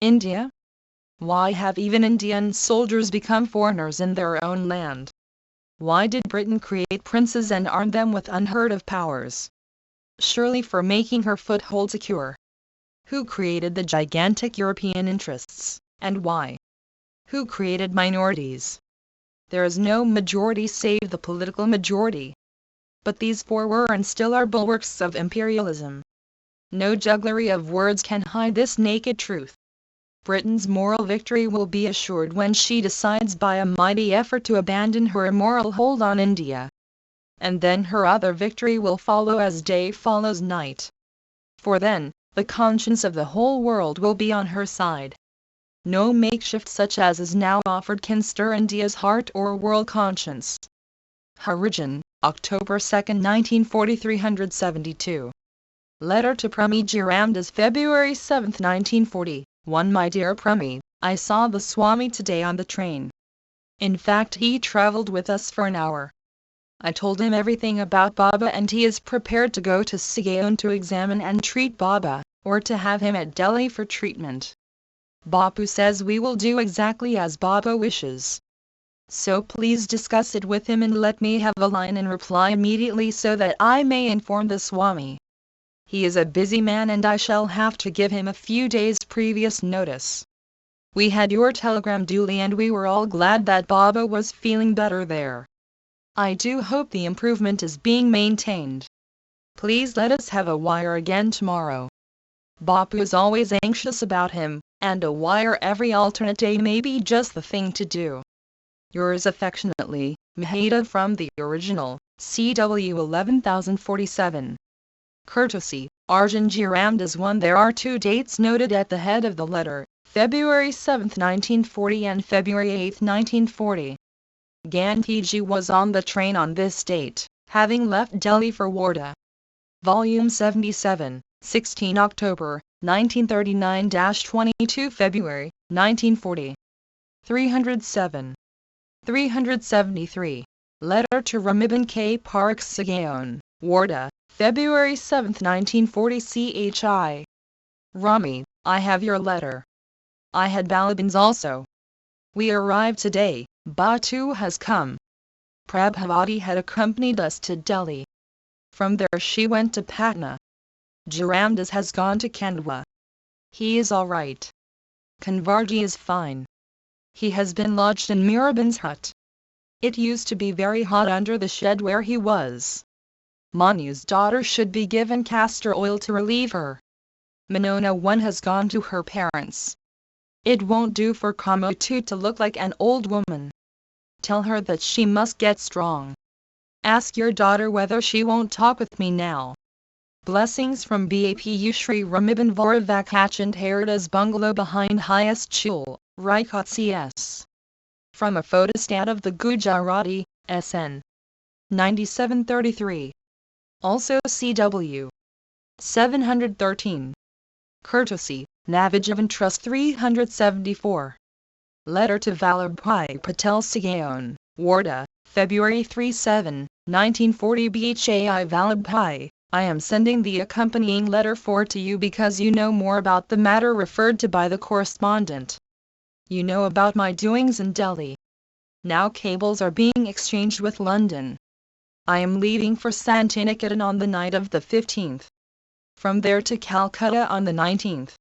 India? Why have even Indian soldiers become foreigners in their own land? Why did Britain create princes and arm them with unheard of powers? Surely for making her foothold secure. Who created the gigantic European interests, and why? Who created minorities? There is no majority save the political majority. But these four were and still are bulwarks of imperialism. No jugglery of words can hide this naked truth. Britain's moral victory will be assured when she decides by a mighty effort to abandon her immoral hold on India. And then her other victory will follow as day follows night. For then, the conscience of the whole world will be on her side. No makeshift such as is now offered can stir India's heart or world conscience. Origin, October 2, 1940 372. Letter to Premi Ramdas, February 7, 1940. 1. My dear Premi, I saw the Swami today on the train. In fact, he travelled with us for an hour. I told him everything about Baba and he is prepared to go to Sigaon to examine and treat Baba, or to have him at Delhi for treatment. Bapu says we will do exactly as Baba wishes. So please discuss it with him and let me have a line in reply immediately so that I may inform the Swami. He is a busy man and I shall have to give him a few days' previous notice. We had your telegram duly and we were all glad that Baba was feeling better there. I do hope the improvement is being maintained. Please let us have a wire again tomorrow. Bapu is always anxious about him, and a wire every alternate day may be just the thing to do. Yours affectionately, Maheda, from the original, CW 11047. Courtesy, Arjun G. Ramdas 1. There are two dates noted at the head of the letter, February 7, 1940 and February 8, 1940. Gandhi was on the train on this date, having left Delhi for Wardha. Volume 77, 16 October, 1939-22 February, 1940. 307. 373. Letter to Ramibin K. Parakh, Sigaon, Wardha, February 7, 1940 CHI. Rami, I have your letter. I had Balabin's also. We arrived today. Batu has come. Prabhavati had accompanied us to Delhi. From there she went to Patna. Jaramdas has gone to Khandwa. He is all right. Kanvarji is fine. He has been lodged in Mirabin's hut. It used to be very hot under the shed where he was. Manu's daughter should be given castor oil to relieve her. Manona 1 has gone to her parents. It won't do for Kamotu to look like an old woman. Tell her that she must get strong. Ask your daughter whether she won't talk with me now. Blessings from Bapu Shri Ramibin Voravakachand Haridas bungalow behind highest Chul, Raikot CS. From a photostat of the Gujarati, SN. 9733. Also CW. 713. Courtesy, Navajavan Trust 374. Letter to Vallabhbhai Patel, Sigaon, Wardha, February 3-7, 1940 Bhai Vallabhbhai, I am sending the accompanying letter to you because you know more about the matter referred to by the correspondent. You know about my doings in Delhi. Now cables are being exchanged with London. I am leaving for Santiniketan on the night of the 15th. From there to Calcutta on the 19th.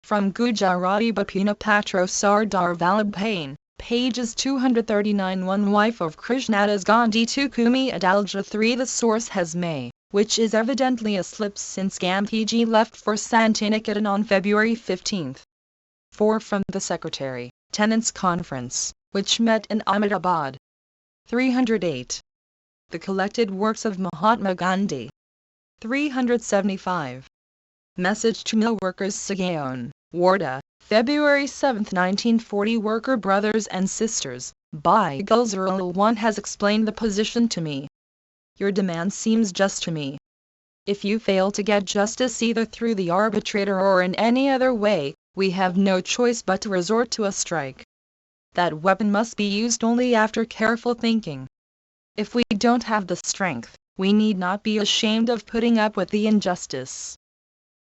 From Gujarati Bapuna Patro Sardar Vallabhbhai, pages 239. One wife of Krishnadas Gandhi to Kumi Adalja 3. The source has May, which is evidently a slip since Gandhiji left for Santiniketan on February 15. 4. From the Secretary, Tenants Conference, which met in Ahmedabad. 308. The collected works of Mahatma Gandhi. 375. Message to Mill Workers, Sigaon, Wardha, February 7, 1940. Worker brothers and sisters, by Gulzarul 1 has explained the position to me. Your demand seems just to me. If you fail to get justice either through the arbitrator or in any other way, we have no choice but to resort to a strike. That weapon must be used only after careful thinking. If we don't have the strength, we need not be ashamed of putting up with the injustice.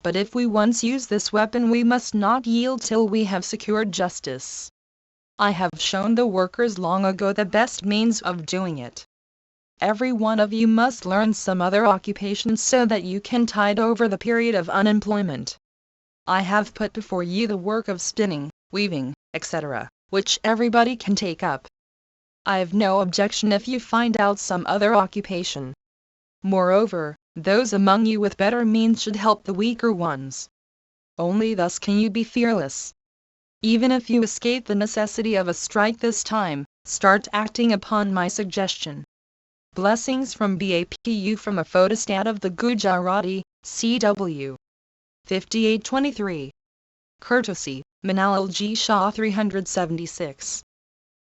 But if we once use this weapon, we must not yield till we have secured justice. I have shown the workers long ago the best means of doing it. Every one of you must learn some other occupation so that you can tide over the period of unemployment. I have put before you the work of spinning, weaving, etc., which everybody can take up. I have no objection if you find out some other occupation. Moreover, those among you with better means should help the weaker ones. Only thus can you be fearless. Even if you escape the necessity of a strike this time, start acting upon my suggestion. Blessings from BAPU from a photostat of the Gujarati, CW. 5823. Courtesy, Manal G. Shah 376.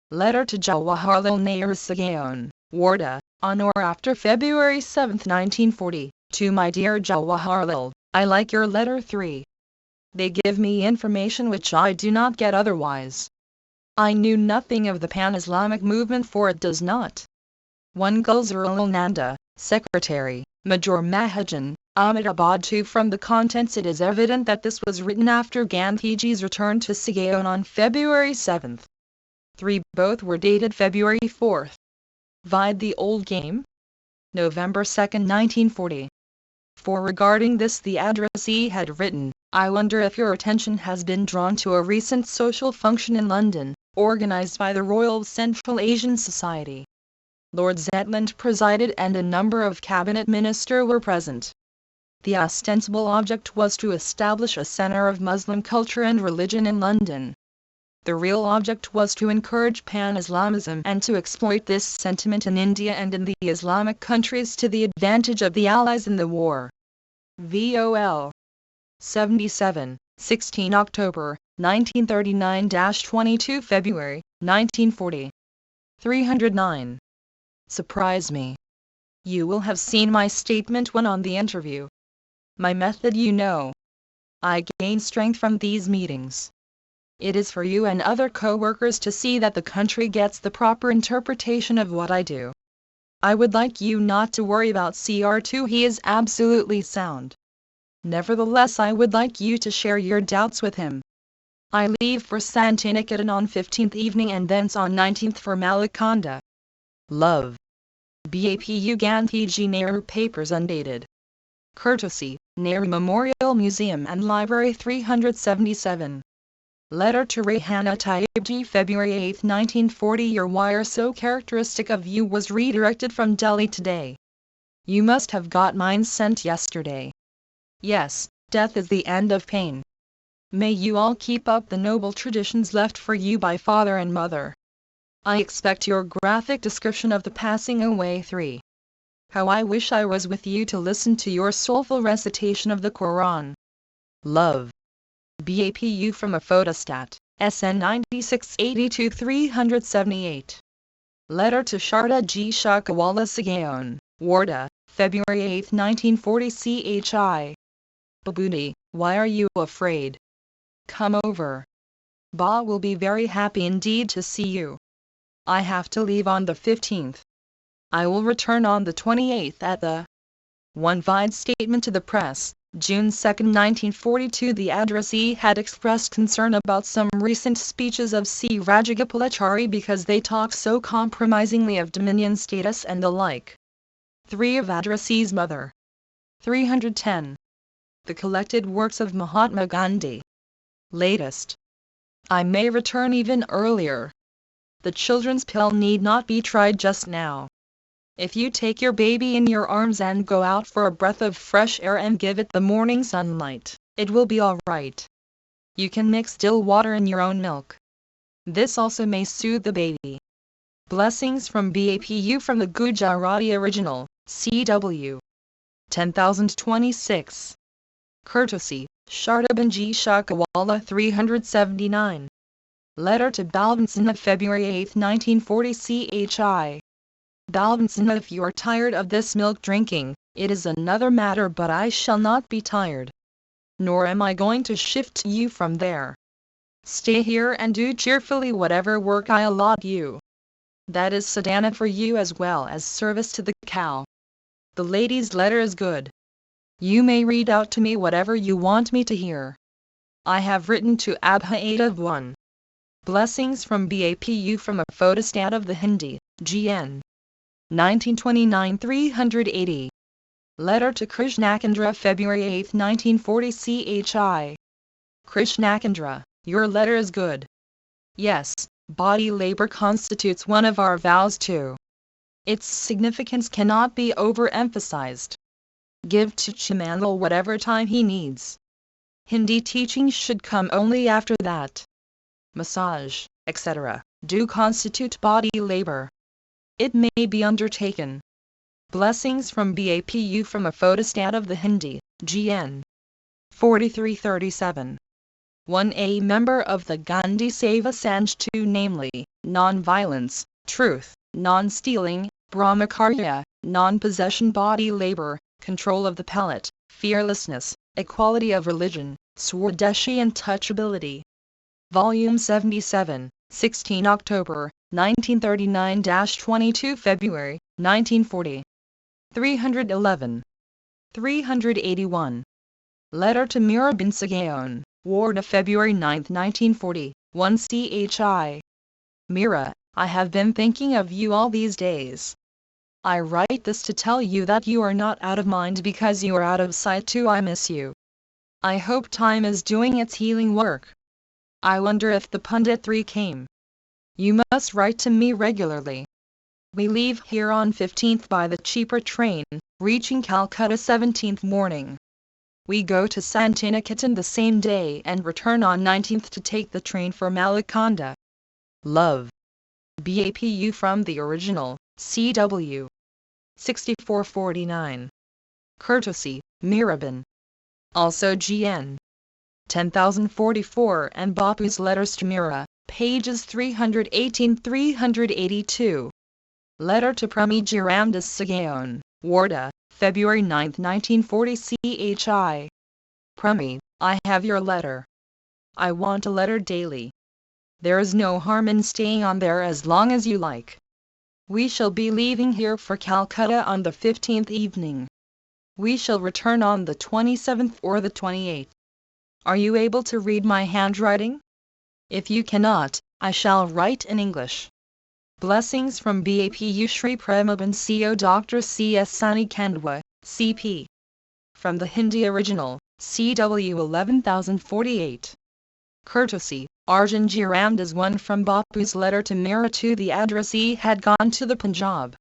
Letter to Jawaharlal Nehru Sagaon, Warda, on or after February 7, 1940. To my dear Jawaharlal, I like your letter 3. They give me information which I do not get otherwise. I knew nothing of the Pan-Islamic movement, for it does not. 1 Gulzarul Nanda, Secretary, Major Mahajan, Ahmedabad. 2 From the contents it is evident that this was written after Gandhiji's return to Sagaon on February 7. 3 Both were dated February 4. Vide the old game? November 2, 1940. 4 Regarding this the addressee had written, I wonder if your attention has been drawn to a recent social function in London, organized by the Royal Central Asian Society. Lord Zetland presided and a number of cabinet ministers were present. The ostensible object was to establish a center of Muslim culture and religion in London. The real object was to encourage Pan-Islamism and to exploit this sentiment in India and in the Islamic countries to the advantage of the Allies in the war. VOL. 77, 16 October, 1939-22 February, 1940. 309. Surprise me. You will have seen my statement when on the interview. My method you know. I gain strength from these meetings. It is for you and other co-workers to see that the country gets the proper interpretation of what I do. I would like you not to worry about CR2, he is absolutely sound. Nevertheless, I would like you to share your doubts with him. I leave for Santiniketan on 15th evening and thence on 19th for Malakanda. Love. BAPU Gandhiji Nehru Papers undated. Courtesy, Nehru Memorial Museum and Library 377. Letter to Rehana Taibji February 8, 1940. Your wire so characteristic of you was redirected from Delhi today. You must have got mine sent yesterday. Yes, death is the end of pain. May you all keep up the noble traditions left for you by father and mother. I expect your graphic description of the passing away 3. How I wish I was with you to listen to your soulful recitation of the Quran. Love. BAPU from a photostat, SN 9682 378. Letter to Sharda G. Shakawala Sagaon, Warda, February 8, 1940 CHI. Babudi, why are you afraid? Come over. Ba will be very happy indeed to see you. I have to leave on the 15th. I will return on the 28th at the 1 Vide statement to the press, June 2, 1942. The addressee had expressed concern about some recent speeches of C. Rajagopalachari because they talk so compromisingly of dominion status and the like. 3 of addressee's mother. 310. The collected works of Mahatma Gandhi. Latest. I may return even earlier. The children's pill need not be tried just now. If you take your baby in your arms and go out for a breath of fresh air and give it the morning sunlight, it will be all right. You can mix still water in your own milk. This also may soothe the baby. Blessings from BAPU from the Gujarati original, CW. 10,026. Courtesy, Shardabanji Shakawala 379. Letter to Balvansina February 8, 1940 CHI. Balvansina, if you are tired of this milk drinking, it is another matter, but I shall not be tired. Nor am I going to shift you from there. Stay here and do cheerfully whatever work I allot you. That is sadhana for you as well as service to the cow. The lady's letter is good. You may read out to me whatever you want me to hear. I have written to Abha 1. Blessings from BAPU from a photostat of the Hindi, GN. 1929 380. Letter to Krishnakandra February 8, 1940 CHI. Krishnakandra, your letter is good. Yes, body labor constitutes one of our vows too. Its significance cannot be overemphasized. Give to Chimanal whatever time he needs. Hindi teaching should come only after that. Massage, etc., do constitute body labor. It may be undertaken. Blessings from BAPU from a photostat of the Hindi, GN. 4337. 1. A member of the Gandhi Seva Sanj 2, namely, non-violence, truth, non-stealing, brahmacharya, non-possession, body labor, control of the palate, fearlessness, equality of religion, swadeshi and touchability. Volume 77, 16 October, 1939-22 February, 1940. 311. 381. Letter to Mira bin Sagaon, Warda February 9, 1940, 1 CHI. Mira, I have been thinking of you all these days. I write this to tell you that you are not out of mind because you are out of sight too. I miss you. I hope time is doing its healing work. I wonder if the Pundit 3 came. You must write to me regularly. We leave here on 15th by the cheaper train, reaching Calcutta 17th morning. We go to Santiniketan the same day and return on 19th to take the train for Malakonda. Love. BAPU from the original, CW. 6449. Courtesy, Mirabin. Also GN. 10,044 and Bapu's letters to Mira, pages 318-382. Letter to Pramiji Ramdas Sagaon, Warda, February 9, 1940 CHI. Prami, I have your letter. I want a letter daily. There is no harm in staying on there as long as you like. We shall be leaving here for Calcutta on the 15th evening. We shall return on the 27th or the 28th. Are you able to read my handwriting? If you cannot, I shall write in English. Blessings from BAPU Shri Premaban CO Dr. C.S. Sani Kandwa, CP. From the Hindi original, CW 11048. Courtesy, Arjun G. Ramdas 1 from Bapu's letter to Mira 2. The addressee had gone to the Punjab.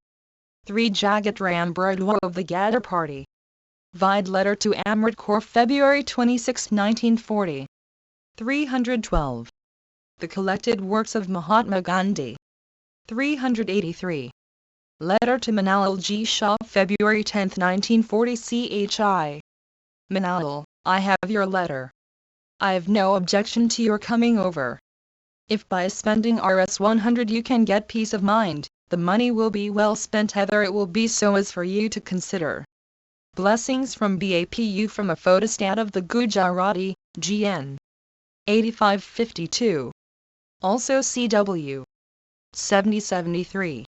3. Jagat Ram Bradwa of the Gadar Party. Vide letter to Amrit Kaur February 26, 1940. 312. The collected works of Mahatma Gandhi. 383. Letter to Manal G. Shah February 10, 1940 CHI. Manal, I have your letter. I have no objection to your coming over. If by spending Rs 100 you can get peace of mind, the money will be well spent, whether it will be so as for you to consider. Blessings from BAPU from a photostat of the Gujarati, GN. 8552. Also CW. 7073.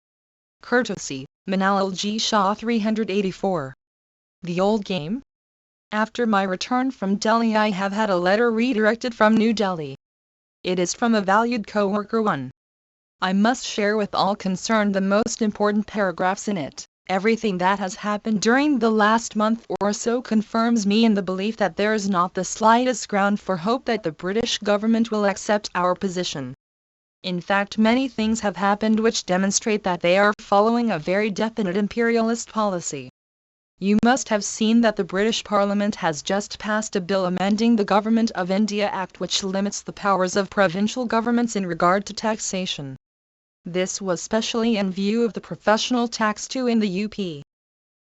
Courtesy, Manal G. Shah 384. The old game? After my return from Delhi I have had a letter redirected from New Delhi. It is from a valued co-worker 1. I must share with all concerned the most important paragraphs in it. Everything that has happened during the last month or so confirms me in the belief that there is not the slightest ground for hope that the British government will accept our position. In fact, many things have happened which demonstrate that they are following a very definite imperialist policy. You must have seen that the British Parliament has just passed a bill amending the Government of India Act which limits the powers of provincial governments in regard to taxation. This was specially in view of the professional tax too in the UP,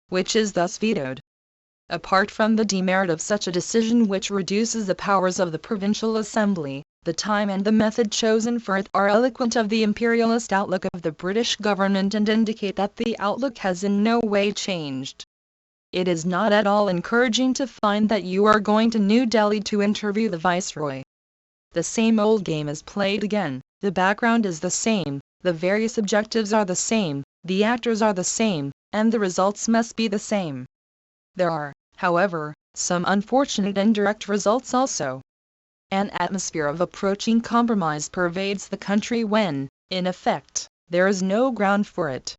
which is thus vetoed. Apart from the demerit of such a decision which reduces the powers of the Provincial Assembly, the time and the method chosen for it are eloquent of the imperialist outlook of the British government and indicate that the outlook has in no way changed. It is not at all encouraging to find that you are going to New Delhi to interview the Viceroy. The same old game is played again, the background is the same, the various objectives are the same, the actors are the same, and the results must be the same. There are, however, Some unfortunate indirect results also. An atmosphere of approaching compromise pervades the country when, in effect, there is no ground for it.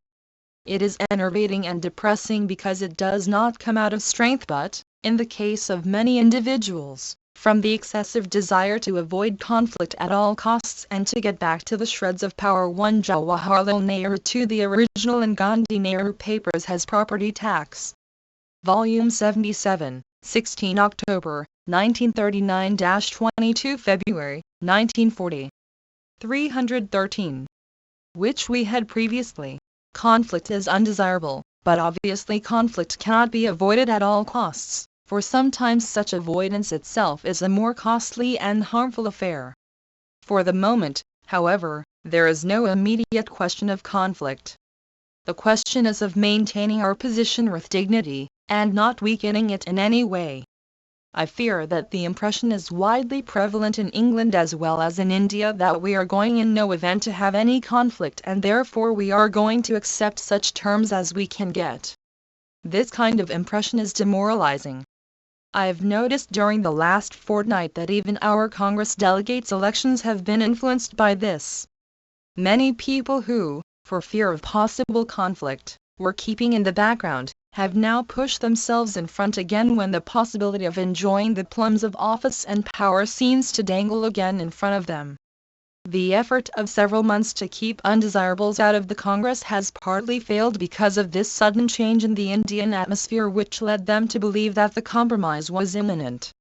It is enervating and depressing because it does not come out of strength but, in the case of many individuals, from the excessive desire to avoid conflict at all costs and to get back to the shreds of power. 1 Jawaharlal Nehru to the original in Gandhi Nehru Papers has Property Tax. Volume 77, 16 October, 1939-22 February, 1940. 313. Which we had previously. Conflict is undesirable, but obviously conflict cannot be avoided at all costs, for sometimes such avoidance itself is a more costly and harmful affair. For the moment, however, there is no immediate question of conflict. The question is of maintaining our position with dignity, and not weakening it in any way. I fear that the impression is widely prevalent in England as well as in India that we are going in no event to have any conflict and therefore we are going to accept such terms as we can get. This kind of impression is demoralizing. I have noticed during the last fortnight that even our Congress delegates' elections have been influenced by this. Many people who, for fear of possible conflict, were keeping in the background, have now pushed themselves in front again when the possibility of enjoying the plums of office and power seems to dangle again in front of them. The effort of several months to keep undesirables out of the Congress has partly failed because of this sudden change in the Indian atmosphere which led them to believe that the compromise was imminent.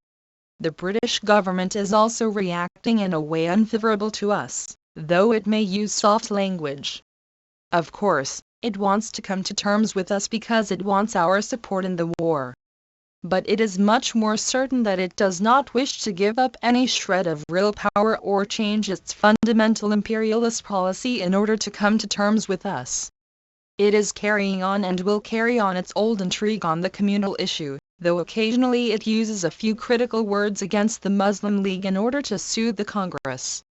The British government is also reacting in a way unfavorable to us, though it may use soft language. Of course, it wants to come to terms with us because it wants our support in the war. But it is much more certain that it does not wish to give up any shred of real power or change its fundamental imperialist policy in order to come to terms with us. It is carrying on and will carry on its old intrigue on the communal issue, though occasionally it uses a few critical words against the Muslim League in order to soothe the Congress.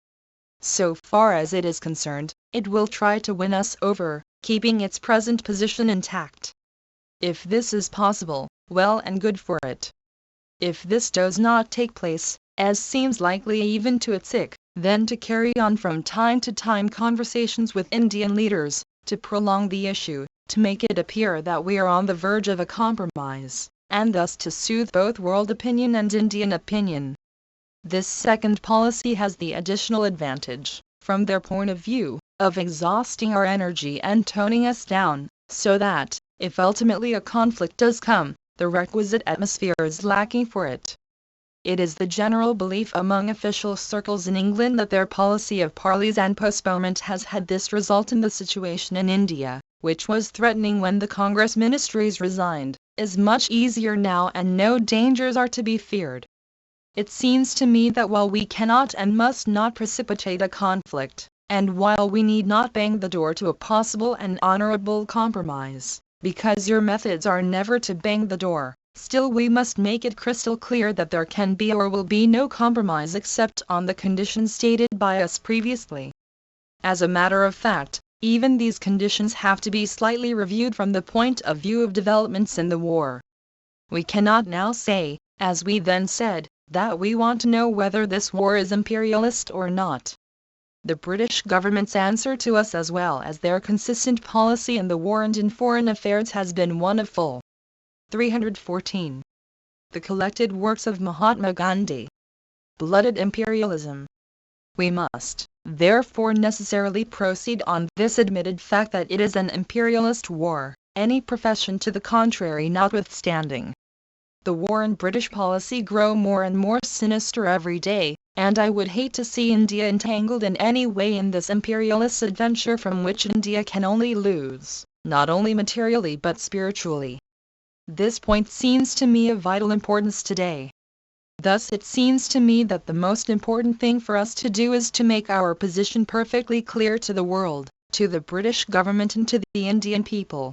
So far as it is concerned, it will try to win us over, keeping its present position intact. If this is possible, well and good for it. If this does not take place, as seems likely even to its IC, then to carry on from time to time conversations with Indian leaders, to prolong the issue, to make it appear that we are on the verge of a compromise, and thus to soothe both world opinion and Indian opinion. This second policy has the additional advantage, from their point of view, of exhausting our energy and toning us down, so that, if ultimately a conflict does come, the requisite atmosphere is lacking for it. It is the general belief among official circles in England that their policy of parleys and postponement has had this result in the situation in India, which was threatening when the Congress ministries resigned, is much easier now and no dangers are to be feared. It seems to me that while we cannot and must not precipitate a conflict, and while we need not bang the door to a possible and honorable compromise, because your methods are never to bang the door, still we must make it crystal clear that there can be or will be no compromise except on the conditions stated by us previously. As a matter of fact, even these conditions have to be slightly reviewed from the point of view of developments in the war. We cannot now say, as we then said, that we want to know whether this war is imperialist or not. The British government's answer to us as well as their consistent policy in the war and in foreign affairs has been one of full. 314. The collected works of Mahatma Gandhi. Blooded imperialism. We must, therefore, necessarily proceed on this admitted fact that it is an imperialist war, any profession to the contrary notwithstanding. The war and British policy grow more and more sinister every day, and I would hate to see India entangled in any way in this imperialist adventure from which India can only lose, not only materially but spiritually. This point seems to me of vital importance today. Thus it seems to me that the most important thing for us to do is to make our position perfectly clear to the world, to the British government and to the Indian people.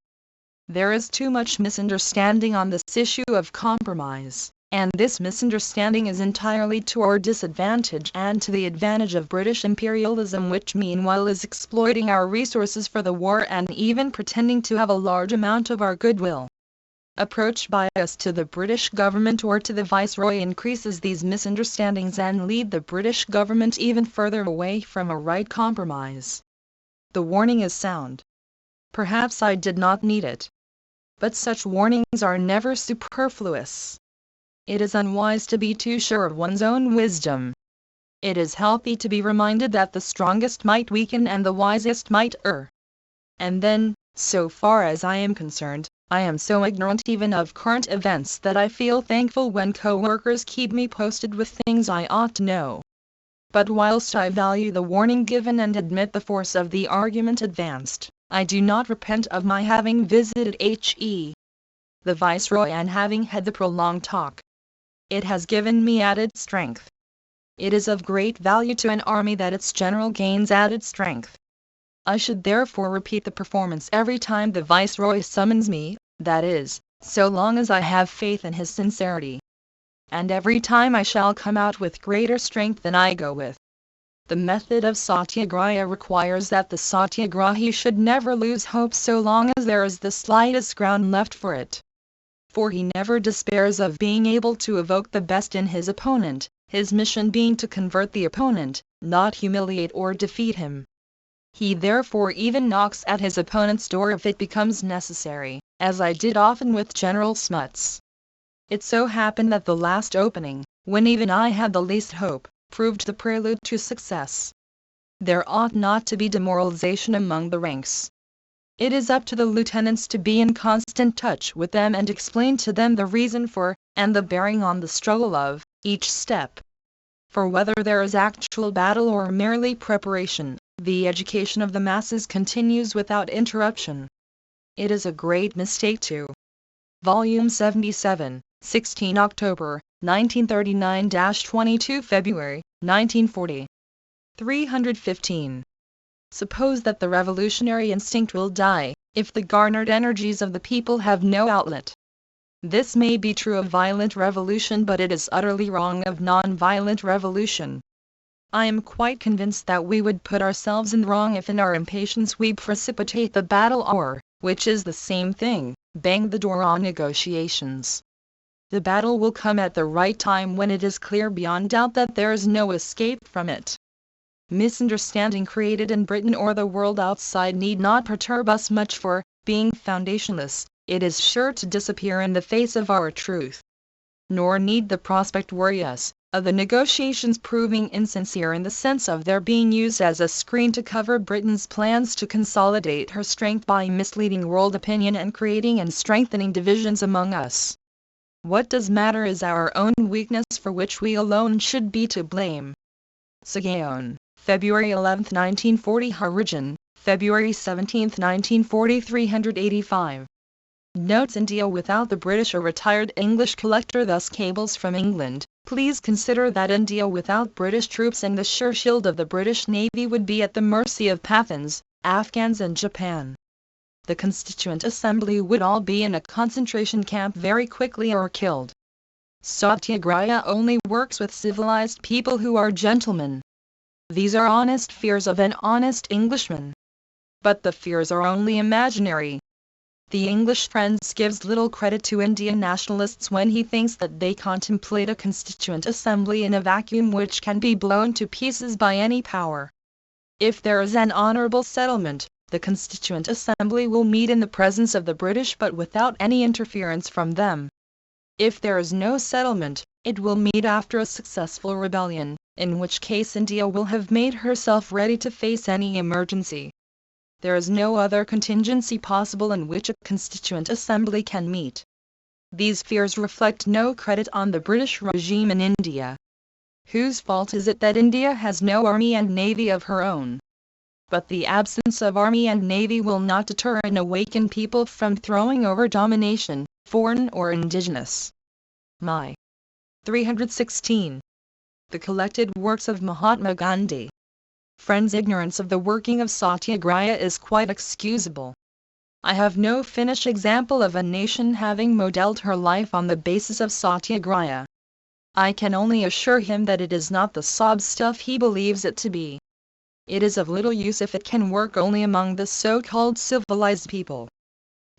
There is too much misunderstanding on this issue of compromise, and this misunderstanding is entirely to our disadvantage and to the advantage of British imperialism, which meanwhile is exploiting our resources for the war and even pretending to have a large amount of our goodwill. approach bias to the British government or to the Viceroy increases these misunderstandings and lead the British government even further away from a right compromise. The warning is sound. Perhaps I did not need it. But such warnings are never superfluous. It is unwise to be too sure of one's own wisdom. It is healthy to be reminded that the strongest might weaken and the wisest might err. And then, so far as I am concerned, I am so ignorant even of current events that I feel thankful when co-workers keep me posted with things I ought to know. But whilst I value the warning given and admit the force of the argument advanced, I do not repent of my having visited the Viceroy and having had the prolonged talk. It has given me added strength. It is of great value to an army that its general gains added strength. I should therefore repeat the performance every time the Viceroy summons me, that is, so long as I have faith in his sincerity. And every time I shall come out with greater strength than I go with. The method of satyagraha requires that the satyagrahi should never lose hope so long as there is the slightest ground left for it. For he never despairs of being able to evoke the best in his opponent, his mission being to convert the opponent, not humiliate or defeat him. He therefore even knocks at his opponent's door if it becomes necessary, as I did often with General Smuts. It so happened that the last opening, when even I had the least hope, proved the prelude to success. There ought not to be demoralization among the ranks. It is up to the lieutenants to be in constant touch with them and explain to them the reason for, and the bearing on the struggle of, each step. For whether there is actual battle or merely preparation, the education of the masses continues without interruption. It is a great mistake to. Volume 77, 16 October, 1939-22 February, 1940. 315. Suppose that the revolutionary instinct will die, if the garnered energies of the people have no outlet. This may be true of violent revolution, but it is utterly wrong of non-violent revolution. I am quite convinced that we would put ourselves in the wrong if in our impatience we precipitate the battle or, which is the same thing, bang the door on negotiations. The battle will come at the right time when it is clear beyond doubt that there is no escape from it. Misunderstanding created in Britain or the world outside need not perturb us much, for, being foundationless, it is sure to disappear in the face of our truth. Nor need the prospect worry us, of the negotiations proving insincere in the sense of their being used as a screen to cover Britain's plans to consolidate her strength by misleading world opinion and creating and strengthening divisions among us. What does matter is our own weakness, for which we alone should be to blame. Sagaon, February 11, 1940. Harijan, February 17, 1940. 385. Notes: India without the British. A retired English collector thus cables from England: please consider that India without British troops and the sure shield of the British Navy would be at the mercy of Pathans, Afghans and Japan. The Constituent Assembly would all be in a concentration camp very quickly or killed. Satyagraha only works with civilized people who are gentlemen. These are honest fears of an honest Englishman. But the fears are only imaginary. The English Friends gives little credit to Indian nationalists when he thinks that they contemplate a Constituent Assembly in a vacuum which can be blown to pieces by any power. If there is an honourable settlement, the Constituent Assembly will meet in the presence of the British but without any interference from them. If there is no settlement, it will meet after a successful rebellion, in which case India will have made herself ready to face any emergency. There is no other contingency possible in which a Constituent Assembly can meet. These fears reflect no credit on the British regime in India. Whose fault is it that India has no army and navy of her own? But the absence of army and navy will not deter and awaken people from throwing over domination, foreign or indigenous. My 316. The collected works of Mahatma Gandhi. Friends' ignorance of the working of Satyagraha is quite excusable. I have no finished example of a nation having modelled her life on the basis of Satyagraha. I can only assure him that it is not the sob stuff he believes it to be. It is of little use if it can work only among the so-called civilized people.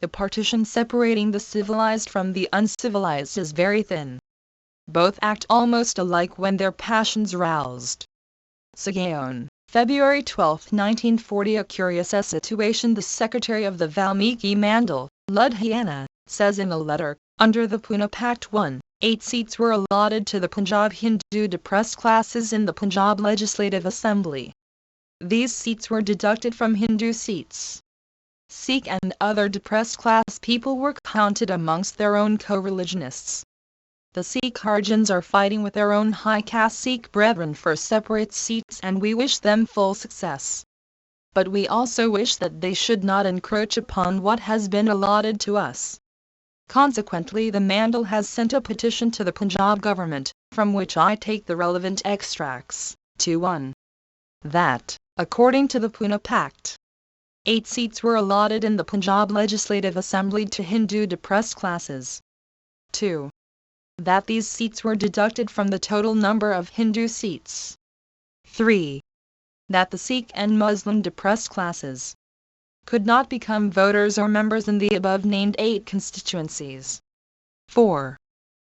The partition separating the civilized from the uncivilized is very thin. Both act almost alike when their passions roused. Sagaon, February 12, 1940. A curious situation. The secretary of the Valmiki Mandal, Ludhiana, says in a letter, under the Pune Pact 8 seats were allotted to the Punjab Hindu depressed classes in the Punjab Legislative Assembly. These seats were deducted from Hindu seats. Sikh and other depressed class people were counted amongst their own co-religionists. The Sikh Harjans are fighting with their own high caste Sikh brethren for separate seats, and we wish them full success. But we also wish that they should not encroach upon what has been allotted to us. Consequently, the Mandal has sent a petition to the Punjab government, from which I take the relevant extracts, to 1. That, according to the Pune Pact, 8 seats were allotted in the Punjab Legislative Assembly to Hindu depressed classes. 2. That these seats were deducted from the total number of Hindu seats. 3. That the Sikh and Muslim depressed classes could not become voters or members in the above-named 8 constituencies. 4.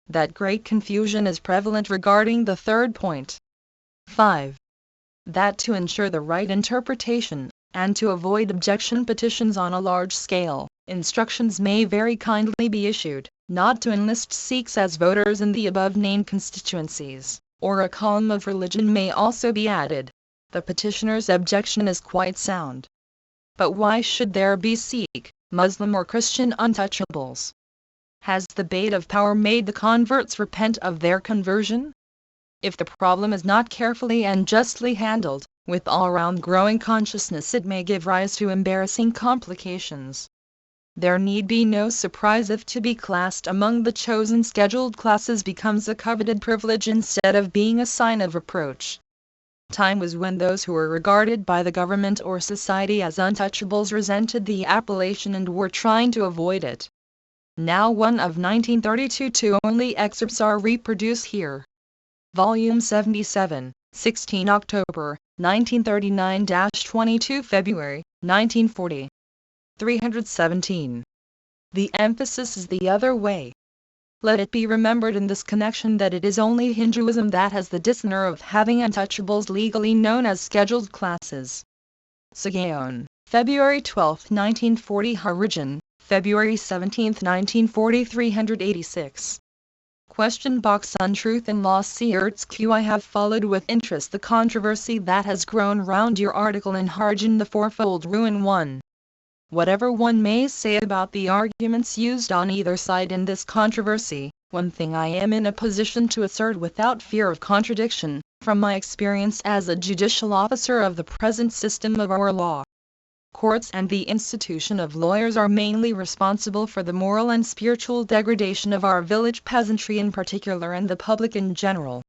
That great confusion is prevalent regarding the third point. 5. That to ensure the right interpretation, and to avoid objection petitions on a large scale, instructions may very kindly be issued, not to enlist Sikhs as voters in the above-named constituencies, or a column of religion may also be added. The petitioner's objection is quite sound. But why should there be Sikh, Muslim or Christian untouchables? Has the bait of power made the converts repent of their conversion? If the problem is not carefully and justly handled, with all-round growing consciousness, it may give rise to embarrassing complications. There need be no surprise if to be classed among the chosen scheduled classes becomes a coveted privilege instead of being a sign of reproach. Time was when those who were regarded by the government or society as untouchables resented the appellation and were trying to avoid it. Now one of 1932 only excerpts are reproduced here. Volume 77, 16 October, 1939-22 February, 1940. 317. The emphasis is the other way. Let it be remembered in this connection that it is only Hinduism that has the dishonor of having untouchables legally known as scheduled classes. Sagaon, February 12, 1940. Harijan, February 17, 1940. 386. Question box on Truth and Law. I have followed with interest the controversy that has grown round your article in Harijan, the Fourfold Ruin. 1. Whatever one may say about the arguments used on either side in this controversy, one thing I am in a position to assert without fear of contradiction, from my experience as a judicial officer of the present system of our law. Courts and the institution of lawyers are mainly responsible for the moral and spiritual degradation of our village peasantry in particular and the public in general.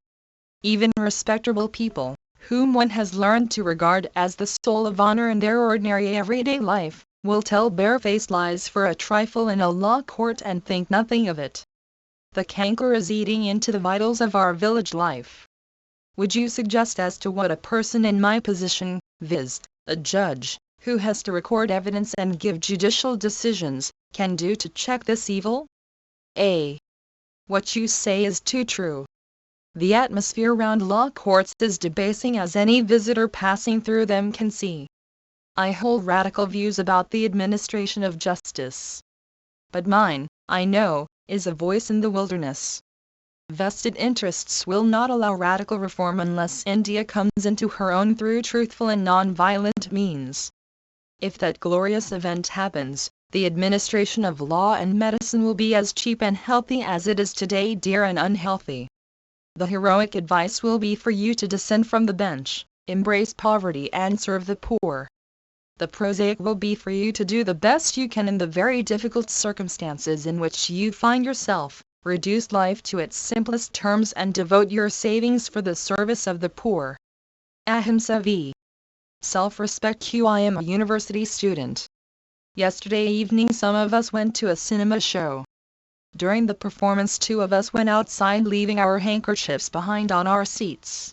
Even respectable people, whom one has learned to regard as the soul of honor in their ordinary everyday life, will tell barefaced lies for a trifle in a law court and think nothing of it. The canker is eating into the vitals of our village life. Would you suggest as to what a person in my position, viz., a judge, who has to record evidence and give judicial decisions, can do to check this evil? A. What you say is too true. The atmosphere round law courts is debasing, as any visitor passing through them can see. I hold radical views about the administration of justice. But mine, I know, is a voice in the wilderness. Vested interests will not allow radical reform unless India comes into her own through truthful and non-violent means. If that glorious event happens, the administration of law and medicine will be as cheap and healthy as it is today dear and unhealthy. The heroic advice will be for you to descend from the bench, embrace poverty and serve the poor. The prosaic will be for you to do the best you can in the very difficult circumstances in which you find yourself, reduce life to its simplest terms and devote your savings for the service of the poor. Ahimsa v. Self-respect. I am a university student. Yesterday evening some of us went to a cinema show. During the performance 2 of us went outside, leaving our handkerchiefs behind on our seats.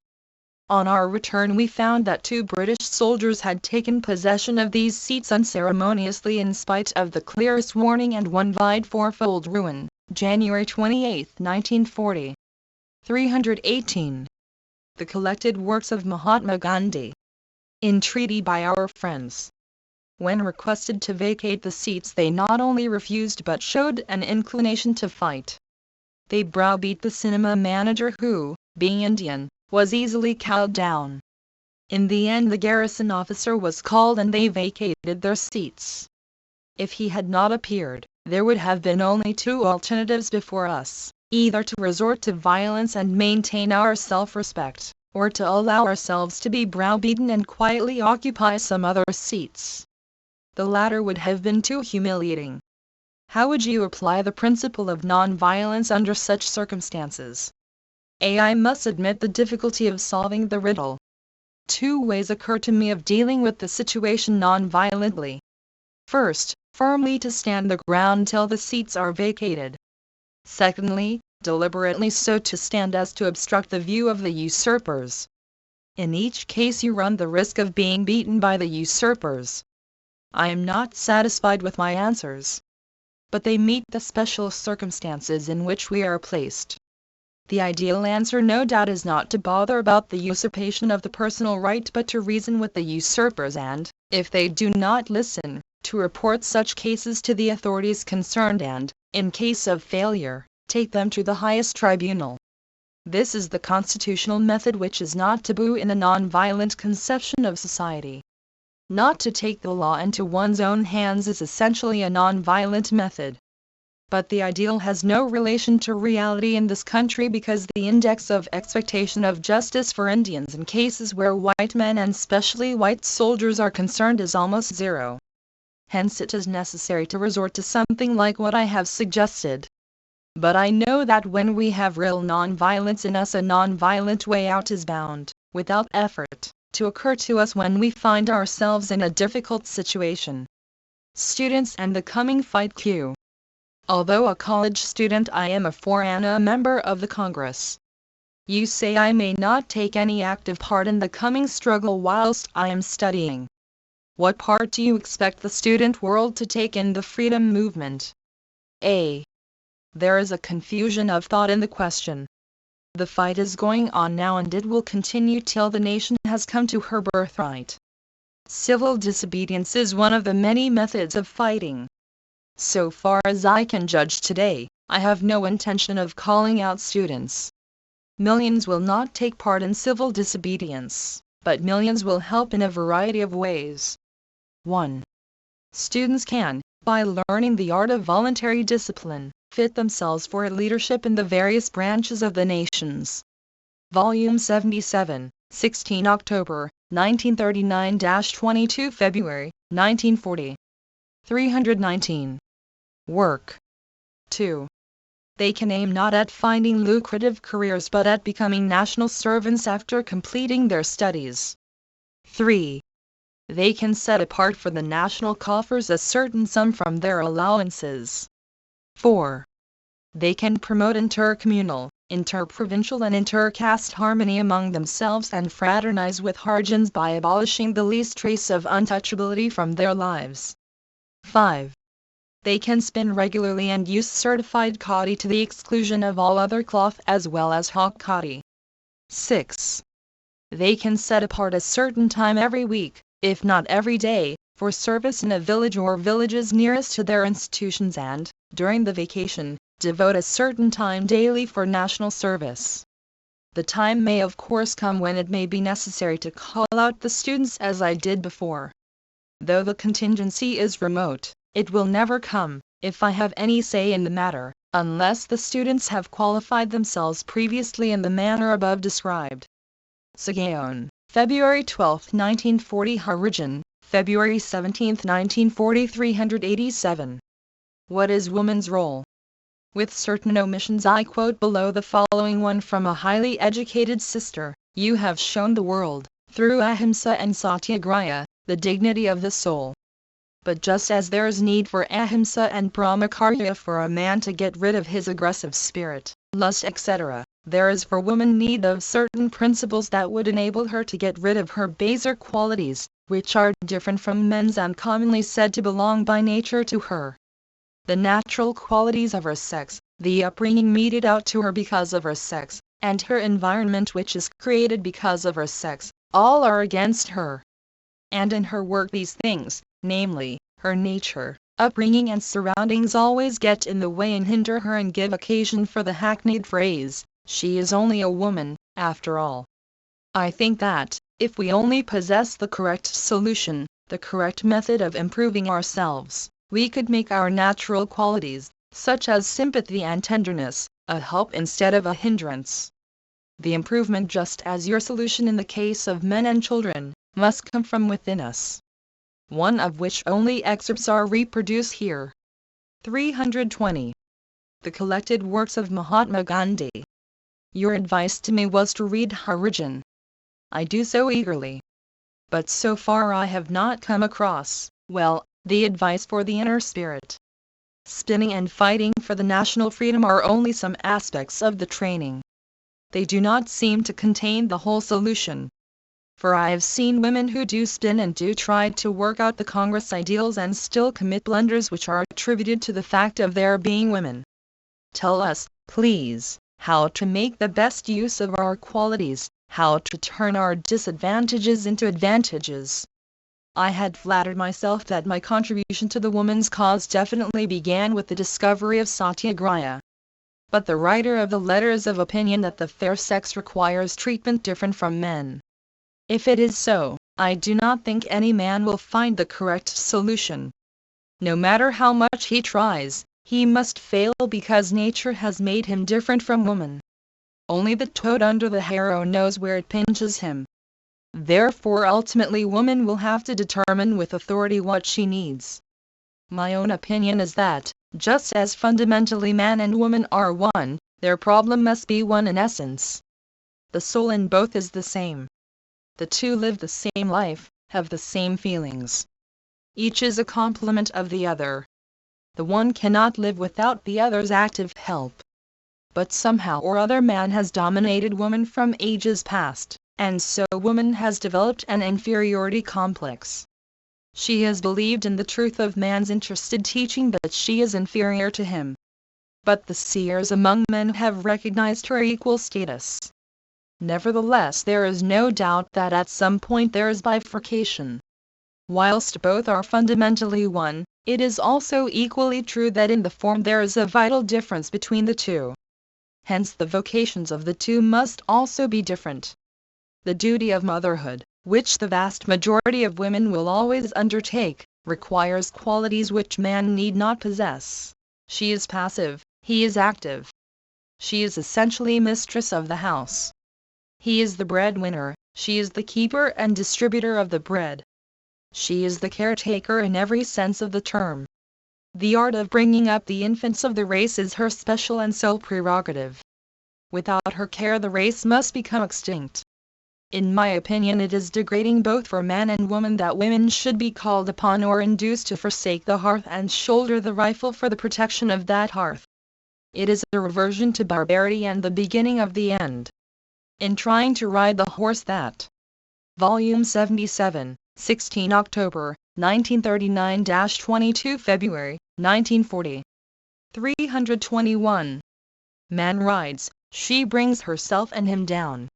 On our return we found that 2 British soldiers had taken possession of these seats unceremoniously in spite of the clearest warning, and one vied fourfold ruin. January 28, 1940. 318. The collected works of Mahatma Gandhi. Entreaty by our friends. When requested to vacate the seats, they not only refused but showed an inclination to fight. They browbeat the cinema manager who, being Indian, was easily cowed down. In the end the garrison officer was called and they vacated their seats. If he had not appeared, there would have been only 2 alternatives before us, either to resort to violence and maintain our self-respect, or to allow ourselves to be browbeaten and quietly occupy some other seats. The latter would have been too humiliating. How would you apply the principle of non-violence under such circumstances? I must admit the difficulty of solving the riddle. 2 ways occur to me of dealing with the situation non-violently. First, firmly to stand the ground till the seats are vacated. Secondly, deliberately so to stand as to obstruct the view of the usurpers. In each case you run the risk of being beaten by the usurpers. I am not satisfied with my answers, but they meet the special circumstances in which we are placed. The ideal answer no doubt is not to bother about the usurpation of the personal right but to reason with the usurpers and, if they do not listen, to report such cases to the authorities concerned and, in case of failure, take them to the highest tribunal. This is the constitutional method which is not taboo in a non-violent conception of society. Not to take the law into one's own hands is essentially a non-violent method. But the ideal has no relation to reality in this country because the index of expectation of justice for Indians in cases where white men and especially white soldiers are concerned is almost 0. Hence it is necessary to resort to something like what I have suggested. But I know that when we have real non-violence in us, a non-violent way out is bound, without effort, to occur to us when we find ourselves in a difficult situation. Students and the coming fight. Q. Although a college student, I am a member of the Congress. You say I may not take any active part in the coming struggle whilst I am studying. What part do you expect the student world to take in the freedom movement? A. There is a confusion of thought in the question. The fight is going on now and it will continue till the nation has come to her birthright. Civil disobedience is one of the many methods of fighting. So far as I can judge today, I have no intention of calling out students. Millions will not take part in civil disobedience, but millions will help in a variety of ways. 1. Students can, by learning the art of voluntary discipline, fit themselves for leadership in the various branches of the nations. Volume 77, 16 October, 1939-22 February, 1940. 319. Work. 2. They can aim not at finding lucrative careers but at becoming national servants after completing their studies. 3. They can set apart for the national coffers a certain sum from their allowances. 4. They can promote intercommunal, interprovincial and intercaste harmony among themselves and fraternize with Harijans by abolishing the least trace of untouchability from their lives. 5. They can spin regularly and use certified khadi to the exclusion of all other cloth as well as hawk khadi. 6. They can set apart a certain time every week, if not every day, for service in a village or villages nearest to their institutions and, during the vacation, devote a certain time daily for national service. The time may of course come when it may be necessary to call out the students as I did before. Though the contingency is remote, it will never come, if I have any say in the matter, unless the students have qualified themselves previously in the manner above described. Sagaon, February 12, 1940. Harijan, February 17, 1940. 387. What is woman's role? With certain omissions I quote below the following one from a highly educated sister. You have shown the world, through ahimsa and satyagraha, the dignity of the soul. But just as there is need for ahimsa and brahmacharya for a man to get rid of his aggressive spirit, lust etc., There is for woman need of certain principles that would enable her to get rid of her baser qualities, which are different from men's and commonly said to belong by nature to her. The natural qualities of her sex, the upbringing meted out to her because of her sex, and her environment which is created because of her sex, all are against her. And in her work these things, namely, her nature, upbringing and surroundings always get in the way and hinder her and give occasion for the hackneyed phrase, "She is only a woman, after all." I think that, if we only possess the correct solution, the correct method of improving ourselves, we could make our natural qualities, such as sympathy and tenderness, a help instead of a hindrance. The improvement, just as your solution in the case of men and children, must come from within us. One of which only excerpts are reproduced here. 320. The collected works of Mahatma Gandhi. Your advice to me was to read Harijan. I do so eagerly. But so far I have not come across, well, the advice for the inner spirit. Spinning and fighting for the national freedom are only some aspects of the training. They do not seem to contain the whole solution. For I have seen women who do spin and do try to work out the Congress ideals and still commit blunders which are attributed to the fact of their being women. Tell us, please, how to make the best use of our qualities, how to turn our disadvantages into advantages. I had flattered myself that my contribution to the woman's cause definitely began with the discovery of Satyagraha. But the writer of the letter is of opinion that the fair sex requires treatment different from men. If it is so, I do not think any man will find the correct solution. No matter how much he tries, he must fail because nature has made him different from woman. Only the toad under the harrow knows where it pinches him. Therefore ultimately woman will have to determine with authority what she needs. My own opinion is that, just as fundamentally man and woman are one, their problem must be one in essence. The soul in both is the same. The two live the same life, have the same feelings. Each is a complement of the other. The one cannot live without the other's active help. But somehow or other man has dominated woman from ages past, and so woman has developed an inferiority complex. She has believed in the truth of man's interested teaching that she is inferior to him. But the seers among men have recognized her equal status. Nevertheless, there is no doubt that at some point there is bifurcation. Whilst both are fundamentally one, it is also equally true that in the form there is a vital difference between the two. Hence the vocations of the two must also be different. The duty of motherhood, which the vast majority of women will always undertake, requires qualities which man need not possess. She is passive, he is active. She is essentially mistress of the house. He is the breadwinner, she is the keeper and distributor of the bread. She is the caretaker in every sense of the term. The art of bringing up the infants of the race is her special and sole prerogative. Without her care the race must become extinct. In my opinion it is degrading both for man and woman that women should be called upon or induced to forsake the hearth and shoulder the rifle for the protection of that hearth. It is a reversion to barbarity and the beginning of the end. In trying to ride the horse that. Volume 77, 16 October, 1939-22 February, 1940. 321. Man rides, she brings herself and him down.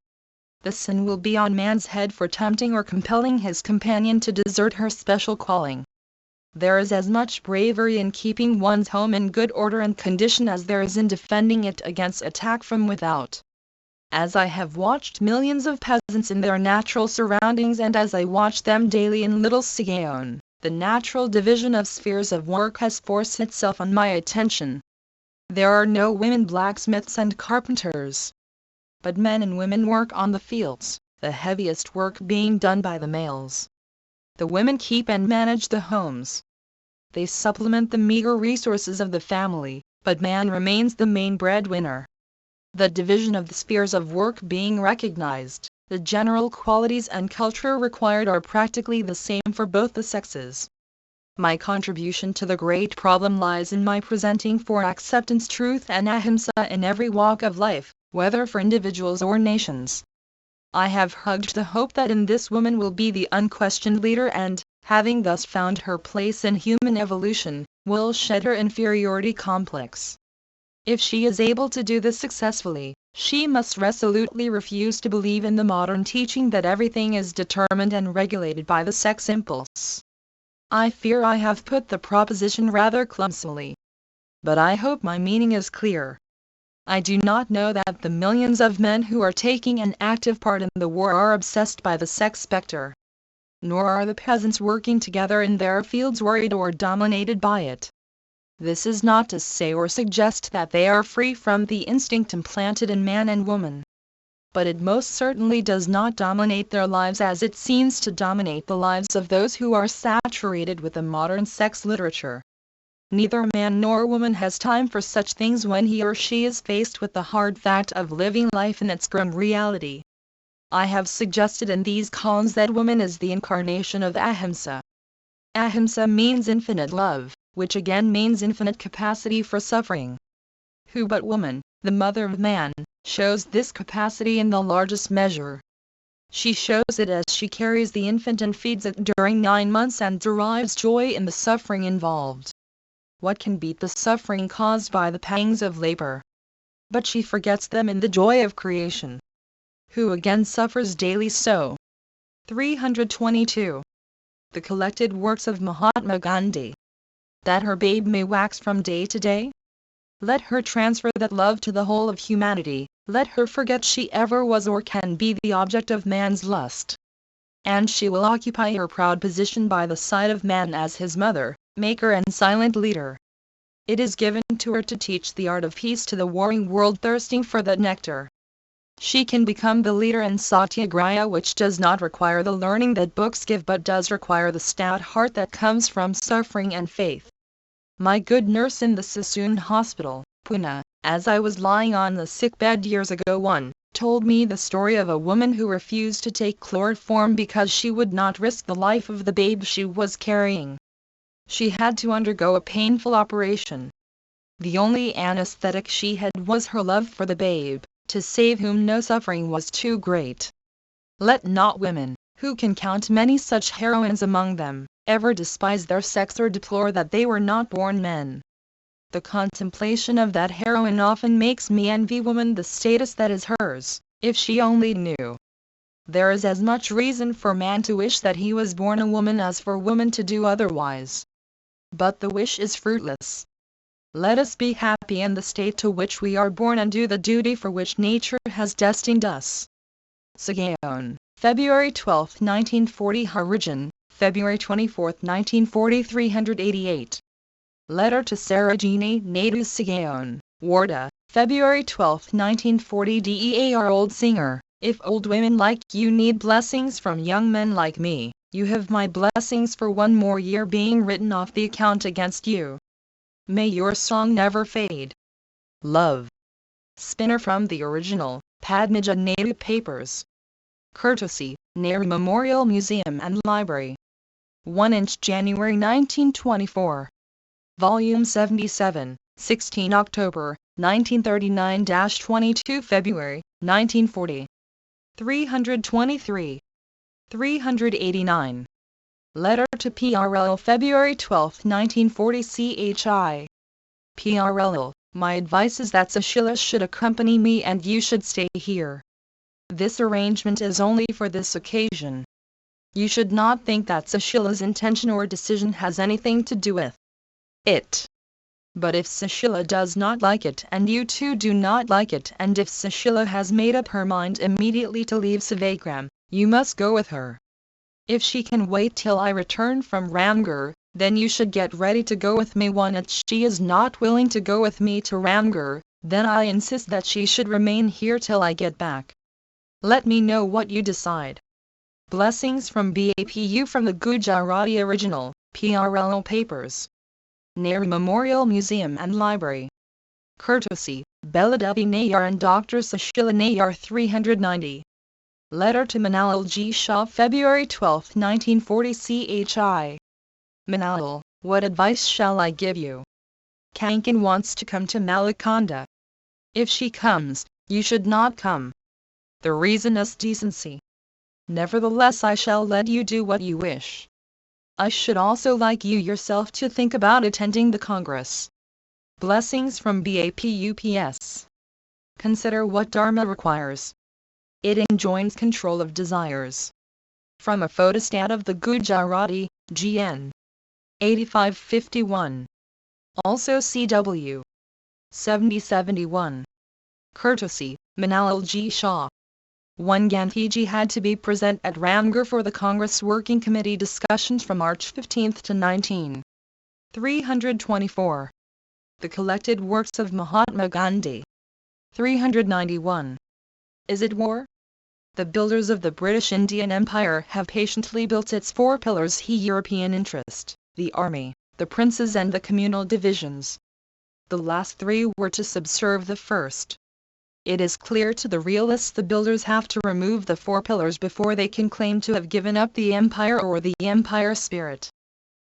The sin will be on man's head for tempting or compelling his companion to desert her special calling. There is as much bravery in keeping one's home in good order and condition as there is in defending it against attack from without. As I have watched millions of peasants in their natural surroundings and as I watch them daily in Little Sigaon, the natural division of spheres of work has forced itself on my attention. There are no women blacksmiths and carpenters. But men and women work on the fields, the heaviest work being done by the males. The women keep and manage the homes. They supplement the meager resources of the family, but man remains the main breadwinner. The division of the spheres of work being recognized, the general qualities and culture required are practically the same for both the sexes. My contribution to the great problem lies in my presenting for acceptance truth and ahimsa in every walk of life, whether for individuals or nations. I have hugged the hope that in this woman will be the unquestioned leader and, having thus found her place in human evolution, will shed her inferiority complex. If she is able to do this successfully, she must resolutely refuse to believe in the modern teaching that everything is determined and regulated by the sex impulse. I fear I have put the proposition rather clumsily, but I hope my meaning is clear. I do not know that the millions of men who are taking an active part in the war are obsessed by the sex spectre. Nor are the peasants working together in their fields worried or dominated by it. This is not to say or suggest that they are free from the instinct implanted in man and woman. But it most certainly does not dominate their lives as it seems to dominate the lives of those who are saturated with the modern sex literature. Neither man nor woman has time for such things when he or she is faced with the hard fact of living life in its grim reality. I have suggested in these columns that woman is the incarnation of Ahimsa. Ahimsa means infinite love, which again means infinite capacity for suffering. Who but woman, the mother of man, shows this capacity in the largest measure? She shows it as she carries the infant and feeds it during 9 months and derives joy in the suffering involved. What can beat the suffering caused by the pangs of labor? But she forgets them in the joy of creation. Who again suffers daily so? 322. The collected works of Mahatma Gandhi. That her babe may wax from day to day? Let her transfer that love to the whole of humanity, let her forget she ever was or can be the object of man's lust. And she will occupy her proud position by the side of man as his mother, maker and silent leader. It is given to her to teach the art of peace to the warring world thirsting for that nectar. She can become the leader in satyagraha which does not require the learning that books give but does require the stout heart that comes from suffering and faith. My good nurse in the Sassoon Hospital, Pune, as I was lying on the sick bed years ago told me the story of a woman who refused to take chloroform because she would not risk the life of the babe she was carrying. She had to undergo a painful operation. The only anesthetic she had was her love for the babe, to save whom no suffering was too great. Let not women, who can count many such heroines among them, ever despise their sex or deplore that they were not born men. The contemplation of that heroine often makes me envy woman the status that is hers, if she only knew. There is as much reason for man to wish that he was born a woman as for woman to do otherwise. But the wish is fruitless. Let us be happy in the state to which we are born and do the duty for which nature has destined us. Sagaon, February 12, 1940. Harijan, February 24, 1940. 388. Letter to Sarojini Naidu. Sagaon, Wardha, February 12, 1940. DEAR old singer, if old women like you need blessings from young men like me, you have my blessings for one more year being written off the account against you. May your song never fade. Love. Spinner from the original, Padmaja Naidu Papers. Courtesy, Nehru Memorial Museum and Library. 1 inch January 1924. Volume 77, 16 October, 1939-22 February, 1940. 323. 389. Letter to PRL February 12, 1940. CHI. PRL, my advice is that Sushila should accompany me and you should stay here. This arrangement is only for this occasion. You should not think that Sushila's intention or decision has anything to do with it. But if Sushila does not like it and you too do not like it, and if Sushila has made up her mind immediately to leave Sevagram, you must go with her. If she can wait till I return from Ramgarh, then you should get ready to go with me. If she is not willing to go with me to Ramgarh, then I insist that she should remain here till I get back. Let me know what you decide. Blessings from BAPU from the Gujarati original, PRL Papers. Nehru Memorial Museum and Library. Courtesy, Beladevi Nayar and Dr. Sushila Nayar. 390. Letter to Manal G. Shah February 12, 1940. CHI. Manal, what advice shall I give you? Kankan wants to come to Malakanda. If she comes, You should not come. The reason is decency. Nevertheless, I shall let you do what you wish. I should also like you yourself to think about attending the Congress. Blessings from BAPUPS. Consider what Dharma requires. It enjoins control of desires. From a photostat of the Gujarati, GN. 8551. Also CW. 7071. Courtesy, Manal G. Shah. 1. Gandhiji had to be present at Ramgarh for the Congress Working Committee discussions from March 15 to 19. 324. The collected works of Mahatma Gandhi. 391. Is it war? The builders of the British Indian Empire have patiently built its four pillars: European interest, the army, the princes and the communal divisions. The last three were to subserve the first. It is clear to the realists the builders have to remove the four pillars before they can claim to have given up the empire or the empire spirit.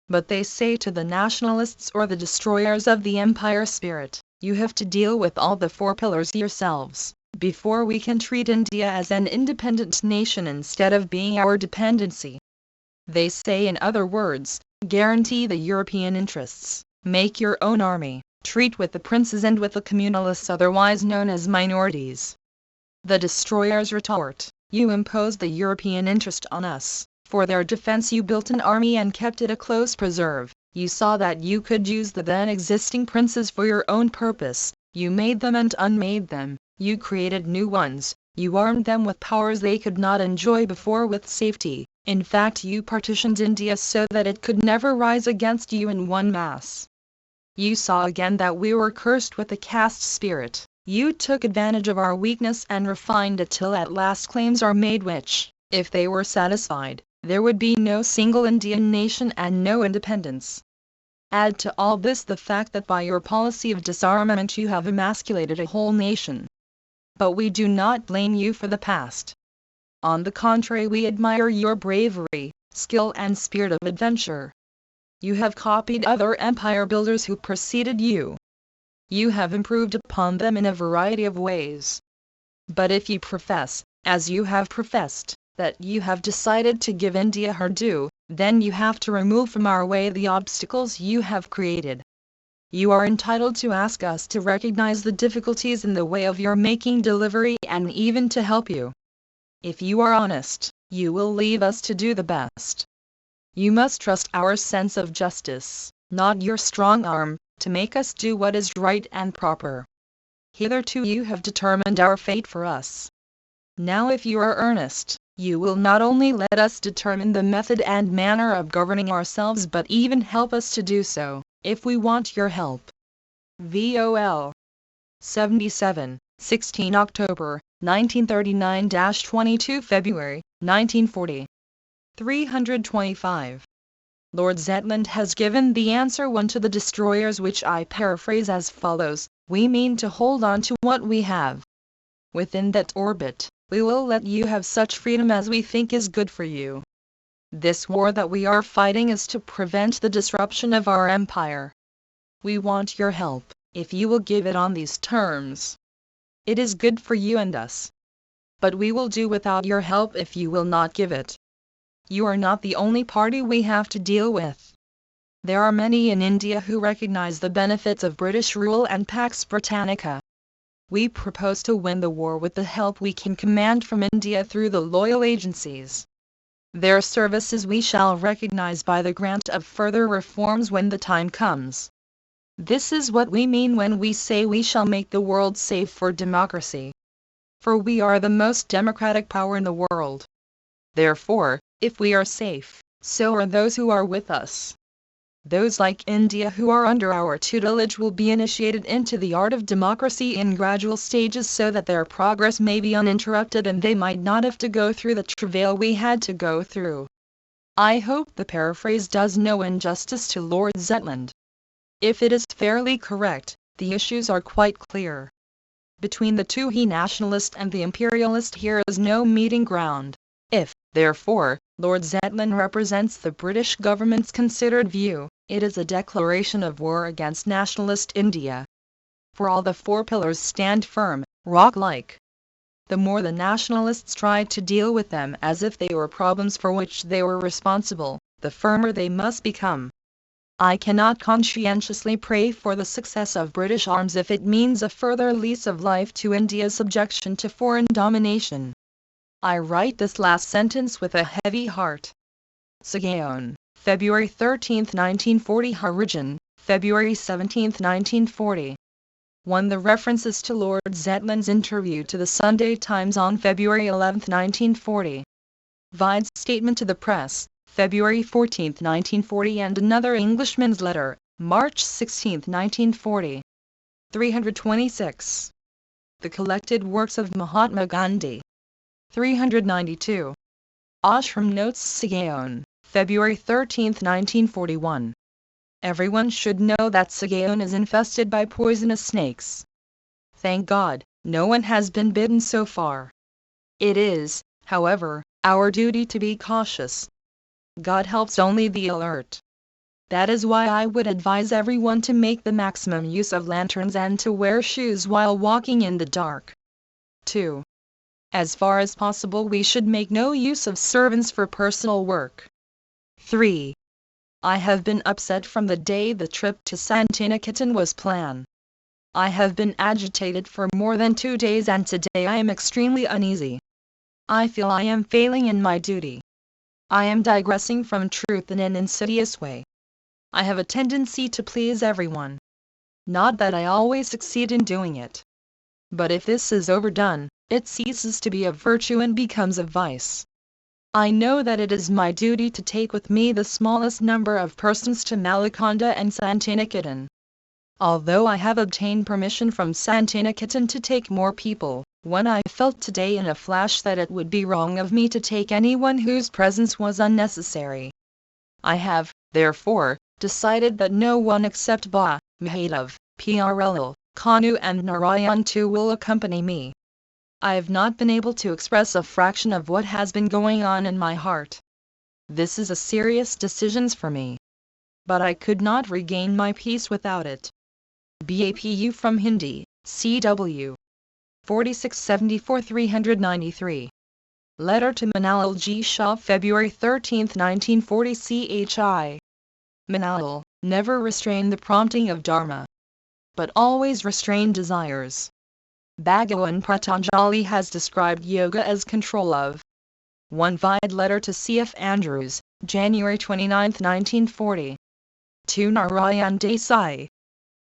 But they say to the nationalists or the destroyers of the empire spirit, you have to deal with all the four pillars yourselves, before we can treat India as an independent nation instead of being our dependency. They say, in other words, guarantee the European interests, make your own army, treat with the princes and with the communalists, otherwise known as minorities. The destroyers retort, you imposed the European interest on us. For their defense you built an army and kept it a close preserve. You saw that you could use the then existing princes for your own purpose. You made them and unmade them. You created new ones. You armed them with powers they could not enjoy before with safety. In fact, you partitioned India so that it could never rise against you in one mass. You saw again that we were cursed with the caste spirit. You took advantage of our weakness and refined it till at last claims are made which, if they were satisfied, there would be no single Indian nation and no independence. Add to all this the fact that by your policy of disarmament you have emasculated a whole nation. But we do not blame you for the past. On the contrary, we admire your bravery, skill and spirit of adventure. You have copied other empire builders who preceded you. You have improved upon them in a variety of ways. But if you profess, as you have professed, that you have decided to give India her due, then you have to remove from our way the obstacles you have created. You are entitled to ask us to recognize the difficulties in the way of your making delivery and even to help you. If you are honest, you will leave us to do the best. You must trust our sense of justice, not your strong arm, to make us do what is right and proper. Hitherto you have determined our fate for us. Now if you are earnest, you will not only let us determine the method and manner of governing ourselves but even help us to do so, if we want your help. VOL. 77, 16 October, 1939-22 February, 1940. 325. Lord Zetland has given the answer 1 to the destroyers, which I paraphrase as follows: we mean to hold on to what we have. Within that orbit, we will let you have such freedom as we think is good for you. This war that we are fighting is to prevent the disruption of our empire. We want your help, if you will give it on these terms. It is good for you and us. But we will do without your help if you will not give it. You are not the only party we have to deal with. There are many in India who recognize the benefits of British rule and Pax Britannica. We propose to win the war with the help we can command from India through the loyal agencies. Their services we shall recognize by the grant of further reforms when the time comes. This is what we mean when we say we shall make the world safe for democracy. For we are the most democratic power in the world. Therefore, if we are safe, so are those who are with us. Those like India who are under our tutelage will be initiated into the art of democracy in gradual stages so that their progress may be uninterrupted and they might not have to go through the travail we had to go through. I hope the paraphrase does no injustice to Lord Zetland. If it is fairly correct, the issues are quite clear. Between the two, he nationalist and the imperialist, here is no meeting ground. If, therefore, Lord Zetland represents the British government's considered view, it is a declaration of war against nationalist India. For all the four pillars stand firm, rock-like. The more the nationalists tried to deal with them as if they were problems for which they were responsible, the firmer they must become. I cannot conscientiously pray for the success of British arms if it means a further lease of life to India's subjection to foreign domination. I write this last sentence with a heavy heart. Sagaon, February 13, 1940. Origin, February 17, 1940. 1. The references to Lord Zetland's interview to the Sunday Times on February 11, 1940. Vide's statement to the press, February 14, 1940, and another Englishman's letter, March 16, 1940. 326. The collected works of Mahatma Gandhi. 392. Ashram Notes Sagaon, February 13, 1941. Everyone should know that Sagaon is infested by poisonous snakes. Thank God, no one has been bitten so far. It is, however, our duty to be cautious. God helps only the alert. That is why I would advise everyone to make the maximum use of lanterns and to wear shoes while walking in the dark. 2. As far as possible we should make no use of servants for personal work. 3. I have been upset from the day the trip to Santiniketan was planned. I have been agitated for more than 2 days and today I am extremely uneasy. I feel I am failing in my duty. I am digressing from truth in an insidious way. I have a tendency to please everyone. Not that I always succeed in doing it. But if this is overdone, it ceases to be a virtue and becomes a vice. I know that it is my duty to take with me the smallest number of persons to Malikonda and Santiniketan. Although I have obtained permission from Santiniketan to take more people, when I felt today in a flash that it would be wrong of me to take anyone whose presence was unnecessary. I have, therefore, decided that no one except Ba, Mahadev, PRL, Kanu and Narayan too will accompany me. I have not been able to express a fraction of what has been going on in my heart. This is a serious decision for me. But I could not regain my peace without it. BAPU from Hindi, CW. 4674 393. Letter to Manal G. Shah, February 13, 1940. CHI. Manal, never restrain the prompting of Dharma, but always restrain desires. Bhagavan Patanjali has described yoga as control of. 1 Vide letter to C.F. Andrews, January 29, 1940. 2 Narayan Desai.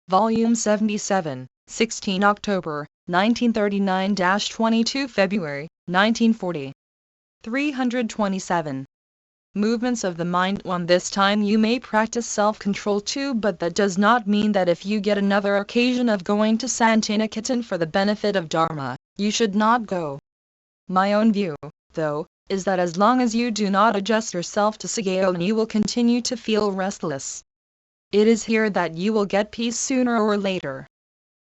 Volume 77, 16 October, 1939-22 February, 1940. 327. Movements of the mind. 1 This time you may practice self-control too, but that does not mean that if you get another occasion of going to Santiniketan for the benefit of Dharma, you should not go. My own view, though, is that as long as you do not adjust yourself to Sagaon you will continue to feel restless. It is here that you will get peace sooner or later.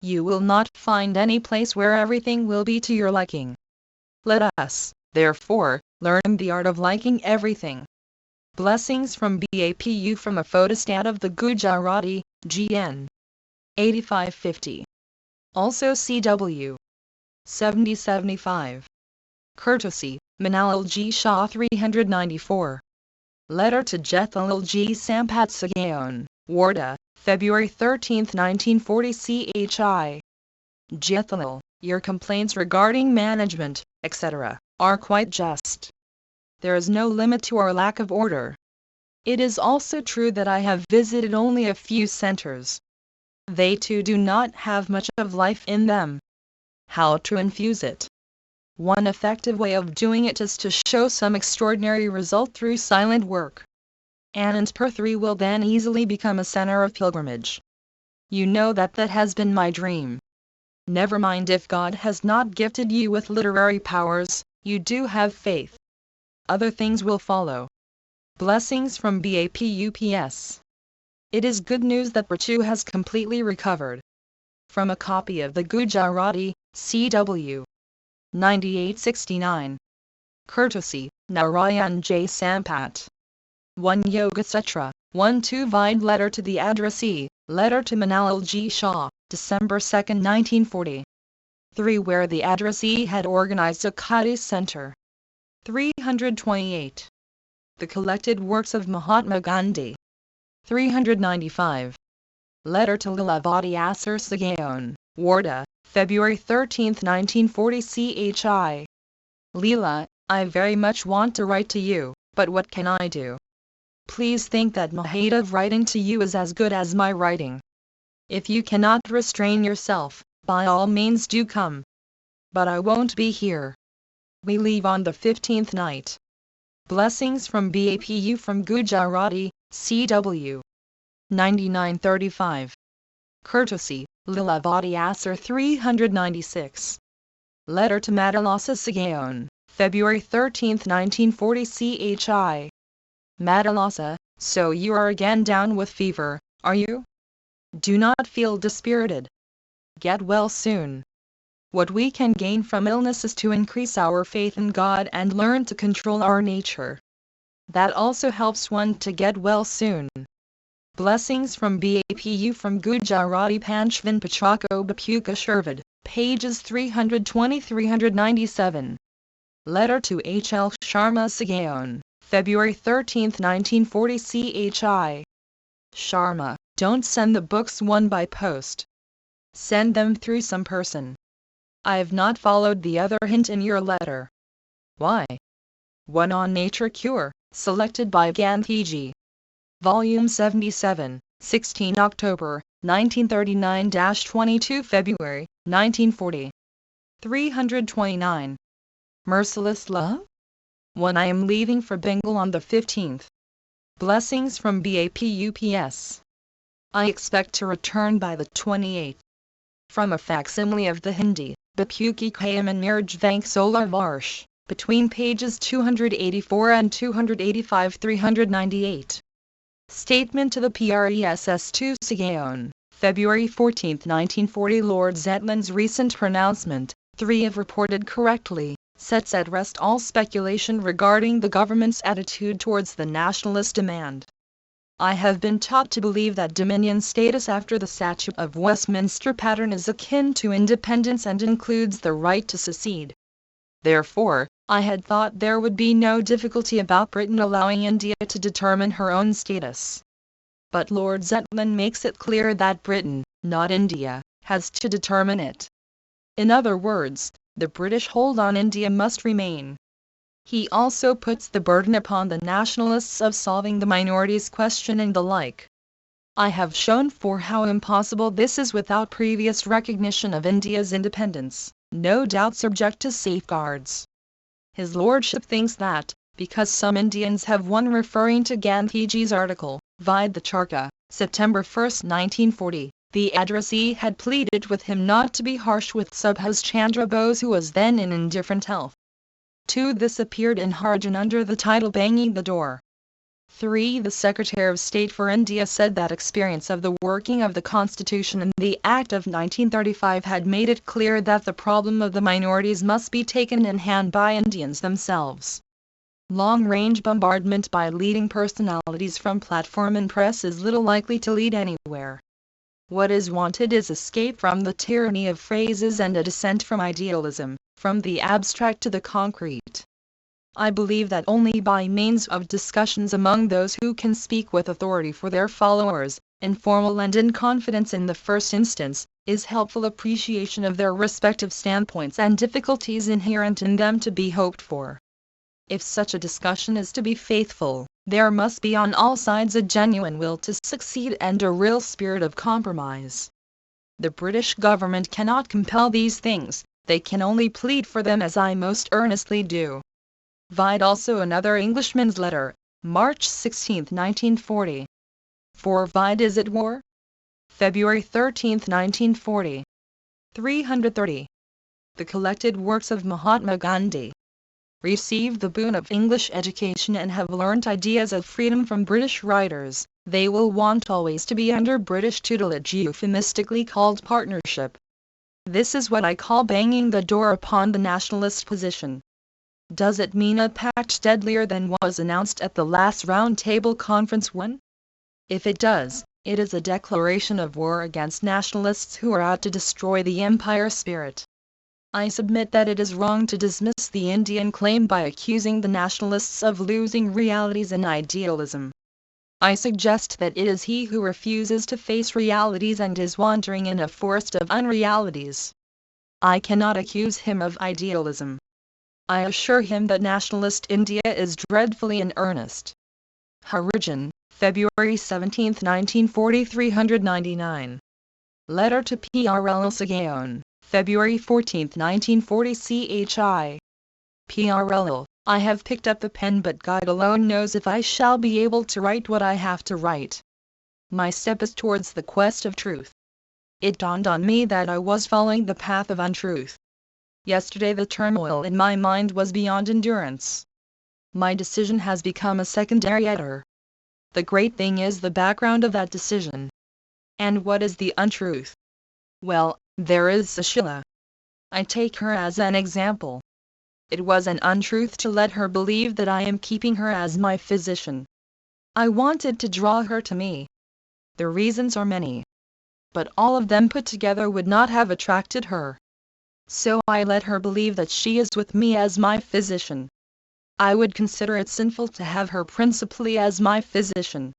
You will not find any place where everything will be to your liking. Let us, therefore, learn the art of liking everything. Blessings from BAPU from a photostat of the Gujarati, GN. 8550. Also CW. 7075. Courtesy, Manal G. Shah 394. Letter to Jethalal G. Sampat Sagaon, Warda, February 13, 1940. CHI. Jethalal, your complaints regarding management, etc., are quite just. There is no limit to our lack of order. It is also true that I have visited only a few centers. They too do not have much of life in them. How to infuse it? One effective way of doing it is to show some extraordinary result through silent work. Anandpur 3 will then easily become a center of pilgrimage. You know that has been my dream. Never mind if God has not gifted you with literary powers, you do have faith. Other things will follow. Blessings from BAPUPS. It is good news that Prachu has completely recovered. From a copy of the Gujarati, CW. 9869. Courtesy, Narayan J. Sampat. 1 Yoga Sutra, 1-2 Vide letter to the addressee, letter to Manal G. Shah, December 2, 1940. 3. Where the addressee had organized a Khadi center. 328. The collected works of Mahatma Gandhi. 395. Letter to Lilavati Asar Sagaon, Warda, February 13, 1940 CHI. Leela, I very much want to write to you, but what can I do? Please think that my hate of writing to you is as good as my writing. If you cannot restrain yourself, by all means do come. But I won't be here. We leave on the 15th night. Blessings from BAPU from Gujarati, CW. 9935. Courtesy, Lilavati Asar 396. Letter to Madalasa Sagaon, February 13, 1940 CHI. Madalasa, so you are again down with fever, are you? Do not feel dispirited. Get well soon. What we can gain from illness is to increase our faith in God and learn to control our nature. That also helps one to get well soon. Blessings from BAPU from Gujarati Panchvin Pachako Bapuka Shervad, pages 320-397. Letter to H.L. Sharma Sagaon, February 13, 1940 CHI. Sharma, don't send the books one by post. Send them through some person. I have not followed the other hint in your letter. Why? One on Nature Cure, selected by Gandhiji. Volume 77, 16 October, 1939-22 February, 1940. 329. Merciless Love? When I am leaving for Bengal on the 15th. Blessings from BAPUPS. I expect to return by the 28th. From a facsimile of the Hindi, Bapuki Kayam and Miraj Vanksola Varsh, between pages 284 and 285 398. Statement to the PRESS2 Sagaon, February 14, 1940. Lord Zetland's recent pronouncement, 3 if reported correctly, sets at rest all speculation regarding the government's attitude towards the nationalist demand. I have been taught to believe that Dominion status after the Statute of Westminster pattern is akin to independence and includes the right to secede. Therefore, I had thought there would be no difficulty about Britain allowing India to determine her own status. But Lord Zetland makes it clear that Britain, not India, has to determine it. In other words, the British hold on India must remain. He also puts the burden upon the nationalists of solving the minorities question and the like. I have shown how impossible this is without previous recognition of India's independence, no doubt subject to safeguards. His Lordship thinks that, because some Indians have one referring to Gandhiji's article, Vide the Charka, September 1, 1940, the addressee had pleaded with him not to be harsh with Subhas Chandra Bose, who was then in indifferent health. 2. This appeared in Harijan under the title Banging the Door. 3. The Secretary of State for India said that experience of the working of the Constitution and the Act of 1935 had made it clear that the problem of the minorities must be taken in hand by Indians themselves. Long-range bombardment by leading personalities from platform and press is little likely to lead anywhere. What is wanted is escape from the tyranny of phrases and a descent from idealism, from the abstract to the concrete. I believe that only by means of discussions among those who can speak with authority for their followers, informal and in confidence in the first instance, is helpful appreciation of their respective standpoints and difficulties inherent in them to be hoped for. If such a discussion is to be faithful, there must be on all sides a genuine will to succeed and a real spirit of compromise. The British government cannot compel these things, they can only plead for them, as I most earnestly do. Vide also another Englishman's letter, March 16, 1940. 4. Vide Is It War? February 13, 1940. 330. The collected works of Mahatma Gandhi. Received the boon of English education and have learnt ideas of freedom from British writers, they will want always to be under British tutelage, euphemistically called partnership. This is what I call banging the door upon the nationalist position. Does it mean a pact deadlier than was announced at the last Round Table Conference 1? If it does, it is a declaration of war against nationalists who are out to destroy the empire spirit. I submit that it is wrong to dismiss the Indian claim by accusing the nationalists of losing realities and idealism. I suggest that it is he who refuses to face realities and is wandering in a forest of unrealities. I cannot accuse him of idealism. I assure him that nationalist India is dreadfully in earnest. Harijan, February 17, 1940 399. Letter to PRL Sagaon, February 14, 1940 CHI. PRL, I have picked up the pen, but God alone knows if I shall be able to write what I have to write. My step is towards the quest of truth. It dawned on me that I was following the path of untruth. Yesterday the turmoil in my mind was beyond endurance. My decision has become a secondary matter. The great thing is the background of that decision. And what is the untruth? Well, there is Sushila. I take her as an example. It was an untruth to let her believe that I am keeping her as my physician. I wanted to draw her to me. The reasons are many. But all of them put together would not have attracted her. So I let her believe that she is with me as my physician. I would consider it sinful to have her principally as my physician.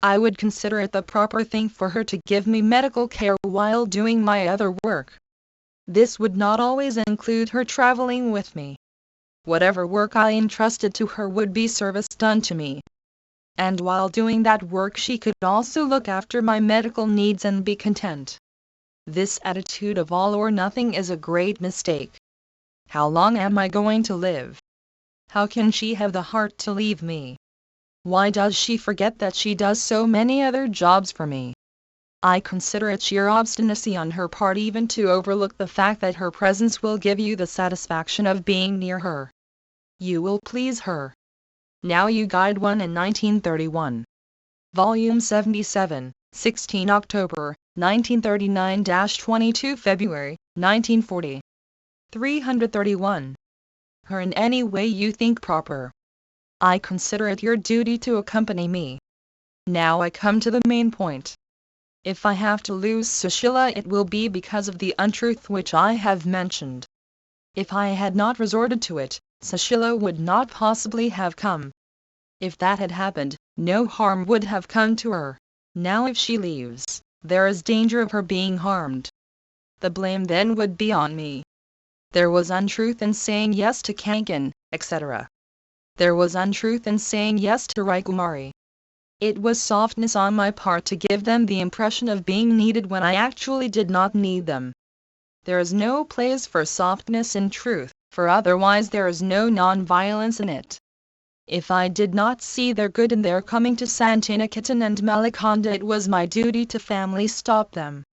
I would consider it the proper thing for her to give me medical care while doing my other work. This would not always include her traveling with me. Whatever work I entrusted to her would be service done to me. And while doing that work she could also look after my medical needs and be content. This attitude of all or nothing is a great mistake. How long am I going to live? How can she have the heart to leave me? Why does she forget that she does so many other jobs for me? I consider it sheer obstinacy on her part even to overlook the fact that her presence will give you the satisfaction of being near her. You will please her. Now You Guide 1 in 1931. Volume 77, 16 October, 1939-22 February, 1940. 331. Her in any way you think proper. I consider it your duty to accompany me. Now I come to the main point. If I have to lose Sushila it will be because of the untruth which I have mentioned. If I had not resorted to it, Sushila would not possibly have come. If that had happened, no harm would have come to her. Now if she leaves, there is danger of her being harmed. The blame then would be on me. There was untruth in saying yes to Kankan, etc. There was untruth in saying yes to Raikumari. It was softness on my part to give them the impression of being needed when I actually did not need them. There is no place for softness in truth, for otherwise there is no non-violence in it. If I did not see their good in their coming to Santiniketan and Malakonda, it was my duty to family stop them.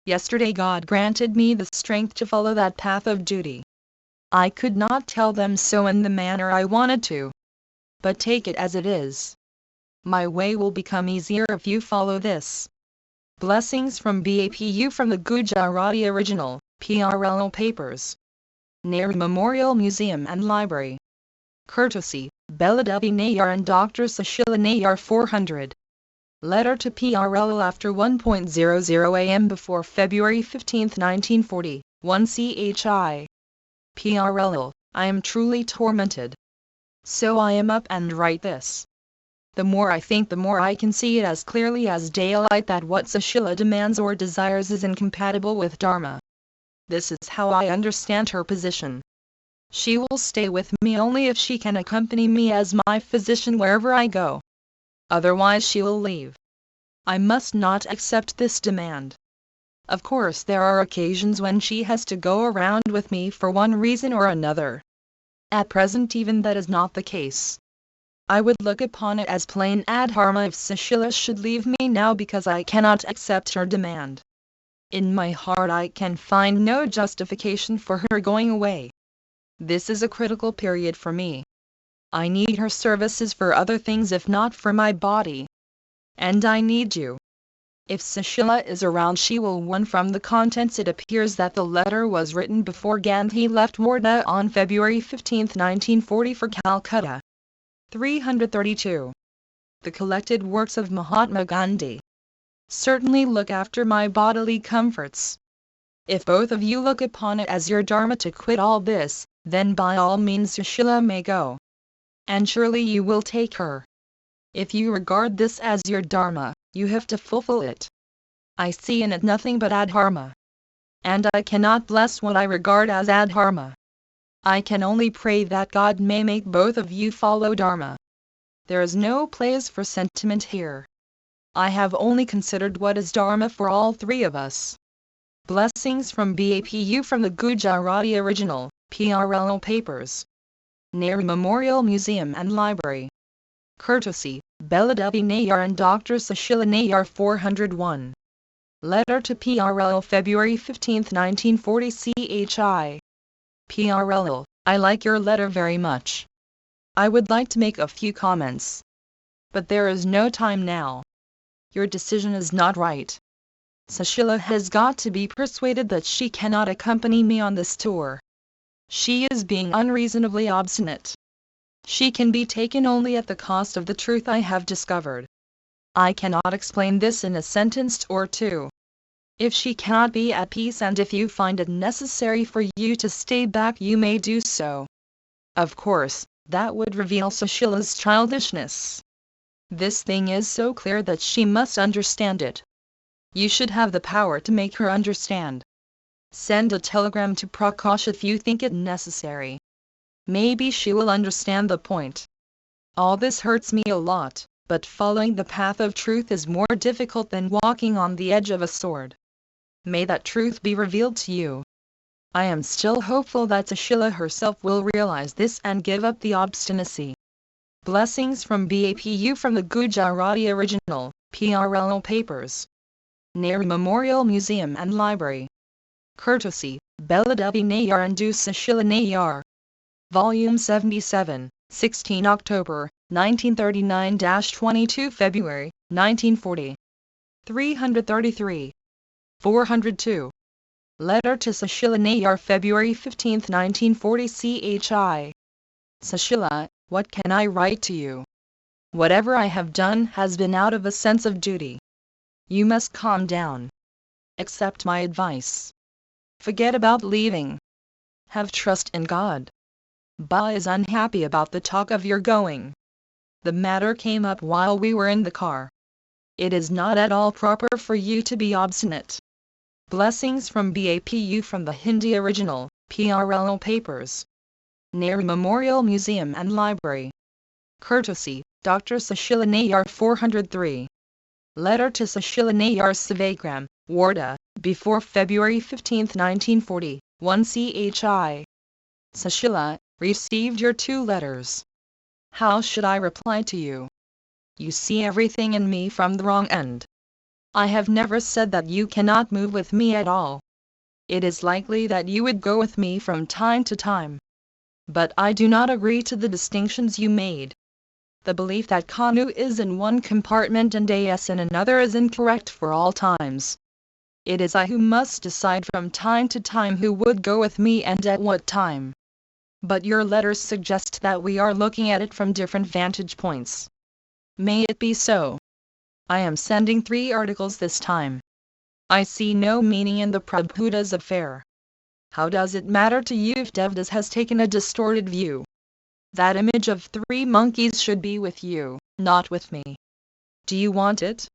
Yesterday God granted me the strength to follow that path of duty. I could not tell them so in the manner I wanted to. But take it as it is. My way will become easier if you follow this. Blessings from BAPU from the Gujarati Original, PRL Papers. Nehru Memorial Museum and Library. Courtesy, Beladevi Nayar and Dr. Sushila Nayar 400. Letter to PRL after 1:00 am before February 15, 1940, 1 CHI. PRL, I am truly tormented. So I am up and write this. The more I think the more I can see it as clearly as daylight that what Sushila demands or desires is incompatible with Dharma. This is how I understand her position. She will stay with me only if she can accompany me as my physician wherever I go. Otherwise she will leave. I must not accept this demand. Of course there are occasions when she has to go around with me for one reason or another. At present even that is not the case. I would look upon it as plain adharma if Sushila should leave me now because I cannot accept her demand. In my heart I can find no justification for her going away. This is a critical period for me. I need her services for other things if not for my body. And I need you. If Sushila is around she will win from the contents. It appears that the letter was written before Gandhi left Wardha on February 15, 1940 for Calcutta. 332. The collected works of Mahatma Gandhi. Certainly look after my bodily comforts. If both of you look upon it as your dharma to quit all this, then by all means Sushila may go. And surely you will take her. If you regard this as your dharma, you have to fulfill it. I see in it nothing but adharma. And I cannot bless what I regard as adharma. I can only pray that God may make both of you follow dharma. There is no place for sentiment here. I have only considered what is dharma for all three of us. Blessings from BAPU from the Gujarati original, PRLO papers. Nehru Memorial Museum and Library. Courtesy, Beladevi Nayar and Dr. Sushila Nayar 401. Letter to PRLO February 15, 1940 CHI. PRLO, I like your letter very much. I would like to make a few comments. But there is no time now. Your decision is not right. Sushila has got to be persuaded that she cannot accompany me on this tour. She is being unreasonably obstinate. She can be taken only at the cost of the truth I have discovered. I cannot explain this in a sentence or two. If she cannot be at peace and if you find it necessary for you to stay back, you may do so. Of course, that would reveal Sushila's childishness. This thing is so clear that she must understand it. You should have the power to make her understand. Send a telegram to Prakash if you think it necessary. Maybe she will understand the point. All this hurts me a lot, but following the path of truth is more difficult than walking on the edge of a sword. May that truth be revealed to you. I am still hopeful that Sushila herself will realize this and give up the obstinacy. Blessings from BAPU from the Gujarati original, PRLO papers. Nehru Memorial Museum and Library. Courtesy, Beladevi Nayar and Sushila Nayar. Volume 77, 16 October, 1939-22 February, 1940. 333. 402. Letter to Sushila Nayar February 15, 1940 CHI. Sushila, what can I write to you? Whatever I have done has been out of a sense of duty. You must calm down. Accept my advice. Forget about leaving. Have trust in God. Ba is unhappy about the talk of your going. The matter came up while we were in the car. It is not at all proper for you to be obstinate. Blessings from BAPU from the Hindi original, PRLO papers. Nehru Memorial Museum and Library. Courtesy, Dr. Sushila Nayar 403. Letter to Sushila Nayar Savagram, Warda, before February 15, 1940, 1 CHI. Sushila, received your 2 letters. How should I reply to you? You see everything in me from the wrong end. I have never said that you cannot move with me at all. It is likely that you would go with me from time to time. But I do not agree to the distinctions you made. The belief that Kanu is in one compartment and AS in another is incorrect for all times. It is I who must decide from time to time who would go with me and at what time. But your letters suggest that we are looking at it from different vantage points. May it be so. I am sending 3 articles this time. I see no meaning in the Prabhudas affair. How does it matter to you if Devdas has taken a distorted view? That image of 3 monkeys should be with you, not with me. Do you want it?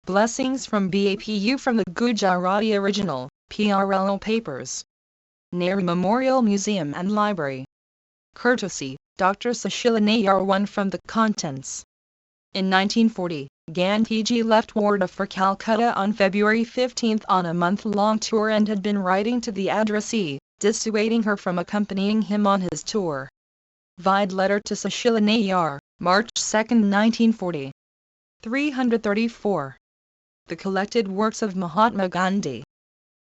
Blessings from BAPU from the Gujarati original, PRLO papers. Nehru Memorial Museum and Library. Courtesy, Dr. Sushila Nayar 1 from the contents. In 1940, Gandhiji left Warda for Calcutta on February 15 on a month-long tour and had been writing to the addressee, dissuading her from accompanying him on his tour. Vide letter to Sushila Nayar, March 2, 1940. 334. The collected works of Mahatma Gandhi.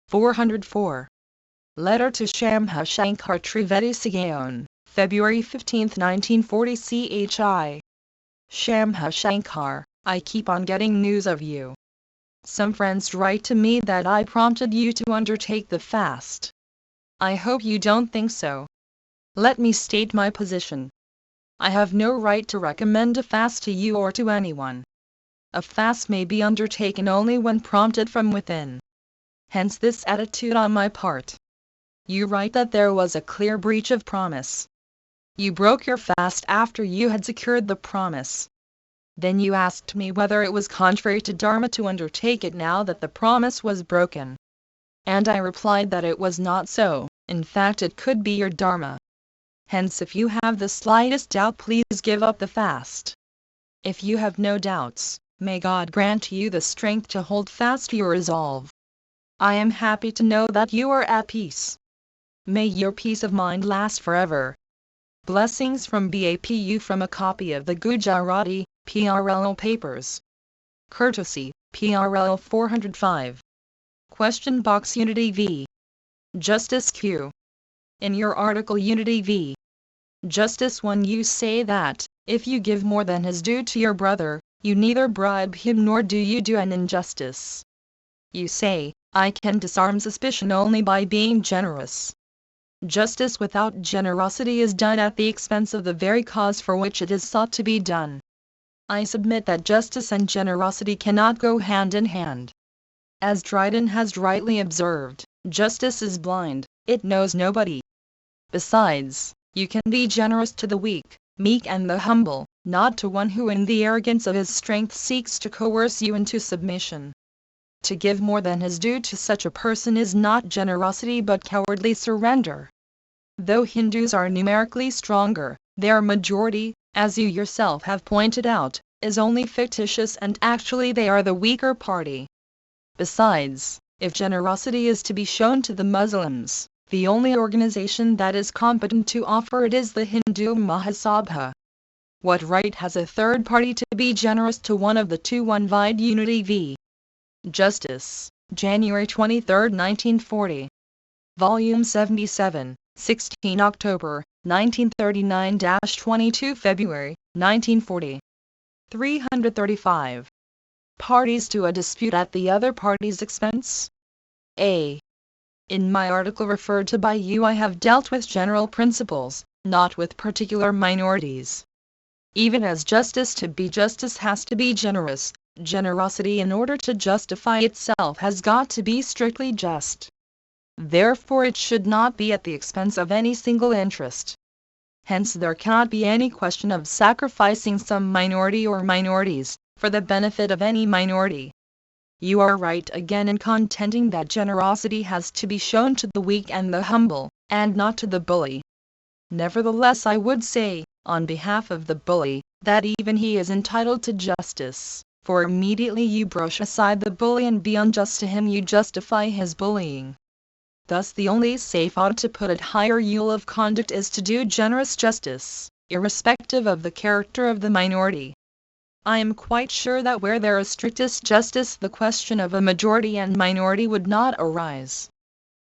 404. Letter to Shamha Shankar Trivedi Sigaon, February 15, 1940 CHI. Shamha Shankar, I keep on getting news of you. Some friends write to me that I prompted you to undertake the fast. I hope you don't think so. Let me state my position. I have no right to recommend a fast to you or to anyone. A fast may be undertaken only when prompted from within. Hence this attitude on my part. You write that there was a clear breach of promise. You broke your fast after you had secured the promise. Then you asked me whether it was contrary to Dharma to undertake it now that the promise was broken. And I replied that it was not so, in fact it could be your Dharma. Hence if you have the slightest doubt, please give up the fast. If you have no doubts, may God grant you the strength to hold fast to your resolve. I am happy to know that you are at peace. May your peace of mind last forever. Blessings from BAPU from a copy of the Gujarati, PRL Papers. Courtesy, PRL 405. Question box Unity v. Justice Q. In your article Unity v. Justice 1 you say that, if you give more than his due to your brother, you neither bribe him nor do you do an injustice. You say, I can disarm suspicion only by being generous. Justice without generosity is done at the expense of the very cause for which it is sought to be done. I submit that justice and generosity cannot go hand in hand. As Dryden has rightly observed, justice is blind, it knows nobody. Besides, you can be generous to the weak, meek and the humble, not to one who in the arrogance of his strength seeks to coerce you into submission. To give more than his due to such a person is not generosity but cowardly surrender. Though Hindus are numerically stronger, their majority, as you yourself have pointed out, is only fictitious and actually they are the weaker party. Besides, if generosity is to be shown to the Muslims, the only organization that is competent to offer it is the Hindu Mahasabha. What right has a third party to be generous to one of the two? One vide Unity v. Justice, January 23, 1940. Volume 77, 16 October, 1939-22 February, 1940. 335. Parties to a dispute at the other party's expense? A. In my article referred to by you I have dealt with general principles, not with particular minorities. Even as justice to be justice has to be generous, generosity in order to justify itself has got to be strictly just. Therefore it should not be at the expense of any single interest. Hence there cannot be any question of sacrificing some minority or minorities, for the benefit of any minority. You are right again in contending that generosity has to be shown to the weak and the humble, and not to the bully. Nevertheless I would say, on behalf of the bully, that even he is entitled to justice, for immediately you brush aside the bully and be unjust to him you justify his bullying. Thus the only safe ought to put it higher rule of conduct is to do generous justice, irrespective of the character of the minority. I am quite sure that where there is strictest justice the question of a majority and minority would not arise.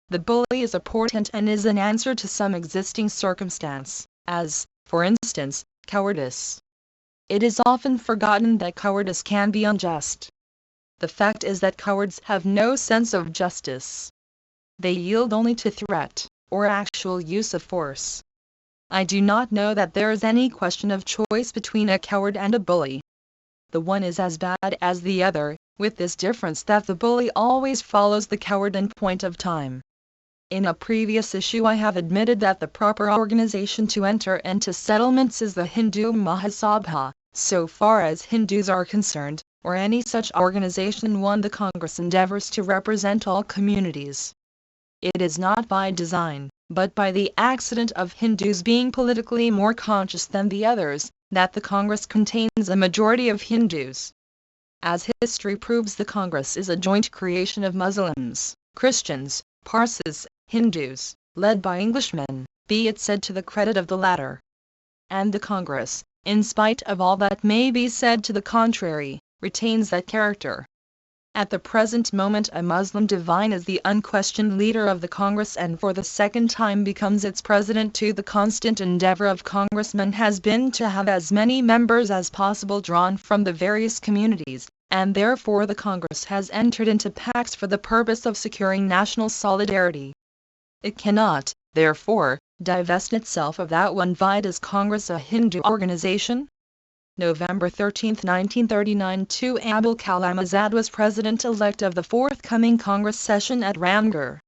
The bully is a portent and is an answer to some existing circumstance, as, for instance, cowardice. It is often forgotten that cowardice can be unjust. The fact is that cowards have no sense of justice. They yield only to threat, or actual use of force. I do not know that there is any question of choice between a coward and a bully. The one is as bad as the other, with this difference that the bully always follows the coward in point of time. In a previous issue I have admitted that the proper organization to enter into settlements is the Hindu Mahasabha, so far as Hindus are concerned, or any such organization one the Congress endeavors to represent all communities. It is not by design, but by the accident of Hindus being politically more conscious than the others, that the Congress contains a majority of Hindus. As history proves, the Congress is a joint creation of Muslims, Christians, Parsis, Hindus, led by Englishmen, be it said to the credit of the latter. And the Congress, in spite of all that may be said to the contrary, retains that character. At the present moment a Muslim divine is the unquestioned leader of the Congress and for the second time becomes its president too. The constant endeavor of congressmen has been to have as many members as possible drawn from the various communities, and therefore the Congress has entered into pacts for the purpose of securing national solidarity. It cannot, therefore, divest itself of that one vide as Congress a Hindu organization. November 13, 1939 to Abul Kalam Azad was president-elect of the forthcoming Congress session at Ramgarh.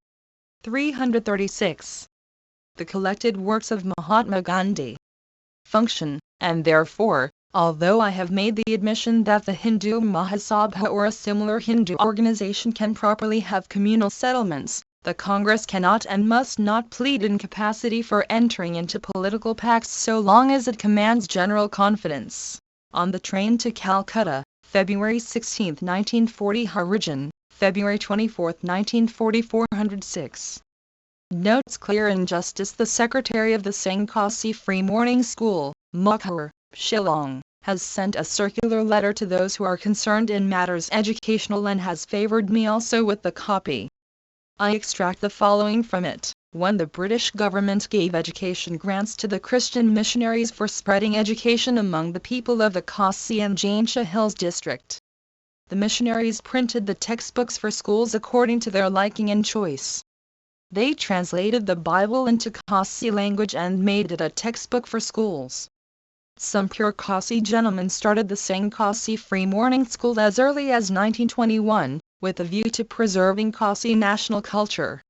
336. The collected works of Mahatma Gandhi. Function, and therefore, although I have made the admission that the Hindu Mahasabha or a similar Hindu organization can properly have communal settlements, the Congress cannot and must not plead incapacity for entering into political pacts so long as it commands general confidence. On the train to Calcutta, February 16, 1940. Origin, February 24, 1940. 406. Notes clear injustice. The secretary of the Sangkasi Free Morning School, Mukhar, Shillong, has sent a circular letter to those who are concerned in matters educational and has favored me also with the copy. I extract the following from it. 1. The British government gave education grants to the Christian missionaries for spreading education among the people of the Khasi and Jaintia Hills district. The missionaries printed the textbooks for schools according to their liking and choice. They translated the Bible into Khasi language and made it a textbook for schools. Some pure Khasi gentlemen started the Sangkasi Free Morning School as early as 1921, with a view to preserving Khasi national culture.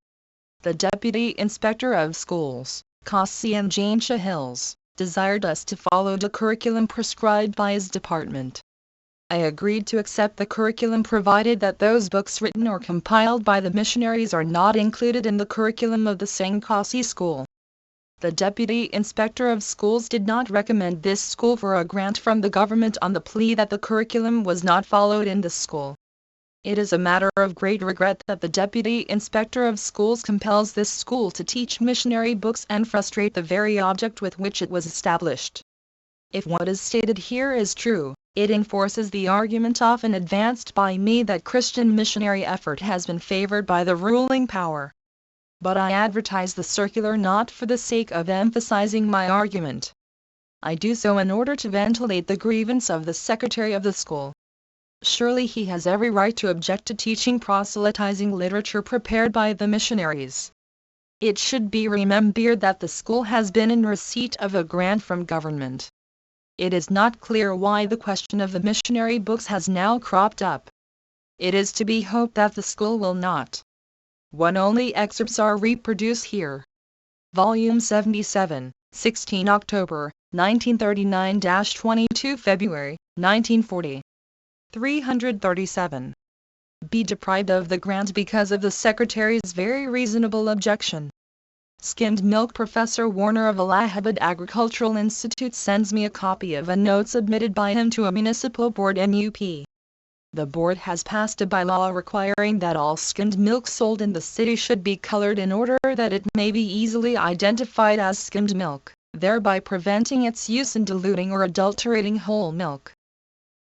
The Deputy Inspector of Schools, Khasi and Jaintia Hills, desired us to follow the curriculum prescribed by his department. I agreed to accept the curriculum provided that those books written or compiled by the missionaries are not included in the curriculum of the Sangkasi school. The Deputy Inspector of Schools did not recommend this school for a grant from the government on the plea that the curriculum was not followed in the school. It is a matter of great regret that the Deputy Inspector of Schools compels this school to teach missionary books and frustrate the very object with which it was established. If what is stated here is true, it enforces the argument often advanced by me that Christian missionary effort has been favored by the ruling power. But I advertise the circular not for the sake of emphasizing my argument. I do so in order to ventilate the grievance of the secretary of the school. Surely he has every right to object to teaching proselytizing literature prepared by the missionaries. It should be remembered that the school has been in receipt of a grant from government. It is not clear why the question of the missionary books has now cropped up. It is to be hoped that the school will not. Only excerpts are reproduced here. Volume 77, 16 October, 1939-22 February, 1940. 337. Be deprived of the grant because of the Secretary's very reasonable objection. Skimmed milk. Professor Warner of Allahabad Agricultural Institute sends me a copy of a note submitted by him to a municipal board in UP. The board has passed a bylaw requiring that all skimmed milk sold in the city should be colored in order that it may be easily identified as skimmed milk, thereby preventing its use in diluting or adulterating whole milk.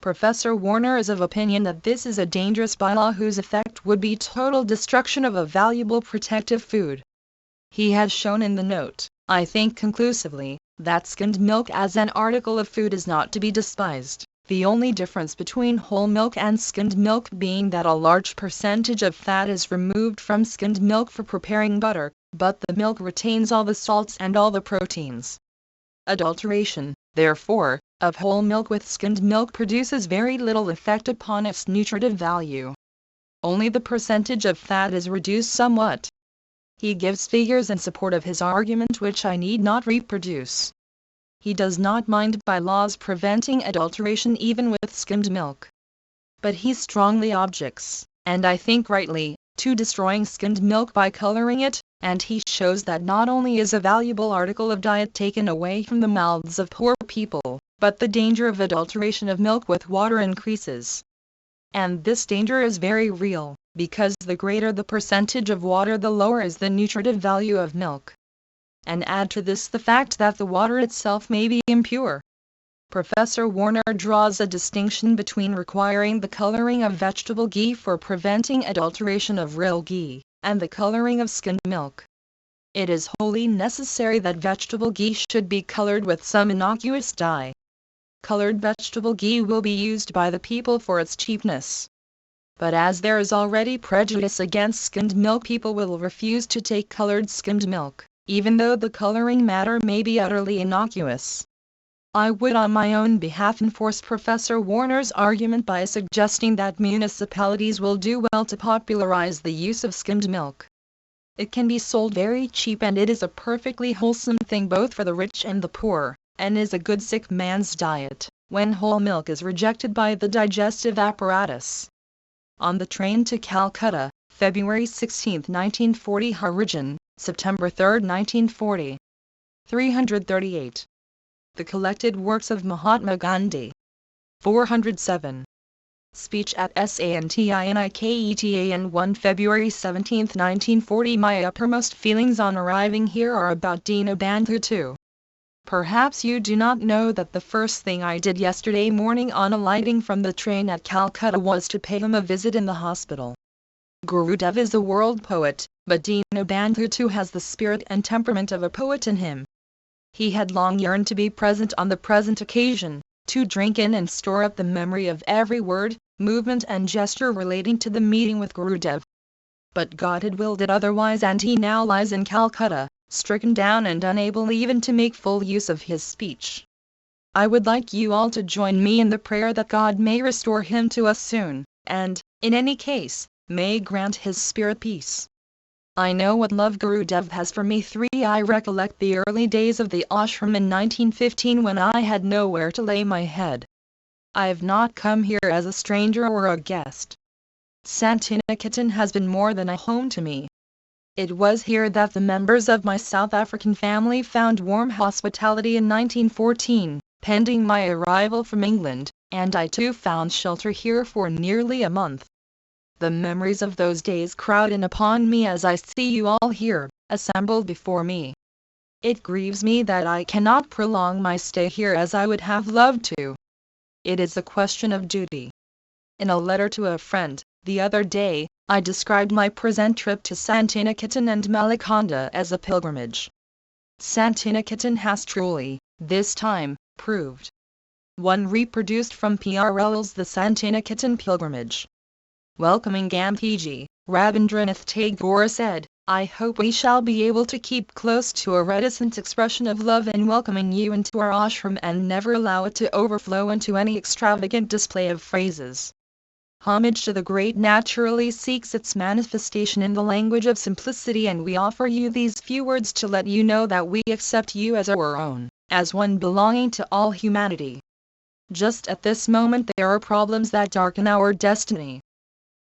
Professor Warner is of opinion that this is a dangerous bylaw whose effect would be total destruction of a valuable protective food. He has shown in the note, I think conclusively, that skimmed milk as an article of food is not to be despised, the only difference between whole milk and skimmed milk being that a large percentage of fat is removed from skimmed milk for preparing butter, but the milk retains all the salts and all the proteins. Adulteration, therefore, of whole milk with skimmed milk produces very little effect upon its nutritive value. Only the percentage of fat is reduced somewhat. He gives figures in support of his argument which I need not reproduce. He does not mind bylaws preventing adulteration even with skimmed milk. But he strongly objects, and I think rightly, to destroying skimmed milk by coloring it, and he shows that not only is a valuable article of diet taken away from the mouths of poor people, but the danger of adulteration of milk with water increases. And this danger is very real, because the greater the percentage of water the lower is the nutritive value of milk. And add to this the fact that the water itself may be impure. Professor Warner draws a distinction between requiring the coloring of vegetable ghee for preventing adulteration of real ghee, and the coloring of skimmed milk. It is wholly necessary that vegetable ghee should be colored with some innocuous dye. Colored vegetable ghee will be used by the people for its cheapness. But as there is already prejudice against skimmed milk, people will refuse to take colored skimmed milk, even though the coloring matter may be utterly innocuous. I would on my own behalf enforce Professor Warner's argument by suggesting that municipalities will do well to popularize the use of skimmed milk. It can be sold very cheap and it is a perfectly wholesome thing both for the rich and the poor, and is a good sick man's diet, when whole milk is rejected by the digestive apparatus. On the train to Calcutta, February 16, 1940. Origin, September 3, 1940. 338. The collected works of Mahatma Gandhi. 407. Speech at Santiniketan 1 February 17, 1940. My uppermost feelings on arriving here are about Dinabandhu too. Perhaps you do not know that the first thing I did yesterday morning on alighting from the train at Calcutta was to pay him a visit in the hospital. Gurudev is a world poet, but Dinabandhu too has the spirit and temperament of a poet in him. He had long yearned to be present on the present occasion, to drink in and store up the memory of every word, movement and gesture relating to the meeting with Gurudev. But God had willed it otherwise and he now lies in Calcutta, stricken down and unable even to make full use of his speech. I would like you all to join me in the prayer that God may restore him to us soon, and, in any case, may grant his spirit peace. I know what love Gurudev has for me. 3. I recollect the early days of the ashram in 1915 when I had nowhere to lay my head. I have not come here as a stranger or a guest. Santiniketan has been more than a home to me. It was here that the members of my South African family found warm hospitality in 1914, pending my arrival from England, and I too found shelter here for nearly a month. The memories of those days crowd in upon me as I see you all here, assembled before me. It grieves me that I cannot prolong my stay here as I would have loved to. It is a question of duty. In a letter to a friend, the other day, I described my present trip to Santiniketan and Malikonda as a pilgrimage. Santiniketan has truly, this time, proved. 1. Reproduced from PRL's The Santiniketan Pilgrimage. Welcoming Gandhiji, Rabindranath Tagore said, I hope we shall be able to keep close to a reticent expression of love in welcoming you into our ashram and never allow it to overflow into any extravagant display of phrases. Homage to the great naturally seeks its manifestation in the language of simplicity, and we offer you these few words to let you know that we accept you as our own, as one belonging to all humanity. Just at this moment there are problems that darken our destiny.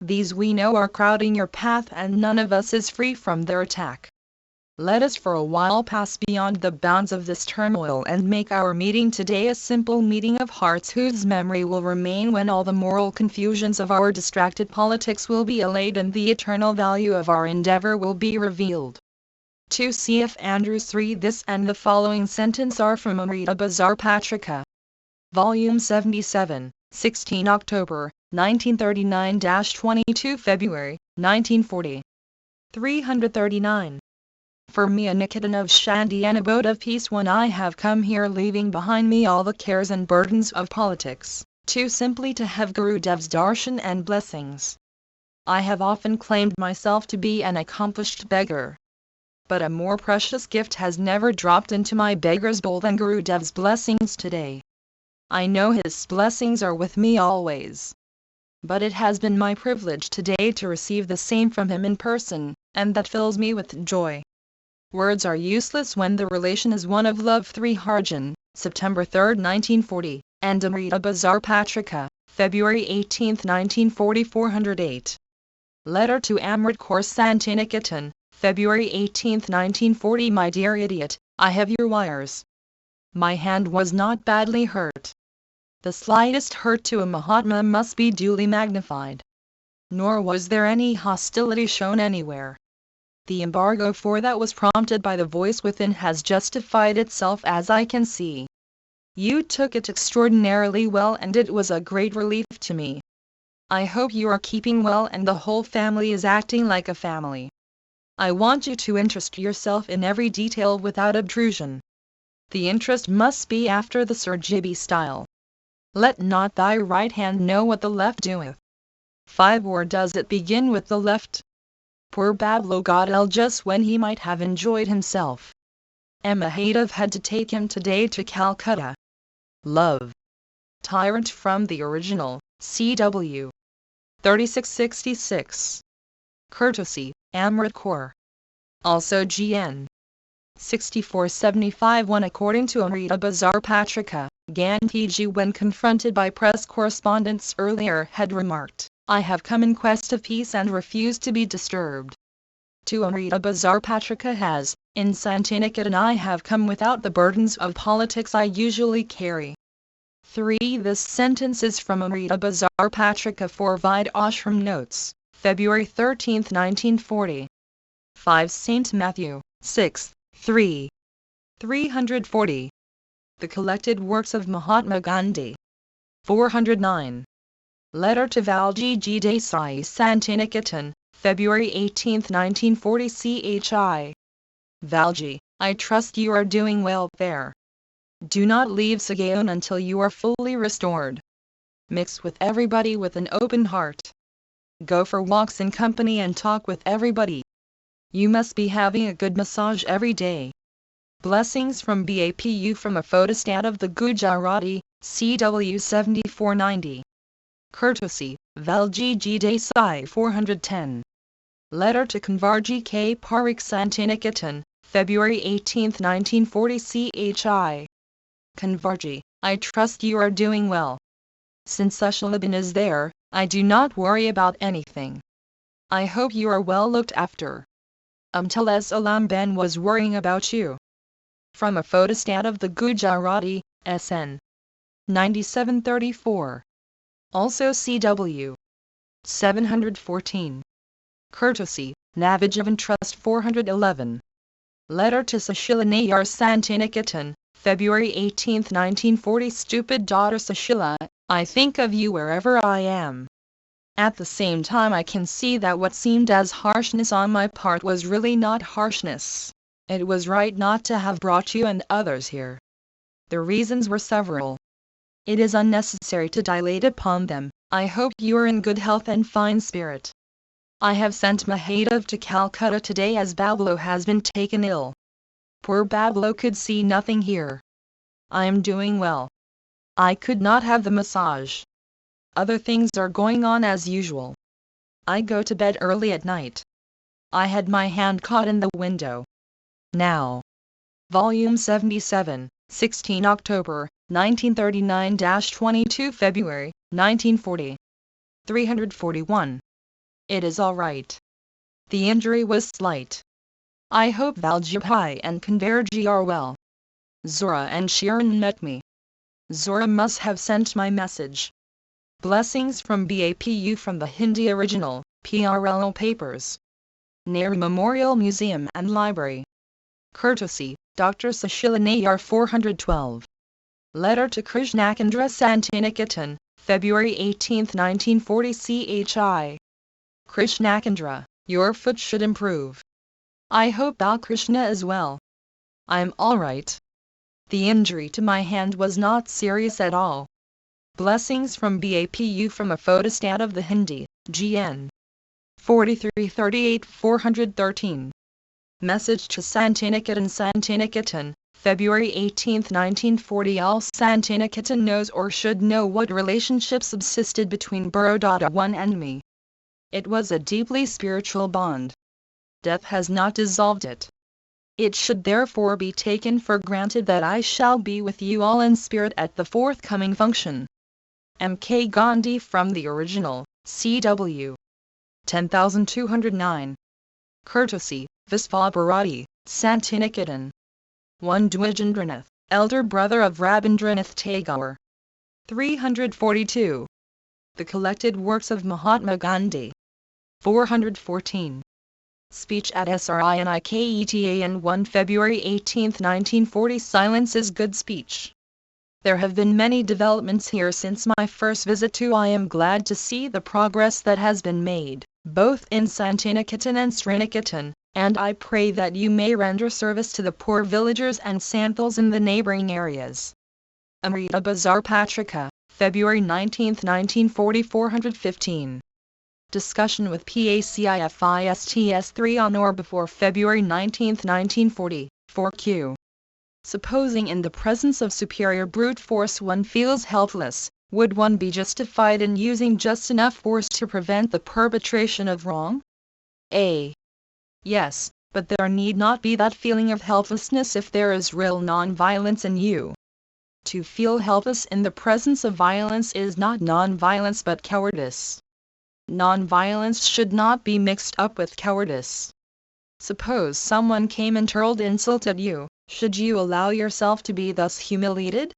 These we know are crowding your path and none of us is free from their attack. Let us for a while pass beyond the bounds of this turmoil and make our meeting today a simple meeting of hearts whose memory will remain when all the moral confusions of our distracted politics will be allayed and the eternal value of our endeavor will be revealed. 2 C.F. Andrews 3. This and the following sentence are from Amrita Bazar Patrika. Volume 77, 16 October, 1939-22 February, 1940. 339. For me a Niketan of Shanti and abode of peace when I have come here leaving behind me all the cares and burdens of politics, too simply to have Gurudev's darshan and blessings. I have often claimed myself to be an accomplished beggar. But a more precious gift has never dropped into my beggar's bowl than Gurudev's blessings today. I know his blessings are with me always. But it has been my privilege today to receive the same from him in person, and that fills me with joy. Words are useless when the relation is one of love. 3 Harjan, September 3, 1940, and Amrita Bazar Patrika, February 18, 1940. 408. Letter to Amrit Kaur Santiniketan, February 18, 1940. My dear idiot, I have your wires. My hand was not badly hurt. The slightest hurt to a Mahatma must be duly magnified. Nor was there any hostility shown anywhere. The embargo for that was prompted by the voice within has justified itself as I can see. You took it extraordinarily well and it was a great relief to me. I hope you are keeping well and the whole family is acting like a family. I want you to interest yourself in every detail without obtrusion. The interest must be after the Sir Jibby style. Let not thy right hand know what the left doeth. 5 Or does it begin with the left? Poor Bablo got ill just when he might have enjoyed himself. Mahadov had to take him today to Calcutta. Love. Tyrant from the original, CW. 3666. Courtesy, Amrit Kaur. Also GN. 6475. 1. According to Amrita Bazar Patrika, Gandhiji, when confronted by press correspondents earlier, had remarked, "I have come in quest of peace and refuse to be disturbed." 2. Amrita Bazar Patrika has, "In Santiniketan I have come without the burdens of politics I usually carry." 3. This sentence is from Amrita Bazar Patrika for Vide Ashram Notes, February 13, 1940. 5. St. Matthew, 6, 3. 340. The Collected Works of Mahatma Gandhi. 409. Letter to Valji Desai, Santiniketan, February 18, 1940. CHI. Valji, I trust you are doing well there. Do not leave Sagaon until you are fully restored. Mix with everybody with an open heart. Go for walks in company and talk with everybody. You must be having a good massage every day. Blessings from BAPU, from a photostat of the Gujarati, CW 7490. Courtesy, Valji Desai. 410. Letter to Kanvarji K. Parikh, Santiniketan, February 18, 1940. CHI. Kanvarji, I trust you are doing well. Since Sushalabin is there, I do not worry about anything. I hope you are well looked after. Umtales Alam Ben was worrying about you. From a photostat of the Gujarati, SN 9734. Also CW 714. Courtesy, Navajavan Trust. 411. Letter to Sushila Nayar, Santiniketan, February 18, 1940. Stupid daughter Sushila, I think of you wherever I am. At the same time I can see that what seemed as harshness on my part was really not harshness. It was right not to have brought you and others here. The reasons were several. It is unnecessary to dilate upon them. I hope you are in good health and fine spirit. I have sent Mahadev to Calcutta today as Bablo has been taken ill. Poor Bablo could see nothing here. I am doing well. I could not have the massage. Other things are going on as usual. I go to bed early at night. I had my hand caught in the window. Now. Volume 77, 16 October, 1939-22 February, 1940. 341. It is all right. The injury was slight. I hope Valjibhai and Kanvarji are well. Zora and Shirin met me. Zora must have sent my message. Blessings from BAPU, from the Hindi original, PRL papers. Nehru Memorial Museum and Library. Courtesy, Dr. Sushila Nayar. 412. Letter to Krishnakandra, Santiniketan, February 18, 1940. CHI. Krishnakandra, your foot should improve. I hope Balkrishna is well. I am all right. The injury to my hand was not serious at all. Blessings from BAPU, from a photostat of the Hindi, GN 4338. 413. Message to Santiniketan. Santiniketan, February 18, 1940. All Santiniketan knows or should know what relationship subsisted between Baroda 1 and me. It was a deeply spiritual bond. Death has not dissolved it. It should therefore be taken for granted that I shall be with you all in spirit at the forthcoming function. M.K. Gandhi, from the original, CW 10209. Courtesy, Visva Bharati, Santiniketan. 1. Dwijendranath, elder brother of Rabindranath Tagore. 342. The Collected Works of Mahatma Gandhi. 414. Speech at SRINIKETAN 1 February 18, 1940. Silence is good speech. There have been many developments here since my first visit to. I am glad to see the progress that has been made, both in Santiniketan and Sriniketan, and I pray that you may render service to the poor villagers and santhals in the neighboring areas. Amrita Bazar Patrika, February 19, 1940. 415. Discussion with PACIFISTS 3 on or before February 19, 1940, 4Q. Supposing in the presence of superior brute force one feels helpless, would one be justified in using just enough force to prevent the perpetration of wrong? A. Yes, but there need not be that feeling of helplessness if there is real non-violence in you. To feel helpless in the presence of violence is not non-violence but cowardice. Non-violence should not be mixed up with cowardice. Suppose someone came and hurled insult at you, should you allow yourself to be thus humiliated?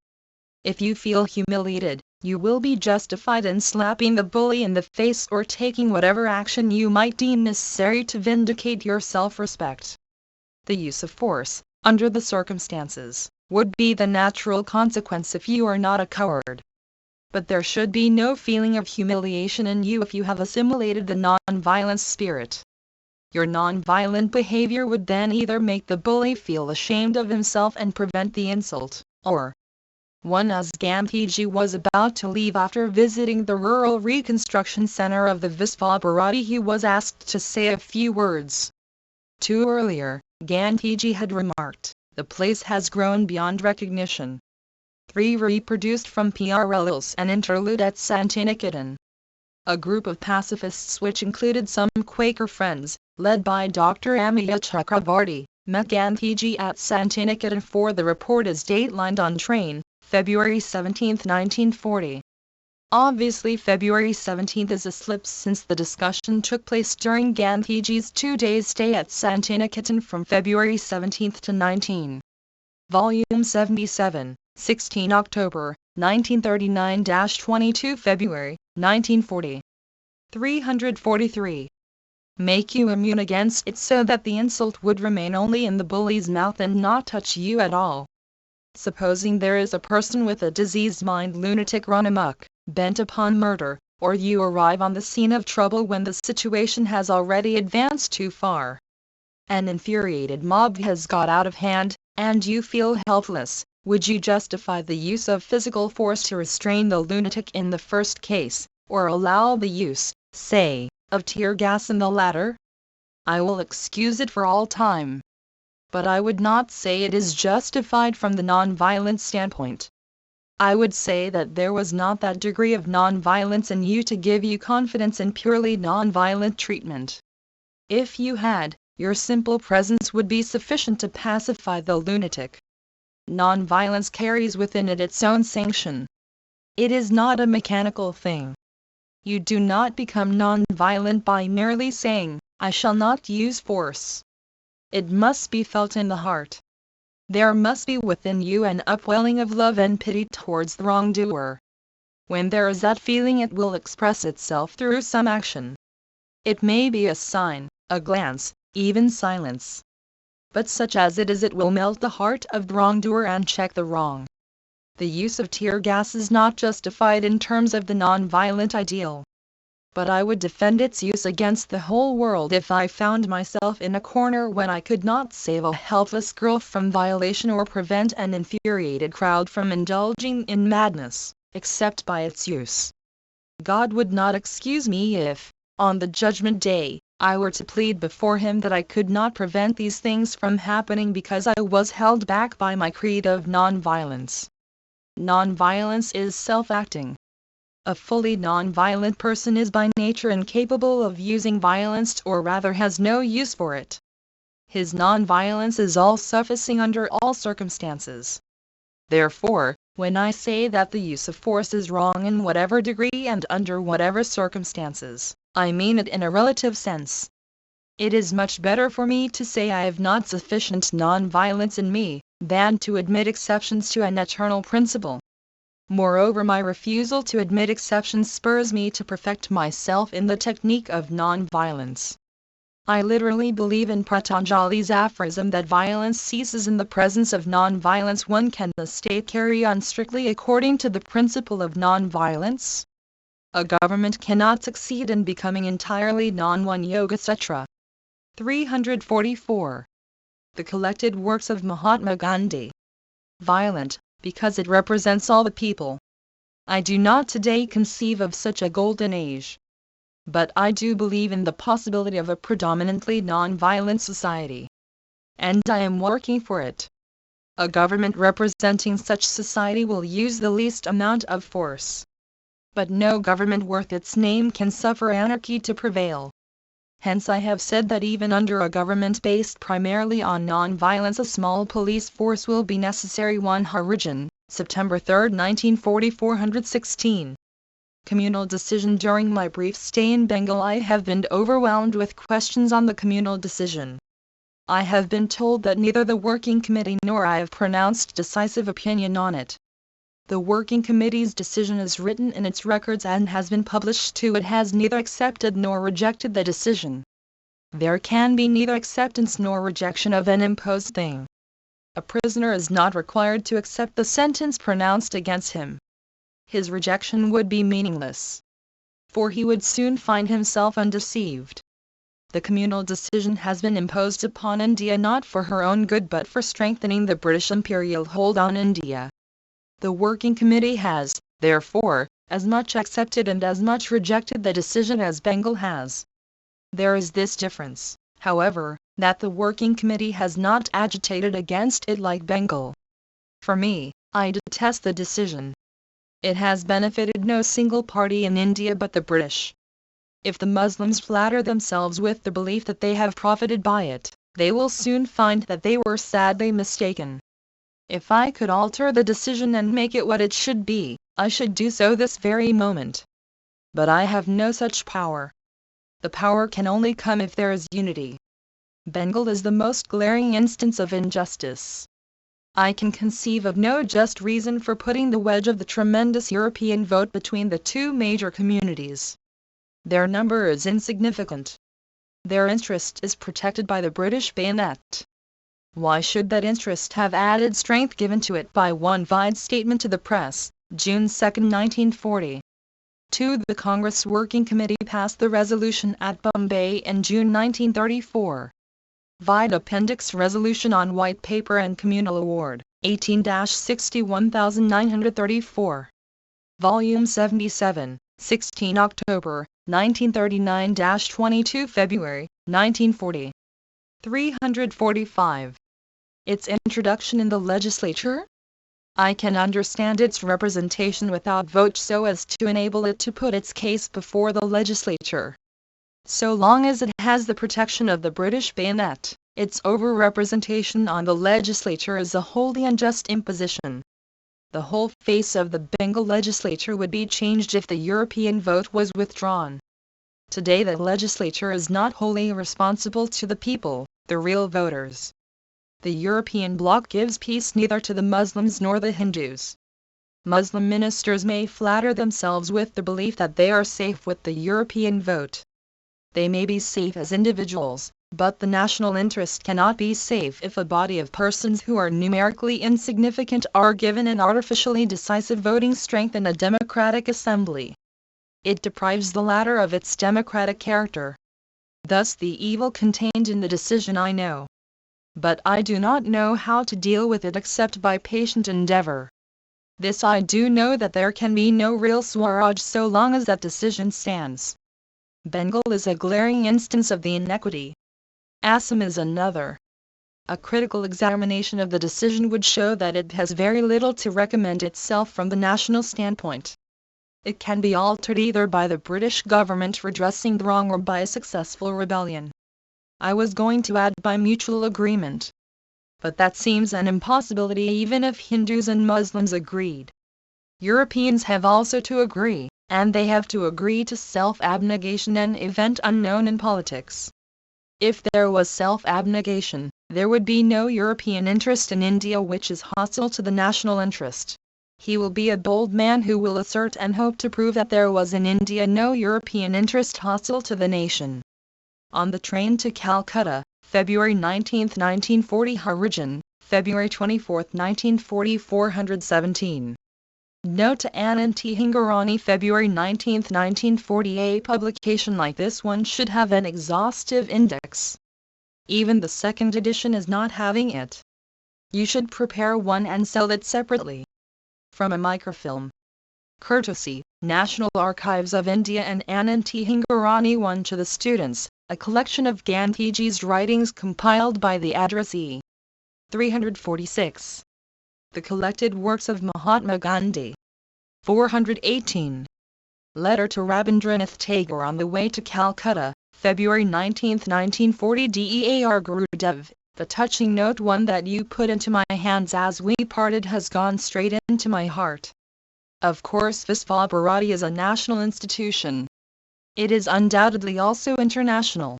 If you feel humiliated, you will be justified in slapping the bully in the face or taking whatever action you might deem necessary to vindicate your self-respect. The use of force, under the circumstances, would be the natural consequence if you are not a coward. But there should be no feeling of humiliation in you if you have assimilated the non-violence spirit. Your non-violent behavior would then either make the bully feel ashamed of himself and prevent the insult, or one as Gandhiji was about to leave after visiting the rural reconstruction center of the Visva Bharati, he was asked to say a few words. Too earlier, Gandhiji had remarked, "The place has grown beyond recognition." 3. Reproduced from PRL's An Interlude at Santiniketan. A group of pacifists which included some Quaker friends, led by Dr. Amiya Chakravarti, met Gandhiji at Santiniketan for the report is datelined on train, February 17, 1940. Obviously February 17 is a slip since the discussion took place during Gandhiji's 2-day stay at Santiniketan from February 17 to 19. Volume 77, 16 October, 1939-22 February, 1940. 343. Make you immune against it so that the insult would remain only in the bully's mouth and not touch you at all. Supposing there is a person with a diseased mind lunatic run amok, bent upon murder, or you arrive on the scene of trouble when the situation has already advanced too far. An infuriated mob has got out of hand, and you feel helpless. Would you justify the use of physical force to restrain the lunatic in the first case, or allow the use, say, of tear gas in the latter? I will excuse it for all time. But I would not say it is justified from the non-violent standpoint. I would say that there was not that degree of non-violence in you to give you confidence in purely non-violent treatment. If you had, your simple presence would be sufficient to pacify the lunatic. Non-violence carries within it its own sanction. It is not a mechanical thing. You do not become non-violent by merely saying, "I shall not use force." It must be felt in the heart. There must be within you an upwelling of love and pity towards the wrongdoer. When there is that feeling, it will express itself through some action. It may be a sign, a glance, even silence. But such as it is, it will melt the heart of the wrongdoer and check the wrong. The use of tear gas is not justified in terms of the non-violent ideal. But I would defend its use against the whole world if I found myself in a corner when I could not save a helpless girl from violation or prevent an infuriated crowd from indulging in madness, except by its use. God would not excuse me if, on the judgment day, I were to plead before Him that I could not prevent these things from happening because I was held back by my creed of non-violence. Non-violence is self-acting. A fully non-violent person is by nature incapable of using violence, or rather has no use for it. His non-violence is all-sufficing under all circumstances. Therefore, when I say that the use of force is wrong in whatever degree and under whatever circumstances, I mean it in a relative sense. It is much better for me to say I have not sufficient non-violence in me, than to admit exceptions to an eternal principle. Moreover, my refusal to admit exceptions spurs me to perfect myself in the technique of non-violence. I literally believe in Patanjali's aphorism that violence ceases in the presence of non-violence. One can the state carry on strictly according to the principle of non-violence? A government cannot succeed in becoming entirely non-one yoga sutra. 344. The collected works of Mahatma Gandhi. Violent, because it represents all the people. I do not today conceive of such a golden age. But I do believe in the possibility of a predominantly non-violent society. And I am working for it. A government representing such society will use the least amount of force. But no government worth its name can suffer anarchy to prevail. Hence I have said that even under a government based primarily on non-violence a small police force will be necessary. 1 Harijan, September 3, 1940 416. Communal decision. During my brief stay in Bengal I have been overwhelmed with questions on the communal decision. I have been told that neither the Working Committee nor I have pronounced decisive opinion on it. The Working Committee's decision is written in its records and has been published too. It has neither accepted nor rejected the decision. There can be neither acceptance nor rejection of an imposed thing. A prisoner is not required to accept the sentence pronounced against him. His rejection would be meaningless, for he would soon find himself undeceived. The communal decision has been imposed upon India not for her own good but for strengthening the British imperial hold on India. The Working Committee has, therefore, as much accepted and as much rejected the decision as Bengal has. There is this difference, however, that the Working Committee has not agitated against it like Bengal. For me, I detest the decision. It has benefited no single party in India but the British. If the Muslims flatter themselves with the belief that they have profited by it, they will soon find that they were sadly mistaken. If I could alter the decision and make it what it should be, I should do so this very moment. But I have no such power. The power can only come if there is unity. Bengal is the most glaring instance of injustice. I can conceive of no just reason for putting the wedge of the tremendous European vote between the two major communities. Their number is insignificant. Their interest is protected by the British bayonet. Why should that interest have added strength given to it by one wide statement to the press, June 2, 1940? 2. The Congress Working Committee passed the resolution at Bombay in June 1934. Vide Appendix Resolution on White Paper and Communal Award, 18-61934. Volume 77, 16 October, 1939-22 February, 1940. 345. Its introduction in the legislature? I can understand its representation without vote so as to enable it to put its case before the legislature. So long as it has the protection of the British bayonet, its over-representation on the legislature is a wholly unjust imposition. The whole face of the Bengal legislature would be changed if the European vote was withdrawn. Today the legislature is not wholly responsible to the people, the real voters. The European bloc gives peace neither to the Muslims nor the Hindus. Muslim ministers may flatter themselves with the belief that they are safe with the European vote. They may be safe as individuals, but the national interest cannot be safe if a body of persons who are numerically insignificant are given an artificially decisive voting strength in a democratic assembly. It deprives the latter of its democratic character. Thus the evil contained in the decision I know. But I do not know how to deal with it except by patient endeavor. This I do know, that there can be no real Swaraj so long as that decision stands. Bengal is a glaring instance of the inequity. Assam is another. A critical examination of the decision would show that it has very little to recommend itself from the national standpoint. It can be altered either by the British government redressing the wrong or by a successful rebellion. I was going to add by mutual agreement. But that seems an impossibility even if Hindus and Muslims agreed. Europeans have also to agree, and they have to agree to self-abnegation, an event unknown in politics. If there was self-abnegation, there would be no European interest in India which is hostile to the national interest. He will be a bold man who will assert and hope to prove that there was in India no European interest hostile to the nation. On the train to Calcutta, February 19, 1940 Harijan, February 24, 1940 417. Note to Ananti Hingarani, February 19, 1940. A publication like this one should have an exhaustive index. Even the second edition is not having it. You should prepare one and sell it separately. From a microfilm. Courtesy, National Archives of India and Ananti Hingarani. 1 to the students, a collection of Gandhiji's writings compiled by the addressee. 346. The collected works of Mahatma Gandhi. 418. Letter to Rabindranath Tagore on the way to Calcutta, February 19, 1940. Dear Gurudev, the touching note one that you put into my hands as we parted has gone straight into my heart. Of course Visva Bharati is a national institution. It is undoubtedly also international.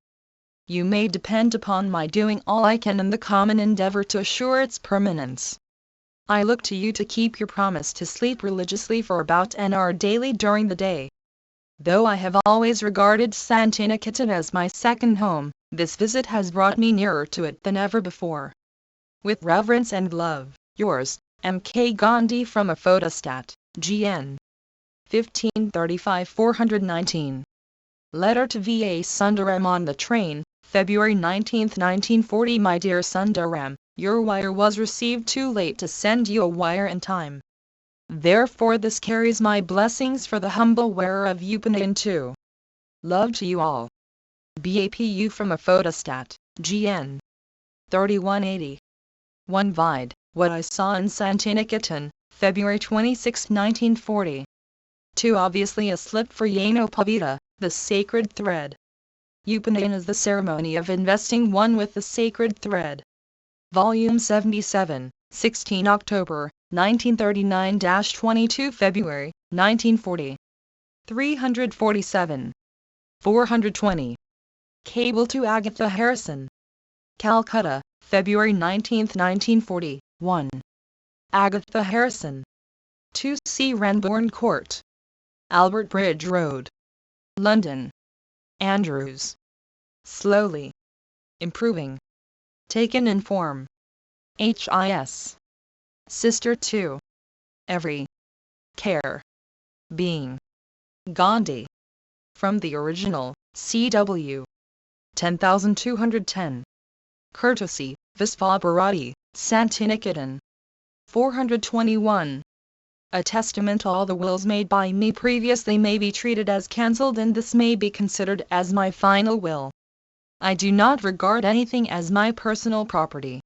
You may depend upon my doing all I can in the common endeavor to assure its permanence. I look to you to keep your promise to sleep religiously for about an hour daily during the day. Though I have always regarded Santiniketan as my second home, this visit has brought me nearer to it than ever before. With reverence and love, yours, M. K. Gandhi. From a photostat, G.N. 1535-419. Letter to V. A. Sundaram on the train, February 19, 1940. My dear Sundaram, your wire was received too late to send you a wire in time. Therefore this carries my blessings for the humble wearer of Upanayan too. Love to you all. BAPU. From a photostat, GN. 3180. 1 Vide, what I saw in Santiniketan, February 26, 1940. 2 Obviously a slip for Yanopavita, the sacred thread. Upanayan is the ceremony of investing one with the sacred thread. Volume 77, 16 October, 1939-22 February, 1940. 347. 420. Cable to Agatha Harrison. Calcutta, February 19, 1940, 1. Agatha Harrison. 2 C. Ranbourne Court. Albert Bridge Road. London. Andrews. Slowly. Improving. Taken in form. HIS. Sister 2. Every. Care. Being. Gandhi. From the original, CW. 10210. Courtesy, Visva Bharati, Santiniketan. 421. A testament. All the wills made by me previously may be treated as cancelled and this may be considered as my final will. I do not regard anything as my personal property.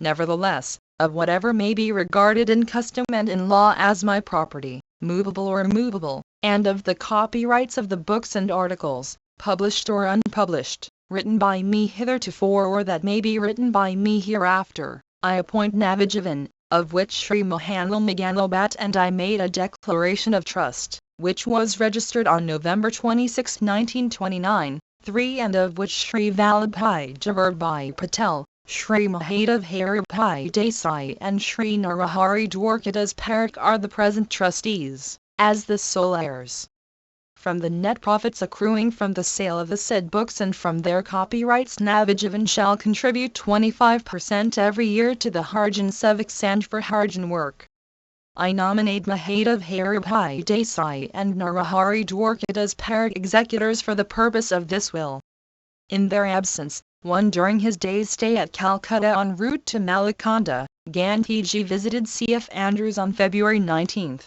Nevertheless, of whatever may be regarded in custom and in law as my property, movable or immovable, and of the copyrights of the books and articles, published or unpublished, written by me hithertofore or that may be written by me hereafter, I appoint Navajivan, of which Sri Mohanlal Maganobat and I made a declaration of trust, which was registered on November 26, 1929, 3 and of which Sri Vallabhbhai Jabarbai Patel, Sri Mahadev Haribhai Desai and Sri Narahari Dwarkadas Parakh are the present trustees, as the sole heirs. From the net profits accruing from the sale of the said books and from their copyrights Navajivan shall contribute 25% every year to the Harjan Sevaks and for Harjan work. I nominate Mahadev Haribhai Desai and Narahari Dwarkadas Parakh executors for the purpose of this will. In their absence, one during his day's stay at Calcutta en route to Malakanda, Gandhiji visited C.F. Andrews on February 19.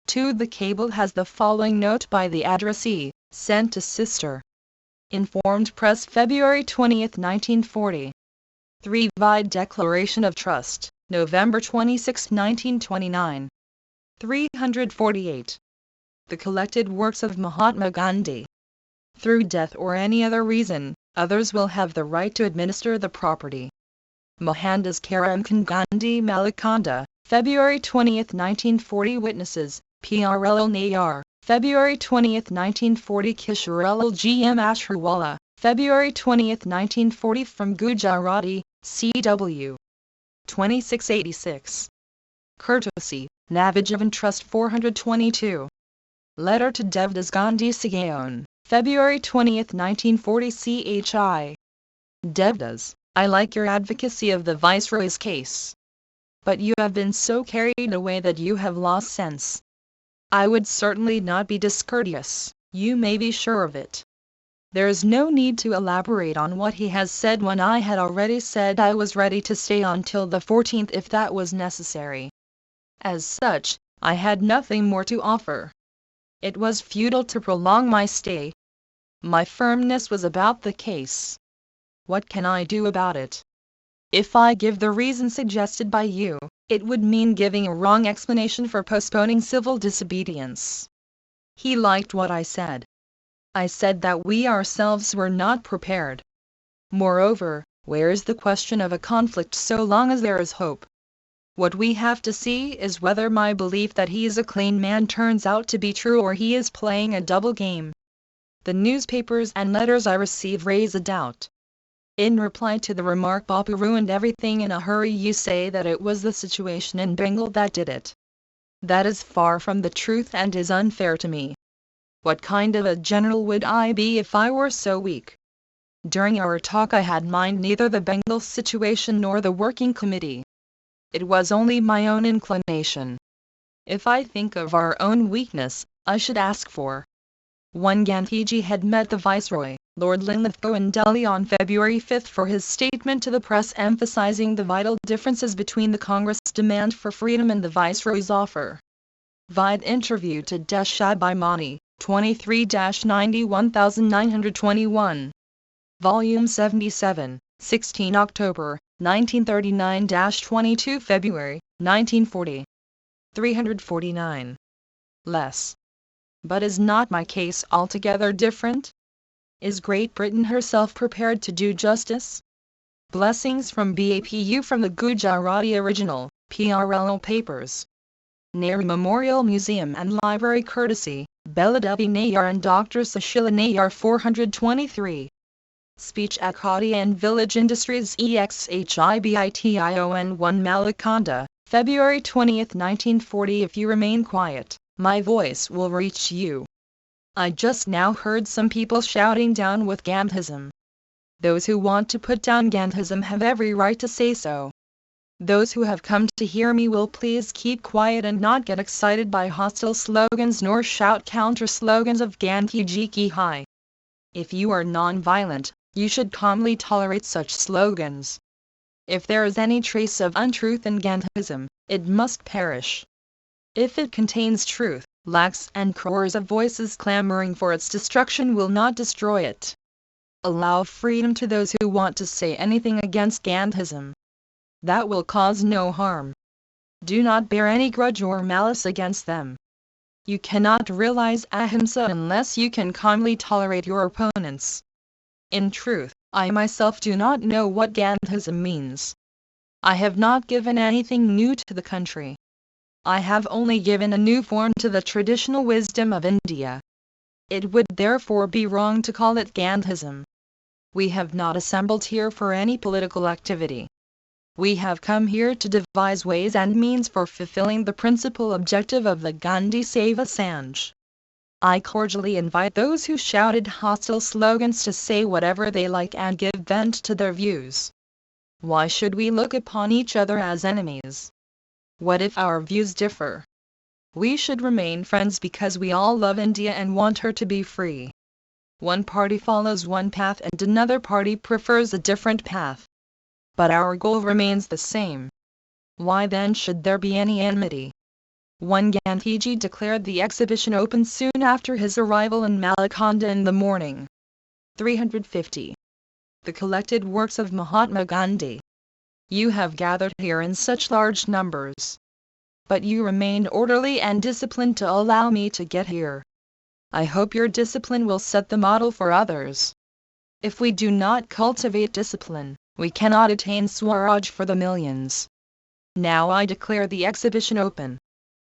2. The cable has the following note by the addressee, sent to Sister. Informed Press February 20, 1940. 3. Vide Declaration of Trust, November 26, 1929. 348. The collected works of Mahatma Gandhi. Through death or any other reason, others will have the right to administer the property. Mohandas Karamchand Gandhi Malakanda, February 20, 1940. Witnesses, PRL Nayar, February 20, 1940. Kishorelal GM Ashrawala, February 20, 1940. From Gujarati, CW. 2686. Courtesy, Navajivan Trust. 422. Letter to Devdas Gandhi Sagaon, February 20, 1940. CHI. Devdas, I like your advocacy of the Viceroy's case. But you have been so carried away that you have lost sense. I would certainly not be discourteous, you may be sure of it. There is no need to elaborate on what he has said when I had already said I was ready to stay on till the 14th if that was necessary. As such, I had nothing more to offer. It was futile to prolong my stay. My firmness was about the case. What can I do about it? If I give the reason suggested by you, It would mean giving a wrong explanation for postponing civil disobedience. He liked what I said. I said that we ourselves were not prepared. Moreover, where is the question of a conflict so long as there is hope? What we have to see is whether my belief that he is a clean man turns out to be true or he is playing a double game. The newspapers and letters I receive raise a doubt. In reply to the remark Bapu ruined everything in a hurry, you say that it was the situation in Bengal that did it. That is far from the truth and is unfair to me. What kind of a general would I be if I were so weak? During our talk I had in mind neither the Bengal situation nor the working committee. It was only my own inclination. If I think of our own weakness, I should ask for 1. Gandhiji had met the Viceroy, Lord Linlithgow in Delhi on February 5 for his statement to the press emphasizing the vital differences between the Congress demand for freedom and the Viceroy's offer. Vide interview to Desai by Mani, 23-91921. Volume 77, 16 October, 1939-22 February, 1940. 349. Less. But is not my case altogether different? Is Great Britain herself prepared to do justice? Blessings from BAPU from the Gujarati original, PRLO papers. Nehru Memorial Museum and Library courtesy, Beladevi Nayar and Dr. Sushila Nayar 423. Speech Akadi and Village Industries EXHIBITION 1 Malakanda, February 20, 1940. If you remain quiet, my voice will reach you. I just now heard some people shouting down with Gandhism. Those who want to put down Gandhism have every right to say so. Those who have come to hear me will please keep quiet and not get excited by hostile slogans nor shout counter slogans of Gandhiji ki hai. If you are non-violent, you should calmly tolerate such slogans. If there is any trace of untruth in Gandhism, it must perish. If it contains truth, lakhs and crores of voices clamoring for its destruction will not destroy it. Allow freedom to those who want to say anything against Gandhism. That will cause no harm. Do not bear any grudge or malice against them. You cannot realize ahimsa unless you can calmly tolerate your opponents. In truth, I myself do not know what Gandhism means. I have not given anything new to the country. I have only given a new form to the traditional wisdom of India. It would therefore be wrong to call it Gandhism. We have not assembled here for any political activity. We have come here to devise ways and means for fulfilling the principal objective of the Gandhi Seva Sanj. I cordially invite those who shouted hostile slogans to say whatever they like and give vent to their views. Why should we look upon each other as enemies? What if our views differ? We should remain friends because we all love India and want her to be free. One party follows one path and another party prefers a different path. But our goal remains the same. Why then should there be any enmity? 1. Gandhiji declared the exhibition open soon after his arrival in Malakanda in the morning. 350. The collected works of Mahatma Gandhi. You have gathered here in such large numbers. But you remained orderly and disciplined to allow me to get here. I hope your discipline will set the model for others. If we do not cultivate discipline, we cannot attain Swaraj for the millions. Now I declare the exhibition open.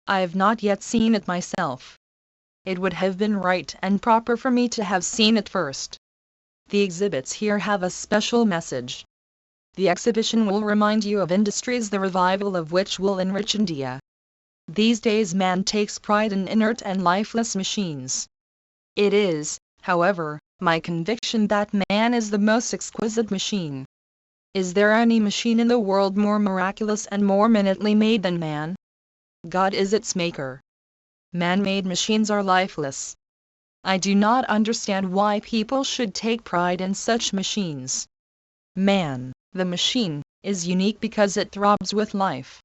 I have not yet seen it myself. It would have been right and proper for me to have seen it first. The exhibits here have a special message. The exhibition will remind you of industries the revival of which will enrich India. These days man takes pride in inert and lifeless machines. It is, however, my conviction that man is the most exquisite machine. Is there any machine in the world more miraculous and more minutely made than man? God is its maker. Man-made machines are lifeless. I do not understand why people should take pride in such machines. Man, the machine, is unique because it throbs with life.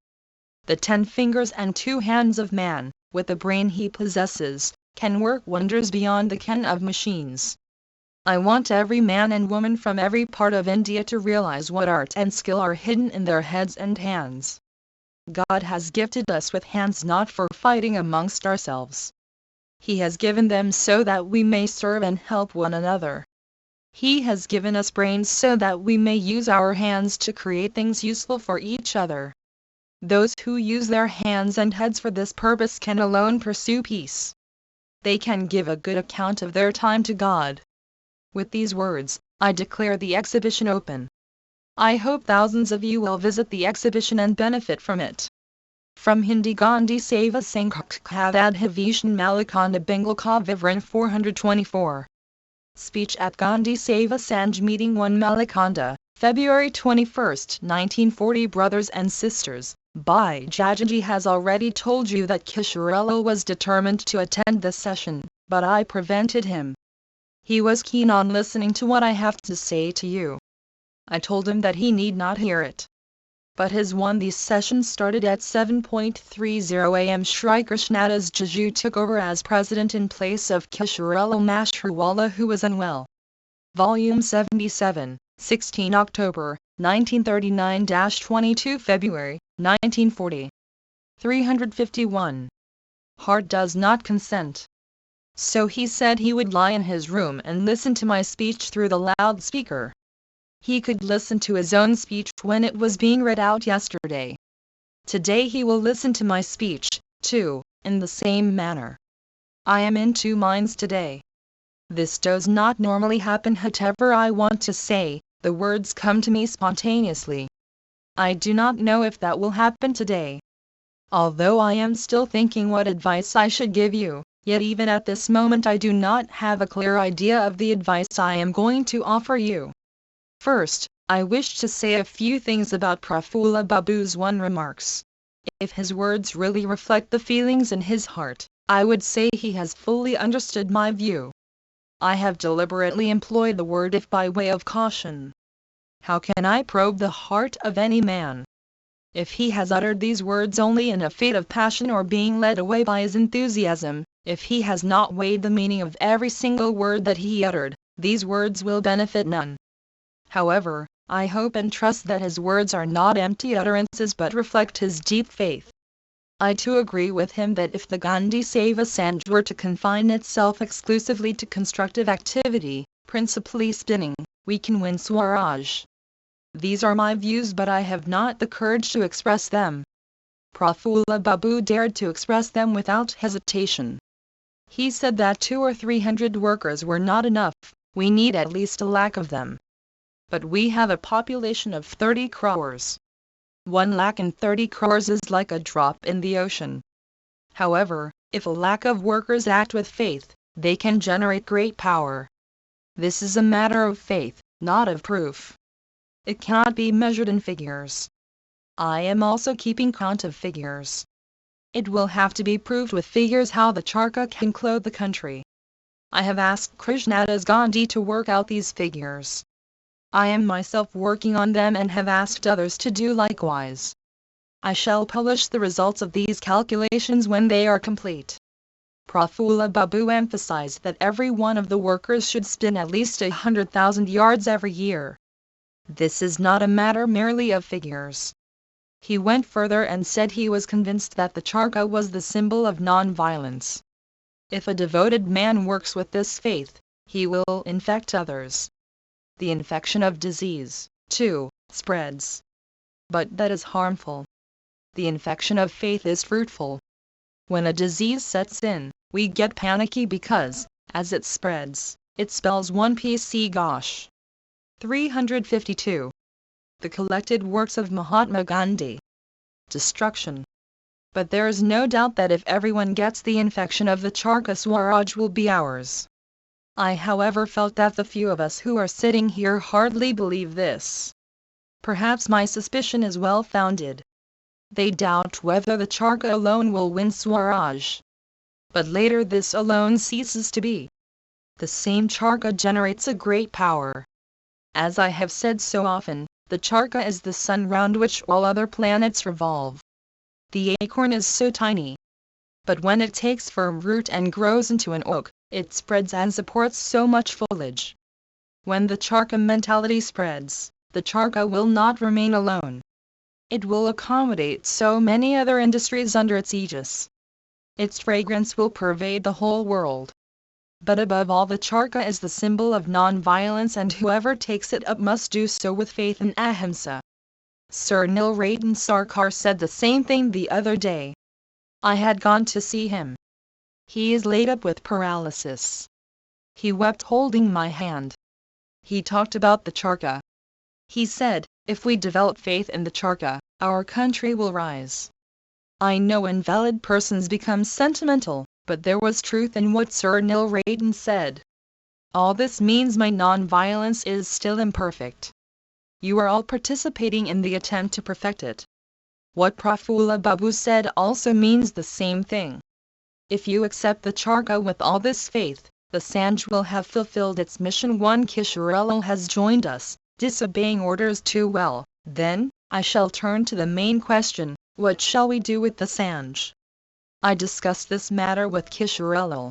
The 10 fingers and 2 hands of man, with the brain he possesses, can work wonders beyond the ken of machines. I want every man and woman from every part of India to realize what art and skill are hidden in their heads and hands. God has gifted us with hands not for fighting amongst ourselves. He has given them so that we may serve and help one another. He has given us brains so that we may use our hands to create things useful for each other. Those who use their hands and heads for this purpose can alone pursue peace. They can give a good account of their time to God. With these words, I declare the exhibition open. I hope thousands of you will visit the exhibition and benefit from it. From Hindi Gandhi Seva Sanghadadhavishan Malakanda Bengal Ka Vivran 424. Speech at Gandhi Seva Sanj Meeting 1 Malakanda, February 21, 1940. Brothers and sisters, Bhai Jajanji has already told you that Kishorelal was determined to attend this session, but I prevented him. He was keen on listening to what I have to say to you. I told him that he need not hear it. But these sessions started at 7:30 am. Shri Krishnadas Jaju took over as president in place of Kishorelal Mashruwala, who was unwell. Volume 77, 16 October, 1939-22 February, 1940. 351. Heart does not consent. So he said he would lie in his room and listen to my speech through the loudspeaker. He could listen to his own speech when it was being read out yesterday. Today he will listen to my speech, too, in the same manner. I am in two minds today. This does not normally happen. Whatever I want to say, the words come to me spontaneously. I do not know if that will happen today. Although I am still thinking what advice I should give you, yet even at this moment I do not have a clear idea of the advice I am going to offer you. First, I wish to say a few things about Prafulla Babu's remarks. If his words really reflect the feelings in his heart, I would say he has fully understood my view. I have deliberately employed the word if by way of caution. How can I probe the heart of any man? If he has uttered these words only in a fit of passion or being led away by his enthusiasm, if he has not weighed the meaning of every single word that he uttered, these words will benefit none. However, I hope and trust that his words are not empty utterances but reflect his deep faith. I too agree with him that if the Gandhi Seva Sanj were to confine itself exclusively to constructive activity, principally spinning, we can win Swaraj. These are my views, but I have not the courage to express them. Prafulla Babu dared to express them without hesitation. He said that 200 or 300 workers were not enough, we need at least 1,00,000 of them. But we have a population of 30 crores. 130 crores is like a drop in the ocean. However, if 1,00,000 of workers act with faith, they can generate great power. This is a matter of faith, not of proof. It cannot be measured in figures. I am also keeping count of figures. It will have to be proved with figures how the charkha can clothe the country. I have asked Krishnadas Gandhi to work out these figures. I am myself working on them and have asked others to do likewise. I shall publish the results of these calculations when they are complete. Prafulla Babu emphasized that every one of the workers should spin at least 100,000 yards every year. This is not a matter merely of figures. He went further and said he was convinced that the charkha was the symbol of non-violence. If a devoted man works with this faith, he will infect others. The infection of disease, too, spreads. But that is harmful. The infection of faith is fruitful. When a disease sets in, we get panicky because, as it spreads, it spells one PC gosh. 352. The collected works of Mahatma Gandhi. Destruction. But there is no doubt that if everyone gets the infection of the charkha, Swaraj will be ours. I however felt that the few of us who are sitting here hardly believe this. Perhaps my suspicion is well founded. They doubt whether the charkha alone will win Swaraj. But later this alone ceases to be. The same charkha generates a great power. As I have said so often, the charkha is the sun round which all other planets revolve. The acorn is so tiny. But when it takes firm root and grows into an oak, it spreads and supports so much foliage. When the charkha mentality spreads, the charkha will not remain alone. it will accommodate so many other industries under its aegis. Its fragrance will pervade the whole world. But above all, the charkha is the symbol of non-violence, and whoever takes it up must do so with faith in ahimsa. Sir Nilratan Sarkar said the same thing the other day. I had gone to see him. He is laid up with paralysis. He wept holding my hand. He talked about the charkha. He said, if we develop faith in the charkha, our country will rise. I know invalid persons become sentimental, but there was truth in what Sir Nilratan said. All this means my non-violence is still imperfect. You are all participating in the attempt to perfect it. What Prafulla Babu said also means the same thing. If you accept the charkha with all this faith, the Sanj will have fulfilled its mission. One Kishorelal has joined us, disobeying orders too well. Then, I shall turn to the main question, what shall we do with the Sanj? I discussed this matter with Kishorelal.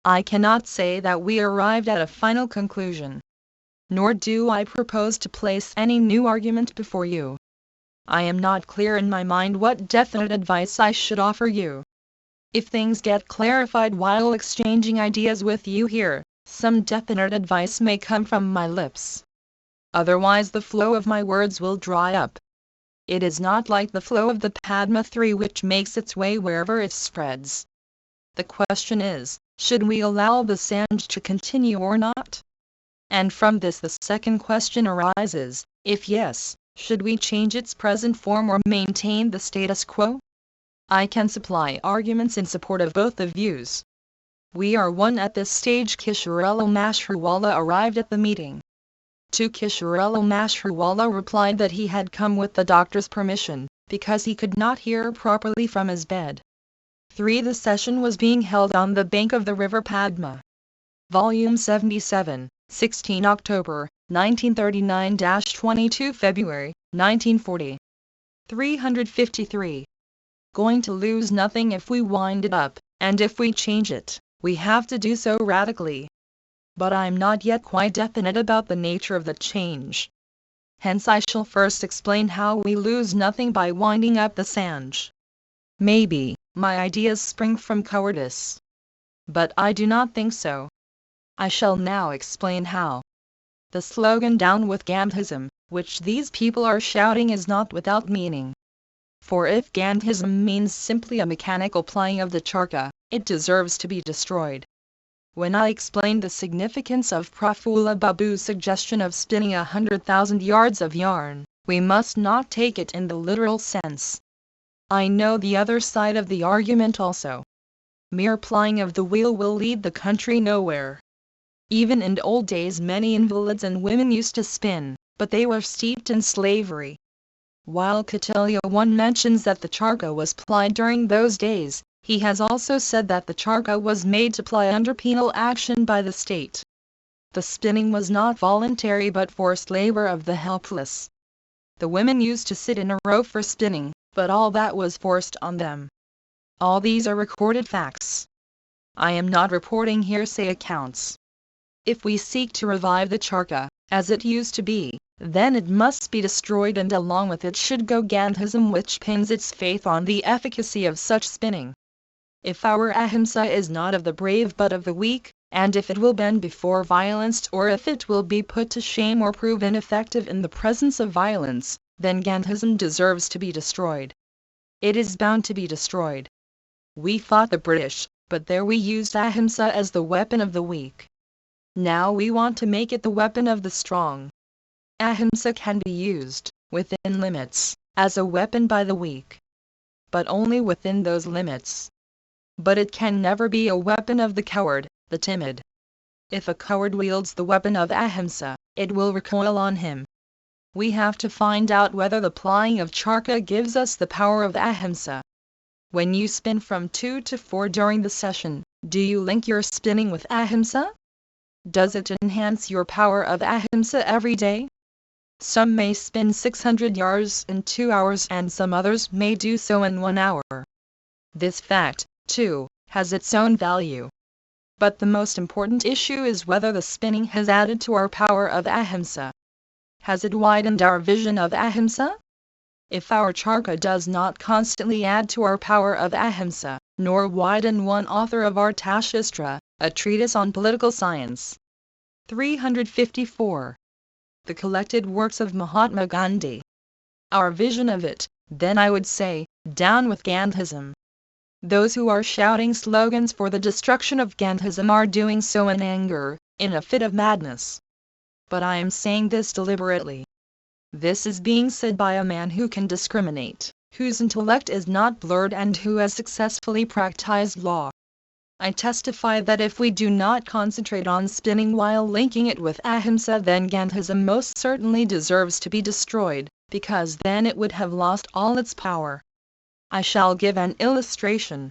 I cannot say that we arrived at a final conclusion. Nor do I propose to place any new argument before you. I am not clear in my mind what definite advice I should offer you. If things get clarified while exchanging ideas with you here, some definite advice may come from my lips. Otherwise the flow of my words will dry up. It is not like the flow of the Padma III, which makes its way wherever it spreads. The question is, should we allow the Sanj to continue or not? And from this the second question arises, if yes, should we change its present form or maintain the status quo? I can supply arguments in support of both the views. We are one at this stage. Kishorelal Mashruwala arrived at the meeting. 2. Kishorelal Mashruwala replied that he had come with the doctor's permission, because he could not hear properly from his bed. 3. The session was being held on the bank of the river Padma. Volume 77, 16 October, 1939-22 February, 1940. 353. Going to lose nothing if we wind it up, and if we change it, we have to do so radically. But I'm not yet quite definite about the nature of the change. Hence I shall first explain how we lose nothing by winding up the Sanj. Maybe, my ideas spring from cowardice. But I do not think so. I shall now explain how. The slogan "Down with Gandhism," which these people are shouting, is not without meaning. For if Gandhism means simply a mechanical plying of the charkha, it deserves to be destroyed. When I explained the significance of Prafulla Babu's suggestion of spinning 100,000 yards of yarn, we must not take it in the literal sense. I know the other side of the argument also. Mere plying of the wheel will lead the country nowhere. Even in old days many invalids and women used to spin, but they were steeped in slavery. While Kautilya I mentions that the charkha was plied during those days, he has also said that the charkha was made to ply under penal action by the state. The spinning was not voluntary but forced labor of the helpless. The women used to sit in a row for spinning, but all that was forced on them. All these are recorded facts. I am not reporting hearsay accounts. If we seek to revive the charkha, as it used to be, then it must be destroyed, and along with it should go Gandhism, which pins its faith on the efficacy of such spinning. If our ahimsa is not of the brave but of the weak, and if it will bend before violence, or if it will be put to shame or prove ineffective in the presence of violence, then Gandhism deserves to be destroyed. It is bound to be destroyed. We fought the British, but there we used ahimsa as the weapon of the weak. Now we want to make it the weapon of the strong. Ahimsa can be used, within limits, as a weapon by the weak. But only within those limits. But it can never be a weapon of the coward, the timid. If a coward wields the weapon of ahimsa, it will recoil on him. We have to find out whether the plying of charkha gives us the power of ahimsa. When you spin from 2 to 4 during the session, do you link your spinning with ahimsa? Does it enhance your power of ahimsa every day? Some may spin 600 yards in 2 hours and some others may do so in 1 hour. This fact, too, has its own value. But the most important issue is whether the spinning has added to our power of ahimsa. Has it widened our vision of ahimsa? If our charka does not constantly add to our power of ahimsa, nor widen one author of Arthashastra, a treatise on political science. 354. The collected works of Mahatma Gandhi. Our vision of it, then I would say, down with Gandhism. Those who are shouting slogans for the destruction of Gandhism are doing so in anger, in a fit of madness. But I am saying this deliberately. This is being said by a man who can discriminate, whose intellect is not blurred and who has successfully practiced law. I testify that if we do not concentrate on spinning while linking it with ahimsa, then Gandhism most certainly deserves to be destroyed, because then it would have lost all its power. I shall give an illustration.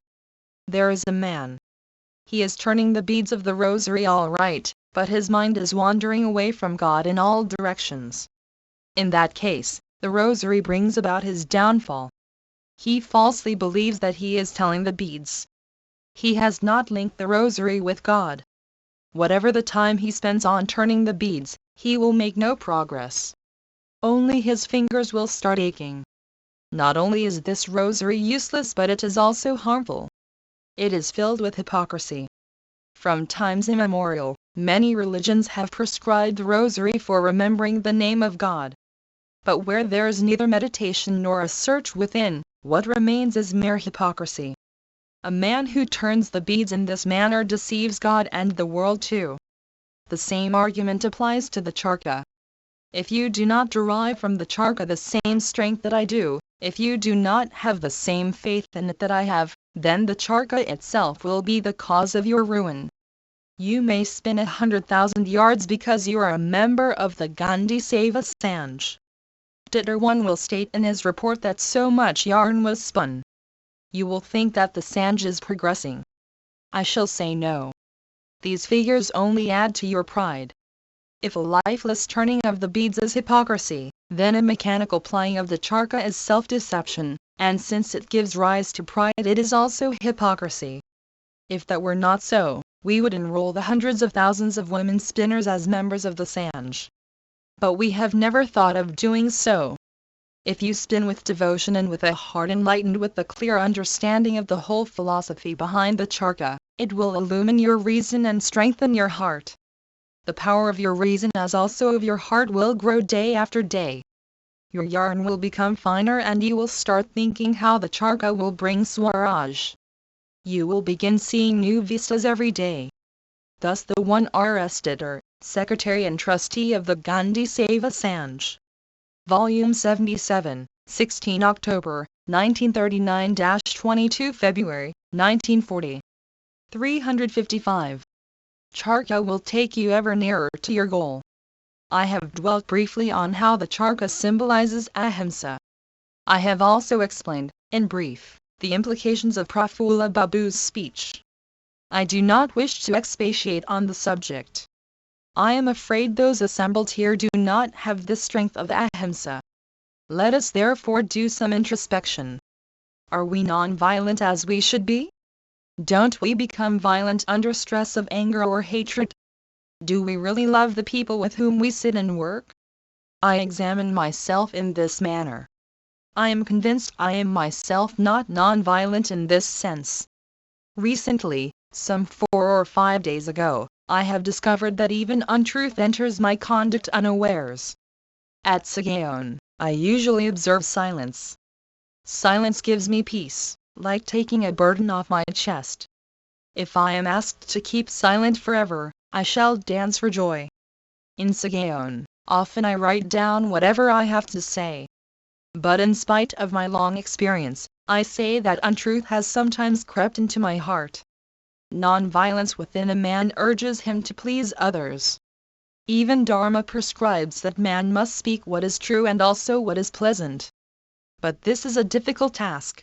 There is a man. He is turning the beads of the rosary all right, but his mind is wandering away from God in all directions. In that case, the rosary brings about his downfall. He falsely believes that he is telling the beads. He has not linked the rosary with God. Whatever the time he spends on turning the beads, he will make no progress. Only his fingers will start aching. Not only is this rosary useless, but it is also harmful. It is filled with hypocrisy. From times immemorial, many religions have prescribed the rosary for remembering the name of God. But where there is neither meditation nor a search within, what remains is mere hypocrisy. A man who turns the beads in this manner deceives God and the world too. The same argument applies to the charka. If you do not derive from the charka the same strength that I do, if you do not have the same faith in it that I have, then the charka itself will be the cause of your ruin. You may spin 100,000 yards because you are a member of the Gandhi Seva Sanj. Dieter one will state in his report that so much yarn was spun. You will think that the Sanj is progressing. I shall say no. These figures only add to your pride. If a lifeless turning of the beads is hypocrisy, then a mechanical plying of the charka is self-deception, and since it gives rise to pride it is also hypocrisy. If that were not so, we would enroll the hundreds of thousands of women spinners as members of the Sanj. But we have never thought of doing so. If you spin with devotion and with a heart enlightened with the clear understanding of the whole philosophy behind the charka, it will illumine your reason and strengthen your heart. The power of your reason as also of your heart will grow day after day. Your yarn will become finer and you will start thinking how the charka will bring Swaraj. You will begin seeing new vistas every day. Thus the 1rs Dieter, Secretary and Trustee of the Gandhi Seva Sanj. Volume 77, 16 October, 1939-22 February, 1940. 355. Charka will take you ever nearer to your goal. I have dwelt briefly on how the charka symbolizes ahimsa. I have also explained, in brief, the implications of Prafulla Babu's speech. I do not wish to expatiate on the subject. I am afraid those assembled here do not have the strength of ahimsa. Let us therefore do some introspection. Are we non-violent as we should be? Don't we become violent under stress of anger or hatred? Do we really love the people with whom we sit and work? I examine myself in this manner. I am convinced I am myself not non-violent in this sense. Recently, some 4 or 5 days ago, I have discovered that even untruth enters my conduct unawares. At Sagaon, I usually observe silence. Silence gives me peace, like taking a burden off my chest. If I am asked to keep silent forever, I shall dance for joy. In Sagaon, often I write down whatever I have to say. But in spite of my long experience, I say that untruth has sometimes crept into my heart. Non-violence within a man urges him to please others. Even Dharma prescribes that man must speak what is true and also what is pleasant. But this is a difficult task.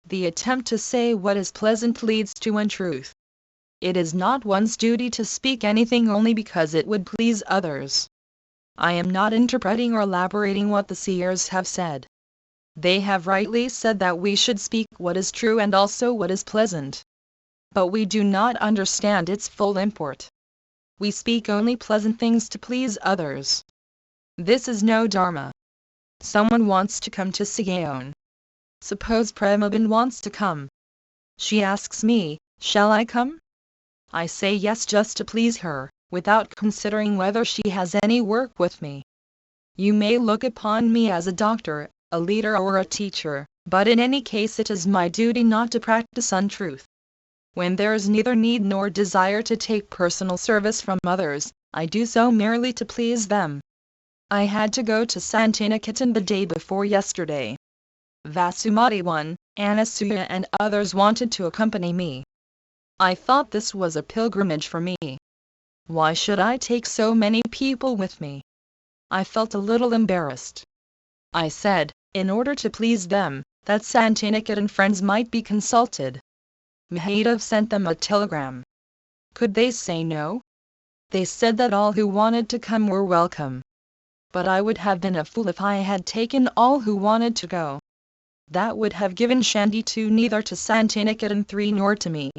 The attempt to say what is pleasant leads to untruth. It is not one's duty to speak anything only because it would please others. I am not interpreting or elaborating what the seers have said. They have rightly said that we should speak what is true and also what is pleasant. But we do not understand its full import. We speak only pleasant things to please others. This is no Dharma. Someone wants to come to Sigaon. Suppose Premabin wants to come. She asks me, shall I come? I say yes just to please her, without considering whether she has any work with me. You may look upon me as a doctor, a leader or a teacher, but in any case it is my duty not to practice untruth. When there is neither need nor desire to take personal service from others, I do so merely to please them. I had to go to Santiniketan the day before yesterday. Vasumati I, Anasuya and others wanted to accompany me. I thought this was a pilgrimage for me. Why should I take so many people with me? I felt a little embarrassed. I said, in order to please them, that Santiniketan friends might be consulted. Mahadev sent them a telegram. Could they say no? They said that all who wanted to come were welcome. But I would have been a fool if I had taken all who wanted to go. That would have given Shanti 2 neither to Santiniketan 3 nor to me.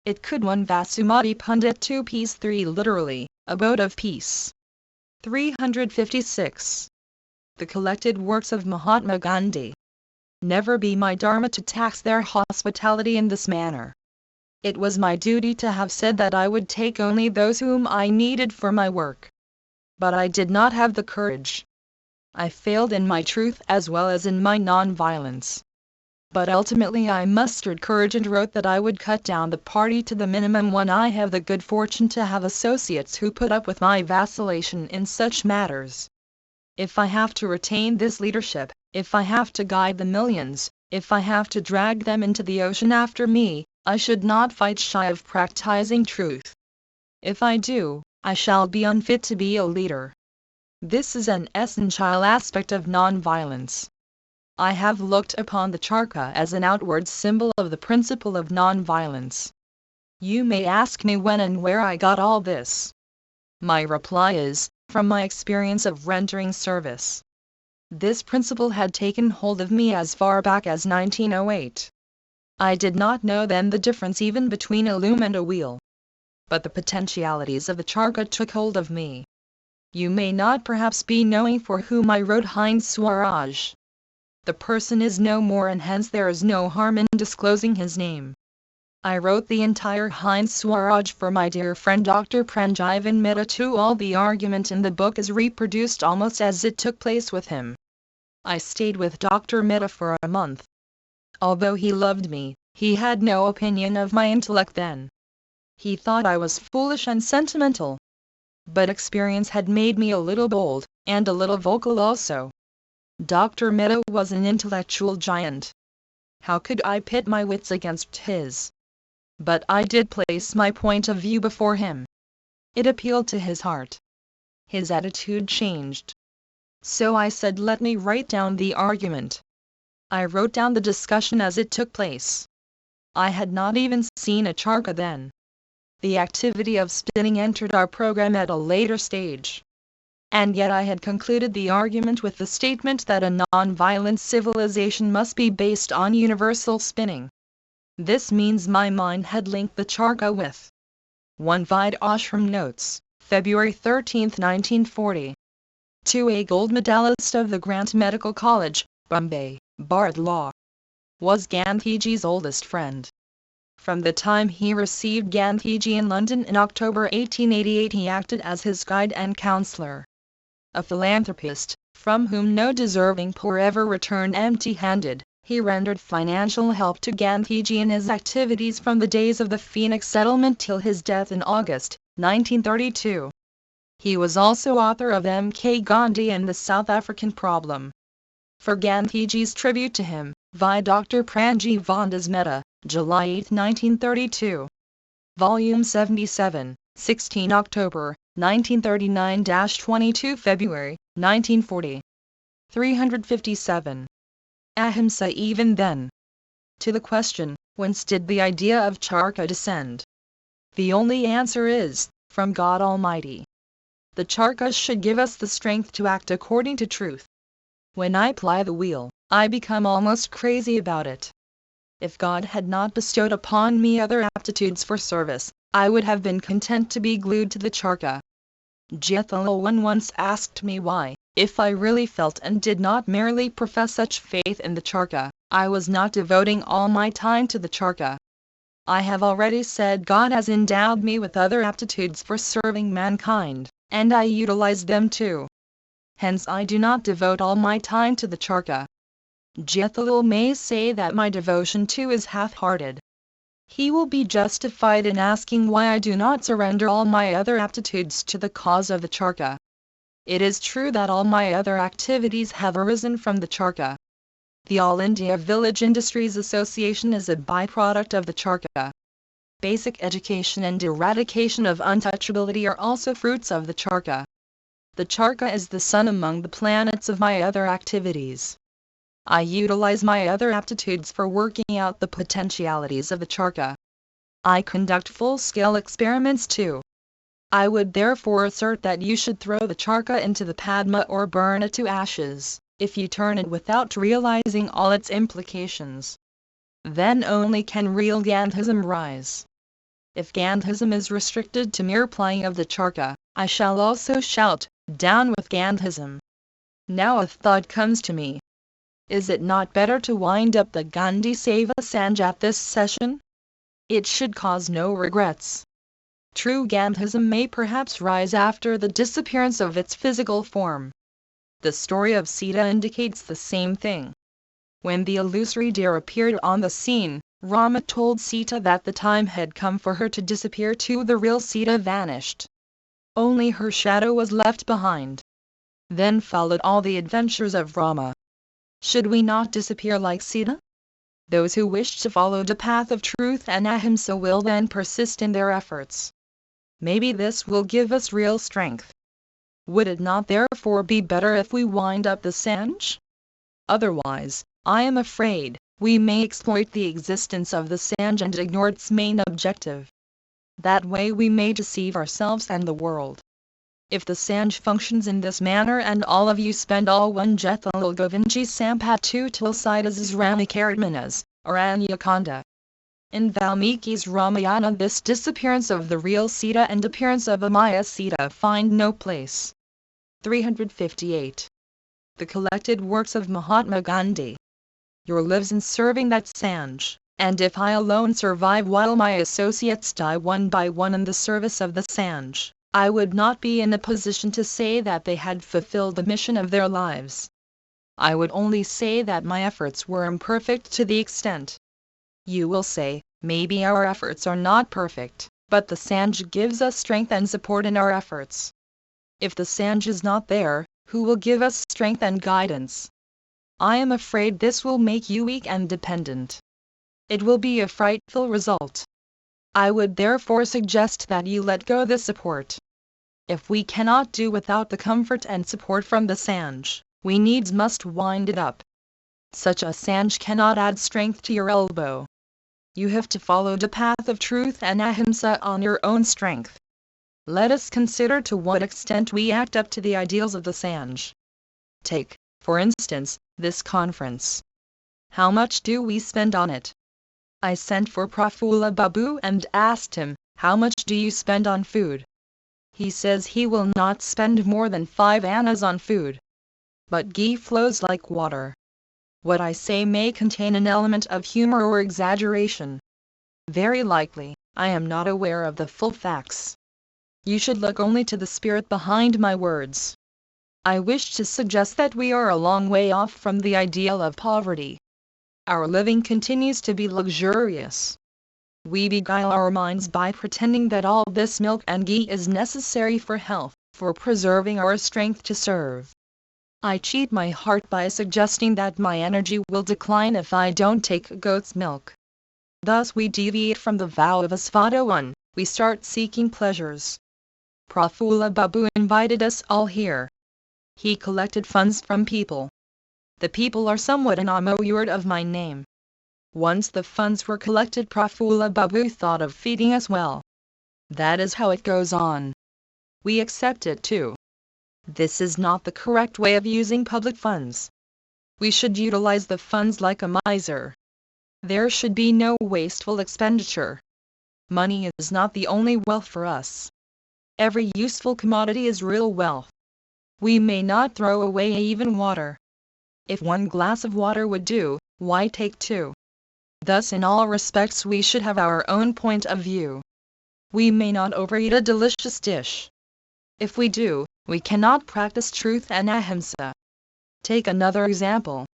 It could one Vasumati Pundit 2 Peace 3 literally, abode of peace. 356. The collected works of Mahatma Gandhi. Never be my dharma to tax their hospitality in this manner. It was my duty to have said that I would take only those whom I needed for my work. But I did not have the courage. I failed in my truth as well as in my non-violence. But ultimately I mustered courage and wrote that I would cut down the party to the minimum when I have the good fortune to have associates who put up with my vacillation in such matters. If I have to retain this leadership, if I have to guide the millions, if I have to drag them into the ocean after me, I should not fight shy of practicing truth. If I do, I shall be unfit to be a leader. This is an essential aspect of non-violence. I have looked upon the charkha as an outward symbol of the principle of non-violence. You may ask me when and where I got all this. My reply is, from my experience of rendering service. This principle had taken hold of me as far back as 1908. I did not know then the difference even between a loom and a wheel. But the potentialities of the charkha took hold of me. You may not perhaps be knowing for whom I wrote Hind Swaraj. The person is no more and hence there is no harm in disclosing his name. I wrote the entire Hind Swaraj for my dear friend Dr. Pranjivan Mehta too. All the argument in the book is reproduced almost as it took place with him. I stayed with Dr. Mehta for a month. Although he loved me, he had no opinion of my intellect then. He thought I was foolish and sentimental. But experience had made me a little bold, and a little vocal also. Dr. Mehta was an intellectual giant. How could I pit my wits against his? But I did place my point of view before him. It appealed to his heart. His attitude changed. So I said, let me write down the argument. I wrote down the discussion as it took place. I had not even seen a charkha then. The activity of spinning entered our program at a later stage. And yet I had concluded the argument with the statement that a non-violent civilization must be based on universal spinning. This means my mind had linked the charkha with 1. Vide Ashram Notes, February 13, 1940. 2. A gold medalist of the Grant Medical College, Bombay, Bharat Law. Was Gandhiji's oldest friend. From the time he received Gandhiji in London in October 1888 he acted as his guide and counsellor. A philanthropist, from whom no deserving poor ever returned empty-handed, he rendered financial help to Gandhiji in his activities from the days of the Phoenix settlement till his death in August, 1932. He was also author of M.K. Gandhi and the South African Problem. For Gandhiji's tribute to him, via Dr. Pranjivan Mehta, July 8, 1932. Volume 77, 16 October, 1939-22 February, 1940. 357. Ahimsa even then. To the question, whence did the idea of charkha descend? The only answer is, from God Almighty. The charkhas should give us the strength to act according to truth. When I ply the wheel, I become almost crazy about it. If God had not bestowed upon me other aptitudes for service, I would have been content to be glued to the charkha. Jethal one once asked me why, If I really felt and did not merely profess such faith in the Charka, I was not devoting all my time to the Charka. I have already said God has endowed me with other aptitudes for serving mankind, and I utilize them too. Hence I do not devote all my time to the Charka. Jethalul may say that my devotion too is half-hearted. He will be justified in asking why I do not surrender all my other aptitudes to the cause of the Charka. It is true that all my other activities have arisen from the Charka. The All India Village Industries Association is a byproduct of the Charka. Basic education and eradication of untouchability are also fruits of the Charka. The Charka is the sun among the planets of my other activities. I utilize my other aptitudes for working out the potentialities of the Charka. I conduct full-scale experiments too. I would therefore assert that you should throw the Charka into the Padma or burn it to ashes, if you turn it without realizing all its implications. Then only can real Gandhism rise. If Gandhism is restricted to mere plying of the Charka, I shall also shout, "Down with Gandhism!" Now a thought comes to me. Is it not better to wind up the Gandhi Seva Sanj at this session? It should cause no regrets. True Gandhism may perhaps rise after the disappearance of its physical form. The story of Sita indicates the same thing. When the illusory deer appeared on the scene, Rama told Sita that the time had come for her to disappear too. The real Sita vanished. Only her shadow was left behind. Then followed all the adventures of Rama. Should we not disappear like Sita? Those who wish to follow the path of truth and ahimsa will then persist in their efforts. Maybe this will give us real strength. Would it not therefore be better if we wind up the Sanj? Otherwise, I am afraid, we may exploit the existence of the Sanj and ignore its main objective. That way we may deceive ourselves and the world. If the Sanj functions in this manner and all of you spend all one Jethalul Govinji Sampat 2 Tulsidas Ramakaratmanas, or Anyakanda. In Valmiki's Ramayana this disappearance of the real Sita and appearance of Amaya Sita find no place. 358. The collected works of Mahatma Gandhi. Your lives in serving that Sanj, and if I alone survive while my associates die one by one in the service of the Sanj, I would not be in a position to say that they had fulfilled the mission of their lives. I would only say that my efforts were imperfect to the extent. You will say, maybe our efforts are not perfect, but the Sanj gives us strength and support in our efforts. If the Sanj is not there, who will give us strength and guidance? I am afraid this will make you weak and dependent. It will be a frightful result. I would therefore suggest that you let go the support. If we cannot do without the comfort and support from the Sanj, we needs must wind it up. Such a Sanj cannot add strength to your elbow. You have to follow the path of truth and ahimsa on your own strength. Let us consider to what extent we act up to the ideals of the Sanj. Take, for instance, this conference. How much do we spend on it? I sent for Prafulla Babu and asked him, how much do you spend on food? He says he will not spend more than 5 annas on food. But ghee flows like water. What I say may contain an element of humor or exaggeration. Very likely, I am not aware of the full facts. You should look only to the spirit behind my words. I wish to suggest that we are a long way off from the ideal of poverty. Our living continues to be luxurious. We beguile our minds by pretending that all this milk and ghee is necessary for health, for preserving our strength to serve. I cheat my heart by suggesting that my energy will decline if I don't take goat's milk. Thus we deviate from the vow of Asvadawan, we start seeking pleasures. Prafulla Babu invited us all here. He collected funds from people. The people are somewhat enamored of my name. Once the funds were collected, Prafulla Babu thought of feeding us well. That is how it goes on. We accept it too. This is not the correct way of using public funds. We should utilize the funds like a miser. There should be no wasteful expenditure. Money is not the only wealth for us. Every useful commodity is real wealth. We may not throw away even water. If one glass of water would do, why take two? Thus in all respects we should have our own point of view. We may not overeat a delicious dish. If we do, we cannot practice truth and ahimsa. Take another example.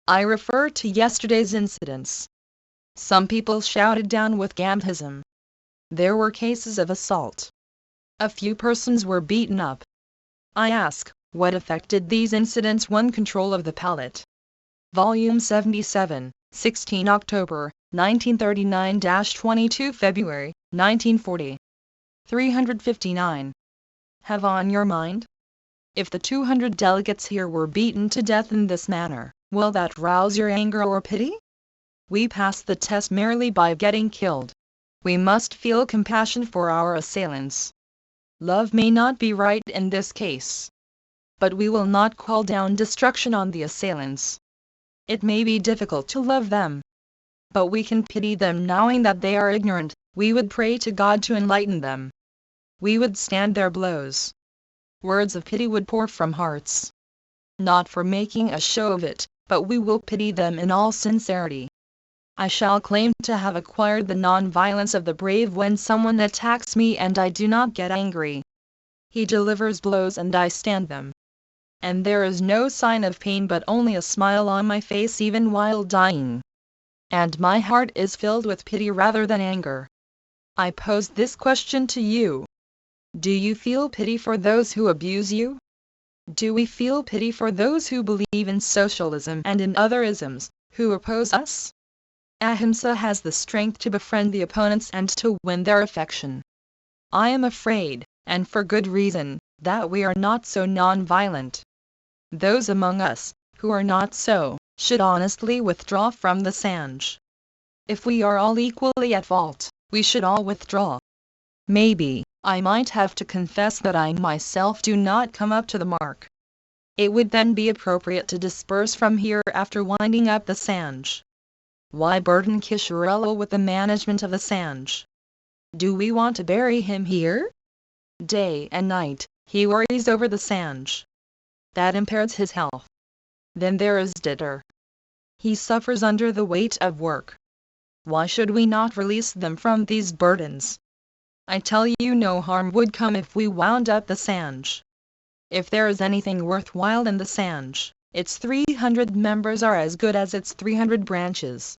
I refer to yesterday's incidents. Some people shouted down with Gandhism. There were cases of assault. A few persons were beaten up. I ask, what effect did these incidents won control of the palate? Volume 77, 16 October, 1939-22 February, 1940. 359. Have on your mind? If the 200 delegates here were beaten to death in this manner, will that rouse your anger or pity? We pass the test merely by getting killed. We must feel compassion for our assailants. Love may not be right in this case. But we will not call down destruction on the assailants. It may be difficult to love them. But we can pity them knowing that they are ignorant. We would pray to God to enlighten them. We would stand their blows. Words of pity would pour from hearts. Not for making a show of it, but we will pity them in all sincerity. I shall claim to have acquired the non-violence of the brave when someone attacks me and I do not get angry. He delivers blows and I stand them. And there is no sign of pain but only a smile on my face even while dying. And my heart is filled with pity rather than anger. I pose this question to you. Do you feel pity for those who abuse you? Do we feel pity for those who believe in socialism and in other isms, who oppose us? Ahimsa has the strength to befriend the opponents and to win their affection. I am afraid, and for good reason, that we are not so non-violent. Those among us, who are not so, should honestly withdraw from the Sanj. If we are all equally at fault, we should all withdraw. Maybe, I might have to confess that I myself do not come up to the mark. It would then be appropriate to disperse from here after winding up the Sanj. Why burden Kisharella with the management of the Sanj? Do we want to bury him here? Day and night, he worries over the Sanj. That impairs his health. Then there is Ditter. He suffers under the weight of work. Why should we not release them from these burdens? I tell you no harm would come if we wound up the Sanj. If there is anything worthwhile in the Sanj, its 300 members are as good as its 300 branches.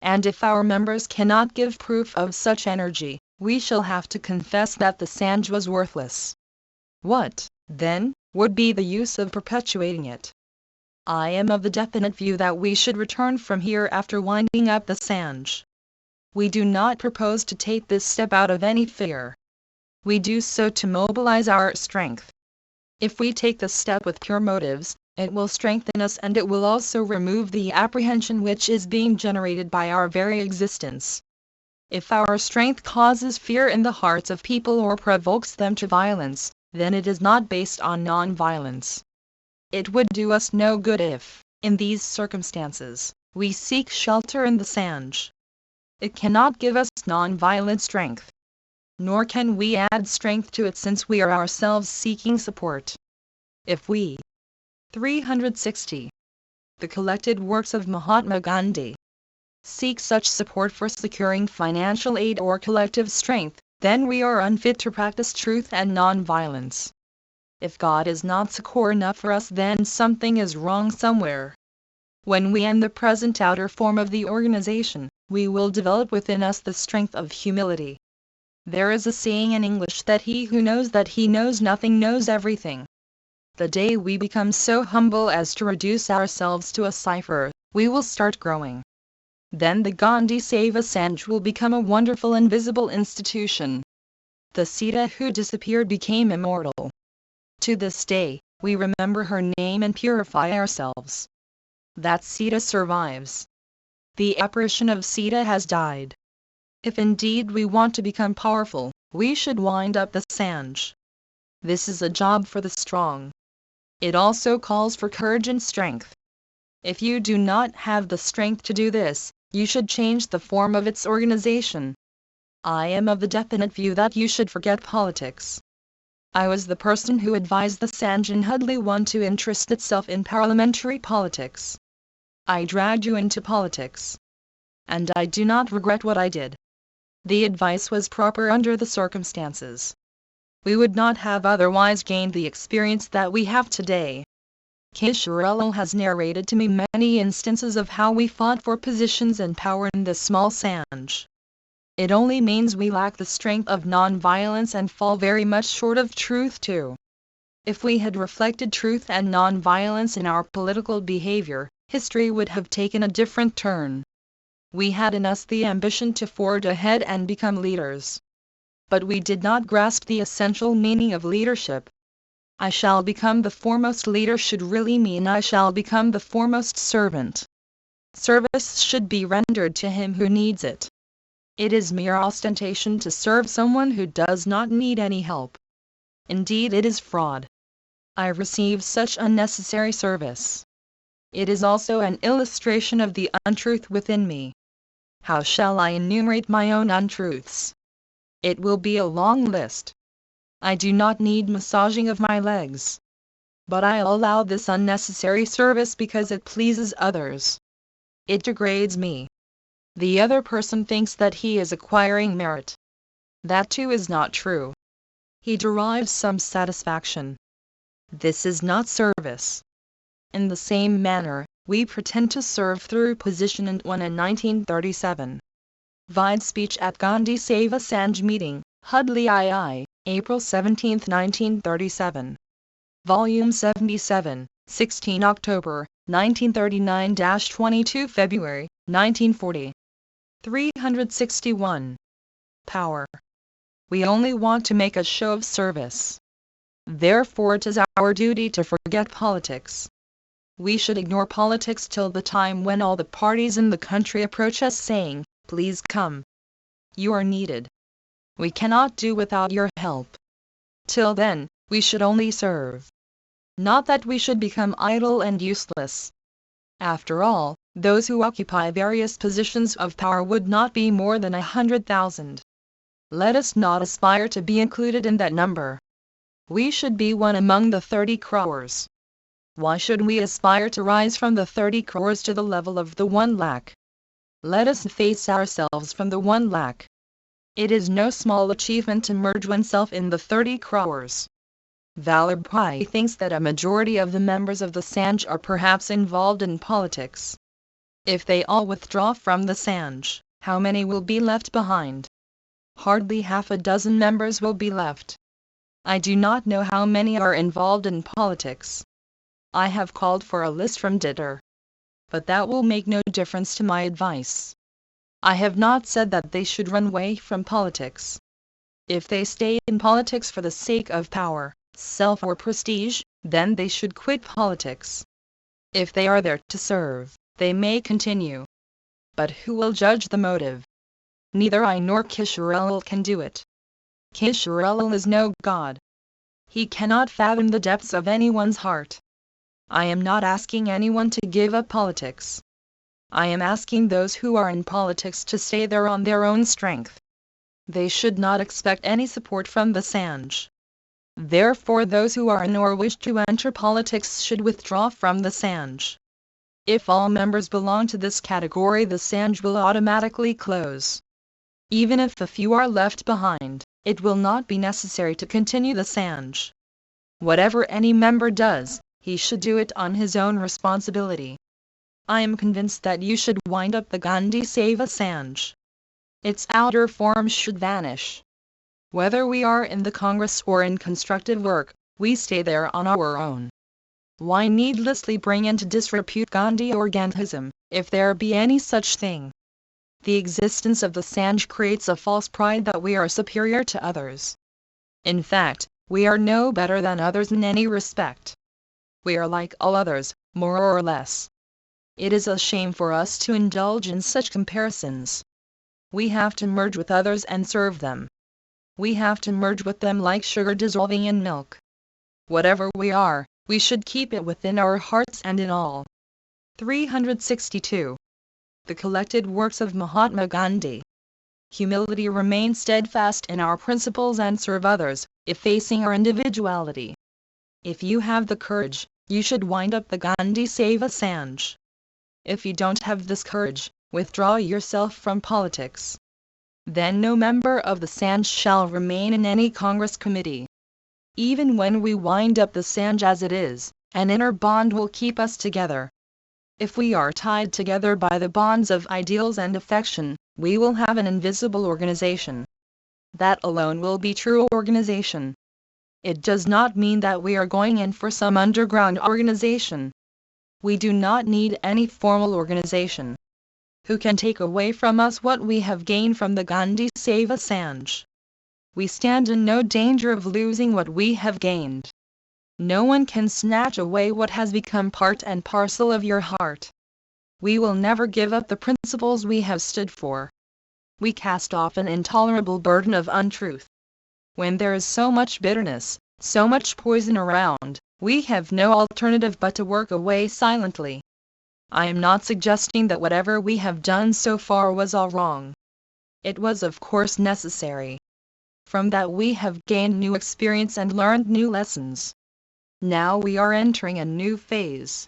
And if our members cannot give proof of such energy, we shall have to confess that the Sanj was worthless. What, then, would be the use of perpetuating it? I am of the definite view that we should return from here after winding up the Sanj. We do not propose to take this step out of any fear. We do so to mobilize our strength. If we take the step with pure motives, it will strengthen us and it will also remove the apprehension which is being generated by our very existence. If our strength causes fear in the hearts of people or provokes them to violence, then it is not based on non-violence. It would do us no good if, in these circumstances, we seek shelter in the Sanj. It cannot give us non-violent strength. Nor can we add strength to it since we are ourselves seeking support. If we 360. The collected works of Mahatma Gandhi seek such support for securing financial aid or collective strength, then we are unfit to practice truth and non-violence. If God is not succor enough for us, then something is wrong somewhere. When we end the present outer form of the organization, we will develop within us the strength of humility. There is a saying in English that he who knows that he knows nothing knows everything. The day we become so humble as to reduce ourselves to a cipher, we will start growing. Then the Gandhi Seva Sanj will become a wonderful invisible institution. The Sita who disappeared became immortal. To this day, we remember her name and purify ourselves. That Sita survives. The apparition of Sita has died. If indeed we want to become powerful, we should wind up the Sanj. This is a job for the strong. It also calls for courage and strength. If you do not have the strength to do this, you should change the form of its organization. I am of the definite view that you should forget politics. I was the person who advised the Sanjan Hudley one to interest itself in parliamentary politics. I dragged you into politics. And I do not regret what I did. The advice was proper under the circumstances. We would not have otherwise gained the experience that we have today. Kishorello has narrated to me many instances of how we fought for positions and power in this small Sanj. It only means we lack the strength of non-violence and fall very much short of truth too. If we had reflected truth and non-violence in our political behavior, history would have taken a different turn. We had in us the ambition to forge ahead and become leaders. But we did not grasp the essential meaning of leadership. I shall become the foremost leader should really mean I shall become the foremost servant. Service should be rendered to him who needs it. It is mere ostentation to serve someone who does not need any help. Indeed, it is fraud. I receive such unnecessary service. It is also an illustration of the untruth within me. How shall I enumerate my own untruths? It will be a long list. I do not need massaging of my legs. But I allow this unnecessary service because it pleases others. It degrades me. The other person thinks that he is acquiring merit. That too is not true. He derives some satisfaction. This is not service. In the same manner, we pretend to serve through position and won in 1937. Vide speech at Gandhi Seva Sanj meeting, Hudley II, April 17, 1937. Volume 77, 16 October, 1939-22 February, 1940. 361. Power. We only want to make a show of service. Therefore it is our duty to forget politics. We should ignore politics till the time when all the parties in the country approach us saying, "Please come. You are needed. We cannot do without your help." Till then, we should only serve. Not that we should become idle and useless. After all, those who occupy various positions of power would not be more than 100,000. Let us not aspire to be included in that number. We should be one among the 30 crores. Why should we aspire to rise from the 30 crores to the level of the 1 lakh? Let us efface ourselves from the 1 lakh. It is no small achievement to merge oneself in the 30 crores. Vallabhbhai thinks that a majority of the members of the Sanj are perhaps involved in politics. If they all withdraw from the Sanj, how many will be left behind? Hardly half a dozen members will be left. I do not know how many are involved in politics. I have called for a list from Ditter. But that will make no difference to my advice. I have not said that they should run away from politics. If they stay in politics for the sake of power, self or prestige, then they should quit politics. If they are there to serve, they may continue. But who will judge the motive? Neither I nor Kishorello can do it. Kishorello is no god. He cannot fathom the depths of anyone's heart. I am not asking anyone to give up politics. I am asking those who are in politics to stay there on their own strength. They should not expect any support from the Sanj. Therefore those who are in or wish to enter politics should withdraw from the Sanj. If all members belong to this category, the Sanj will automatically close. Even if a few are left behind, it will not be necessary to continue the Sanj. Whatever any member does, he should do it on his own responsibility. I am convinced that you should wind up the Gandhi Seva Sanj. Its outer form should vanish. Whether we are in the Congress or in constructive work, we stay there on our own. Why needlessly bring into disrepute Gandhi or Gandhism, if there be any such thing? The existence of the Sanj creates a false pride that we are superior to others. In fact, we are no better than others in any respect. We are like all others, more or less. It is a shame for us to indulge in such comparisons. We have to merge with others and serve them. We have to merge with them like sugar dissolving in milk. Whatever we are, we should keep it within our hearts and in all. 362. The collected works of Mahatma Gandhi. humility, remain steadfast in our principles and serve others, effacing our individuality. If you have the courage, you should wind up the Gandhi Save Assange. If you don't have this courage, withdraw yourself from politics. Then no member of the Sanj shall remain in any Congress committee. Even when we wind up the Sanj as it is, an inner bond will keep us together. If we are tied together by the bonds of ideals and affection, we will have an invisible organization. That alone will be true organization. It does not mean that we are going in for some underground organization. We do not need any formal organization. Who can take away from us what we have gained from the Gandhi Save Assange? We stand in no danger of losing what we have gained. No one can snatch away what has become part and parcel of your heart. We will never give up the principles we have stood for. We cast off an intolerable burden of untruth. When there is so much bitterness, so much poison around, we have no alternative but to work away silently. I am not suggesting that whatever we have done so far was all wrong. It was of course necessary. From that we have gained new experience and learned new lessons. Now we are entering a new phase.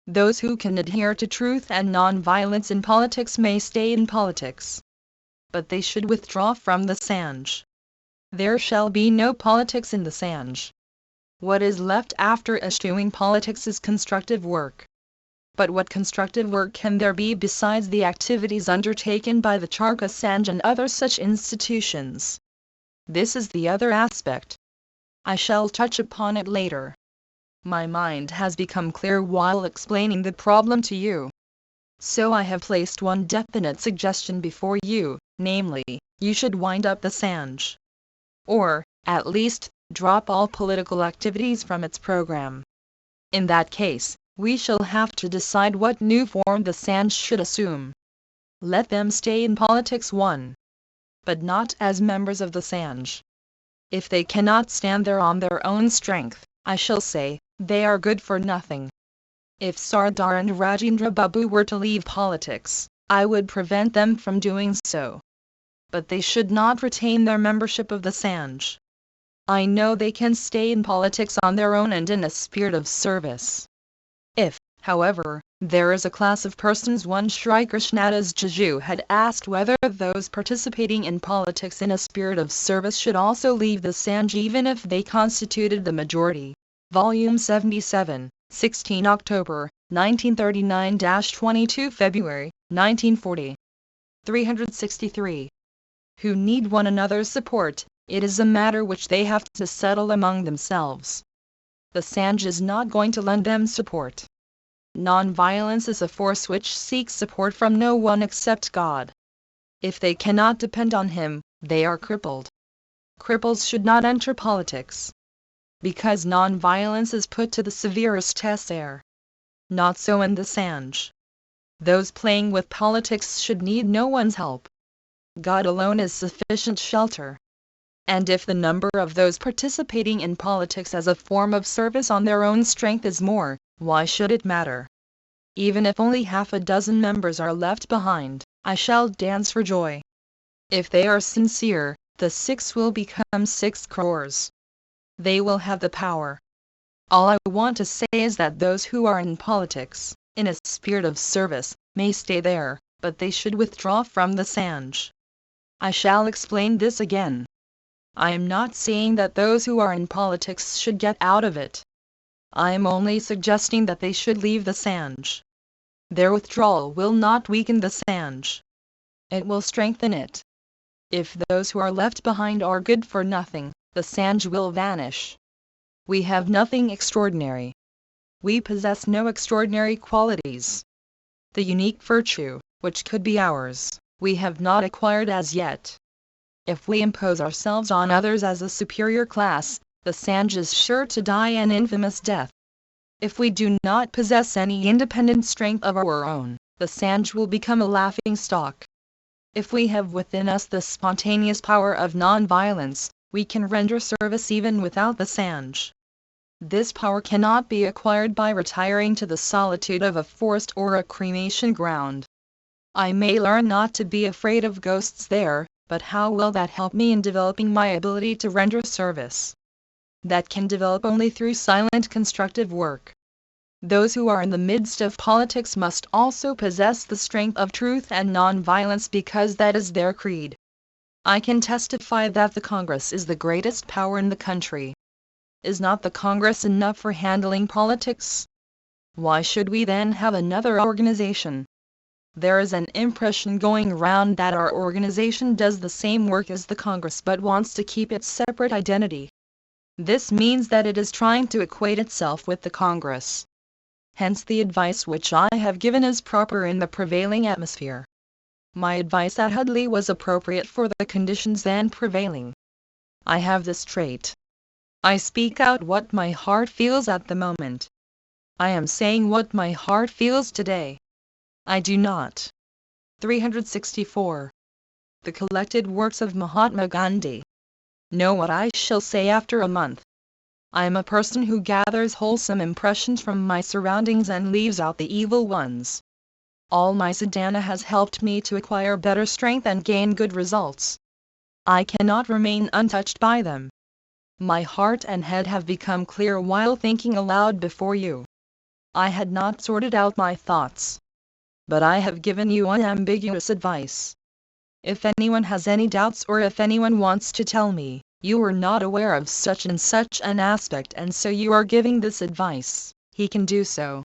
Those who can adhere to truth and non-violence in politics may stay in politics. But they should withdraw from the Sanj. There shall be no politics in the Sanj. What is left after eschewing politics is constructive work. But what constructive work can there be besides the activities undertaken by the Charkha Sanj and other such institutions? This is the other aspect. I shall touch upon it later. My mind has become clear while explaining the problem to you. So I have placed one definite suggestion before you, namely, you should wind up the Sanj. Or, at least, drop all political activities from its program. In that case, we shall have to decide what new form the Sanj should assume. Let them stay in politics but not as members of the Sanj. If they cannot stand there on their own strength, I shall say, they are good for nothing. If Sardar and Rajendra Babu were to leave politics, I would prevent them from doing so. But they should not retain their membership of the Sanj. I know they can stay in politics on their own and in a spirit of service. If, however, there is a class of persons, one Sri Krishnadas Jaju had asked whether those participating in politics in a spirit of service should also leave the Sanj even if they constituted the majority. Volume 77, 16 October, 1939-22 February, 1940. 363. Who need one another's support, it is a matter which they have to settle among themselves. The Sanj is not going to lend them support. Non-violence is a force which seeks support from no one except God. If they cannot depend on Him, they are crippled. Cripples should not enter politics. Because non-violence is put to the severest test there. Not so in the Sanj. Those playing with politics should need no one's help. God alone is sufficient shelter. And if the number of those participating in politics as a form of service on their own strength is more, why should it matter? Even if only half a dozen members are left behind, I shall dance for joy. If they are sincere, the 6 will become 6 crores. They will have the power. All I want to say is that those who are in politics, in a spirit of service, may stay there, but they should withdraw from the Sanj. I shall explain this again. I am not saying that those who are in politics should get out of it. I am only suggesting that they should leave the Sanj. Their withdrawal will not weaken the Sanj. It will strengthen it. If those who are left behind are good for nothing, the Sanj will vanish. We have nothing extraordinary. We possess no extraordinary qualities. The unique virtue, which could be ours, we have not acquired as yet. If we impose ourselves on others as a superior class, the Sanj is sure to die an infamous death. If we do not possess any independent strength of our own, the Sanj will become a laughing stock. If we have within us the spontaneous power of non-violence, we can render service even without the Sanj. This power cannot be acquired by retiring to the solitude of a forest or a cremation ground. I may learn not to be afraid of ghosts there, But how will that help me in developing my ability to render service? That can develop only through silent constructive work. Those who are in the midst of politics must also possess the strength of truth and non-violence because that is their creed. I can testify that the Congress is the greatest power in the country. Is not the Congress enough for handling politics? Why should we then have another organization? There is an impression going round that our organization does the same work as the Congress but wants to keep its separate identity. This means that it is trying to equate itself with the Congress. Hence the advice which I have given is proper in the prevailing atmosphere. My advice at Hudley was appropriate for the conditions then prevailing. I have this trait. I speak out what my heart feels at the moment. I am saying what my heart feels today. I do not. 364. The collected works of Mahatma Gandhi. Know what I shall say after a month. I am a person who gathers wholesome impressions from my surroundings and leaves out the evil ones. All my sadhana has helped me to acquire better strength and gain good results. I cannot remain untouched by them. My heart and head have become clear while thinking aloud before you. I had not sorted out my thoughts. But I have given you unambiguous advice. If anyone has any doubts or if anyone wants to tell me, you are not aware of such and such an aspect and so you are giving this advice, he can do so.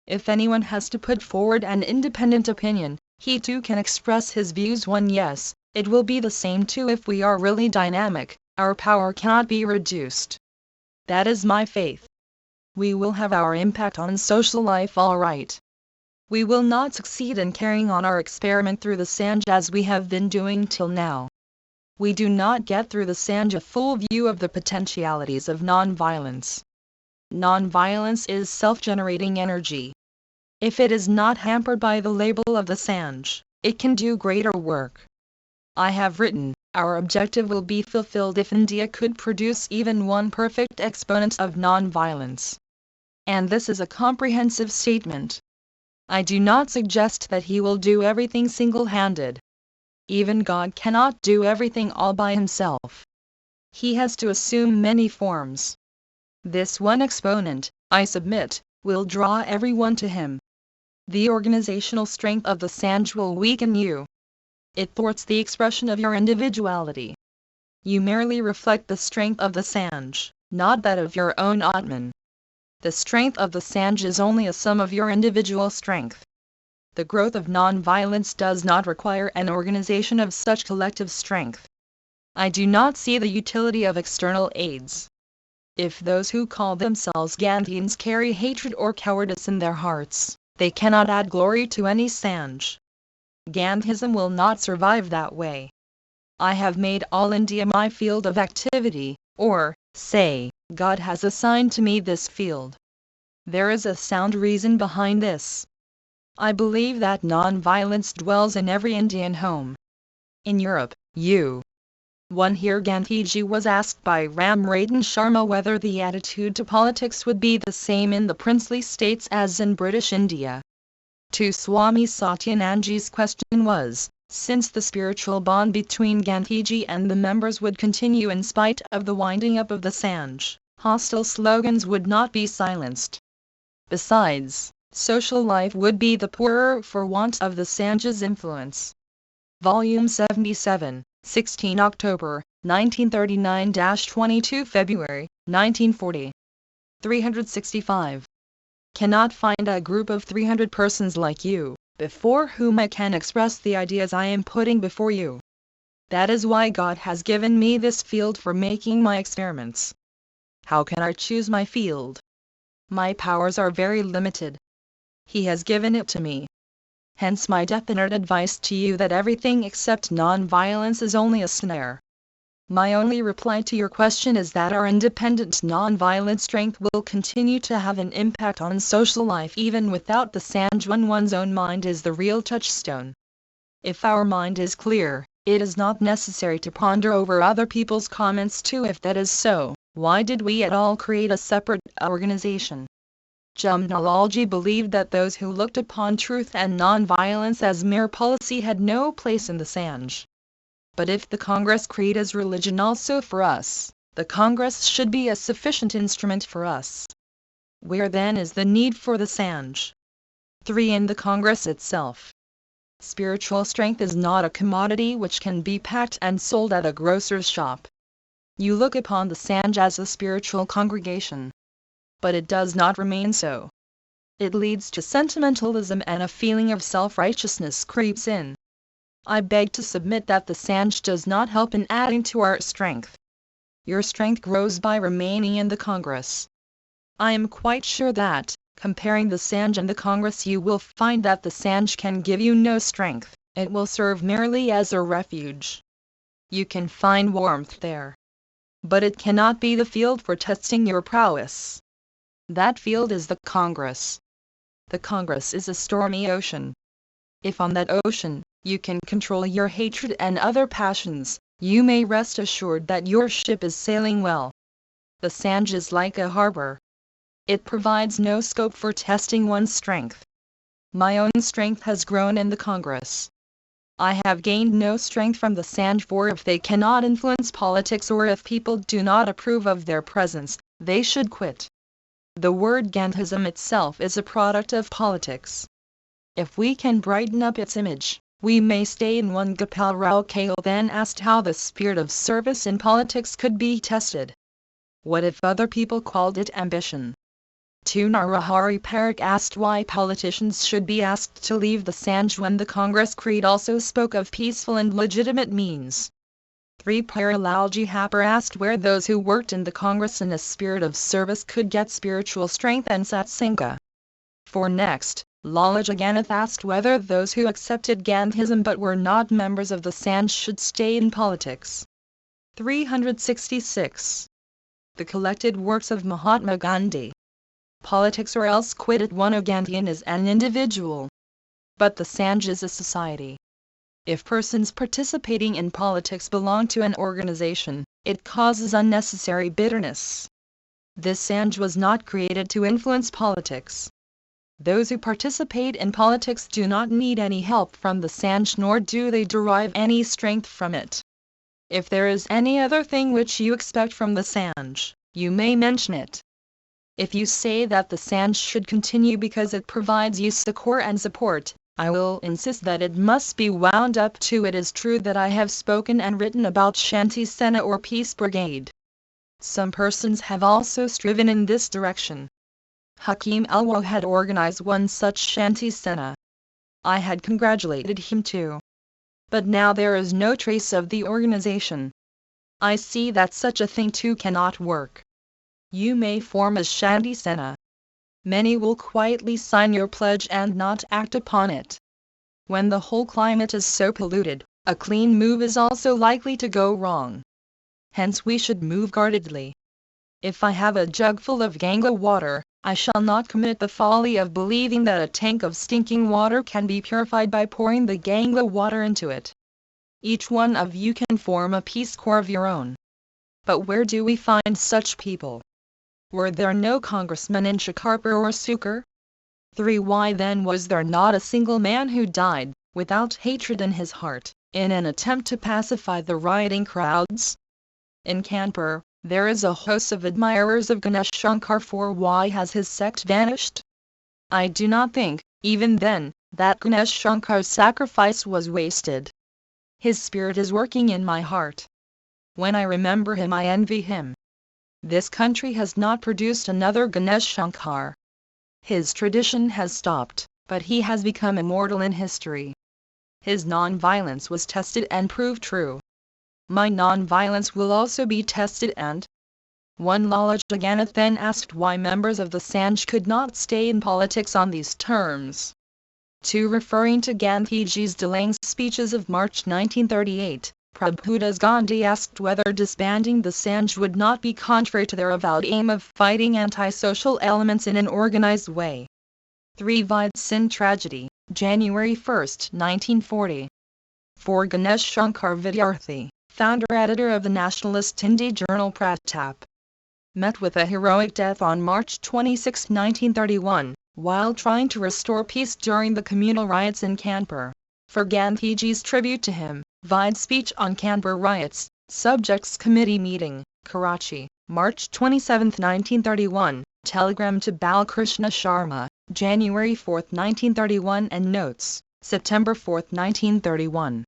If anyone has to put forward an independent opinion, he too can express his views. Yes, it will be the same too if we are really dynamic, our power cannot be reduced. That is my faith. We will have our impact on social life all right. We will not succeed in carrying on our experiment through the Sanj as we have been doing till now. We do not get through the Sanj a full view of the potentialities of non-violence. Non-violence is self-generating energy. If it is not hampered by the label of the Sanj, it can do greater work. I have written, our objective will be fulfilled if India could produce even one perfect exponent of non-violence. And this is a comprehensive statement. I do not suggest that he will do everything single-handed. Even God cannot do everything all by himself. He has to assume many forms. This one exponent, I submit, will draw everyone to him. The organizational strength of the Sanj will weaken you. It thwarts the expression of your individuality. You merely reflect the strength of the Sanj, not that of your own Atman. The strength of the Sanj is only a sum of your individual strength. The growth of non-violence does not require an organization of such collective strength. I do not see the utility of external aids. If those who call themselves Gandhians carry hatred or cowardice in their hearts, they cannot add glory to any Sanj. Gandhism will not survive that way. I have made all India my field of activity, or, say, God has assigned to me this field. There is a sound reason behind this. I believe that non-violence dwells in every Indian home. In Europe, One here Gandhiji was asked by Ram Ratan Sharma whether the attitude to politics would be the same in the princely states as in British India. To Swami Satyanandaji's question was, since the spiritual bond between Gandhiji and the members would continue in spite of the winding up of the Sanj, hostile slogans would not be silenced. Besides, social life would be the poorer for want of the Sanj's influence. Volume 77, 16 October, 1939-22 February, 1940. 365. Cannot find a group of 300 persons like you, before whom I can express the ideas I am putting before you. That is why God has given me this field for making my experiments. How can I choose my field? My powers are very limited. He has given it to me. Hence my definite advice to you that everything except non-violence is only a snare. My only reply to your question is that our independent non-violent strength will continue to have an impact on social life even without the Sanj when one's own mind is the real touchstone. If our mind is clear, it is not necessary to ponder over other people's comments too. If that is so, why did we at all create a separate organization? Jamnalalji believed that those who looked upon truth and non-violence as mere policy had no place in the Sanj. But if the Congress Creed is religion also for us, the Congress should be a sufficient instrument for us. Where then is the need for the Sanj? 3. In the Congress itself. Spiritual strength is not a commodity which can be packed and sold at a grocer's shop. You look upon the Sanj as a spiritual congregation. But it does not remain so. It leads to sentimentalism and a feeling of self-righteousness creeps in. I beg to submit that the Sanj does not help in adding to our strength. Your strength grows by remaining in the Congress. I am quite sure that, comparing the Sanj and the Congress, you will find that the Sanj can give you no strength, it will serve merely as a refuge. You can find warmth there. But it cannot be the field for testing your prowess. That field is the Congress. The Congress is a stormy ocean. If on that ocean, you can control your hatred and other passions, you may rest assured that your ship is sailing well. The Sanj is like a harbor. It provides no scope for testing one's strength. My own strength has grown in the Congress. I have gained no strength from the Sanj, for if they cannot influence politics or if people do not approve of their presence, they should quit. The word Gandhism itself is a product of politics. If we can brighten up its image, we may stay in one. Gopal Rao Kale then asked how the spirit of service in politics could be tested. What if other people called it ambition? 2. Narahari Parekh asked why politicians should be asked to leave the Sanj when the Congress Creed also spoke of peaceful and legitimate means. 3. Paralalji Happer asked where those who worked in the Congress in a spirit of service could get spiritual strength and satsanga. 4. Next, Lala Jaganath asked whether those who accepted Gandhism but were not members of the Sanj should stay in politics. 366. The collected works of Mahatma Gandhi. Politics or else quit it. One Gandhian is an individual. But the Sanj is a society. If persons participating in politics belong to an organization, it causes unnecessary bitterness. This Sanj was not created to influence politics. Those who participate in politics do not need any help from the Sanj, nor do they derive any strength from it. If there is any other thing which you expect from the Sanj, you may mention it. If you say that the Sanj should continue because it provides you succor and support, I will insist that it must be wound up too. It is true that I have spoken and written about Shanti Sena or Peace Brigade. Some persons have also striven in this direction. Hakim Alwa had organized one such Shanti Sena. I had congratulated him too. But now there is no trace of the organization. I see that such a thing too cannot work. You may form a Shanti Sena. Many will quietly sign your pledge and not act upon it. When the whole climate is so polluted, a clean move is also likely to go wrong. Hence we should move guardedly. If I have a jug full of Ganga water, I shall not commit the folly of believing that a tank of stinking water can be purified by pouring the Ganga water into it. Each one of you can form a Peace Corps of your own. But where do we find such people? Were there no congressmen in Shikarpur or Sukar? 3. Why then was there not a single man who died, without hatred in his heart, in an attempt to pacify the rioting crowds? In Kanpur, there is a host of admirers of Ganesh Shankar, for why has his sect vanished? I do not think, even then, that Ganesh Shankar's sacrifice was wasted. His spirit is working in my heart. When I remember him I envy him. This country has not produced another Ganesh Shankar. His tradition has stopped, but he has become immortal in history. His non-violence was tested and proved true. My non-violence will also be tested and... 1. Lala Jaganath then asked why members of the Sanj could not stay in politics on these terms. 2. Referring to Gandhiji's delaying speeches of March 1938, Prabhudas Gandhi asked whether disbanding the Sanj would not be contrary to their avowed aim of fighting antisocial elements in an organized way. 3. Vide Sindh tragedy, January 1, 1940. 4. Ganesh Shankar Vidyarthi, founder-editor of the nationalist Hindi journal Pratap, met with a heroic death on March 26, 1931, while trying to restore peace during the communal riots in Kanpur. For Gandhiji's tribute to him, Vide speech on Canberra riots, Subjects Committee meeting, Karachi, March 27, 1931, telegram to Balkrishna Sharma, January 4, 1931 and notes, September 4, 1931.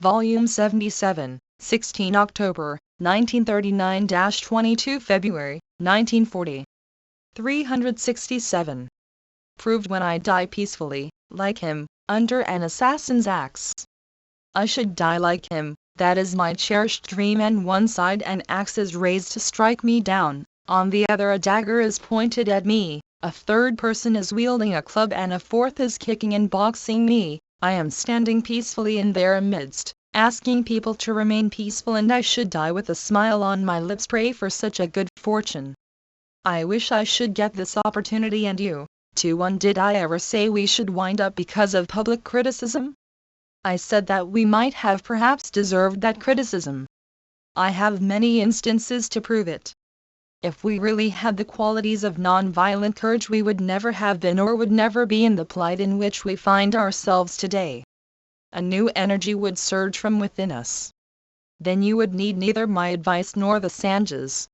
Volume 77, 16 October, 1939-22 February, 1940. 367. Proved when I die peacefully, like him, under an assassin's axe. I should die like him, that is my cherished dream, and one side an axe is raised to strike me down, on the other a dagger is pointed at me, a third person is wielding a club and a fourth is kicking and boxing me. I am standing peacefully in their midst, asking people to remain peaceful, and I should die with a smile on my lips. Pray for such a good fortune. I wish I should get this opportunity, and you, too. One, did I ever say we should wind up because of public criticism? I said that we might have perhaps deserved that criticism. I have many instances to prove it. If we really had the qualities of non-violent courage, we would never have been or would never be in the plight in which we find ourselves today. A new energy would surge from within us. Then you would need neither my advice nor the Sanj's.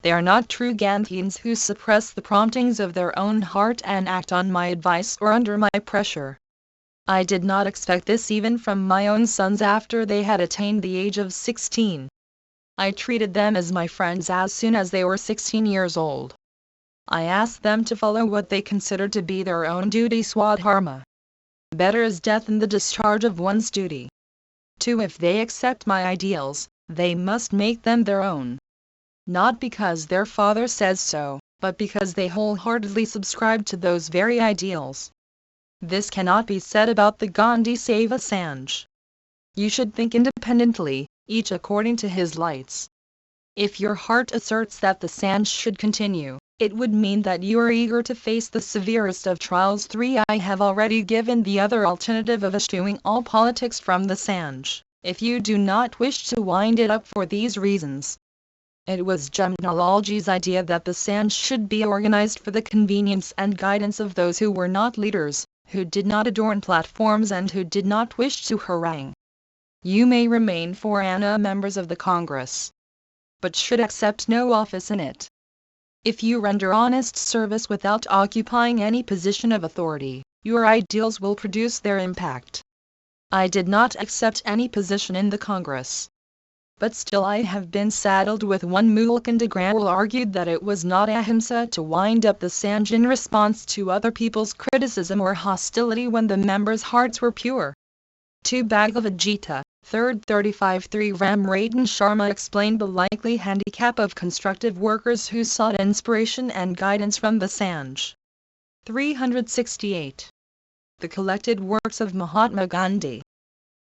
They are not true Gandhians who suppress the promptings of their own heart and act on my advice or under my pressure. I did not expect this even from my own sons after they had attained the age of 16. I treated them as my friends as soon as they were 16 years old. I asked them to follow what they considered to be their own duty, swadharma. Better is death in the discharge of one's duty. 2. If they accept my ideals, they must make them their own. Not because their father says so, but because they wholeheartedly subscribe to those very ideals. This cannot be said about the Gandhi Seva Sanj. You should think independently, each according to his lights. If your heart asserts that the Sanj should continue, it would mean that you are eager to face the severest of trials. 3. I have already given the other alternative of eschewing all politics from the Sanj, if you do not wish to wind it up for these reasons. It was Jamnalalji's idea that the Sanj should be organized for the convenience and guidance of those who were not leaders, who did not adorn platforms, and who did not wish to harangue. You may remain foreigner members of the Congress, but should accept no office in it. If you render honest service without occupying any position of authority, your ideals will produce their impact. I did not accept any position in the Congress. But still I have been saddled with one. Mulkand Agrawal argued that it was not ahimsa to wind up the Sanj in response to other people's criticism or hostility when the members' hearts were pure. 2. Bhagavad Gita, 3rd 35. 3. Ram Ratan Sharma explained the likely handicap of constructive workers who sought inspiration and guidance from the Sanj. 368. The collected works of Mahatma Gandhi.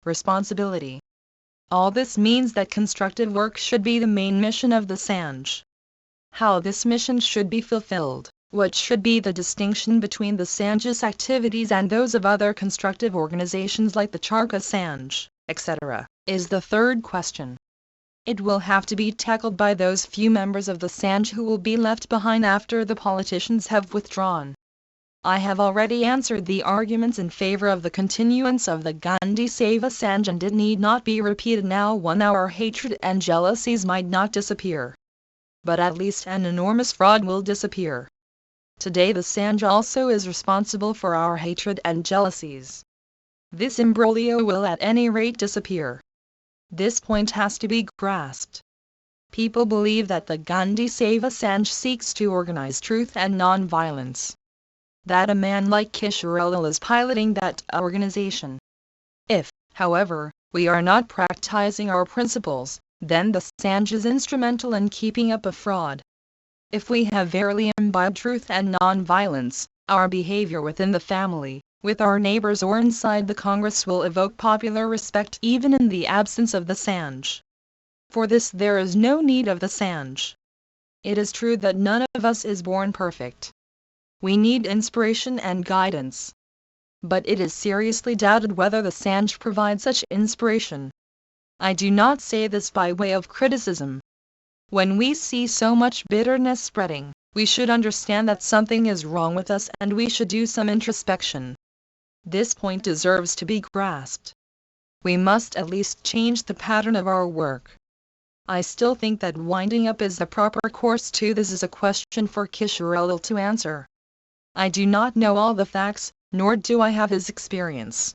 Responsibility. All this means that constructive work should be the main mission of the Sanj. How this mission should be fulfilled, what should be the distinction between the Sanj's activities and those of other constructive organizations like the Charkha Sanj, etc., is the third question. It will have to be tackled by those few members of the Sanj who will be left behind after the politicians have withdrawn. I have already answered the arguments in favor of the continuance of the Gandhi Seva Sanj, and it need not be repeated now. 1. Our hatred and jealousies might not disappear, but at least an enormous fraud will disappear. Today the Sanj also is responsible for our hatred and jealousies. This imbroglio will at any rate disappear. This point has to be grasped. People believe that the Gandhi Seva Sanj seeks to organize truth and non-violence. That a man like Kishorlal is piloting that organization. If, however, we are not practicing our principles, then the Sanj is instrumental in keeping up a fraud. If we have verily imbibed truth and non-violence, our behavior within the family, with our neighbors or inside the Congress will evoke popular respect even in the absence of the Sanj. For this there is no need of the Sanj. It is true that none of us is born perfect. We need inspiration and guidance. But it is seriously doubted whether the Sanj provides such inspiration. I do not say this by way of criticism. When we see so much bitterness spreading, we should understand that something is wrong with us and we should do some introspection. This point deserves to be grasped. We must at least change the pattern of our work. I still think that winding up is the proper course too. This is a question for Kishore to answer. I do not know all the facts, nor do I have his experience.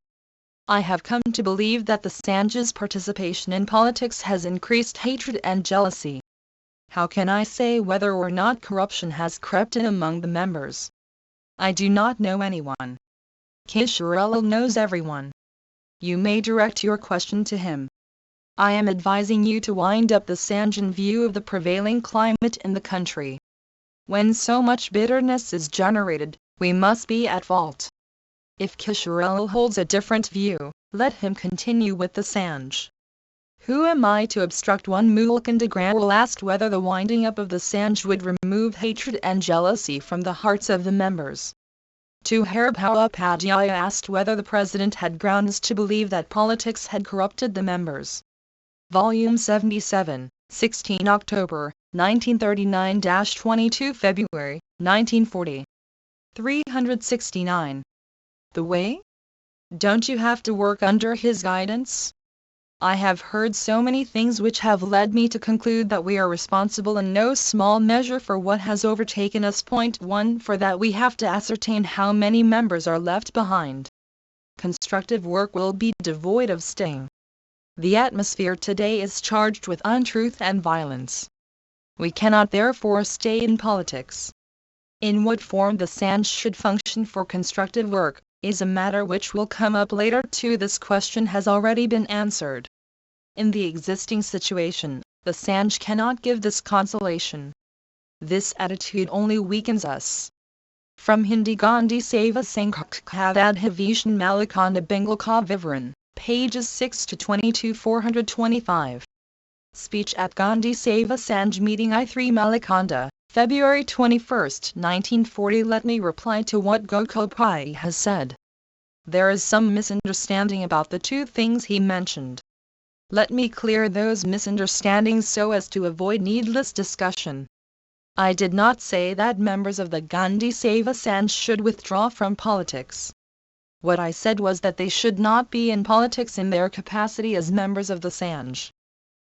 I have come to believe that the Sanj's participation in politics has increased hatred and jealousy. How can I say whether or not corruption has crept in among the members? I do not know anyone. Kishore knows everyone. You may direct your question to him. I am advising you to wind up the Sanj in view of the prevailing climate in the country. When so much bitterness is generated, we must be at fault. If Kishore holds a different view, let him continue with the Sanj. Who am I to obstruct? One Mulkandagram asked whether the winding up of the Sanj would remove hatred and jealousy from the hearts of the members. To Haripawapadhyaya asked whether the president had grounds to believe that politics had corrupted the members. Volume 77, 16 October, 1939-22 February, 1940. 369. The way? Don't you have to work under his guidance? I have heard so many things which have led me to conclude that we are responsible in no small measure for what has overtaken us. Point 1. For that we have to ascertain how many members are left behind. Constructive work will be devoid of sting. The atmosphere today is charged with untruth and violence. We cannot therefore stay in politics. In what form the Sanj should function for constructive work is a matter which will come up later too. This question has already been answered. In the existing situation, the Sanj cannot give this consolation. This attitude only weakens us. From Hindi Gandhi Seva Sanghadadhavishan Malakanda Bengalka Vivaran, pages 6 to 22 425. Speech at Gandhi Seva Sanj Meeting I3 Malakanda, February 21, 1940. Let me reply to what Gokul Pai has said. There is some misunderstanding about the two things he mentioned. Let me clear those misunderstandings so as to avoid needless discussion. I did not say that members of the Gandhi Seva Sanj should withdraw from politics. What I said was that they should not be in politics in their capacity as members of the Sanj.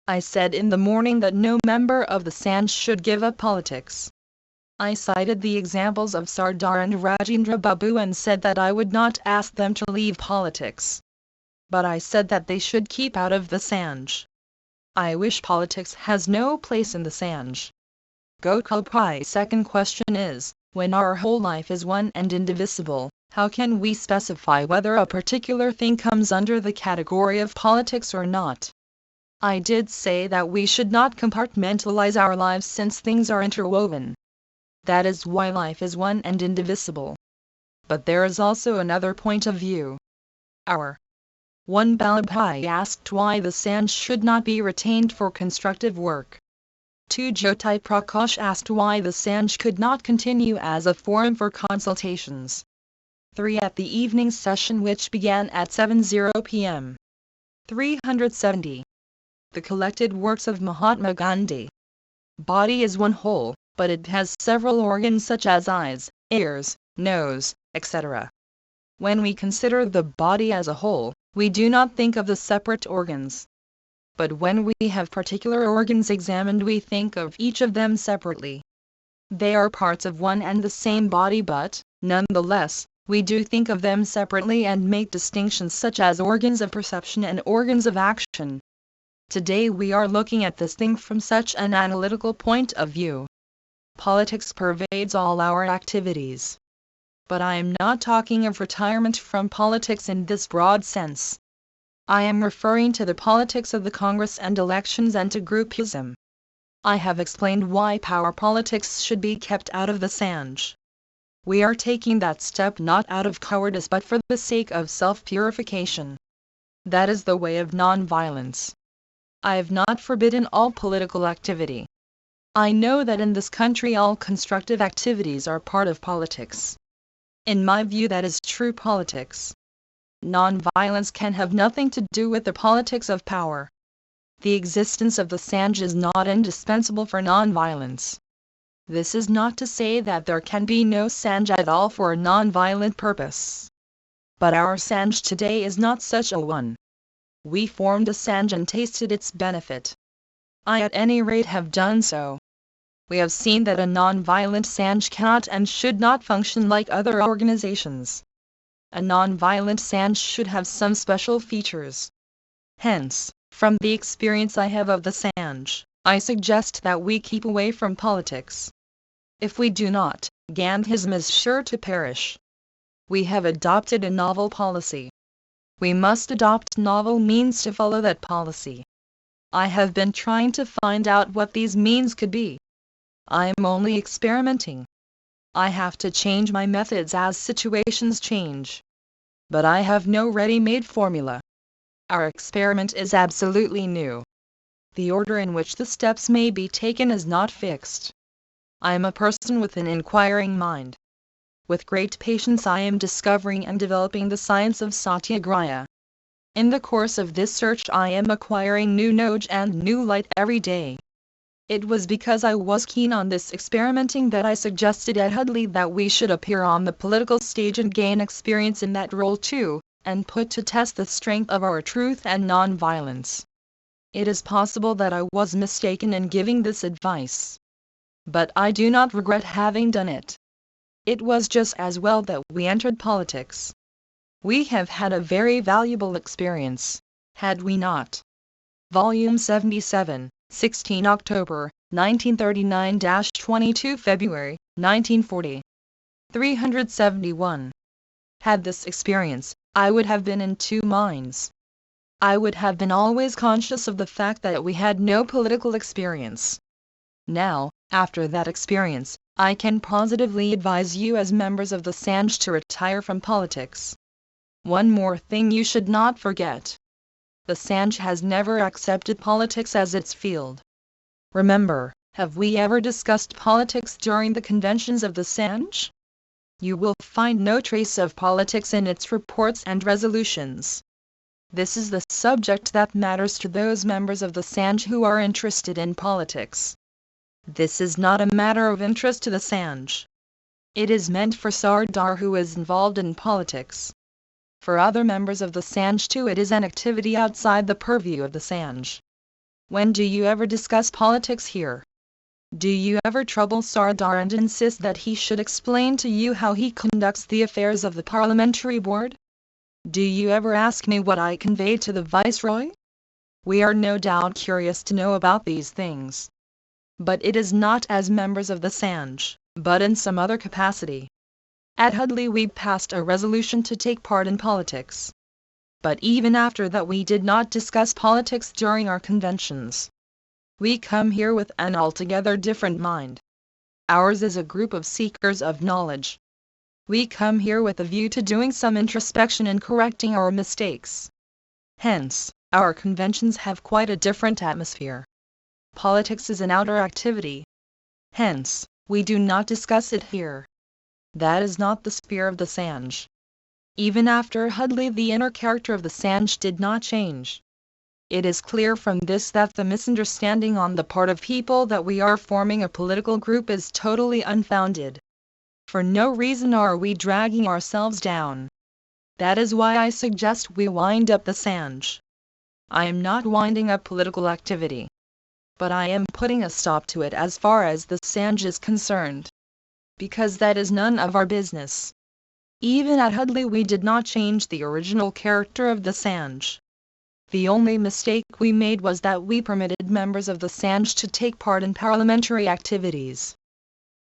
I said in the morning that no member of the Sanj should give up politics. I cited the examples of Sardar and Rajendra Babu and said that I would not ask them to leave politics. But I said that they should keep out of the Sanj. I wish politics has no place in the Sanj. Gokul Pai's second question is, when our whole life is one and indivisible, how can we specify whether a particular thing comes under the category of politics or not? I did say that we should not compartmentalize our lives since things are interwoven. That is why life is one and indivisible. But there is also another point of view. Our 1. Balabhai asked why the Sanj should not be retained for constructive work. 2. Jyotai Prakash asked why the Sanj could not continue as a forum for consultations. 3. At the evening session which began at 7:00 p.m. 370. The collected works of Mahatma Gandhi. Body is one whole, but it has several organs such as eyes, ears, nose, etc. When we consider the body as a whole, we do not think of the separate organs. But when we have particular organs examined, we think of each of them separately. They are parts of one and the same body, but, nonetheless, we do think of them separately and make distinctions such as organs of perception and organs of action. Today we are looking at this thing from such an analytical point of view. Politics pervades all our activities. But I am not talking of retirement from politics in this broad sense. I am referring to the politics of the Congress and elections and to groupism. I have explained why power politics should be kept out of the Sanj. We are taking that step not out of cowardice but for the sake of self-purification. That is the way of non-violence. I have not forbidden all political activity. I know that in this country all constructive activities are part of politics. In my view, that is true politics. Non-violence can have nothing to do with the politics of power. The existence of the Sanj is not indispensable for non-violence. This is not to say that there can be no Sanj at all for a non-violent purpose. But our Sanj today is not such a one. We formed a Sanj and tasted its benefit. I at any rate have done so. We have seen that a non-violent Sanj cannot and should not function like other organizations. A non-violent Sanj should have some special features. Hence, from the experience I have of the Sanj, I suggest that we keep away from politics. If we do not, Gandhism is sure to perish. We have adopted a novel policy. We must adopt novel means to follow that policy. I have been trying to find out what these means could be. I am only experimenting. I have to change my methods as situations change. But I have no ready-made formula. Our experiment is absolutely new. The order in which the steps may be taken is not fixed. I am a person with an inquiring mind. With great patience I am discovering and developing the science of Satyagraha. In the course of this search I am acquiring new knowledge and new light every day. It was because I was keen on this experimenting that I suggested at Hudley that we should appear on the political stage and gain experience in that role too, and put to test the strength of our truth and non-violence. It is possible that I was mistaken in giving this advice. But I do not regret having done it. It was just as well that we entered politics. We have had a very valuable experience, had we not? Volume 77, 16 October, 1939-22 February, 1940. 371. Had this experience, I would have been in two minds. I would have been always conscious of the fact that we had no political experience. Now, after that experience, I can positively advise you as members of the Sanj to retire from politics. One more thing you should not forget. The Sanj has never accepted politics as its field. Remember, have we ever discussed politics during the conventions of the Sanj? You will find no trace of politics in its reports and resolutions. This is the subject that matters to those members of the Sanj who are interested in politics. This is not a matter of interest to the Sanj. It is meant for Sardar who is involved in politics. For other members of the Sanj too it is an activity outside the purview of the Sanj. When do you ever discuss politics here? Do you ever trouble Sardar and insist that he should explain to you how he conducts the affairs of the parliamentary board? Do you ever ask me what I convey to the Viceroy? We are no doubt curious to know about these things. But it is not as members of the Sanj, but in some other capacity. At Hudley we passed a resolution to take part in politics. But even after that we did not discuss politics during our conventions. We come here with an altogether different mind. Ours is a group of seekers of knowledge. We come here with a view to doing some introspection and correcting our mistakes. Hence, our conventions have quite a different atmosphere. Politics is an outer activity. Hence, we do not discuss it here. That is not the sphere of the Sanj. Even after Hudley the inner character of the Sanj did not change. It is clear from this that the misunderstanding on the part of people that we are forming a political group is totally unfounded. For no reason are we dragging ourselves down. That is why I suggest we wind up the Sanj. I am not winding up political activity. But I am putting a stop to it as far as the Sanj is concerned. Because that is none of our business. Even at Hudley we did not change the original character of the Sanj. The only mistake we made was that we permitted members of the Sanj to take part in parliamentary activities.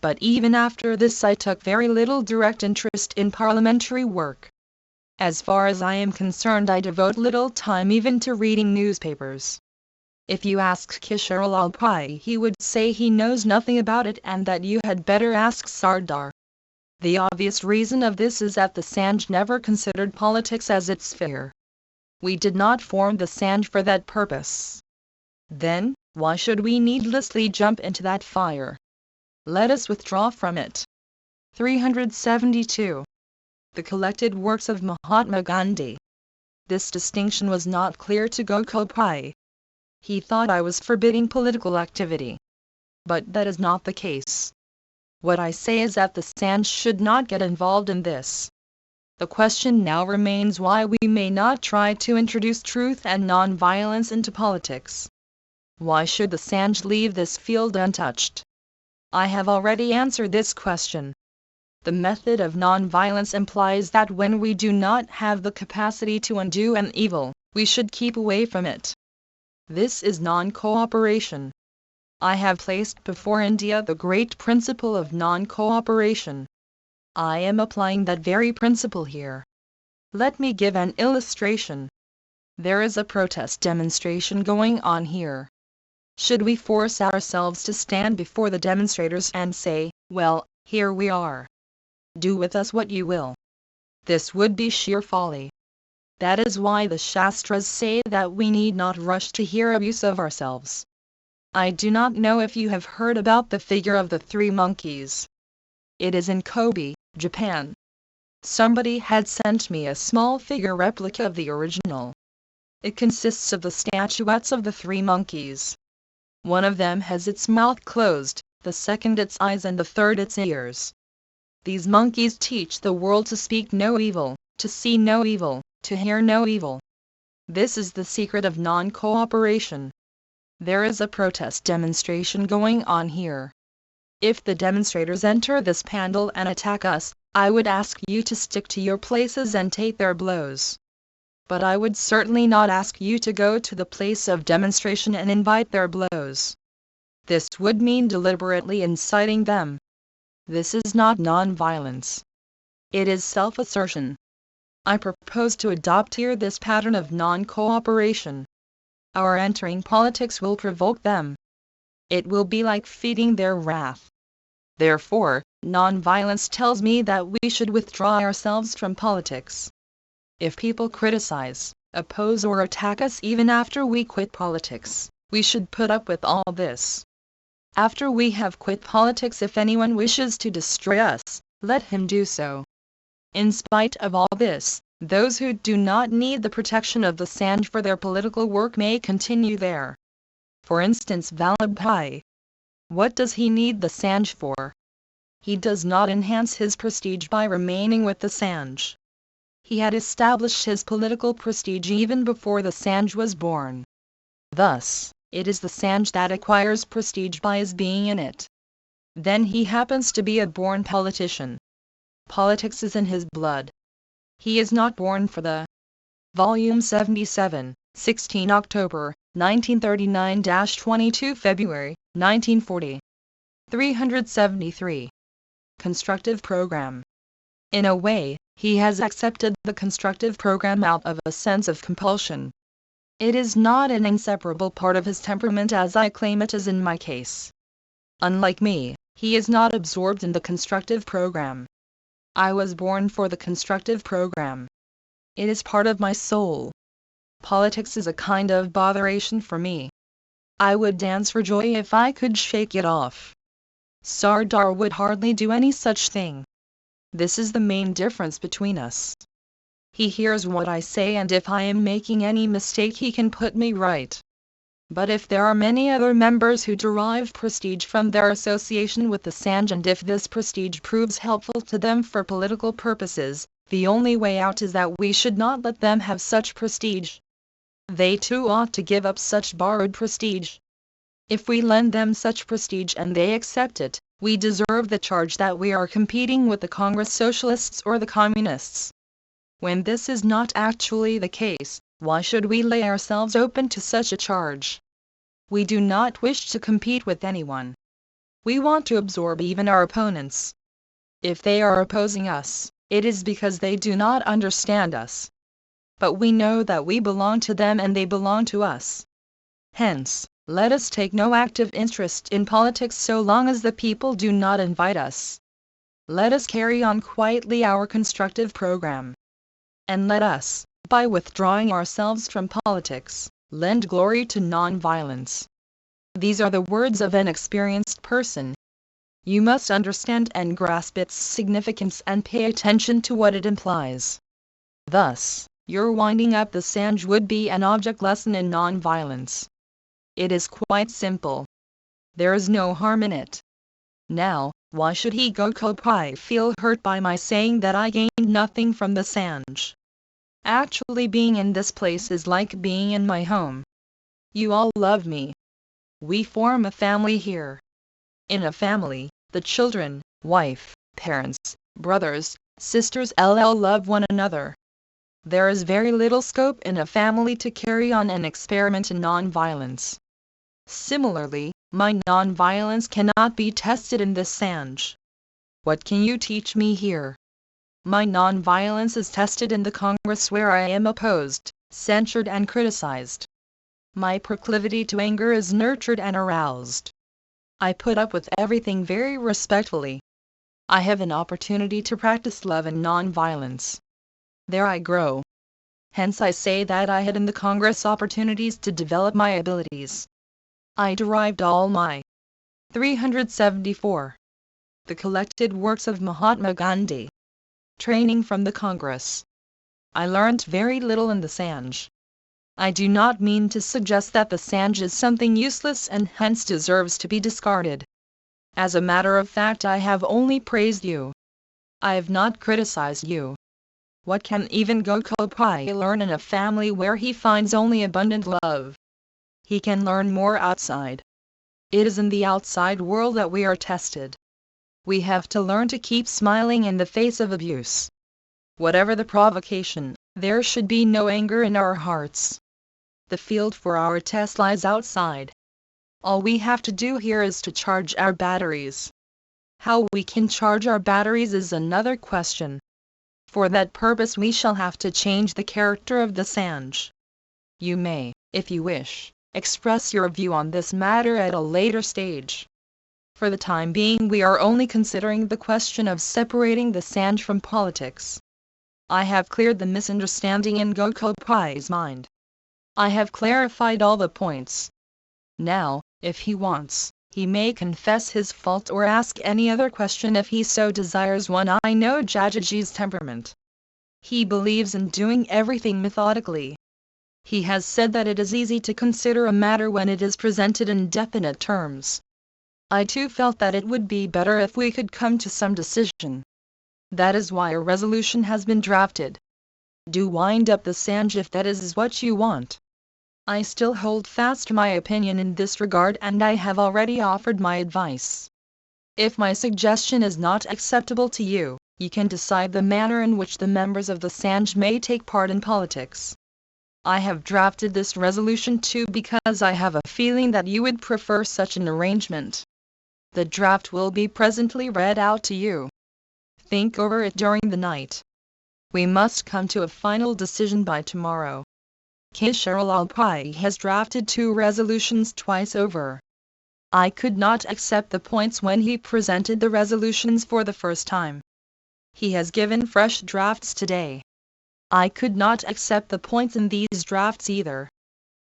But even after this I took very little direct interest in parliamentary work. As far as I am concerned I devote little time even to reading newspapers. If you ask Kisharlal Pai he would say he knows nothing about it and that you had better ask Sardar. The obvious reason of this is that the Sanj never considered politics as its sphere. We did not form the Sanj for that purpose. Then, why should we needlessly jump into that fire? Let us withdraw from it. 372. The collected works of Mahatma Gandhi. This distinction was not clear to Gokul Pai. He thought I was forbidding political activity. But that is not the case. What I say is that the Sanj should not get involved in this. The question now remains why we may not try to introduce truth and non-violence into politics. Why should the Sanj leave this field untouched? I have already answered this question. The method of non-violence implies that when we do not have the capacity to undo an evil, we should keep away from it. This is non-cooperation. I have placed before India the great principle of non-cooperation. I am applying that very principle here. Let me give an illustration. There is a protest demonstration going on here. Should we force ourselves to stand before the demonstrators and say, "Well, here we are. Do with us what you will"? This would be sheer folly. That is why the Shastras say that we need not rush to hear abuse of ourselves. I do not know if you have heard about the figure of the three monkeys. It is in Kobe, Japan. Somebody had sent me a small figure replica of the original. It consists of the statuettes of the three monkeys. One of them has its mouth closed, the second its eyes, and the third its ears. These monkeys teach the world to speak no evil, to see no evil, to hear no evil. This is the secret of non-cooperation. There is a protest demonstration going on here. If the demonstrators enter this pandal and attack us, I would ask you to stick to your places and take their blows. But I would certainly not ask you to go to the place of demonstration and invite their blows. This would mean deliberately inciting them. This is not non-violence. It is self-assertion. I propose to adopt here this pattern of non-cooperation. Our entering politics will provoke them. It will be like feeding their wrath. Therefore, non-violence tells me that we should withdraw ourselves from politics. If people criticize, oppose or attack us even after we quit politics, we should put up with all this. After we have quit politics, if anyone wishes to destroy us, let him do so. In spite of all this, those who do not need the protection of the Sanj for their political work may continue there. For instance, Vallabhbhai. What does he need the Sanj for? He does not enhance his prestige by remaining with the Sanj. He had established his political prestige even before the Sanj was born. Thus, it is the Sanj that acquires prestige by his being in it. Then he happens to be a born politician. Politics is in his blood. He is not born for the Volume 77, 16 October, 1939-22 February, 1940. 373. Constructive Program. In a way, he has accepted the constructive program out of a sense of compulsion. It is not an inseparable part of his temperament as I claim it is in my case. Unlike me, he is not absorbed in the constructive program. I was born for the constructive program. It is part of my soul. Politics is a kind of botheration for me. I would dance for joy if I could shake it off. Sardar would hardly do any such thing. This is the main difference between us. He hears what I say, and if I am making any mistake he can put me right. But if there are many other members who derive prestige from their association with the Sanj, and if this prestige proves helpful to them for political purposes, the only way out is that we should not let them have such prestige. They too ought to give up such borrowed prestige. If we lend them such prestige and they accept it, we deserve the charge that we are competing with the Congress Socialists or the Communists. When this is not actually the case, why should we lay ourselves open to such a charge? We do not wish to compete with anyone. We want to absorb even our opponents. If they are opposing us, it is because they do not understand us. But we know that we belong to them and they belong to us. Hence, let us take no active interest in politics so long as the people do not invite us. Let us carry on quietly our constructive program. And let us, by withdrawing ourselves from politics, lend glory to non-violence. These are the words of an experienced person. You must understand and grasp its significance and pay attention to what it implies. Thus, your winding up the Sanj would be an object lesson in non-violence. It is quite simple. There is no harm in it. Now, Why should he Gokulpai feel hurt by my saying that I gained nothing from the Sanj? Actually being in this place is like being in my home. You all love me. We form a family here. In a family, the children, wife, parents, brothers, sisters love one another. There is very little scope in a family to carry on an experiment in non-violence. Similarly, my non-violence cannot be tested in this Sanj. What can you teach me here? My non-violence is tested in the Congress where I am opposed, censured and criticized. My proclivity to anger is nurtured and aroused. I put up with everything very respectfully. I have an opportunity to practice love and non-violence. There I grow. Hence I say that I had in the Congress opportunities to develop my abilities. I derived all my 374. The collected works of Mahatma Gandhi. Training from the Congress. I learnt very little in the Sanj. I do not mean to suggest that the Sanj is something useless and hence deserves to be discarded. As a matter of fact, I have only praised you. I have not criticized you. What can even Gokulpai learn in a family where he finds only abundant love? He can learn more outside. It is in the outside world that we are tested. We have to learn to keep smiling in the face of abuse. Whatever the provocation, there should be no anger in our hearts. The field for our test lies outside. All we have to do here is to charge our batteries. How we can charge our batteries is another question. For that purpose we shall have to change the character of the Sanj. You may, if you wish, express your view on this matter at a later stage. For the time being we are only considering the question of separating the Sanj from politics. I have cleared the misunderstanding in Gokulpai's mind. I have clarified all the points. Now, if he wants, he may confess his fault or ask any other question if he so desires. I know Jajaji's temperament. He believes in doing everything methodically. He has said that it is easy to consider a matter when it is presented in definite terms. I too felt that it would be better if we could come to some decision. That is why a resolution has been drafted. Do wind up the Sanj if that is what you want. I still hold fast to my opinion in this regard and I have already offered my advice. If my suggestion is not acceptable to you, you can decide the manner in which the members of the Sanj may take part in politics. I have drafted this resolution too because I have a feeling that you would prefer such an arrangement. The draft will be presently read out to you. Think over it during the night. We must come to a final decision by tomorrow. Kisharlalpai has drafted 2 resolutions twice over. I could not accept the points when he presented the resolutions for the first time. He has given fresh drafts today. I could not accept the points in these drafts either.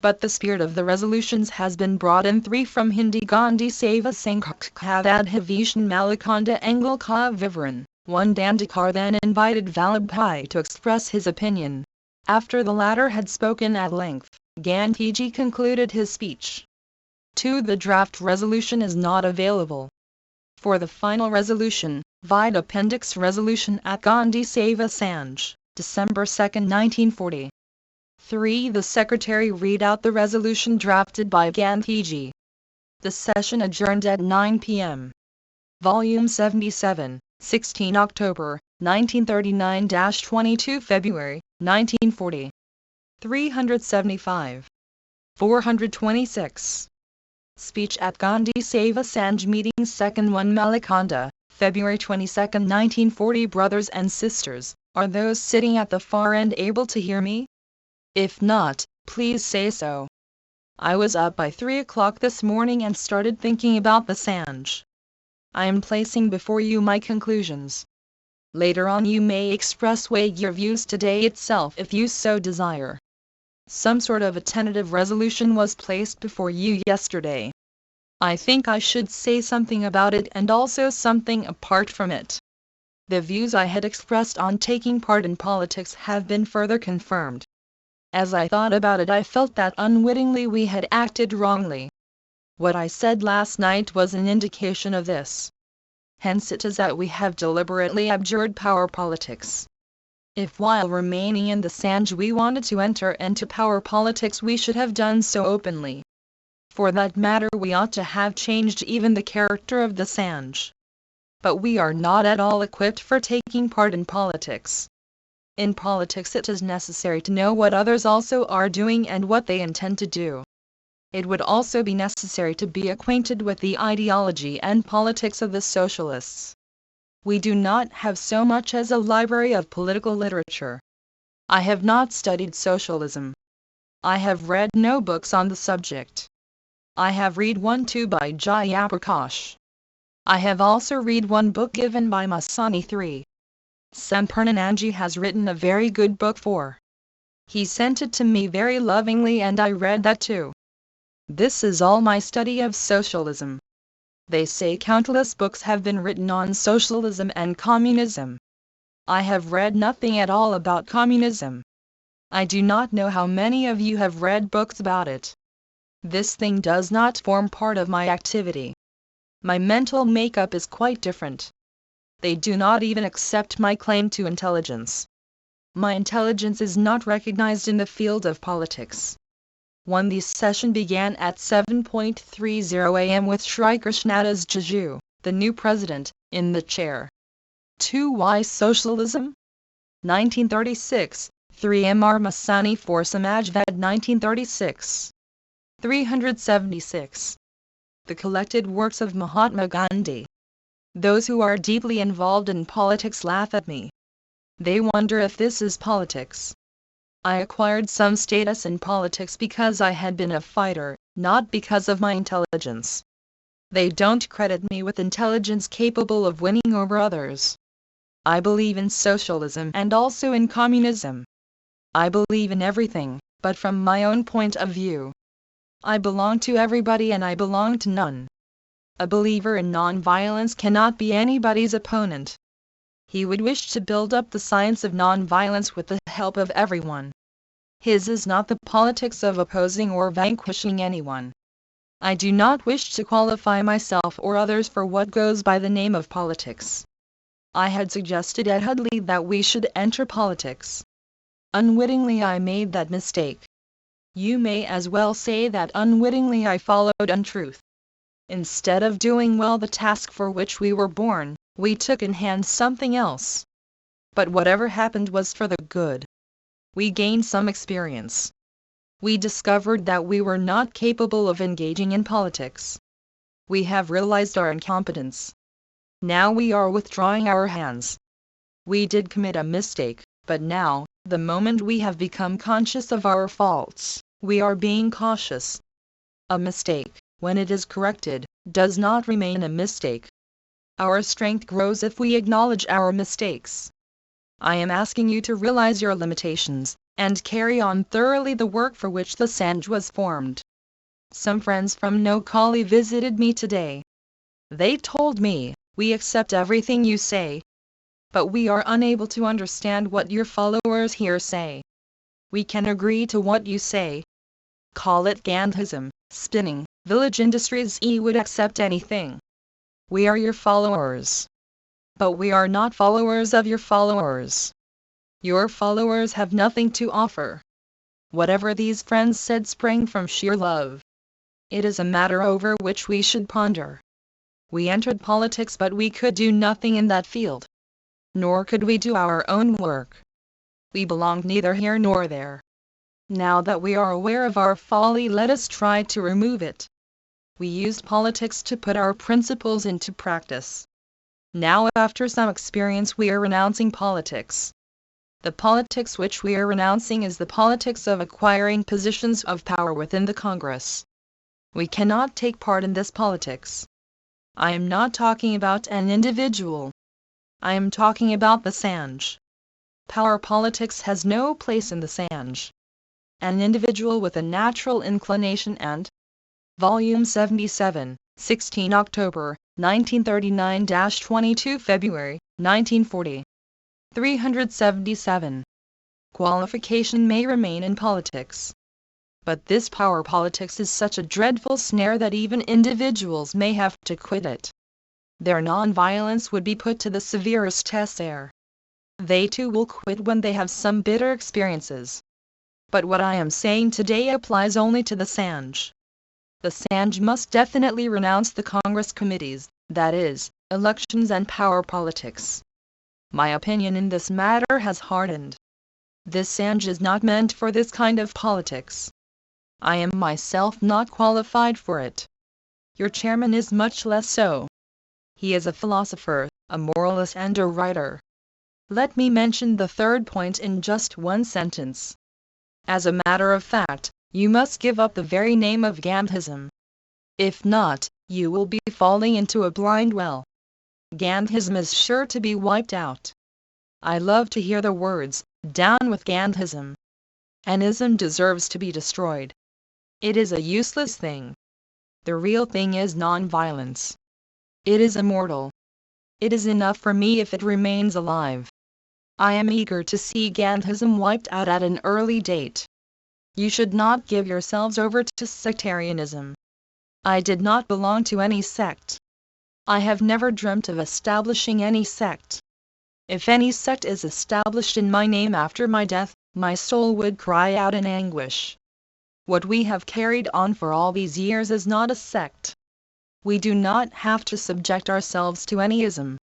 But the spirit of the resolutions has been brought in 3 from Hindi Gandhi Seva Sanghadhavishan Malakonda Engelka Vivaran. 1 Dandekar then invited Vallabhbhai to express his opinion. After the latter had spoken at length, Gandhiji concluded his speech. 2. The draft resolution is not available. For the final resolution, vide Appendix Resolution at Gandhi Seva Sanj, December 2, 1940. 3. The Secretary read out the resolution drafted by Gandhiji. The session adjourned at 9 p.m. Volume 77, 16 October, 1939-22 February, 1940. 375. 426. Speech at Gandhi Seva Sanj Meeting 2nd 1 Malakonda, February 22, 1940. Brothers and sisters, are those sitting at the far end able to hear me? If not, please say so. I was up by 3 o'clock this morning and started thinking about the Sanj. I am placing before you my conclusions. Later on you may express your views today itself if you so desire. Some sort of a tentative resolution was placed before you yesterday. I think I should say something about it and also something apart from it. The views I had expressed on taking part in politics have been further confirmed. As I thought about it, I felt that unwittingly we had acted wrongly. What I said last night was an indication of this. Hence it is that we have deliberately abjured power politics. If while remaining in the Sanj we wanted to enter into power politics, we should have done so openly. For that matter, we ought to have changed even the character of the Sanj. But we are not at all equipped for taking part in politics. In politics it is necessary to know what others also are doing and what they intend to do. It would also be necessary to be acquainted with the ideology and politics of the socialists. We do not have so much as a library of political literature. I have not studied socialism. I have read no books on the subject. I have read one too by Jayaprakash. I have also read one book given by Masani III. Sempurnananji has written a very good book for. He sent it to me very lovingly and I read that too. This is all my study of socialism. They say countless books have been written on socialism and communism. I have read nothing at all about communism. I do not know how many of you have read books about it. This thing does not form part of my activity. My mental makeup is quite different. They do not even accept my claim to intelligence. My intelligence is not recognized in the field of politics. 1. The session began at 7:30 a.m. with Shri Krishnada's Jaju, the new president, in the chair. 2. Why socialism? 1936, 3 Mr. Masani for Samajvad 1936. 376. The collected works of Mahatma Gandhi. Those who are deeply involved in politics laugh at me. They wonder if this is politics. I acquired some status in politics because I had been a fighter, not because of my intelligence. They don't credit me with intelligence capable of winning over others. I believe in socialism and also in communism. I believe in everything, but from my own point of view. I belong to everybody and I belong to none. A believer in non-violence cannot be anybody's opponent. He would wish to build up the science of non-violence with the help of everyone. His is not the politics of opposing or vanquishing anyone. I do not wish to qualify myself or others for what goes by the name of politics. I had suggested at Hudley that we should enter politics. Unwittingly I made that mistake. You may as well say that unwittingly I followed untruth. Instead of doing well the task for which we were born, we took in hand something else. But whatever happened was for the good. We gained some experience. We discovered that we were not capable of engaging in politics. We have realized our incompetence. Now we are withdrawing our hands. We did commit a mistake, but now, the moment we have become conscious of our faults, we are being cautious. A mistake, when it is corrected, does not remain a mistake. Our strength grows if we acknowledge our mistakes. I am asking you to realize your limitations, and carry on thoroughly the work for which the Sanj was formed. Some friends from Noakhali visited me today. They told me, we accept everything you say, but we are unable to understand what your followers here say. We can agree to what you say. Call it Gandhism, spinning, village industries, we would accept anything. We are your followers. But we are not followers of your followers. Your followers have nothing to offer. Whatever these friends said sprang from sheer love. It is a matter over which we should ponder. We entered politics, but we could do nothing in that field. Nor could we do our own work. We belonged neither here nor there. Now that we are aware of our folly, let us try to remove it. We used politics to put our principles into practice. Now, after some experience, we are renouncing politics. The politics which we are renouncing is the politics of acquiring positions of power within the Congress. We cannot take part in this politics. I am not talking about an individual. I am talking about the Sanj. Power politics has no place in the Sanj. An individual with a natural inclination and Volume 77, 16 October, 1939-22 February, 1940. 377. Qualification may remain in politics. But this power politics is such a dreadful snare that even individuals may have to quit it. their non-violence would be put to the severest test there. They too will quit when they have some bitter experiences. But what I am saying today applies only to the Sanj. The Sanj must definitely renounce the Congress committees, that is, elections and power politics. My opinion in this matter has hardened. This Sanj is not meant for this kind of politics. I am myself not qualified for it. Your chairman is much less so. He is a philosopher, a moralist and a writer. Let me mention the third point in just one sentence. As a matter of fact, you must give up the very name of Gandhism. If not, you will be falling into a blind well. Gandhism is sure to be wiped out. I love to hear the words, "Down with Gandhism." An ism deserves to be destroyed. It is a useless thing. The real thing is non-violence. It is immortal. It is enough for me if it remains alive. I am eager to see Gandhism wiped out at an early date. You should not give yourselves over to sectarianism. I did not belong to any sect. I have never dreamt of establishing any sect. If any sect is established in my name after my death, my soul would cry out in anguish. What we have carried on for all these years is not a sect. We do not have to subject ourselves to any ism.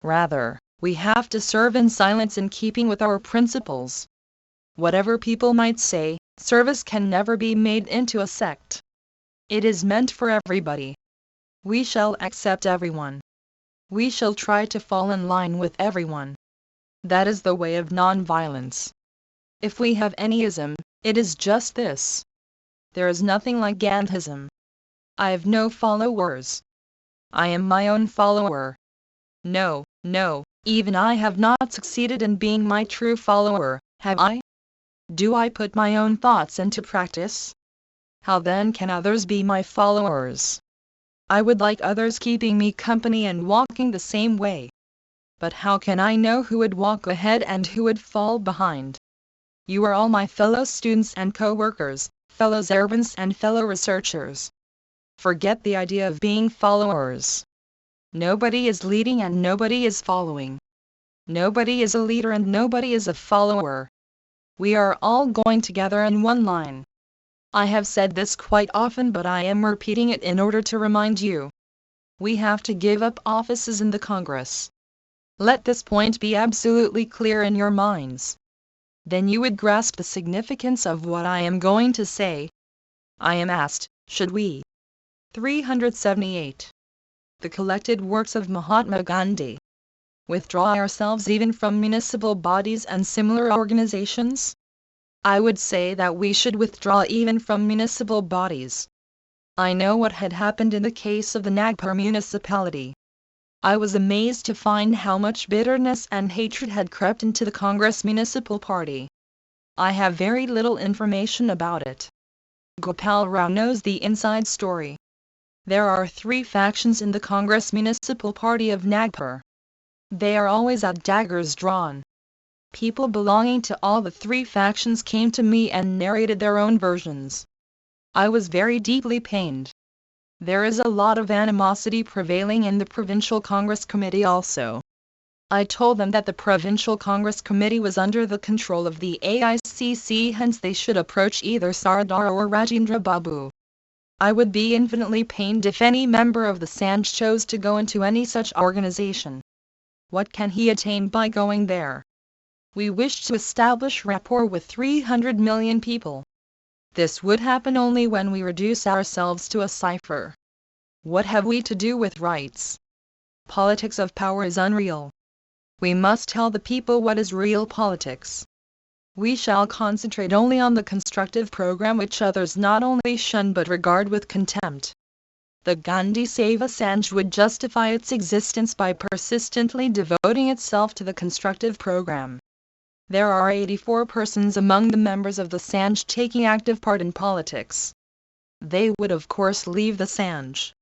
Rather, we have to serve in silence in keeping with our principles. Whatever people might say, service can never be made into a sect. It is meant for everybody. We shall accept everyone. We shall try to fall in line with everyone. That is the way of non-violence. If we have any ism, it is just this. There is nothing like Gandhism. I have no followers. I am my own follower. No, even I have not succeeded in being my true follower, have I? Do I put my own thoughts into practice? How then can others be my followers? I would like others keeping me company and walking the same way. But how can I know who would walk ahead and who would fall behind? You are all my fellow students and co-workers, fellow servants and fellow researchers. Forget the idea of being followers. Nobody is leading and nobody is following. Nobody is a leader and nobody is a follower. We are all going together in one line. I have said this quite often, but I am repeating it in order to remind you. We have to give up offices in the Congress. Let this point be absolutely clear in your minds. Then you would grasp the significance of what I am going to say. I am asked, should we? 378. The collected works of Mahatma Gandhi. Withdraw ourselves even from municipal bodies and similar organizations? I would say that we should withdraw even from municipal bodies. I know what had happened in the case of the Nagpur municipality. I was amazed to find how much bitterness and hatred had crept into the Congress Municipal Party. I have very little information about it. Gopal Rao knows the inside story. There are 3 factions in the Congress Municipal Party of Nagpur. They are always at daggers drawn. People belonging to all the 3 factions came to me and narrated their own versions. I was very deeply pained. There is a lot of animosity prevailing in the Provincial Congress Committee also. I told them that the Provincial Congress Committee was under the control of the AICC, hence they should approach either Sardar or Rajendra Babu. I would be infinitely pained if any member of the Sanj chose to go into any such organization. What can he attain by going there? We wish to establish rapport with 300 million people. This would happen only when we reduce ourselves to a cipher. What have we to do with rights? Politics of power is unreal. We must tell the people what is real politics. We shall concentrate only on the constructive program which others not only shun but regard with contempt. The Gandhi Seva Sanj would justify its existence by persistently devoting itself to the constructive program. There are 84 persons among the members of the Sanj taking active part in politics. They would of course leave the Sanj.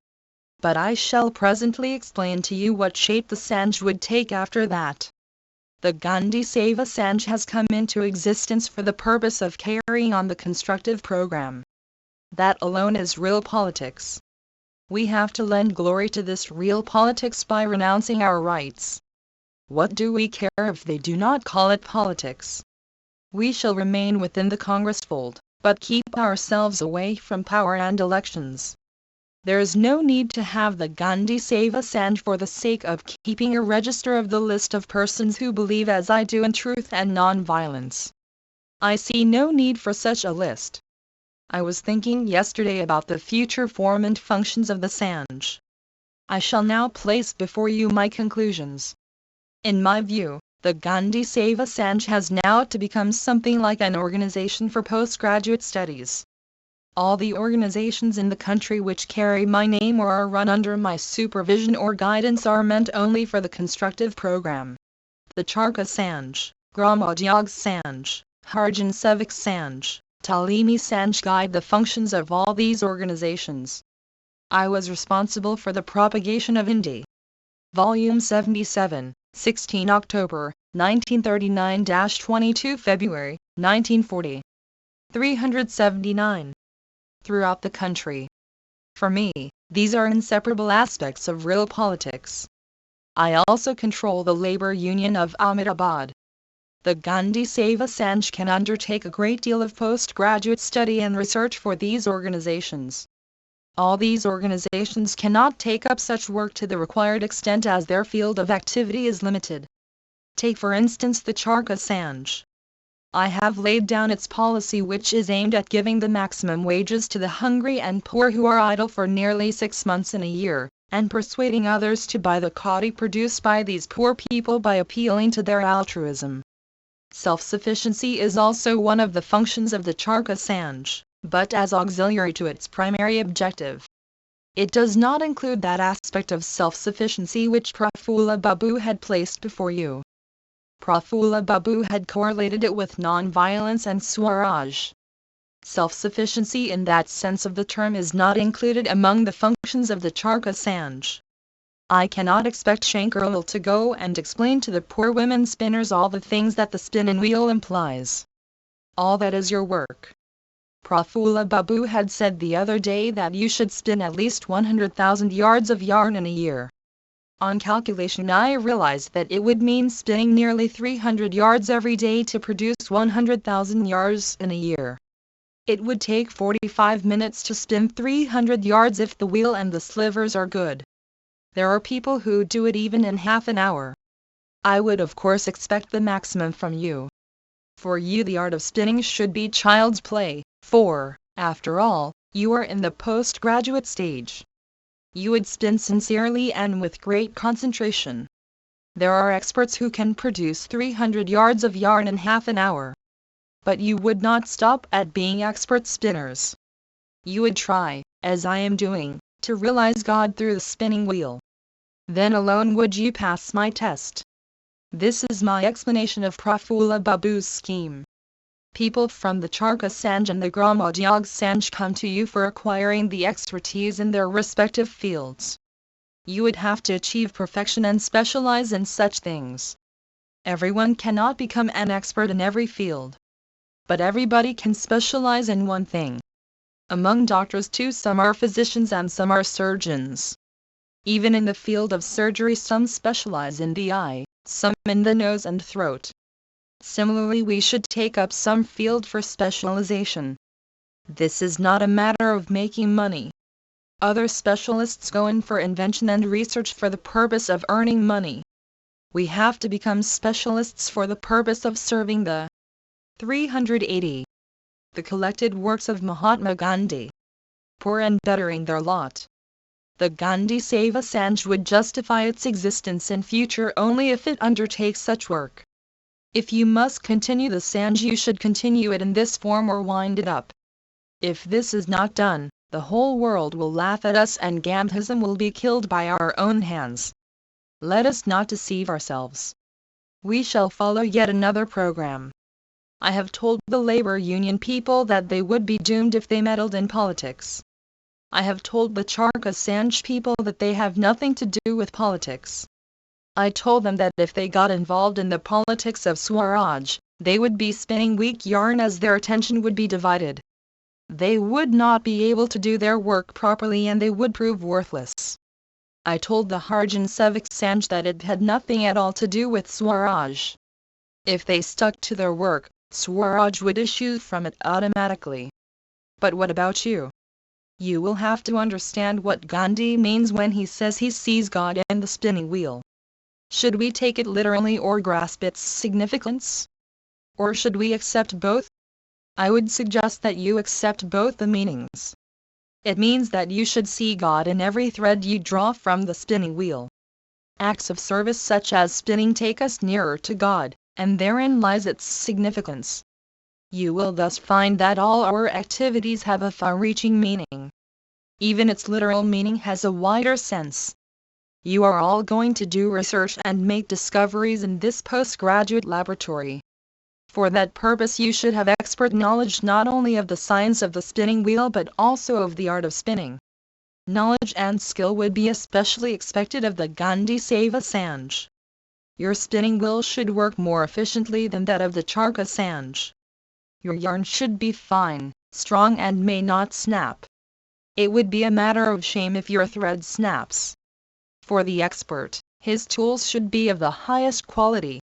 But I shall presently explain to you what shape the Sanj would take after that. The Gandhi Seva Sanj has come into existence for the purpose of carrying on the constructive program. That alone is real politics. We have to lend glory to this real politics by renouncing our rights. What do we care if they do not call it politics? We shall remain within the Congress fold, but keep ourselves away from power and elections. There is no need to have the Gandhi save Assange for the sake of keeping a register of the list of persons who believe as I do in truth and non-violence. I see no need for such a list. I was thinking yesterday about the future form and functions of the Assange. I shall now place before you my conclusions. In my view, the Gandhi Save Assange has now to become something like an organization for postgraduate studies. All the organizations in the country which carry my name or are run under my supervision or guidance are meant only for the constructive program. The Charkha Sanj, Gramodyog Sanj, Harjan Sevak Sanj, Talimi Sanj guide the functions of all these organizations. I was responsible for the propagation of Hindi. Volume 77, 16 October, 1939-22 February, 1940. 379. Throughout the country. For me, these are inseparable aspects of real politics. I also control the labor union of Ahmedabad. The Gandhi Save Assange can undertake a great deal of postgraduate study and research for these organizations. All these organizations cannot take up such work to the required extent as their field of activity is limited. Take for instance the Charkha Sanj. I have laid down its policy, which is aimed at giving the maximum wages to the hungry and poor who are idle for nearly 6 months in a year, and persuading others to buy the khadi produced by these poor people by appealing to their altruism. Self-sufficiency is also one of the functions of the Charkha Sanj, but as auxiliary to its primary objective. It does not include that aspect of self-sufficiency which Prafulla Babu had placed before you. Prafulla Babu had correlated it with non-violence and Swaraj. Self-sufficiency in that sense of the term is not included among the functions of the Charkha Sanj. I cannot expect Shankarlal to go and explain to the poor women spinners all the things that the spinning wheel implies. All that is your work. Prafulla Babu had said the other day that you should spin at least 100,000 yards of yarn in a year. On calculation I realized that it would mean spinning nearly 300 yards every day to produce 100,000 yards in a year. It would take 45 minutes to spin 300 yards if the wheel and the slivers are good. There are people who do it even in half an hour. I would of course expect the maximum from you. For you the art of spinning should be child's play, for, after all, you are in the postgraduate stage. You would spin sincerely and with great concentration. There are experts who can produce 300 yards of yarn in half an hour. But you would not stop at being expert spinners. You would try, as I am doing, to realize God through the spinning wheel. Then alone would you pass my test. This is my explanation of Prafulla Babu's scheme. People from the Charkha Sanj and the Gramodyog Sanj come to you for acquiring the expertise in their respective fields. You would have to achieve perfection and specialize in such things. Everyone cannot become an expert in every field. But everybody can specialize in one thing. Among doctors too, some are physicians and some are surgeons. Even in the field of surgery some specialize in the eye, some in the nose and throat. Similarly, we should take up some field for specialization. This is not a matter of making money. Other specialists go in for invention and research for the purpose of earning money. We have to become specialists for the purpose of serving the 380. The collected works of Mahatma Gandhi. Poor and bettering their lot. The Gandhi Save Assange would justify its existence in future only if it undertakes such work. If you must continue the Sanj, you should continue it in this form or wind it up. If this is not done, the whole world will laugh at us and Gandhism will be killed by our own hands. Let us not deceive ourselves. We shall follow yet another program. I have told the labor union people that they would be doomed if they meddled in politics. I have told the Charkha Sanj people that they have nothing to do with politics. I told them that if they got involved in the politics of Swaraj, they would be spinning weak yarn as their attention would be divided. they would not be able to do their work properly and they would prove worthless. I told the Harjan Sevik Sanj that it had nothing at all to do with Swaraj. If they stuck to their work, Swaraj would issue from it automatically. But what about you? You will have to understand what Gandhi means when he says he sees God in the spinning wheel. Should we take it literally or grasp its significance? Or should we accept both? I would suggest that you accept both the meanings. It means that you should see God in every thread you draw from the spinning wheel. Acts of service such as spinning take us nearer to God, and therein lies its significance. You will thus find that all our activities have a far-reaching meaning. Even its literal meaning has a wider sense. You are all going to do research and make discoveries in this postgraduate laboratory. For that purpose you should have expert knowledge not only of the science of the spinning wheel but also of the art of spinning. Knowledge and skill would be especially expected of the Gandhi Seva Sanj. Your spinning wheel should work more efficiently than that of the Charkha Sanj. Your yarn should be fine, strong and may not snap. It would be a matter of shame if your thread snaps. For the expert, his tools should be of the highest quality.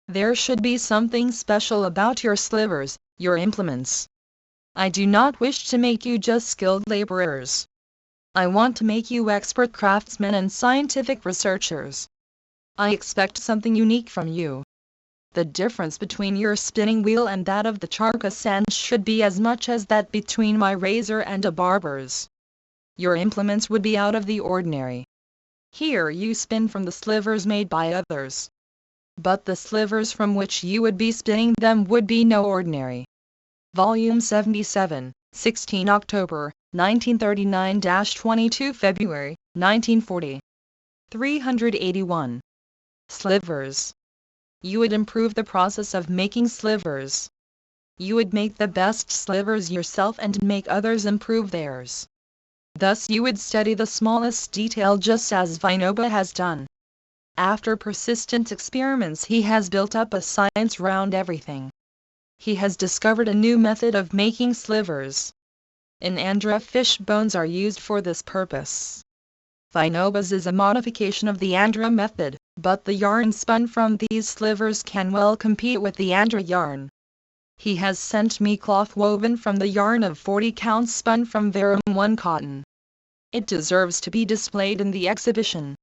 There should be something special about your slivers, your implements. I do not wish to make you just skilled laborers. I want to make you expert craftsmen and scientific researchers. I expect something unique from you. The difference between your spinning wheel and that of the Charkha Sanj should be as much as that between my razor and a barber's. Your implements would be out of the ordinary. Here you spin from the slivers made by others. But the slivers from which you would be spinning them would be no ordinary. Volume 77, 16 October, 1939-22 February, 1940. 381. Slivers. You would improve the process of making slivers. You would make the best slivers yourself and make others improve theirs. Thus you would study the smallest detail just as Vinoba has done. After persistent experiments he has built up a science round everything. He has discovered a new method of making slivers. In Andhra fish bones are used for this purpose. Vinoba's is a modification of the Andhra method, but the yarn spun from these slivers can well compete with the Andhra yarn. He has sent me cloth woven from the yarn of 40 counts spun from Verum 1 cotton. It deserves to be displayed in the exhibition.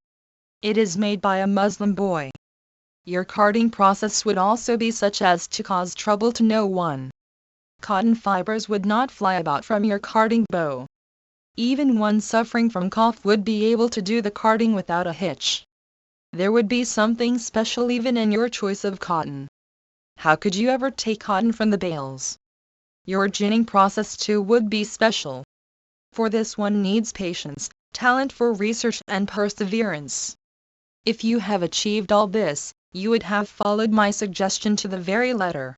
It is made by a Muslim boy. Your carding process would also be such as to cause trouble to no one. Cotton fibers would not fly about from your carding bow. Even one suffering from cough would be able to do the carding without a hitch. There would be something special even in your choice of cotton. How could you ever take cotton from the bales? Your ginning process too would be special. For this one needs patience, talent for research and perseverance. If you have achieved all this, you would have followed my suggestion to the very letter.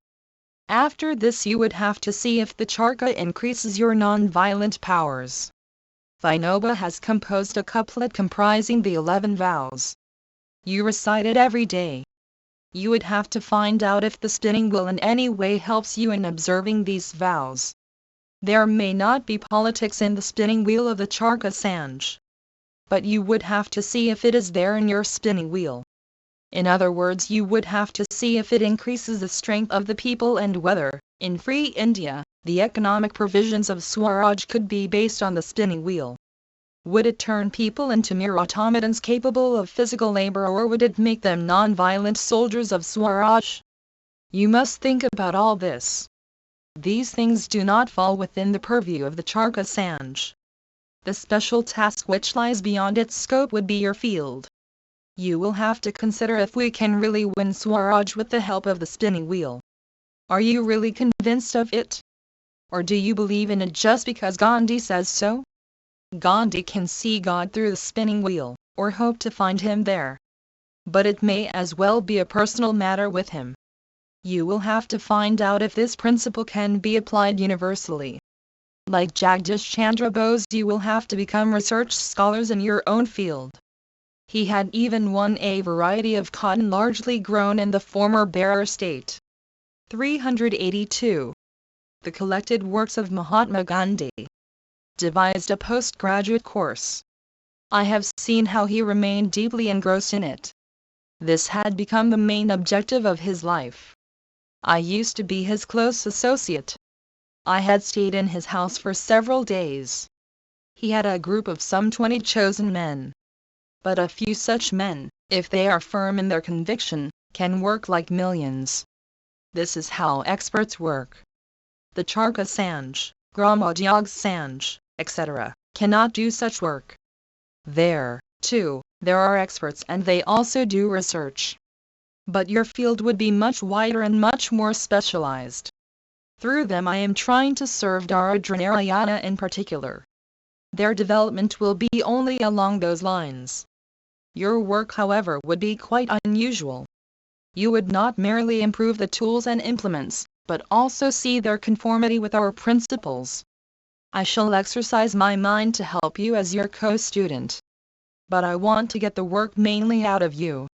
After this you would have to see if the Charkha increases your non-violent powers. Vinoba has composed a couplet comprising the 11 vows. You recite it every day. You would have to find out if the spinning wheel in any way helps you in observing these vows. There may not be politics in the spinning wheel of the Charkha Sanj. But you would have to see if it is there in your spinning wheel. In other words, you would have to see if it increases the strength of the people and whether, in free India, the economic provisions of Swaraj could be based on the spinning wheel. Would it turn people into mere automatons capable of physical labor, or would it make them non-violent soldiers of Swaraj? You must think about all this. These things do not fall within the purview of the Charkha Sanj. The special task which lies beyond its scope would be your field. You will have to consider if we can really win Swaraj with the help of the spinning wheel. Are you really convinced of it? Or do you believe in it just because Gandhi says so? Gandhi can see God through the spinning wheel, or hope to find him there. But it may as well be a personal matter with him. You will have to find out if this principle can be applied universally. Like Jagdish Chandra Bose, you will have to become research scholars in your own field. He had even won a variety of cotton largely grown in the former Berar state. 382. the collected works of Mahatma Gandhi, devised a postgraduate course. I have seen how he remained deeply engrossed in it. This had become the main objective of his life. I used to be his close associate. I had stayed in his house for several days. He had a group of some 20 chosen men. But a few such men, if they are firm in their conviction, can work like millions. This is how experts work. The Charkha Sanj, Gramodyog Sanj, etc., cannot do such work. There, too, there are experts and they also do research. But your field would be much wider and much more specialized. Through them I am trying to serve Daridranarayana in particular. Their development will be only along those lines. Your work, however, would be quite unusual. You would not merely improve the tools and implements, but also see their conformity with our principles. I shall exercise my mind to help you as your co-student. But I want to get the work mainly out of you.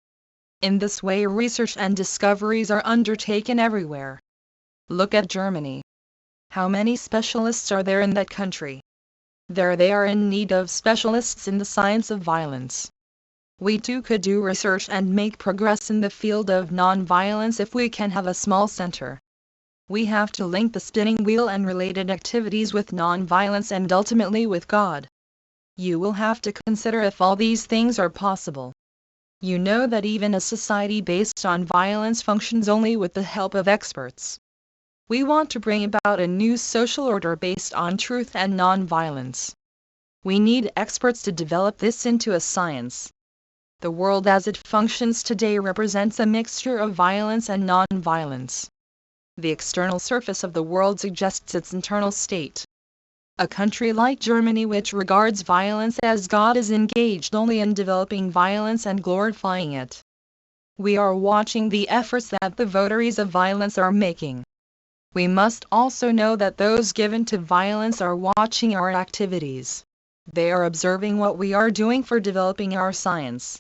In this way research and discoveries are undertaken everywhere. Look at Germany. How many specialists are there in that country? There they are in need of specialists in the science of violence. We too could do research and make progress in the field of non-violence if we can have a small center. We have to link the spinning wheel and related activities with non-violence and ultimately with God. You will have to consider if all these things are possible. You know that even a society based on violence functions only with the help of experts. We want to bring about a new social order based on truth and non-violence. We need experts to develop this into a science. The world as it functions today represents a mixture of violence and non-violence. The external surface of the world suggests its internal state. A country like Germany, which regards violence as God, is engaged only in developing violence and glorifying it. We are watching the efforts that the votaries of violence are making. We must also know that those given to violence are watching our activities. They are observing what we are doing for developing our science.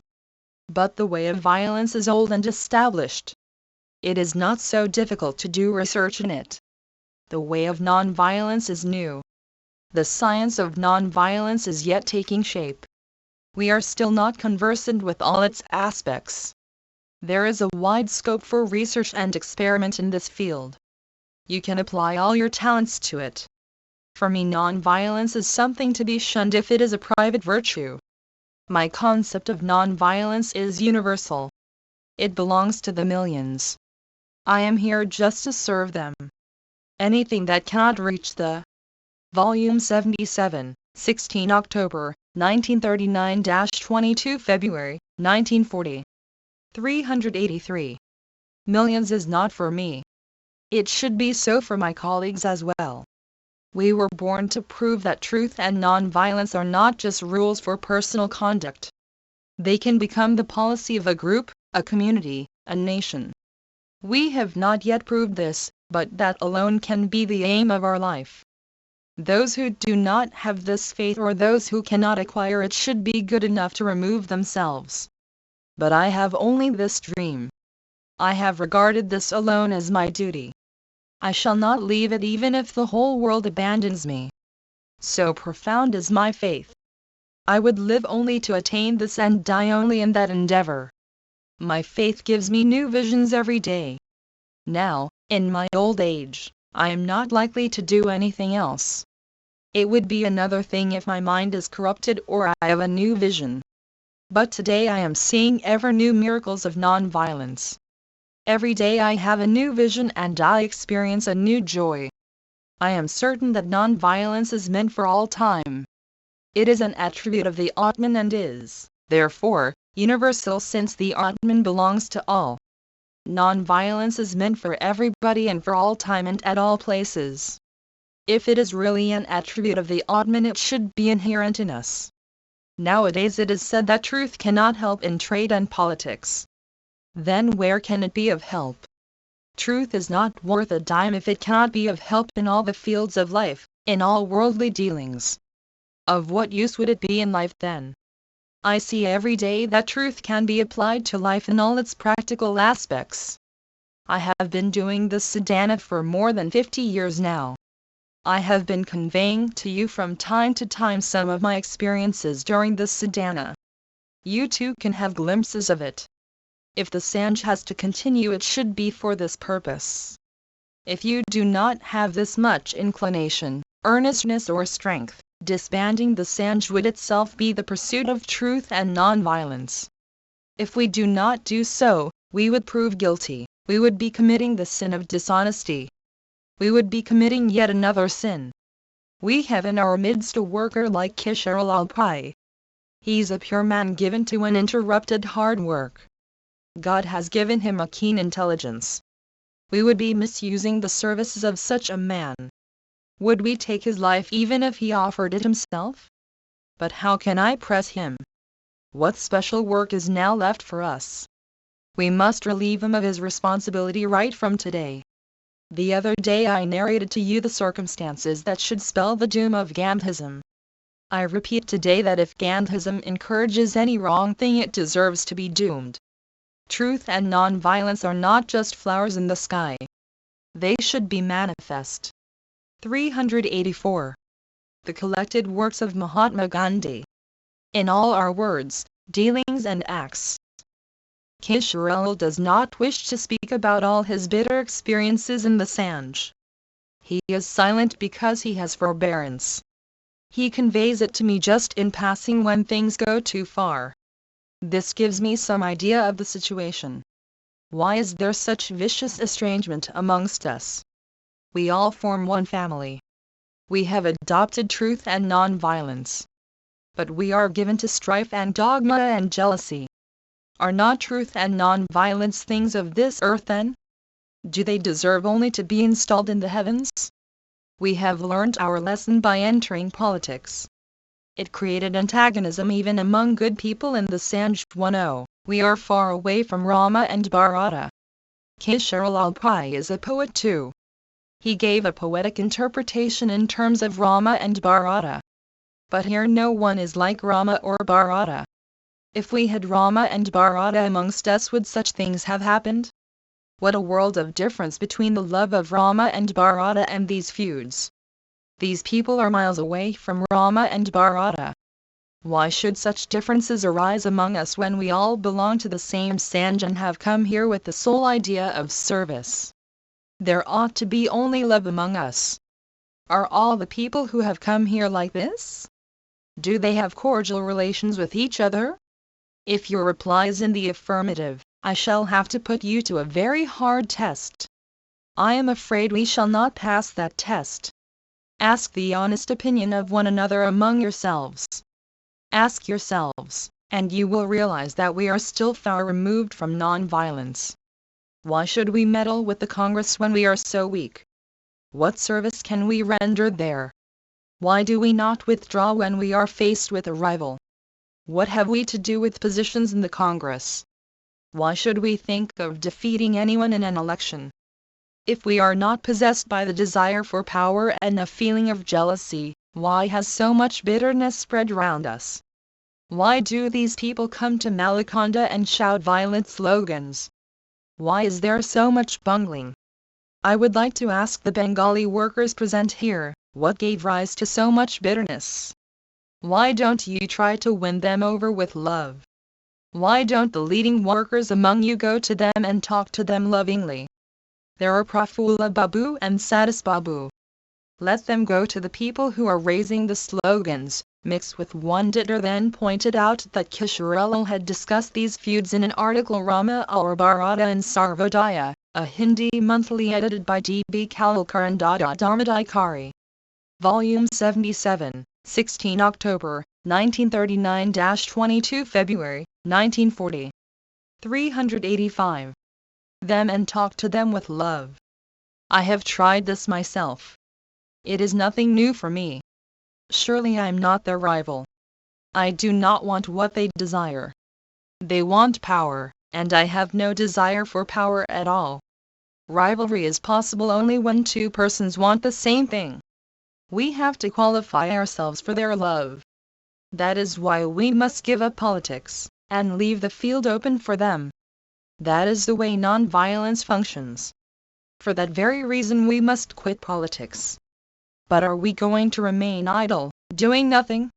But the way of violence is old and established. It is not so difficult to do research in it. The way of non-violence is new. The science of non-violence is yet taking shape. We are still not conversant with all its aspects. There is a wide scope for research and experiment in this field. You can apply all your talents to it. For me, non-violence is something to be shunned if it is a private virtue. My concept of non-violence is universal. It belongs to the millions. I am here just to serve them. Anything that cannot reach the Volume 77, 16 October, 1939-22 February, 1940. 383. Millions is not for me. It should be so for my colleagues as well. We were born to prove that truth and non-violence are not just rules for personal conduct. They can become the policy of a group, a community, a nation. We have not yet proved this, but that alone can be the aim of our life. Those who do not have this faith or those who cannot acquire it should be good enough to remove themselves. But I have only this dream. I have regarded this alone as my duty. I shall not leave it even if the whole world abandons me. So profound is my faith. I would live only to attain this and die only in that endeavor. My faith gives me new visions every day. Now, in my old age, I am not likely to do anything else. It would be another thing if my mind is corrupted or I have a new vision. But today I am seeing ever new miracles of non-violence. Every day I have a new vision and I experience a new joy. I am certain that non-violence is meant for all time. It is an attribute of the Atman and is, therefore, universal since the Atman belongs to all. Non-violence is meant for everybody and for all time and at all places. If it is really an attribute of the Atman, it should be inherent in us. Nowadays it is said that truth cannot help in trade and politics. Then where can it be of help? Truth is not worth a dime if it cannot be of help in all the fields of life, in all worldly dealings. Of what use would it be in life then? I see every day that truth can be applied to life in all its practical aspects. I have been doing this sadhana for more than 50 years now. I have been conveying to you from time to time some of my experiences during this sadhana. You too can have glimpses of it. If the Sanj has to continue, it should be for this purpose. If you do not have this much inclination, earnestness or strength, disbanding the Sanj would itself be the pursuit of truth and non-violence. If we do not do so, we would prove guilty, we would be committing the sin of dishonesty. We would be committing yet another sin. We have in our midst a worker like Kisharalal Pai. He's a pure man given to uninterrupted hard work. God has given him a keen intelligence. We would be misusing the services of such a man. Would we take his life even if he offered it himself? But how can I press him? What special work is now left for us? We must relieve him of his responsibility right from today. The other day I narrated to you the circumstances that should spell the doom of Gandhism. I repeat today that if Gandhism encourages any wrong thing, it deserves to be doomed. Truth and non-violence are not just flowers in the sky. They should be manifest. 384. The collected works of Mahatma Gandhi. In all our words, dealings and acts. Kisharalal does not wish to speak about all his bitter experiences in the Sanj. He is silent because he has forbearance. He conveys it to me just in passing when things go too far. This gives me some idea of the situation. Why is there such vicious estrangement amongst us? We all form one family. We have adopted truth and non-violence. But we are given to strife and dogma and jealousy. Are not truth and non-violence things of this earth then? Do they deserve only to be installed in the heavens? We have learned our lesson by entering politics. It created antagonism even among good people in the Sanj 10. We are far away from Rama and Bharata. Kisharalal Pai is a poet too. He gave a poetic interpretation in terms of Rama and Bharata. But here no one is like Rama or Bharata. If we had Rama and Bharata amongst us, would such things have happened? What a world of difference between the love of Rama and Bharata and these feuds. These people are miles away from Rama and Bharata. Why should such differences arise among us when we all belong to the same Sanj and have come here with the sole idea of service? There ought to be only love among us. Are all the people who have come here like this? Do they have cordial relations with each other? If your reply is in the affirmative, I shall have to put you to a very hard test. I am afraid we shall not pass that test. Ask the honest opinion of one another among yourselves. Ask yourselves, and you will realize that we are still far removed from non-violence. Why should we meddle with the Congress when we are so weak? What service can we render there? Why do we not withdraw when we are faced with a rival? What have we to do with positions in the Congress? Why should we think of defeating anyone in an election? If we are not possessed by the desire for power and a feeling of jealousy, why has so much bitterness spread round us? Why do these people come to Malakonda and shout violent slogans? Why is there so much bungling? I would like to ask the Bengali workers present here, what gave rise to so much bitterness? Why don't you try to win them over with love? Why don't the leading workers among you go to them and talk to them lovingly? There are Prafulla Babu and Sadis Babu. Let them go to the people who are raising the slogans. Mixed with one editor then pointed out that Kisharalal had discussed these feuds in an article Rama or Bharata in Sarvodaya, a Hindi monthly edited by D.B. Kalkar and Dada Dharmadikari. Volume 77, 16 October, 1939-22 February, 1940. 385. Them and talk to them with love. I have tried this myself. It is nothing new for me. Surely I am not their rival. I do not want what they desire. They want power, and I have no desire for power at all. Rivalry is possible only when two persons want the same thing. We have to qualify ourselves for their love. That is why we must give up politics, and leave the field open for them. That is the way non-violence functions. For that very reason we must quit politics. But are we going to remain idle, doing nothing?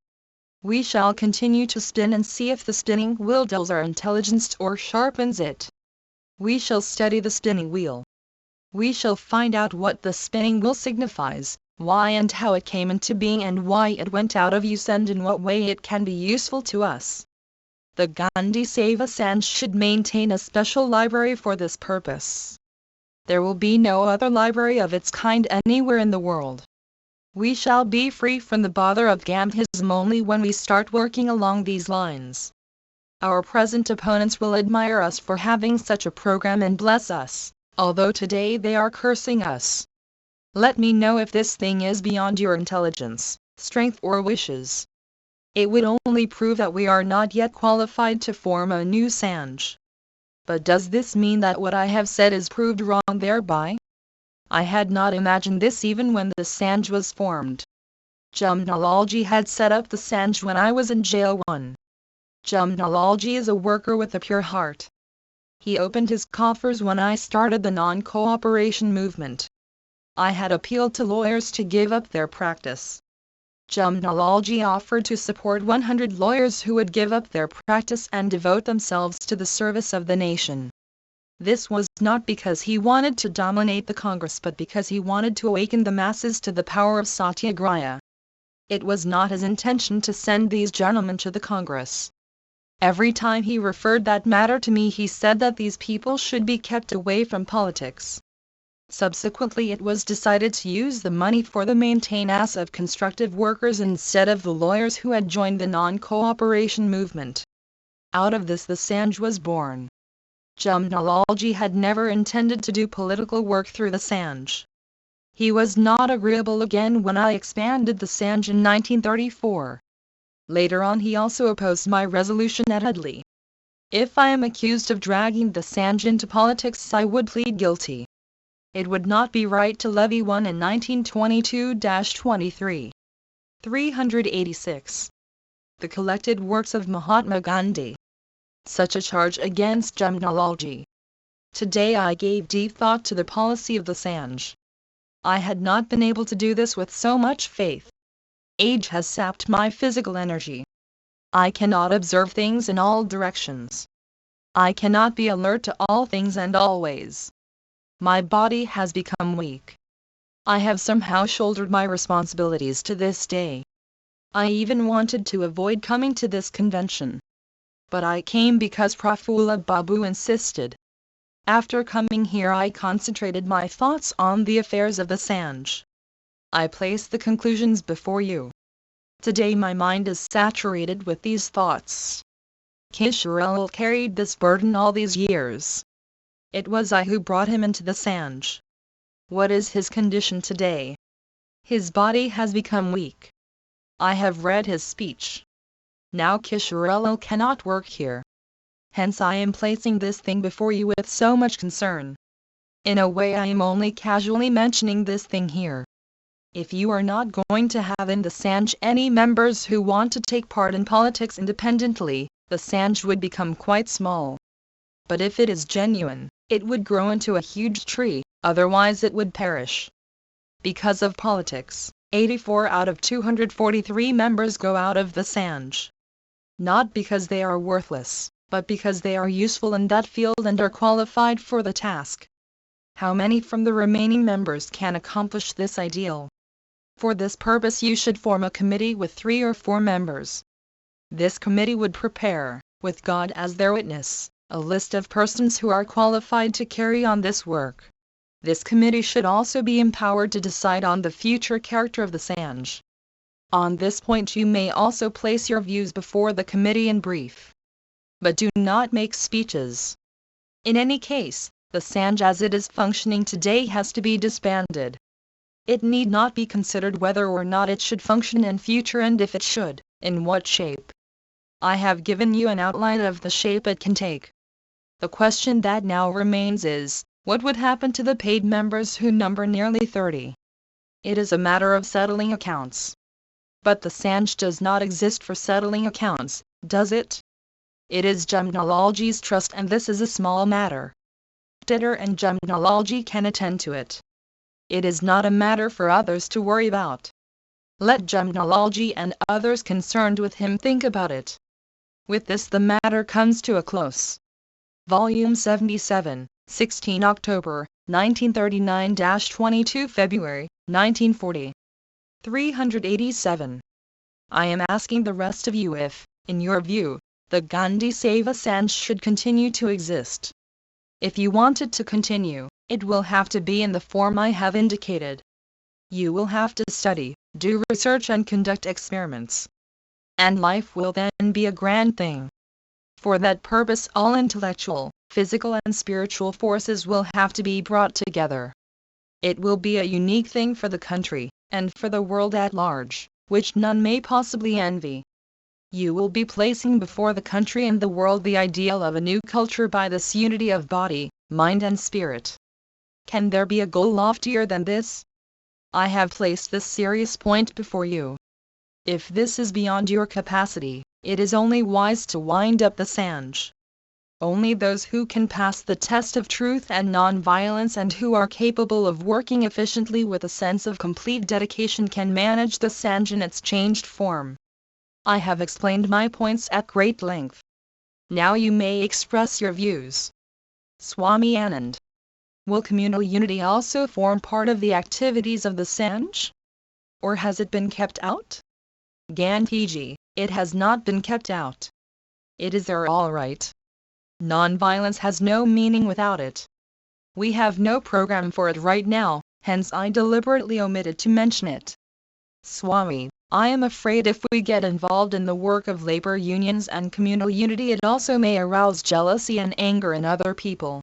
We shall continue to spin and see if the spinning wheel dulls our intelligence or sharpens it. We shall study the spinning wheel. We shall find out what the spinning wheel signifies, why and how it came into being and why it went out of use and in what way it can be useful to us. The Gandhi Seva Sanj should maintain a special library for this purpose. There will be no other library of its kind anywhere in the world. We shall be free from the bother of Gandhism only when we start working along these lines. Our present opponents will admire us for having such a program and bless us, although today they are cursing us. Let me know if this thing is beyond your intelligence, strength or wishes. It would only prove that we are not yet qualified to form a new Sanj. But does this mean that what I have said is proved wrong thereby? I had not imagined this even when the Sanj was formed. Jamnalalji had set up the Sanj when I was in jail 1. Jamnalalji is a worker with a pure heart. He opened his coffers when I started the non-cooperation movement. I had appealed to lawyers to give up their practice. Jamnalalji offered to support 100 lawyers who would give up their practice and devote themselves to the service of the nation. This was not because he wanted to dominate the Congress but because he wanted to awaken the masses to the power of Satyagraha. It was not his intention to send these gentlemen to the Congress. Every time he referred that matter to me he said that these people should be kept away from politics. Subsequently it was decided to use the money for the maintenance of constructive workers instead of the lawyers who had joined the non-cooperation movement. Out of this the Sanj was born. Jamnalalji had never intended to do political work through the Sanj. He was not agreeable again when I expanded the Sanj in 1934. Later on he also opposed my resolution at Hudley. If I am accused of dragging the Sanj into politics I would plead guilty. It would not be right to levy one in 1922-23. 386. The collected works of Mahatma Gandhi. Such a charge against Jamnalalji. Today I gave deep thought to the policy of the Sanj. I had not been able to do this with so much faith. Age has sapped my physical energy. I cannot observe things in all directions. I cannot be alert to all things and always. My body has become weak. I have somehow shouldered my responsibilities to this day. I even wanted to avoid coming to this convention. But I came because Prafulla Babu insisted. After coming here I concentrated my thoughts on the affairs of the Sanj. I place the conclusions before you. Today my mind is saturated with these thoughts. Kishorel carried this burden all these years. It was I who brought him into the Sanj. What is his condition today? His body has become weak. I have read his speech. Now Kishorel cannot work here. Hence I am placing this thing before you with so much concern. In a way I am only casually mentioning this thing here. If you are not going to have in the Sanj any members who want to take part in politics independently, the Sanj would become quite small. But if it is genuine, it would grow into a huge tree, otherwise it would perish. Because of politics, 84 out of 243 members go out of the Sanj. Not because they are worthless, but because they are useful in that field and are qualified for the task. How many from the remaining members can accomplish this ideal? For this purpose you should form a committee with 3 or 4 members. This committee would prepare, with God as their witness, a list of persons who are qualified to carry on this work. This committee should also be empowered to decide on the future character of the Sanj. On this point you may also place your views before the committee in brief. But do not make speeches. In any case, the Sanj as it is functioning today has to be disbanded. It need not be considered whether or not it should function in future, and if it should, in what shape. I have given you an outline of the shape it can take. The question that now remains is, what would happen to the paid members who number nearly 30? It is a matter of settling accounts. But the Sanj does not exist for settling accounts, does it? It is Gemnology's trust, and this is a small matter. Titter and Gemnology can attend to it. It is not a matter for others to worry about. Let Gemnology and others concerned with him think about it. With this the matter comes to a close. Volume 77, 16 October, 1939-22 February, 1940. 387. I am asking the rest of you if, in your view, the Gandhi Seva Sanj should continue to exist. If you want it to continue, it will have to be in the form I have indicated. You will have to study, do research and conduct experiments. And life will then be a grand thing. For that purpose all intellectual, physical and spiritual forces will have to be brought together. It will be a unique thing for the country, and for the world at large, which none may possibly envy. You will be placing before the country and the world the ideal of a new culture by this unity of body, mind and spirit. Can there be a goal loftier than this? I have placed this serious point before you. If this is beyond your capacity, it is only wise to wind up the Sanj. Only those who can pass the test of truth and non-violence and who are capable of working efficiently with a sense of complete dedication can manage the Sanj in its changed form. I have explained my points at great length. Now you may express your views. Swami Anand. Will communal unity also form part of the activities of the Sanj? Or has it been kept out? Gandhiji, it has not been kept out. It is there all right. Non-violence has no meaning without it. We have no program for it right now, hence I deliberately omitted to mention it. Swami, I am afraid if we get involved in the work of labor unions and communal unity it also may arouse jealousy and anger in other people.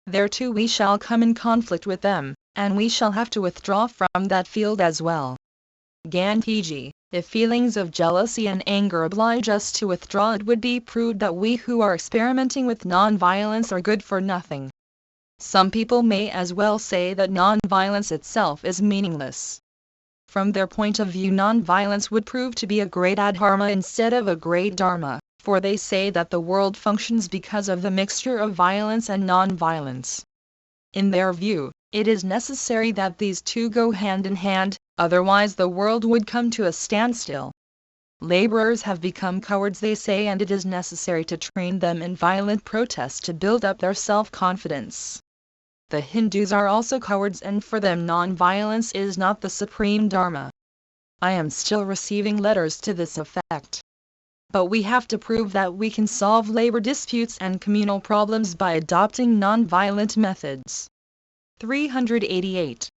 There too we shall come in conflict with them, and we shall have to withdraw from that field as well. Gandhiji, if feelings of jealousy and anger oblige us to withdraw it would be proved that we who are experimenting with non-violence are good for nothing. Some people may as well say that non-violence itself is meaningless. From their point of view non-violence would prove to be a great adharma instead of a great dharma, for they say that the world functions because of the mixture of violence and non-violence. In their view, it is necessary that these two go hand in hand, otherwise the world would come to a standstill. Laborers have become cowards they say, and it is necessary to train them in violent protest to build up their self-confidence. The Hindus are also cowards, and for them non-violence is not the supreme dharma. I am still receiving letters to this effect. But we have to prove that we can solve labor disputes and communal problems by adopting non-violent methods. 388.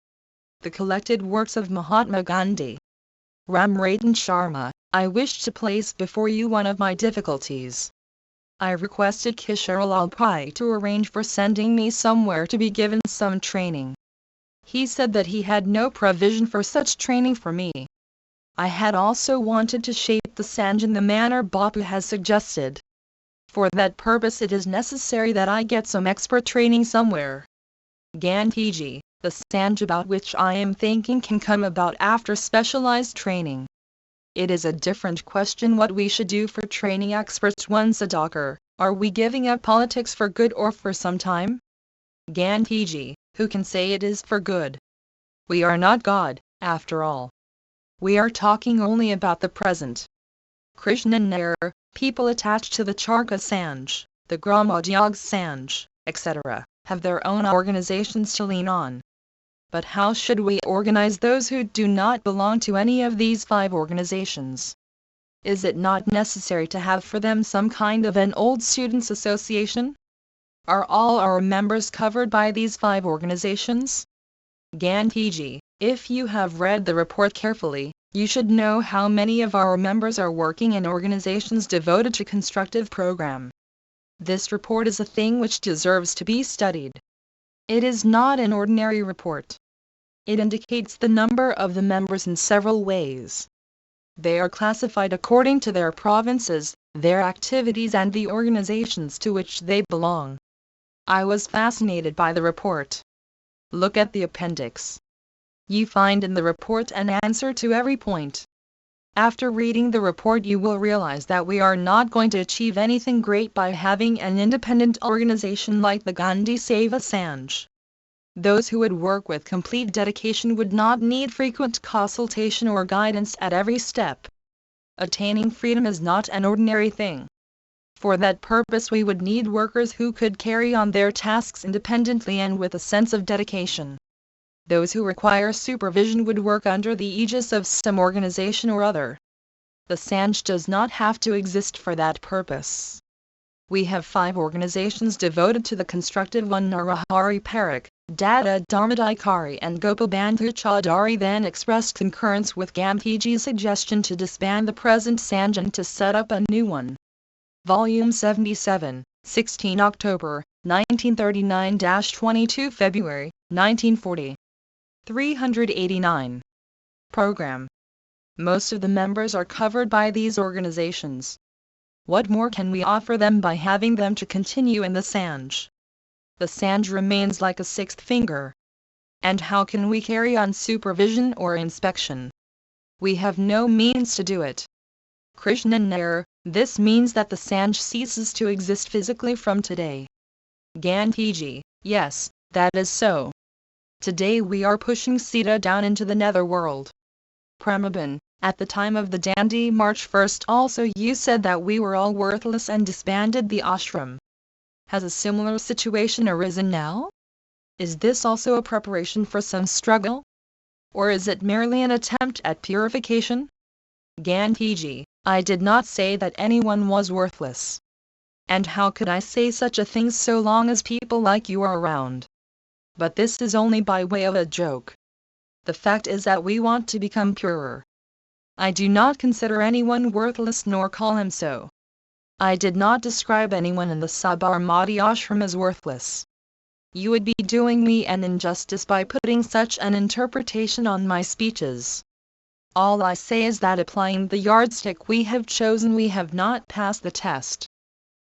The collected works of Mahatma Gandhi. Ram Ratan Sharma, I wish to place before you one of my difficulties. I requested Kisharlal Pai to arrange for sending me somewhere to be given some training. He said that he had no provision for such training for me. I had also wanted to shape the Sanj in the manner Bapu has suggested. For that purpose it is necessary that I get some expert training somewhere. Gandhiji, the Sanj about which I am thinking can come about after specialized training. It is a different question what we should do for training experts. One Sadakar, are we giving up politics for good or for some time? Gandhiji, who can say it is for good? We are not God, after all. We are talking only about the present. Krishna Nair, people attached to the Charka Sanj, the Gramodyog Sanj, etc., have their own organizations to lean on. But how should we organize those who do not belong to any of these 5 organizations? Is it not necessary to have for them some kind of an old students' association? Are all our members covered by these 5 organizations? Gandhiji, if you have read the report carefully, you should know how many of our members are working in organizations devoted to constructive program. This report is a thing which deserves to be studied. It is not an ordinary report. It indicates the number of the members in several ways. They are classified according to their provinces, their activities and the organizations to which they belong. I was fascinated by the report. Look at the appendix. You find in the report an answer to every point. After reading the report you will realize that we are not going to achieve anything great by having an independent organization like the Gandhi Save Assange. Those who would work with complete dedication would not need frequent consultation or guidance at every step. Attaining freedom is not an ordinary thing. For that purpose we would need workers who could carry on their tasks independently and with a sense of dedication. Those who require supervision would work under the aegis of some organization or other. The Assange does not have to exist for that purpose. We have 5 organizations devoted to the constructive one. Narahari Parekh, Dada Dharmadhikari and Gopalbandhu Chaudhary then expressed concurrence with Gandhiji's suggestion to disband the present Assange and to set up a new one. Volume 77, 16 October, 1939-22 February, 1940. 389. Program. Most of the members are covered by these organizations. What more can we offer them by having them to continue in the Assange? The Assange remains like a 6th finger. And how can we carry on supervision or inspection? We have no means to do it. Krishnan Nair, this means that the Assange ceases to exist physically from today. Gandhiji, yes, that is so. Today we are pushing Sita down into the netherworld. Premaban, at the time of the Dandi March 1st also you said that we were all worthless and disbanded the ashram. Has a similar situation arisen now? Is this also a preparation for some struggle? Or is it merely an attempt at purification? Gandhiji, I did not say that anyone was worthless. And how could I say such a thing so long as people like you are around? But this is only by way of a joke. The fact is that we want to become purer. I do not consider anyone worthless nor call him so. I did not describe anyone in the Sabarmati ashram as worthless. You would be doing me an injustice by putting such an interpretation on my speeches. All I say is that applying the yardstick we have chosen we have not passed the test.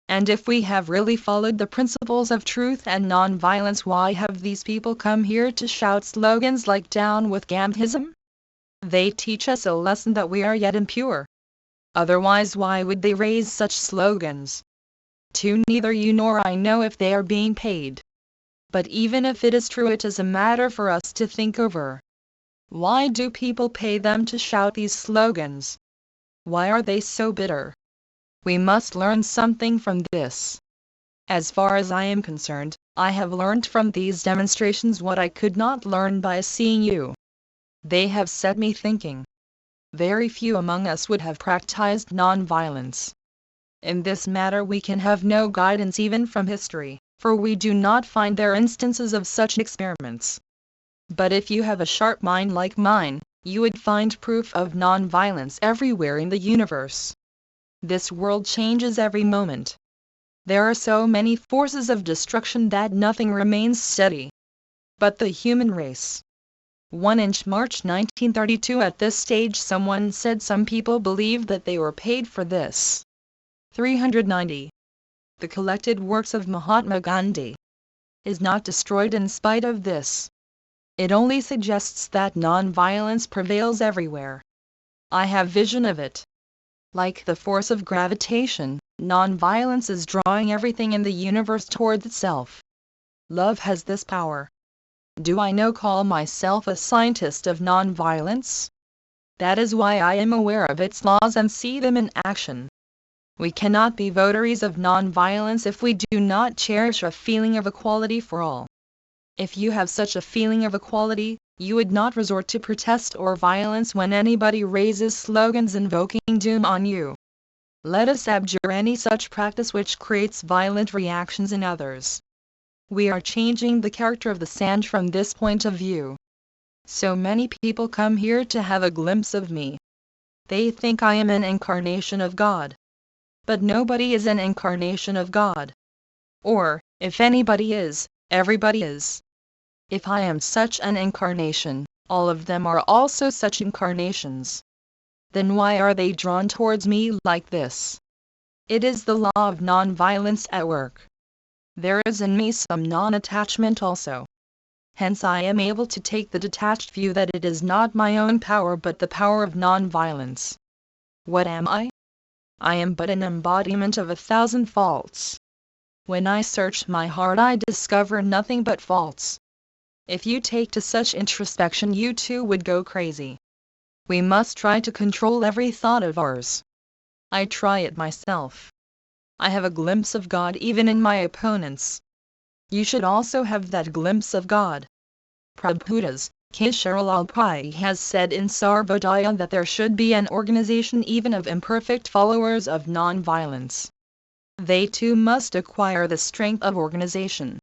And if we have really followed the principles of truth and non-violence, why have these people come here to shout slogans like "Down with Gandhism"? They teach us a lesson that we are yet impure. Otherwise why would they raise such slogans? Neither you nor I know if they are being paid. But even if it is true, it is a matter for us to think over. Why do people pay them to shout these slogans? Why are they so bitter? We must learn something from this. As far as I am concerned, I have learned from these demonstrations what I could not learn by seeing you. They have set me thinking. Very few among us would have practiced non-violence. In this matter we can have no guidance even from history, for we do not find there instances of such experiments. But if you have a sharp mind like mine, you would find proof of non-violence everywhere in the universe. This world changes every moment. There are so many forces of destruction that nothing remains steady. But the human race. 1 inch March 1932. At this stage someone said some people believe that they were paid for this. 390. The collected works of Mahatma Gandhi is not destroyed in spite of this. It only suggests that non-violence prevails everywhere. I have vision of it. Like the force of gravitation, non-violence is drawing everything in the universe towards itself. Love has this power. Do I call myself a scientist of non-violence? That is why I am aware of its laws and see them in action. We cannot be votaries of non-violence if we do not cherish a feeling of equality for all. If you have such a feeling of equality, you would not resort to protest or violence when anybody raises slogans invoking doom on you. Let us abjure any such practice which creates violent reactions in others. We are changing the character of the Assange from this point of view. So many people come here to have a glimpse of me. They think I am an incarnation of God. But nobody is an incarnation of God. Or, if anybody is, everybody is. If I am such an incarnation, all of them are also such incarnations. Then why are they drawn towards me like this? It is the law of non-violence at work. There is in me some non-attachment also. Hence I am able to take the detached view that it is not my own power but the power of non-violence. What am I? I am but an embodiment of 1,000 faults. When I search my heart I discover nothing but faults. If you take to such introspection you too would go crazy. We must try to control every thought of ours. I try it myself. I have a glimpse of God even in my opponents. You should also have that glimpse of God. Prabhudas Kesharilal has said in Sarvodaya that there should be an organization even of imperfect followers of non-violence. They too must acquire the strength of organization.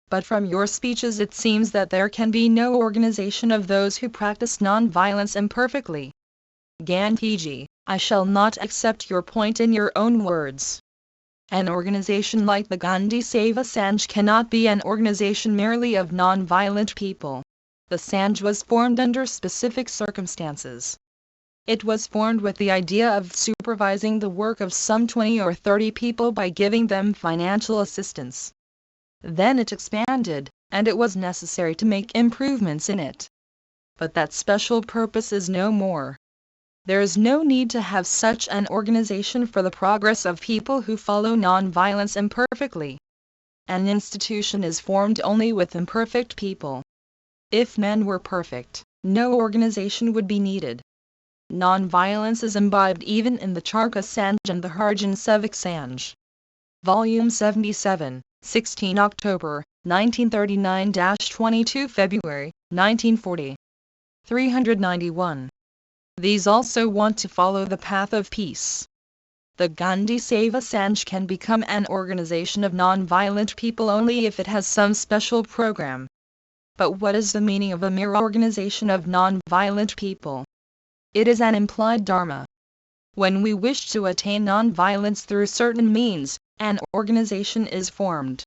But from your speeches it seems that there can be no organization of those who practice non-violence imperfectly. Gandhiji, I shall not accept your point in your own words. An organization like the Gandhi Seva Sanj cannot be an organization merely of non-violent people. The Sanj was formed under specific circumstances. It was formed with the idea of supervising the work of some 20 or 30 people by giving them financial assistance. Then it expanded, and it was necessary to make improvements in it. But that special purpose is no more. There is no need to have such an organization for the progress of people who follow non-violence imperfectly. An institution is formed only with imperfect people. If men were perfect, no organization would be needed. Non-violence is imbibed even in the Charka Sanj and the Harjan Sevak Sanj. Volume 77, 16 October, 1939-22 February, 1940. 391. These also want to follow the path of peace. The Gandhi Seva Sanj can become an organization of non-violent people only if it has some special program. But what is the meaning of a mere organization of non-violent people? It is an implied dharma. When we wish to attain non-violence through certain means, an organization is formed.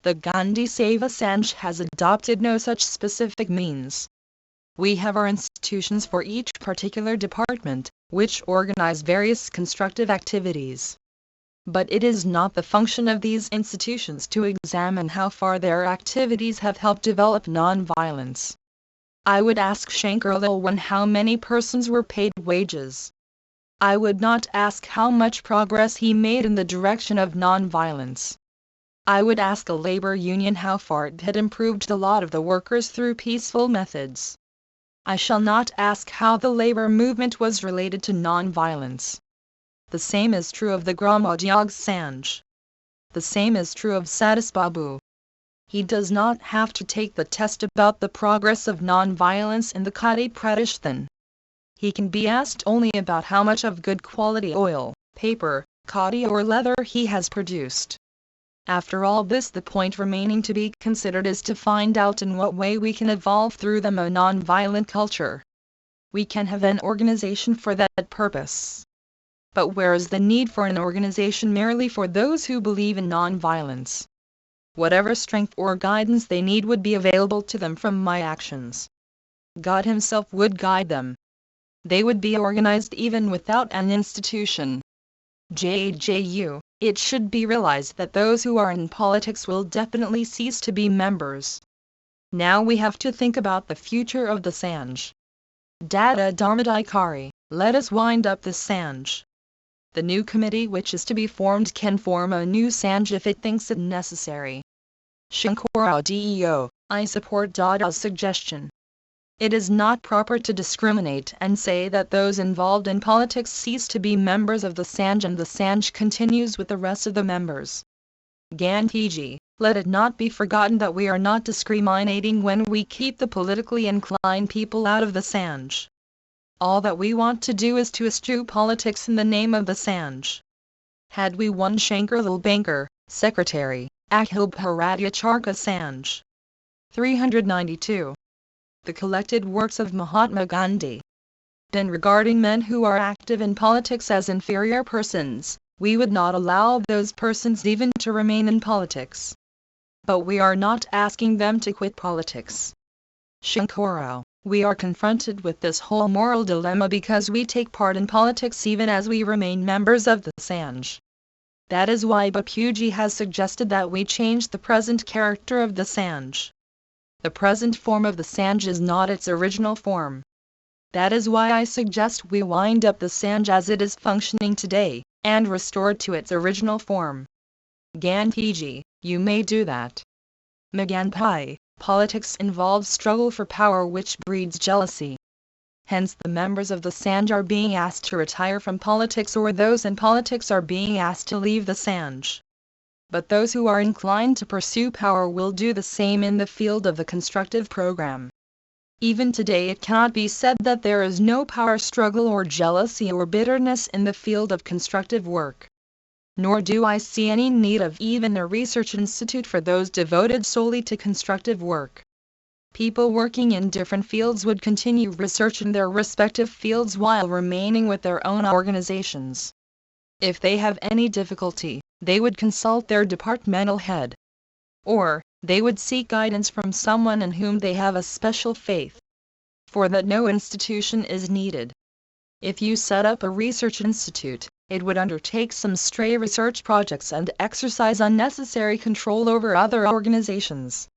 The Gandhi Seva Sanj has adopted no such specific means. We have our institutions for each particular department, which organize various constructive activities. But it is not the function of these institutions to examine how far their activities have helped develop non-violence. I would ask Shankarlal how many persons were paid wages. I would not ask how much progress he made in the direction of non-violence. I would ask a labor union how far it had improved the lot of the workers through peaceful methods. I shall not ask how the labor movement was related to non-violence. The same is true of the Gramodyog Sanj. The same is true of Satis Babu. He does not have to take the test about the progress of non-violence in the Khadi Pradeshthan. He can be asked only about how much of good quality oil, paper, khadi or leather he has produced. After all this, the point remaining to be considered is to find out in what way we can evolve through them a non-violent culture. We can have an organization for that purpose. But where is the need for an organization merely for those who believe in non-violence? Whatever strength or guidance they need would be available to them from my actions. God Himself would guide them. They would be organized even without an institution. JJU, it should be realized that those who are in politics will definitely cease to be members. Now we have to think about the future of the Sanj. Dada Dharmadikari, let us wind up this Sanj. The new committee which is to be formed can form a new Sanj if it thinks it necessary. Shankarao DEO, I support Dada's suggestion. It is not proper to discriminate and say that those involved in politics cease to be members of the Sanj and the Sanj continues with the rest of the members. Gandhiji, let it not be forgotten that we are not discriminating when we keep the politically inclined people out of the Sanj. All that we want to do is to eschew politics in the name of the Sanj. Had we one Shankarlal Banker, Secretary, Akhil Bharatya Charka Sanj. 392. The collected works of Mahatma Gandhi. In regarding men who are active in politics as inferior persons, we would not allow those persons even to remain in politics. But we are not asking them to quit politics. Shankarao, we are confronted with this whole moral dilemma because we take part in politics even as we remain members of the Sanj. That is why Bapuji has suggested that we change the present character of the Sanj. The present form of the Sanj is not its original form. That is why I suggest we wind up the Sanj as it is functioning today, and restore it to its original form. Gandhiji, you may do that. Maganpai, politics involves struggle for power which breeds jealousy. Hence the members of the Sanj are being asked to retire from politics, or those in politics are being asked to leave the Sanj. But those who are inclined to pursue power will do the same in the field of the constructive program. Even today it cannot be said that there is no power struggle or jealousy or bitterness in the field of constructive work. Nor do I see any need of even a research institute for those devoted solely to constructive work. People working in different fields would continue research in their respective fields while remaining with their own organizations. If they have any difficulty, they would consult their departmental head. Or, they would seek guidance from someone in whom they have a special faith. For that no institution is needed. If you set up a research institute, it would undertake some stray research projects and exercise unnecessary control over other organizations.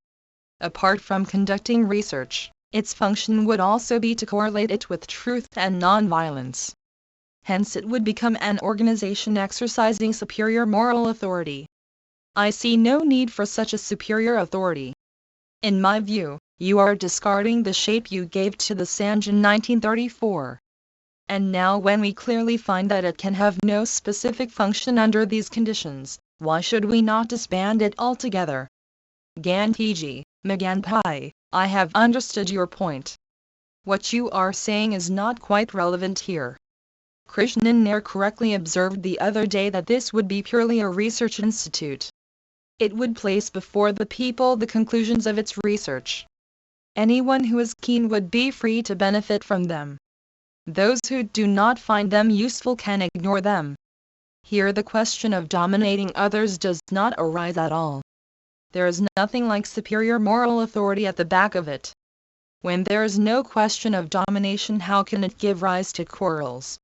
Apart from conducting research, its function would also be to correlate it with truth and nonviolence. Hence it would become an organization exercising superior moral authority. I see no need for such a superior authority. In my view, you are discarding the shape you gave to the Sanj in 1934. And now when we clearly find that it can have no specific function under these conditions, why should we not disband it altogether? Gandhiji, Maganpai, I have understood your point. What you are saying is not quite relevant here. Krishnan Nair correctly observed the other day that this would be purely a research institute. It would place before the people the conclusions of its research. Anyone who is keen would be free to benefit from them. Those who do not find them useful can ignore them. Here the question of dominating others does not arise at all. There is nothing like superior moral authority at the back of it. When there is no question of domination, how can it give rise to quarrels?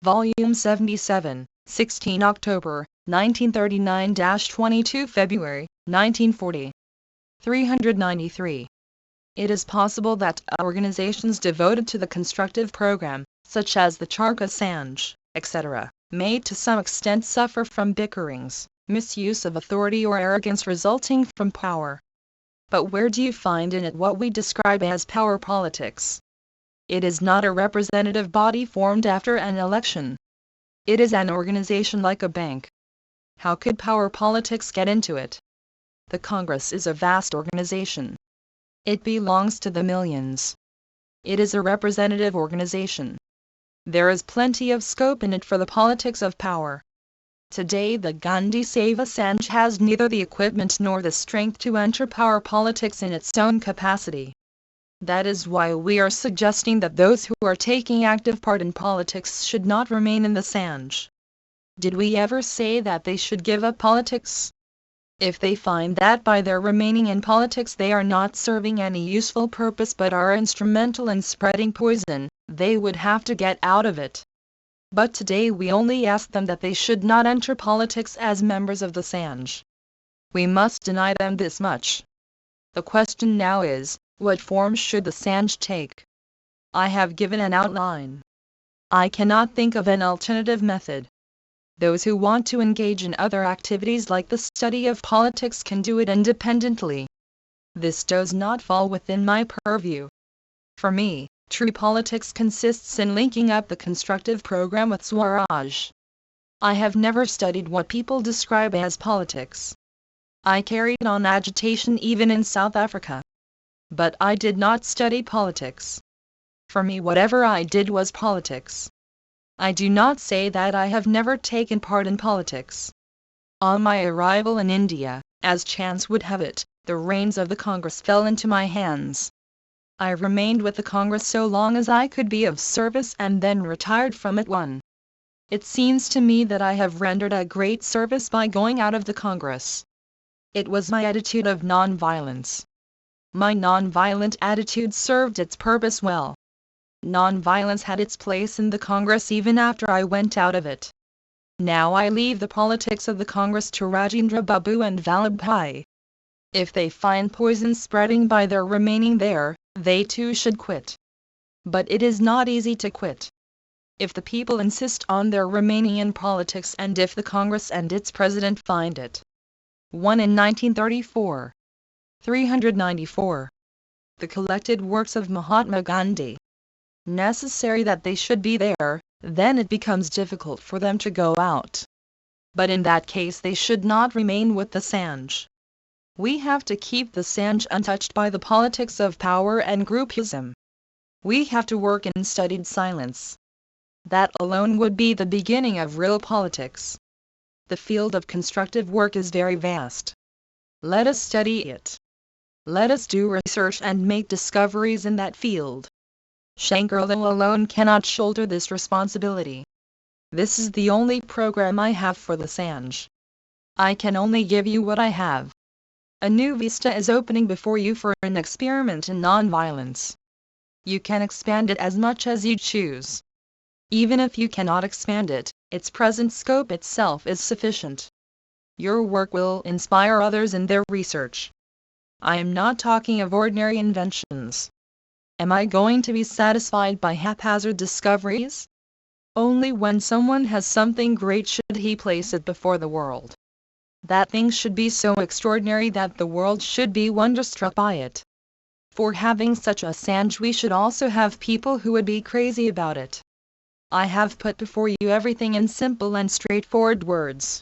Volume 77, 16 October, 1939-22 February, 1940. 393. It is possible that organizations devoted to the constructive program, such as the Charkha Sanj, etc., may to some extent suffer from bickerings, misuse of authority or arrogance resulting from power. But where do you find in it what we describe as power politics? It is not a representative body formed after an election. It is an organization like a bank. How could power politics get into it? The Congress is a vast organization. It belongs to the millions. It is a representative organization. There is plenty of scope in it for the politics of power. Today the Gandhi Seva Sanj has neither the equipment nor the strength to enter power politics in its own capacity. That is why we are suggesting that those who are taking active part in politics should not remain in the Sanj. Did we ever say that they should give up politics? If they find that by their remaining in politics they are not serving any useful purpose but are instrumental in spreading poison, they would have to get out of it. But today we only ask them that they should not enter politics as members of the Sanj. We must deny them this much. The question now is, what form should the Sanj take? I have given an outline. I cannot think of an alternative method. Those who want to engage in other activities like the study of politics can do it independently. This does not fall within my purview. For me, true politics consists in linking up the constructive program with Swaraj. I have never studied what people describe as politics. I carried on agitation even in South Africa. But I did not study politics. For me, whatever I did was politics. I do not say that I have never taken part in politics. On my arrival in India, as chance would have it, the reins of the Congress fell into my hands. I remained with the Congress so long as I could be of service and then retired from it. It seems to me that I have rendered a great service by going out of the Congress. It was my attitude of non-violence. My non-violent attitude served its purpose well. Non-violence had its place in the Congress even after I went out of it. Now I leave the politics of the Congress to Rajendra Babu and Vallabhbhai. If they find poison spreading by their remaining there, they too should quit. But it is not easy to quit. If the people insist on their remaining in politics and if the Congress and its president find it. 1 in 1934. 394. The collected works of Mahatma Gandhi. Necessary that they should be there, then it becomes difficult for them to go out. But in that case they should not remain with the Sanj. We have to keep the Sanj untouched by the politics of power and groupism. We have to work in studied silence. That alone would be the beginning of real politics. The field of constructive work is very vast. Let us study it. Let us do research and make discoveries in that field. Shankarlal alone cannot shoulder this responsibility. This is the only program I have for the Sanj. I can only give you what I have. A new vista is opening before you for an experiment in non-violence. You can expand it as much as you choose. Even if you cannot expand it, its present scope itself is sufficient. Your work will inspire others in their research. I am not talking of ordinary inventions. Am I going to be satisfied by haphazard discoveries? Only when someone has something great should he place it before the world. That thing should be so extraordinary that the world should be wonderstruck by it. For having such a Sanj we should also have people who would be crazy about it. I have put before you everything in simple and straightforward words.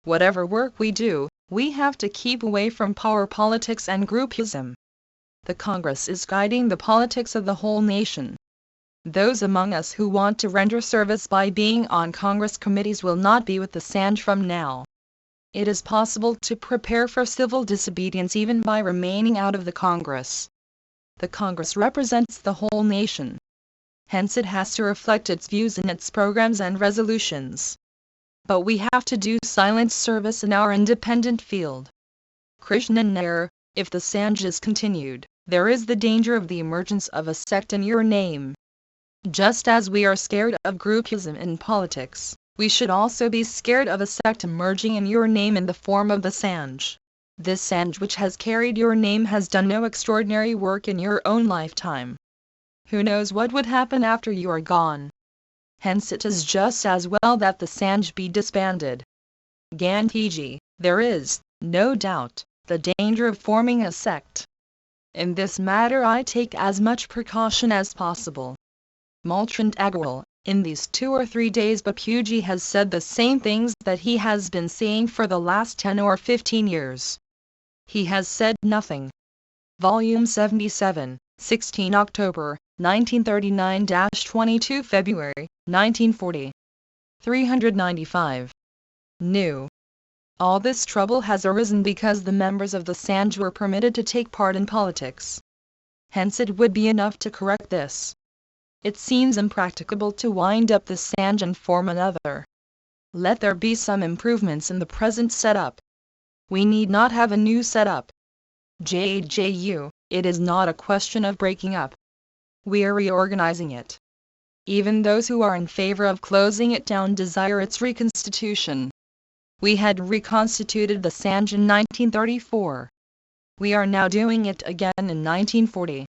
Whatever work we do, we have to keep away from power politics and groupism. The Congress is guiding the politics of the whole nation. Those among us who want to render service by being on Congress committees will not be with the Sanj from now. It is possible to prepare for civil disobedience even by remaining out of the Congress. The Congress represents the whole nation. Hence it has to reflect its views in its programs and resolutions. But we have to do silent service in our independent field. Krishnan Nair, if the Sanj is continued, there is the danger of the emergence of a sect in your name. Just as we are scared of groupism in politics, we should also be scared of a sect emerging in your name in the form of the Sanj. This Sanj which has carried your name has done no extraordinary work in your own lifetime. Who knows what would happen after you are gone? Hence it is just as well that the Sanj be disbanded. Gandhiji, there is, no doubt, the danger of forming a sect. In this matter I take as much precaution as possible. Malchand Agarwal, in these 2 or 3 days Bapuji has said the same things that he has been saying for the last 10 or 15 years. He has said nothing. Volume 77, 16 October, 1939-22 February, 1940. 395. New. All this trouble has arisen because the members of the Sanj were permitted to take part in politics. Hence it would be enough to correct this. It seems impracticable to wind up the Sanj and form another. Let there be some improvements in the present setup. We need not have a new setup. JJU, it is not a question of breaking up. We are reorganizing it. Even those who are in favor of closing it down desire its reconstitution. We had reconstituted the Sanj in 1934. We are now doing it again in 1940.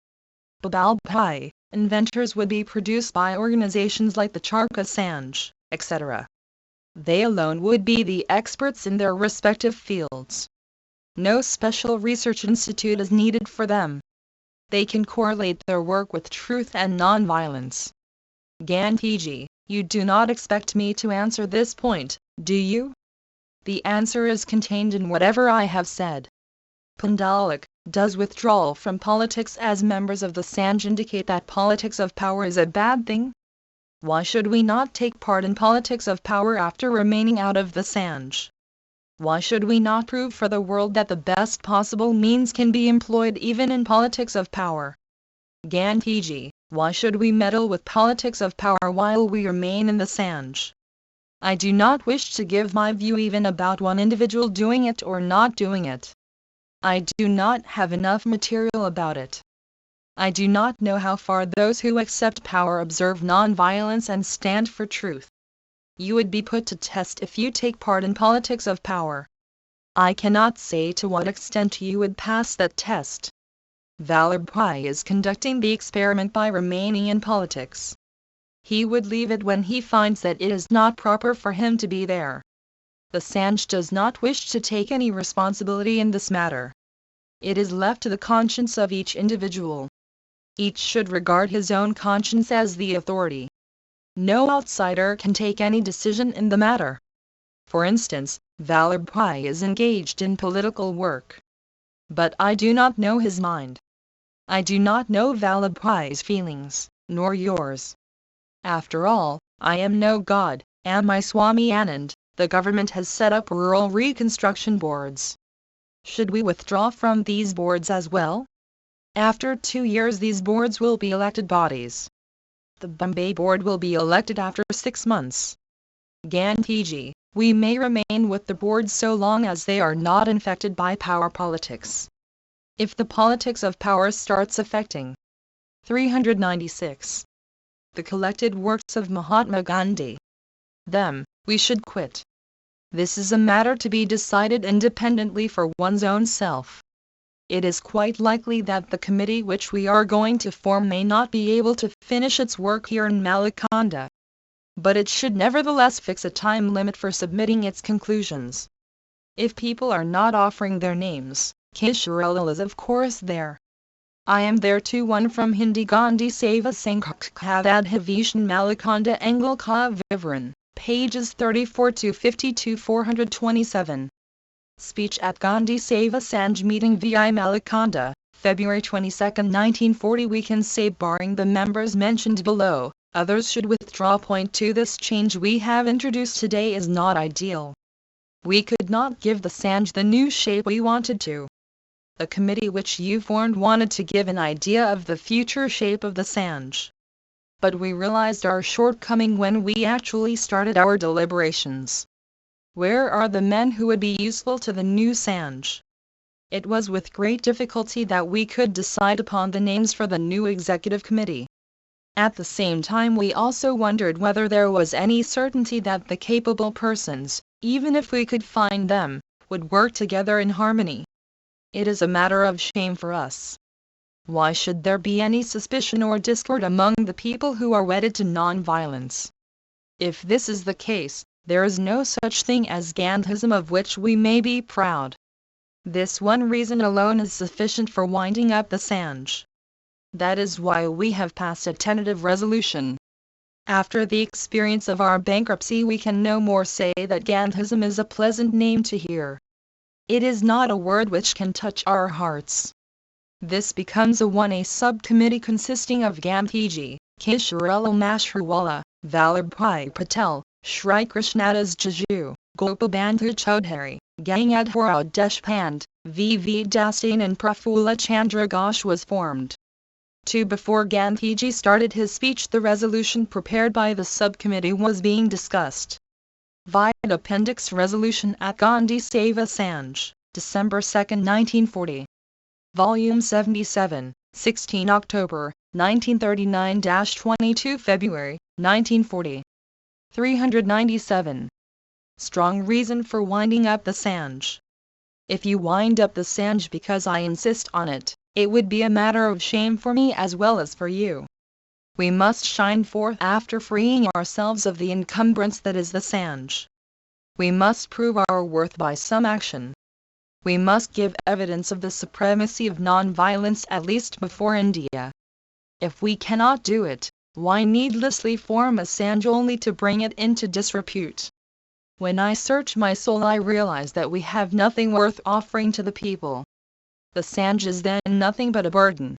Babal Bhai, inventors would be produced by organizations like the Charkha Sanj, etc. They alone would be the experts in their respective fields. No special research institute is needed for them. They can correlate their work with truth and non-violence. Gandhiji, you do not expect me to answer this point, do you? The answer is contained in whatever I have said. Pundalik, does withdrawal from politics as members of the Sanj indicate that politics of power is a bad thing? Why should we not take part in politics of power after remaining out of the Sanj? Why should we not prove for the world that the best possible means can be employed even in politics of power? Gandhiji, why should we meddle with politics of power while we remain in the Sanj? I do not wish to give my view even about one individual doing it or not doing it. I do not have enough material about it. I do not know how far those who accept power observe non-violence and stand for truth. You would be put to test if you take part in politics of power. I cannot say to what extent you would pass that test. Vallabhbhai is conducting the experiment by remaining in politics. He would leave it when he finds that it is not proper for him to be there. The Sanj does not wish to take any responsibility in this matter. It is left to the conscience of each individual. Each should regard his own conscience as the authority. No outsider can take any decision in the matter. For instance, Vallabhbhai is engaged in political work. But I do not know his mind. I do not know Vallabhbhai's feelings, nor yours. After all, I am no god, am I, Swami Anand? The government has set up rural reconstruction boards. Should we withdraw from these boards as well? After 2 years these boards will be elected bodies. The Bombay board will be elected after 6 months. Gandhiji, we may remain with the boards so long as they are not infected by power politics. If the politics of power starts affecting 396. The collected works of Mahatma Gandhi. Them, we should quit. This is a matter to be decided independently for one's own self. It is quite likely that the committee which we are going to form may not be able to finish its work here in Malaconda. But it should nevertheless fix a time limit for submitting its conclusions. If people are not offering their names, Kishorelal is of course there. I am there too. One from Hindi Gandhi Seva Sanghadadhavishan Malaconda Engel Ka Vivran, pages 34 to 52 427. Speech at Gandhi Seva Sanj meeting VI Malaconda, February 22, 1940. We can say barring the members mentioned below, others should withdraw. Point 2. This change we have introduced today is not ideal. We could not give the Sanj the new shape we wanted to. The committee which you formed wanted to give an idea of the future shape of the Sanj. But we realized our shortcoming when we actually started our deliberations. Where are the men who would be useful to the new Sanj? It was with great difficulty that we could decide upon the names for the new executive committee. At the same time we also wondered whether there was any certainty that the capable persons, even if we could find them, would work together in harmony. It is a matter of shame for us. Why should there be any suspicion or discord among the people who are wedded to non-violence? If this is the case, there is no such thing as Gandhism of which we may be proud. This one reason alone is sufficient for winding up the Sanj. That is why we have passed a tentative resolution. After the experience of our bankruptcy we can no more say that Gandhism is a pleasant name to hear. It is not a word which can touch our hearts. This becomes a subcommittee consisting of Gandhiji, Kishorelal Mashruwala, Vallabhbhai Patel, Shri Krishnadas Jaju, Gopalbandhu Chaudhary, Gangadharao Deshpande, V.V. Dastain and Prafulla Chandra Ghosh was formed. 2. Before Gandhiji started his speech the resolution prepared by the subcommittee was being discussed. Vide Appendix Resolution at Gandhi Seva Sanj, December 2, 1940. Volume 77, 16 October, 1939-22 February, 1940. 397. Strong reason for winding up the Sanj. If you wind up the Sanj because I insist on it, it would be a matter of shame for me as well as for you. We must shine forth after freeing ourselves of the encumbrance that is the Sanj. We must prove our worth by some action. We must give evidence of the supremacy of non-violence at least before India. If we cannot do it, why needlessly form a Sanj only to bring it into disrepute? When I search my soul I realize that we have nothing worth offering to the people. The Sanj is then nothing but a burden.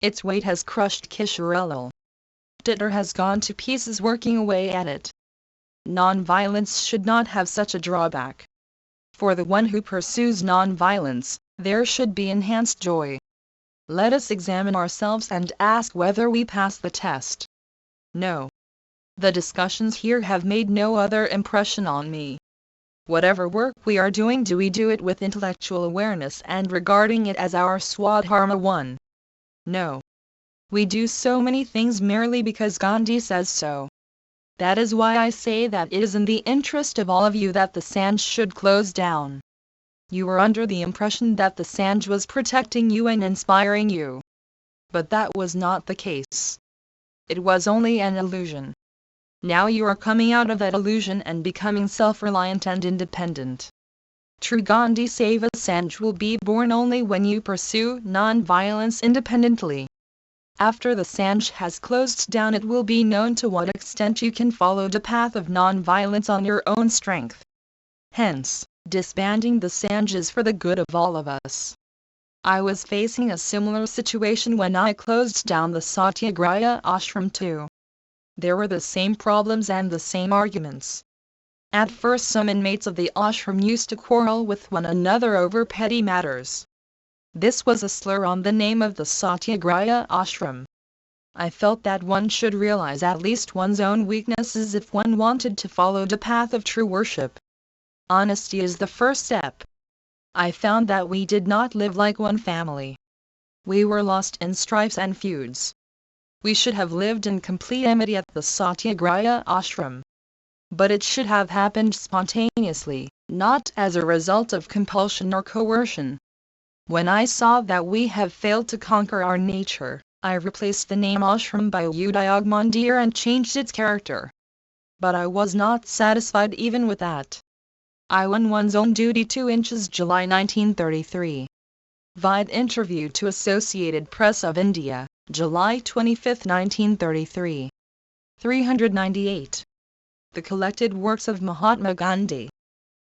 Its weight has crushed Kishorelal. Titter has gone to pieces working away at it. Non-violence should not have such a drawback. For the one who pursues non-violence, there should be enhanced joy. Let us examine ourselves and ask whether we pass the test. No. The discussions here have made no other impression on me. Whatever work we are doing, do we do it with intellectual awareness and regarding it as our Swadharma one? No. We do so many things merely because Gandhi says so. That is why I say that it is in the interest of all of you that the Sanj should close down. You were under the impression that the Sanj was protecting you and inspiring you. But that was not the case. It was only an illusion. Now you are coming out of that illusion and becoming self-reliant and independent. True Gandhi Seva Sanj will be born only when you pursue non-violence independently. After the Sanj has closed down, it will be known to what extent you can follow the path of non-violence on your own strength. Hence, disbanding the Sanj is for the good of all of us. I was facing a similar situation when I closed down the Satyagraha ashram too. There were the same problems and the same arguments. At first some inmates of the ashram used to quarrel with one another over petty matters. This was a slur on the name of the Satyagraha ashram. I felt that one should realize at least one's own weaknesses if one wanted to follow the path of true worship. Honesty is the first step. I found that we did not live like one family. We were lost in strifes and feuds. We should have lived in complete amity at the Satyagraha ashram. But it should have happened spontaneously, not as a result of compulsion or coercion. When I saw that we have failed to conquer our nature, I replaced the name ashram by Udyog Mandir and changed its character. But I was not satisfied even with that. I won one's own duty 2 inches July 1933. Vide interview to Associated Press of India, July 25, 1933. 398. The collected works of Mahatma Gandhi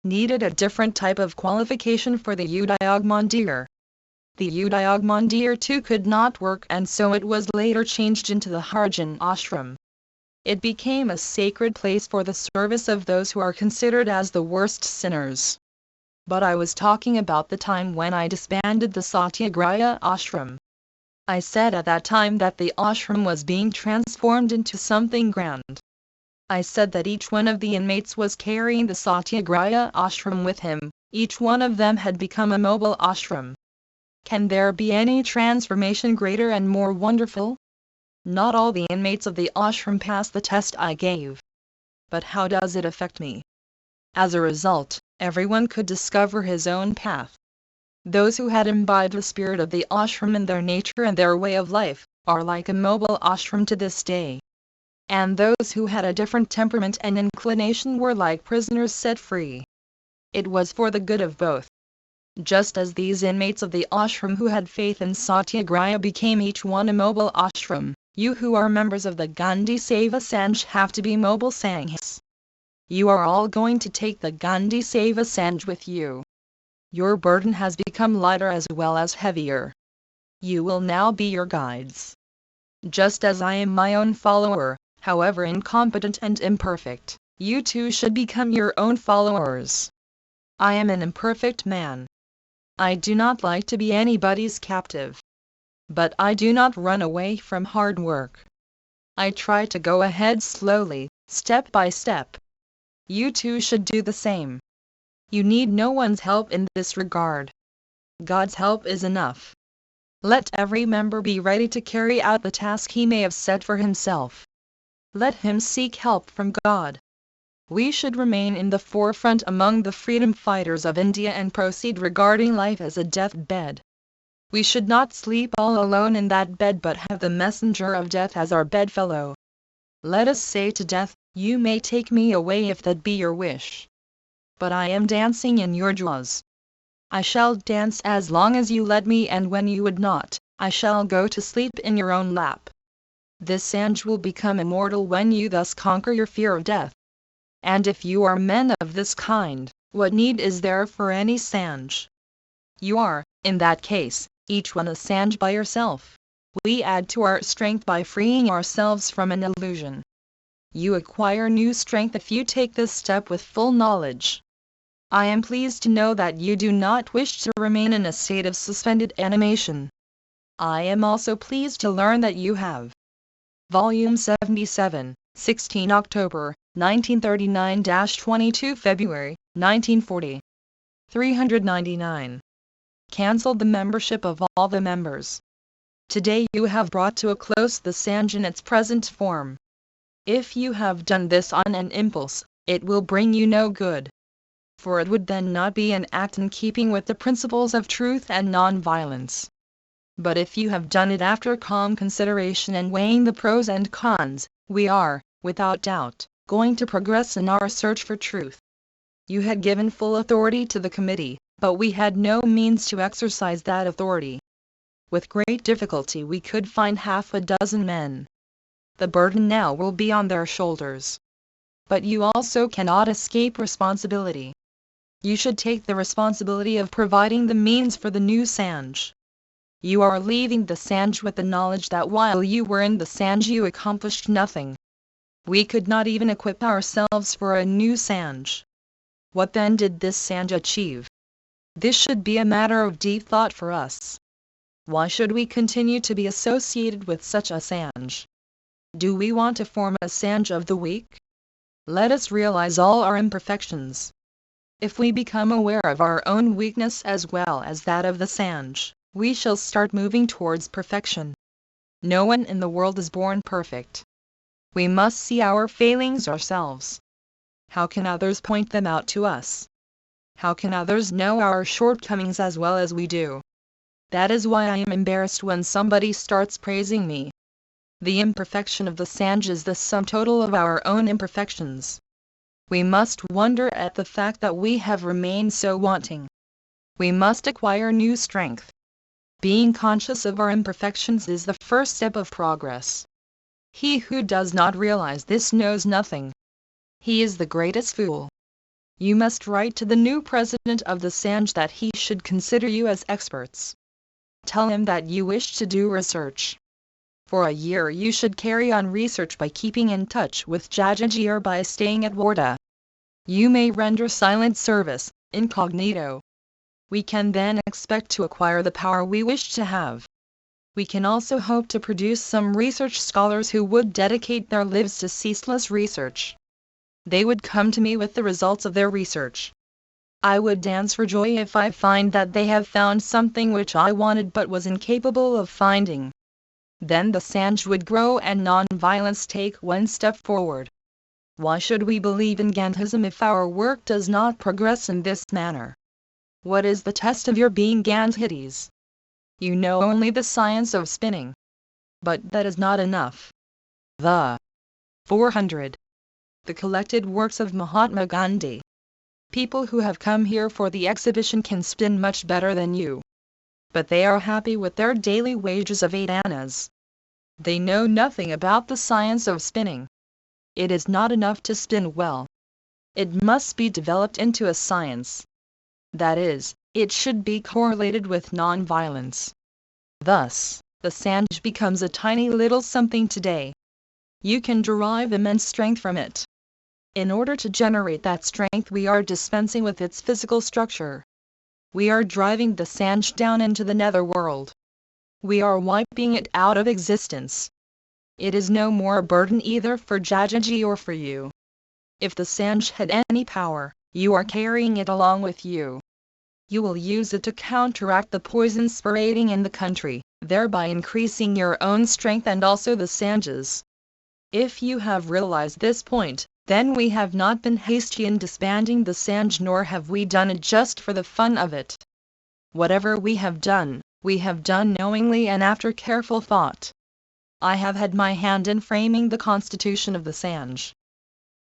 needed a different type of qualification for the Udyog Mandir. The Udyog Mandir too could not work, and so it was later changed into the Harijan ashram. It became a sacred place for the service of those who are considered as the worst sinners. But I was talking about the time when I disbanded the Satyagraha ashram. I said at that time that the ashram was being transformed into something grand. I said that each one of the inmates was carrying the Satyagraha ashram with him, each one of them had become a mobile ashram. Can there be any transformation greater and more wonderful? Not all the inmates of the ashram passed the test I gave. But how does it affect me? As a result, everyone could discover his own path. Those who had imbibed the spirit of the ashram in their nature and their way of life, are like a mobile ashram to this day. And those who had a different temperament and inclination were like prisoners set free. It was for the good of both. Just as these inmates of the ashram who had faith in Satyagraha became each one a mobile ashram, you who are members of the Gandhi Seva Sanj have to be mobile sanghas. You are all going to take the Gandhi Seva Sanj with you. Your burden has become lighter as well as heavier. You will now be your guides. Just as I am my own follower, however incompetent and imperfect, you too should become your own followers. I am an imperfect man. I do not like to be anybody's captive. But I do not run away from hard work. I try to go ahead slowly, step by step. You too should do the same. You need no one's help in this regard. God's help is enough. Let every member be ready to carry out the task he may have set for himself. Let him seek help from God. We should remain in the forefront among the freedom fighters of India and proceed regarding life as a deathbed. We should not sleep all alone in that bed but have the messenger of death as our bedfellow. Let us say to death, you may take me away if that be your wish. But I am dancing in your jaws. I shall dance as long as you let me, and when you would not, I shall go to sleep in your own lap. This Sanj will become immortal when you thus conquer your fear of death. And if you are men of this kind, what need is there for any Sanj? You are, in that case, each one a Sanj by yourself. We add to our strength by freeing ourselves from an illusion. You acquire new strength if you take this step with full knowledge. I am pleased to know that you do not wish to remain in a state of suspended animation. I am also pleased to learn that you have. Volume 77, 16 October, 1939-22 February, 1940. 399. Cancelled the membership of all the members. Today you have brought to a close the Sanj in its present form. If you have done this on an impulse, it will bring you no good. for it would then not be an act in keeping with the principles of truth and non-violence. But if you have done it after calm consideration and weighing the pros and cons, we are, without doubt, going to progress in our search for truth. You had given full authority to the committee, but we had no means to exercise that authority. With great difficulty we could find half a dozen men. The burden now will be on their shoulders. But you also cannot escape responsibility. You should take the responsibility of providing the means for the new Sanj. You are leaving the Sanj with the knowledge that while you were in the Sanj you accomplished nothing. We could not even equip ourselves for a new Sanj. What then did this Sanj achieve? This should be a matter of deep thought for us. Why should we continue to be associated with such a Sanj? Do we want to form a Sanj of the weak? Let us realize all our imperfections. If we become aware of our own weakness as well as that of the Sanj, we shall start moving towards perfection. No one in the world is born perfect. We must see our failings ourselves. How can others point them out to us? How can others know our shortcomings as well as we do? That is why I am embarrassed when somebody starts praising me. The imperfection of the Sanj is the sum total of our own imperfections. We must wonder at the fact that we have remained so wanting. We must acquire new strength. Being conscious of our imperfections is the first step of progress. He who does not realize this knows nothing. He is the greatest fool. You must write to the new president of the Sanj that he should consider you as experts. Tell him that you wish to do research. For a year you should carry on research by keeping in touch with Jajiji or by staying at Warda. You may render silent service, incognito. We can then expect to acquire the power we wish to have. We can also hope to produce some research scholars who would dedicate their lives to ceaseless research. They would come to me with the results of their research. I would dance for joy if I find that they have found something which I wanted but was incapable of finding. Then the Sanj would grow and non-violence take one step forward. Why should we believe in Gandhism if our work does not progress in this manner? What is the test of your being Gandhites? You know only the science of spinning. But that is not enough. The 400. The collected works of Mahatma Gandhi. People who have come here for the exhibition can spin much better than you. But they are happy with their daily wages of 8 annas. They know nothing about the science of spinning. It is not enough to spin well. It must be developed into a science. That is, it should be correlated with non-violence. Thus, the Sanj becomes a tiny little something today. You can derive immense strength from it. In order to generate that strength we are dispensing with its physical structure. We are driving the Sanj down into the netherworld. We are wiping it out of existence. It is no more a burden either for Jajiji or for you. If the Sanj had any power, you are carrying it along with you. You will use it to counteract the poison spreading in the country, thereby increasing your own strength and also the Sanj's. If you have realized this point, then we have not been hasty in disbanding the Sanj nor have we done it just for the fun of it. Whatever we have done knowingly and after careful thought. I have had my hand in framing the constitution of the Sanj.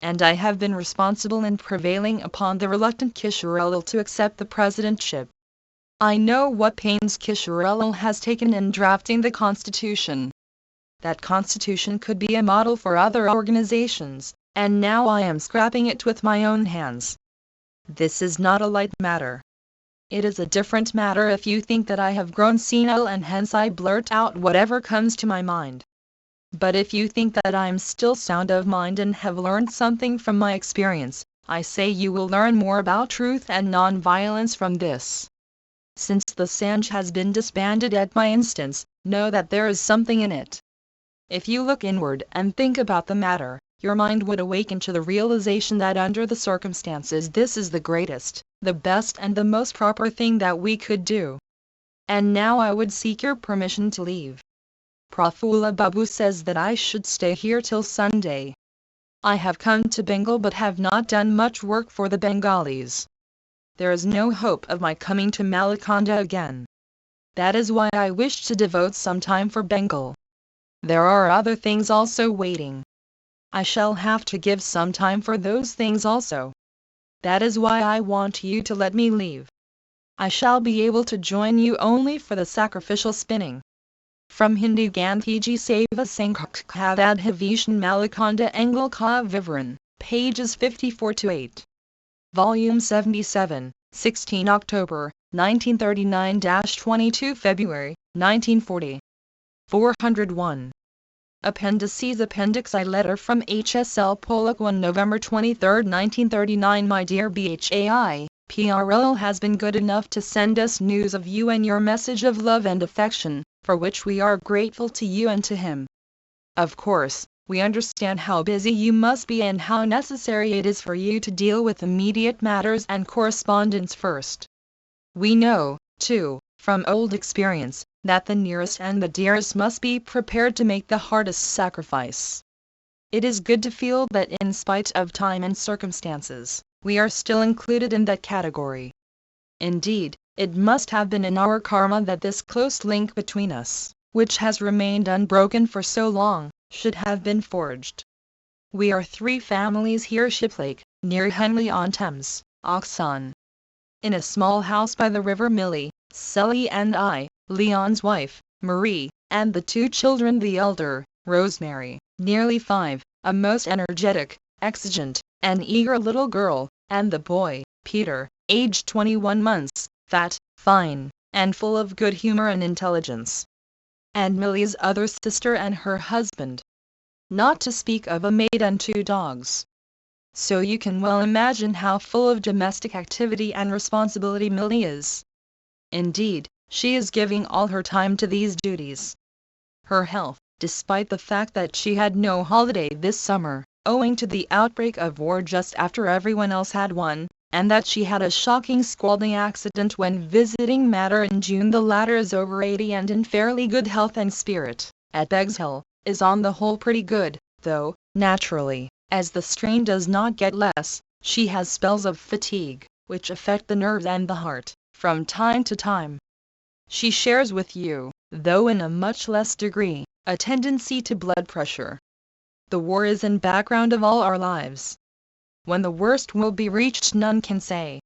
And I have been responsible in prevailing upon the reluctant Kishorelal to accept the presidentship. I know what pains Kishorelal has taken in drafting the constitution. That constitution could be a model for other organizations, and now I am scrapping it with my own hands. This is not a light matter. It is a different matter if you think that I have grown senile and hence I blurt out whatever comes to my mind. But if you think that I am still sound of mind and have learned something from my experience, I say you will learn more about truth and non-violence from this. Since the Sanj has been disbanded at my instance, know that there is something in it. If you look inward and think about the matter, your mind would awaken to the realization that under the circumstances this is the greatest, the best and the most proper thing that we could do. And now I would seek your permission to leave. Prafulla Babu says that I should stay here till Sunday. I have come to Bengal but have not done much work for the Bengalis. there is no hope of my coming to Malaconda again. That is why I wish to devote some time for Bengal. There are other things also waiting. I shall have to give some time for those things also. That is why I want you to let me leave. I shall be able to join you only for the sacrificial spinning. From Hindi Gandhi ji Seva Sankhya Adhivishan Malaconda Angle Ka Vivaran, pages 54-8. Volume 77, 16 October, 1939-22 February, 1940. 401. Appendices Appendix I Letter from HSL Pollock 1 November 23, 1939 My dear Bhai, PRL has been good enough to send us news of you and your message of love and affection, for which we are grateful to you and to him. Of course, we understand how busy you must be and how necessary it is for you to deal with immediate matters and correspondence first. We know, too, from old experience, that the nearest and the dearest must be prepared to make the hardest sacrifice. It is good to feel that in spite of time and circumstances, we are still included in that category. Indeed, it must have been in our karma that this close link between us, which has remained unbroken for so long, should have been forged. We are 3 families here Shiplake, near Henley-on-Thames, Oxon. In a small house by the river Millie, Sally and I, Leon's wife, Marie, and the 2 children the elder, Rosemary, nearly 5, a most energetic, exigent, and eager little girl, and the boy, Peter, aged 21 months, fat, fine, and full of good humor and intelligence. And Millie's other sister and her husband. Not to speak of a maid and 2 dogs. So you can well imagine how full of domestic activity and responsibility Millie is. Indeed, she is giving all her time to these duties. Her health, despite the fact that she had no holiday this summer, owing to the outbreak of war just after everyone else had one, and that she had a shocking scalding accident when visiting Mater in June. The latter is over 80 and in fairly good health and spirit, at Bexhill, is on the whole pretty good, though, naturally, as the strain does not get less, she has spells of fatigue, which affect the nerves and the heart, from time to time. She shares with you, though in a much less degree, a tendency to blood pressure. The war is in background of all our lives. When the worst will be reached none can say.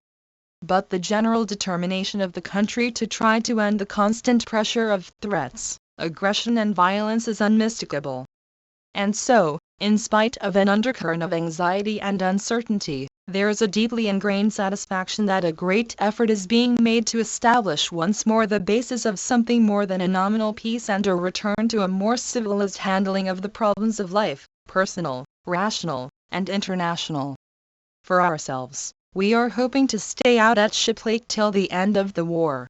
But the general determination of the country to try to end the constant pressure of threats, aggression and violence is unmistakable. And so, in spite of an undercurrent of anxiety and uncertainty, there is a deeply ingrained satisfaction that a great effort is being made to establish once more the basis of something more than a nominal peace and a return to a more civilized handling of the problems of life, personal, rational, and international. For ourselves, we are hoping to stay out at Shiplake till the end of the war.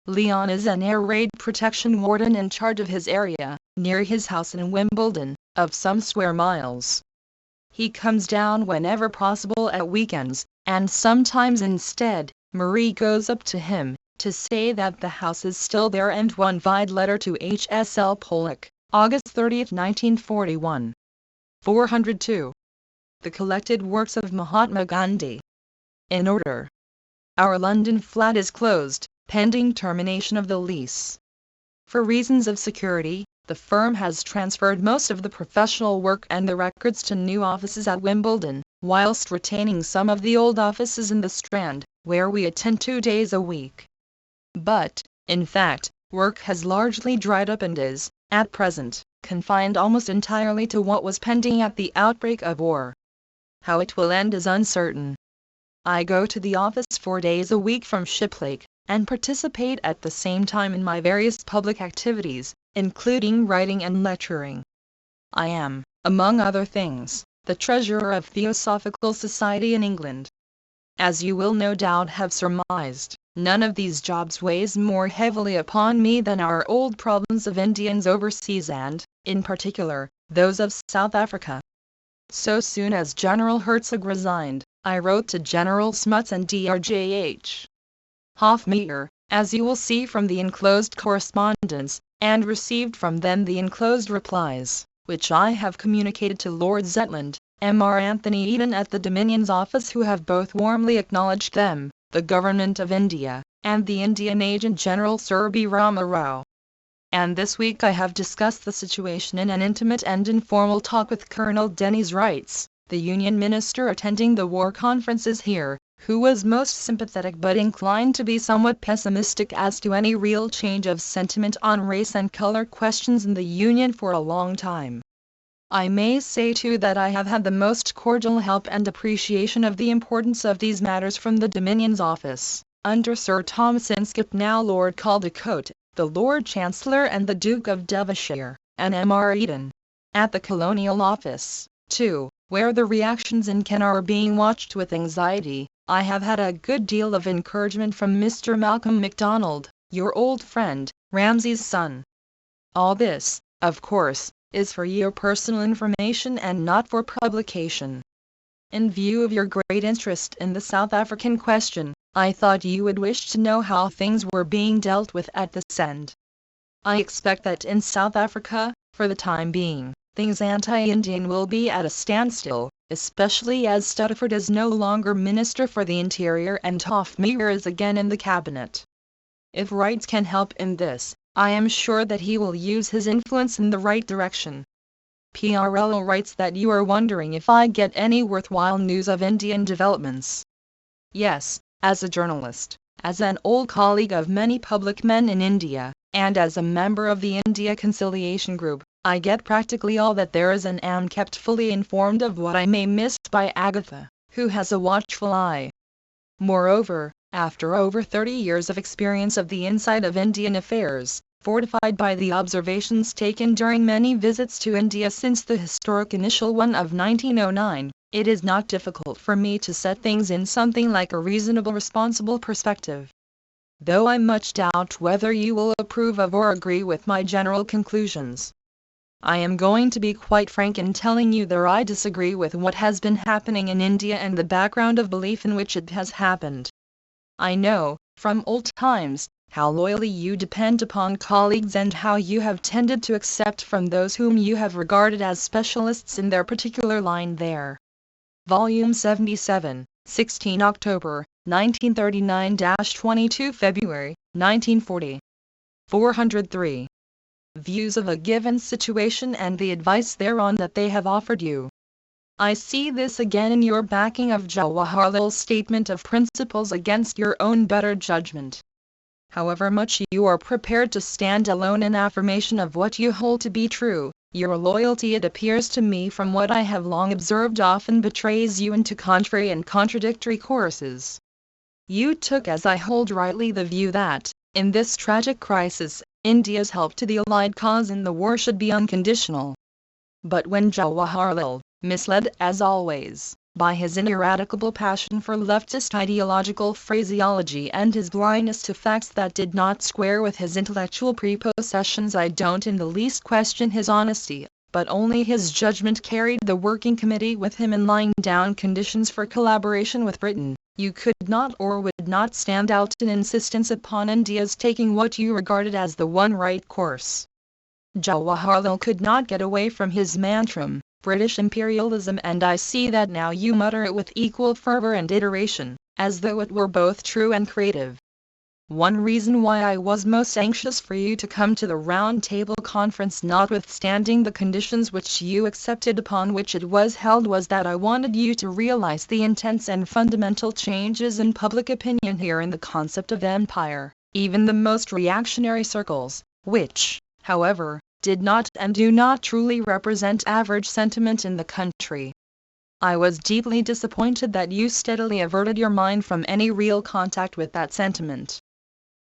Leon is an air raid protection warden in charge of his area, near his house in Wimbledon, of some square miles. He comes down whenever possible at weekends, and sometimes instead, Marie goes up to him, to say that the house is still there and one vide letter to H.S.L. Pollock, August 30, 1941. 402. The collected works of Mahatma Gandhi. In order. Our London flat is closed, pending termination of the lease. For reasons of security, the firm has transferred most of the professional work and the records to new offices at Wimbledon, whilst retaining some of the old offices in the Strand, where we attend 2 days a week. But, in fact, work has largely dried up and is, at present, confined almost entirely to what was pending at the outbreak of war. How it will end is uncertain. I go to the office 4 days a week from Shiplake, and participate at the same time in my various public activities, including writing and lecturing. I am, among other things, the treasurer of Theosophical Society in England. As you will no doubt have surmised, none of these jobs weighs more heavily upon me than our old problems of Indians overseas and, in particular, those of South Africa. So soon as General Herzog resigned, I wrote to General Smuts and Dr.J.H. Hofmeyer, as you will see from the enclosed correspondence, and received from them the enclosed replies, which I have communicated to Lord Zetland, M.R. Anthony Eden at the Dominion's office, who have both warmly acknowledged them, the Government of India, and the Indian Agent General Sir B. Rama Rao. And this week I have discussed the situation in an intimate and informal talk with Colonel Dennis Wrights, the Union Minister attending the war conferences here, who was most sympathetic but inclined to be somewhat pessimistic as to any real change of sentiment on race and color questions in the Union for a long time. I may say too that I have had the most cordial help and appreciation of the importance of these matters from the Dominion's office, under Sir Thomas Inskip, now Lord Caldecott, the Lord Chancellor and the Duke of Devonshire, and M.R. Eden. At the Colonial Office, too, where the reactions in Kent are being watched with anxiety, I have had a good deal of encouragement from Mr. Malcolm MacDonald, your old friend, Ramsay's son. All this, of course, is for your personal information and not for publication. In view of your great interest in the South African question, I thought you would wish to know how things were being dealt with at this end. I expect that in South Africa, for the time being, things anti-Indian will be at a standstill, especially as Studford is no longer Minister for the Interior and Hofmeyr is again in the Cabinet. If Wrights can help in this, I am sure that he will use his influence in the right direction. PRLO writes that you are wondering if I get any worthwhile news of Indian developments. Yes, as a journalist, as an old colleague of many public men in India, and as a member of the India Conciliation Group, I get practically all that there is and am kept fully informed of what I may miss by Agatha, who has a watchful eye. Moreover, after over 30 years of experience of the inside of Indian affairs, fortified by the observations taken during many visits to India since the historic initial one of 1909, it is not difficult for me to set things in something like a reasonable responsible perspective. Though I much doubt whether you will approve of or agree with my general conclusions. I am going to be quite frank in telling you that I disagree with what has been happening in India and the background of belief in which it has happened. I know, from old times, how loyally you depend upon colleagues and how you have tended to accept from those whom you have regarded as specialists in their particular line there. Volume 77, 16 October, 1939-22 February, 1940. 403. Views of a given situation and the advice thereon that they have offered you. I see this again in your backing of Jawaharlal's statement of principles against your own better judgment. However much you are prepared to stand alone in affirmation of what you hold to be true, your loyalty, it appears to me from what I have long observed, often betrays you into contrary and contradictory courses. You took, as I hold rightly, the view that, in this tragic crisis, India's help to the Allied cause in the war should be unconditional. But when Jawaharlal, misled as always, by his ineradicable passion for leftist ideological phraseology and his blindness to facts that did not square with his intellectual prepossessions, I don't in the least question his honesty, but only his judgment, carried the working committee with him in laying down conditions for collaboration with Britain. You could not or would not stand out in insistence upon India's taking what you regarded as the one right course. Jawaharlal could not get away from his mantram, British imperialism, and I see that now you mutter it with equal fervor and iteration, as though it were both true and creative. One reason why I was most anxious for you to come to the Round Table Conference, notwithstanding the conditions which you accepted upon which it was held, was that I wanted you to realize the intense and fundamental changes in public opinion here in the concept of empire, even the most reactionary circles, which, however, did not and do not truly represent average sentiment in the country. I was deeply disappointed that you steadily averted your mind from any real contact with that sentiment.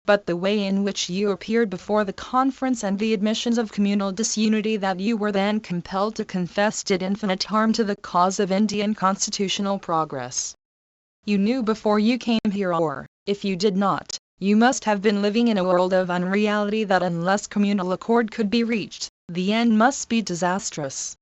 But the way in which you appeared before the conference and the admissions of communal disunity that you were then compelled to confess did infinite harm to the cause of Indian constitutional progress. You knew before you came here, or, if you did not, you must have been living in a world of unreality, that unless communal accord could be reached, the end must be disastrous.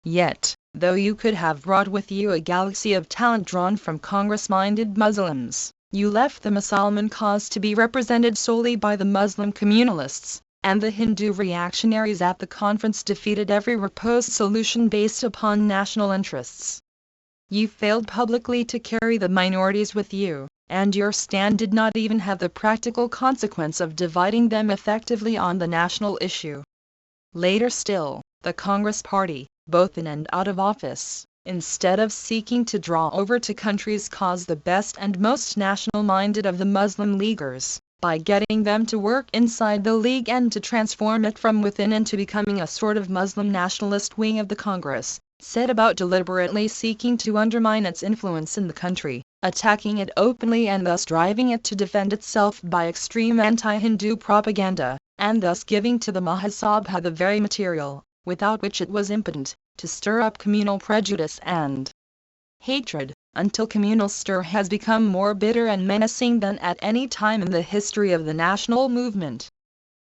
Yet, though you could have brought with you a galaxy of talent drawn from Congress-minded Muslims, you left the Mussalman cause to be represented solely by the Muslim communalists, and the Hindu reactionaries at the conference defeated every proposed solution based upon national interests. You failed publicly to carry the minorities with you, and your stand did not even have the practical consequence of dividing them effectively on the national issue. Later still, the Congress Party, both in and out of office, instead of seeking to draw over to country's cause the best and most national-minded of the Muslim Leaguers, by getting them to work inside the League and to transform it from within into becoming a sort of Muslim nationalist wing of the Congress, set about deliberately seeking to undermine its influence in the country, attacking it openly and thus driving it to defend itself by extreme anti-Hindu propaganda, and thus giving to the Mahasabha the very material, without which it was impotent, to stir up communal prejudice and hatred, until communal stir has become more bitter and menacing than at any time in the history of the national movement.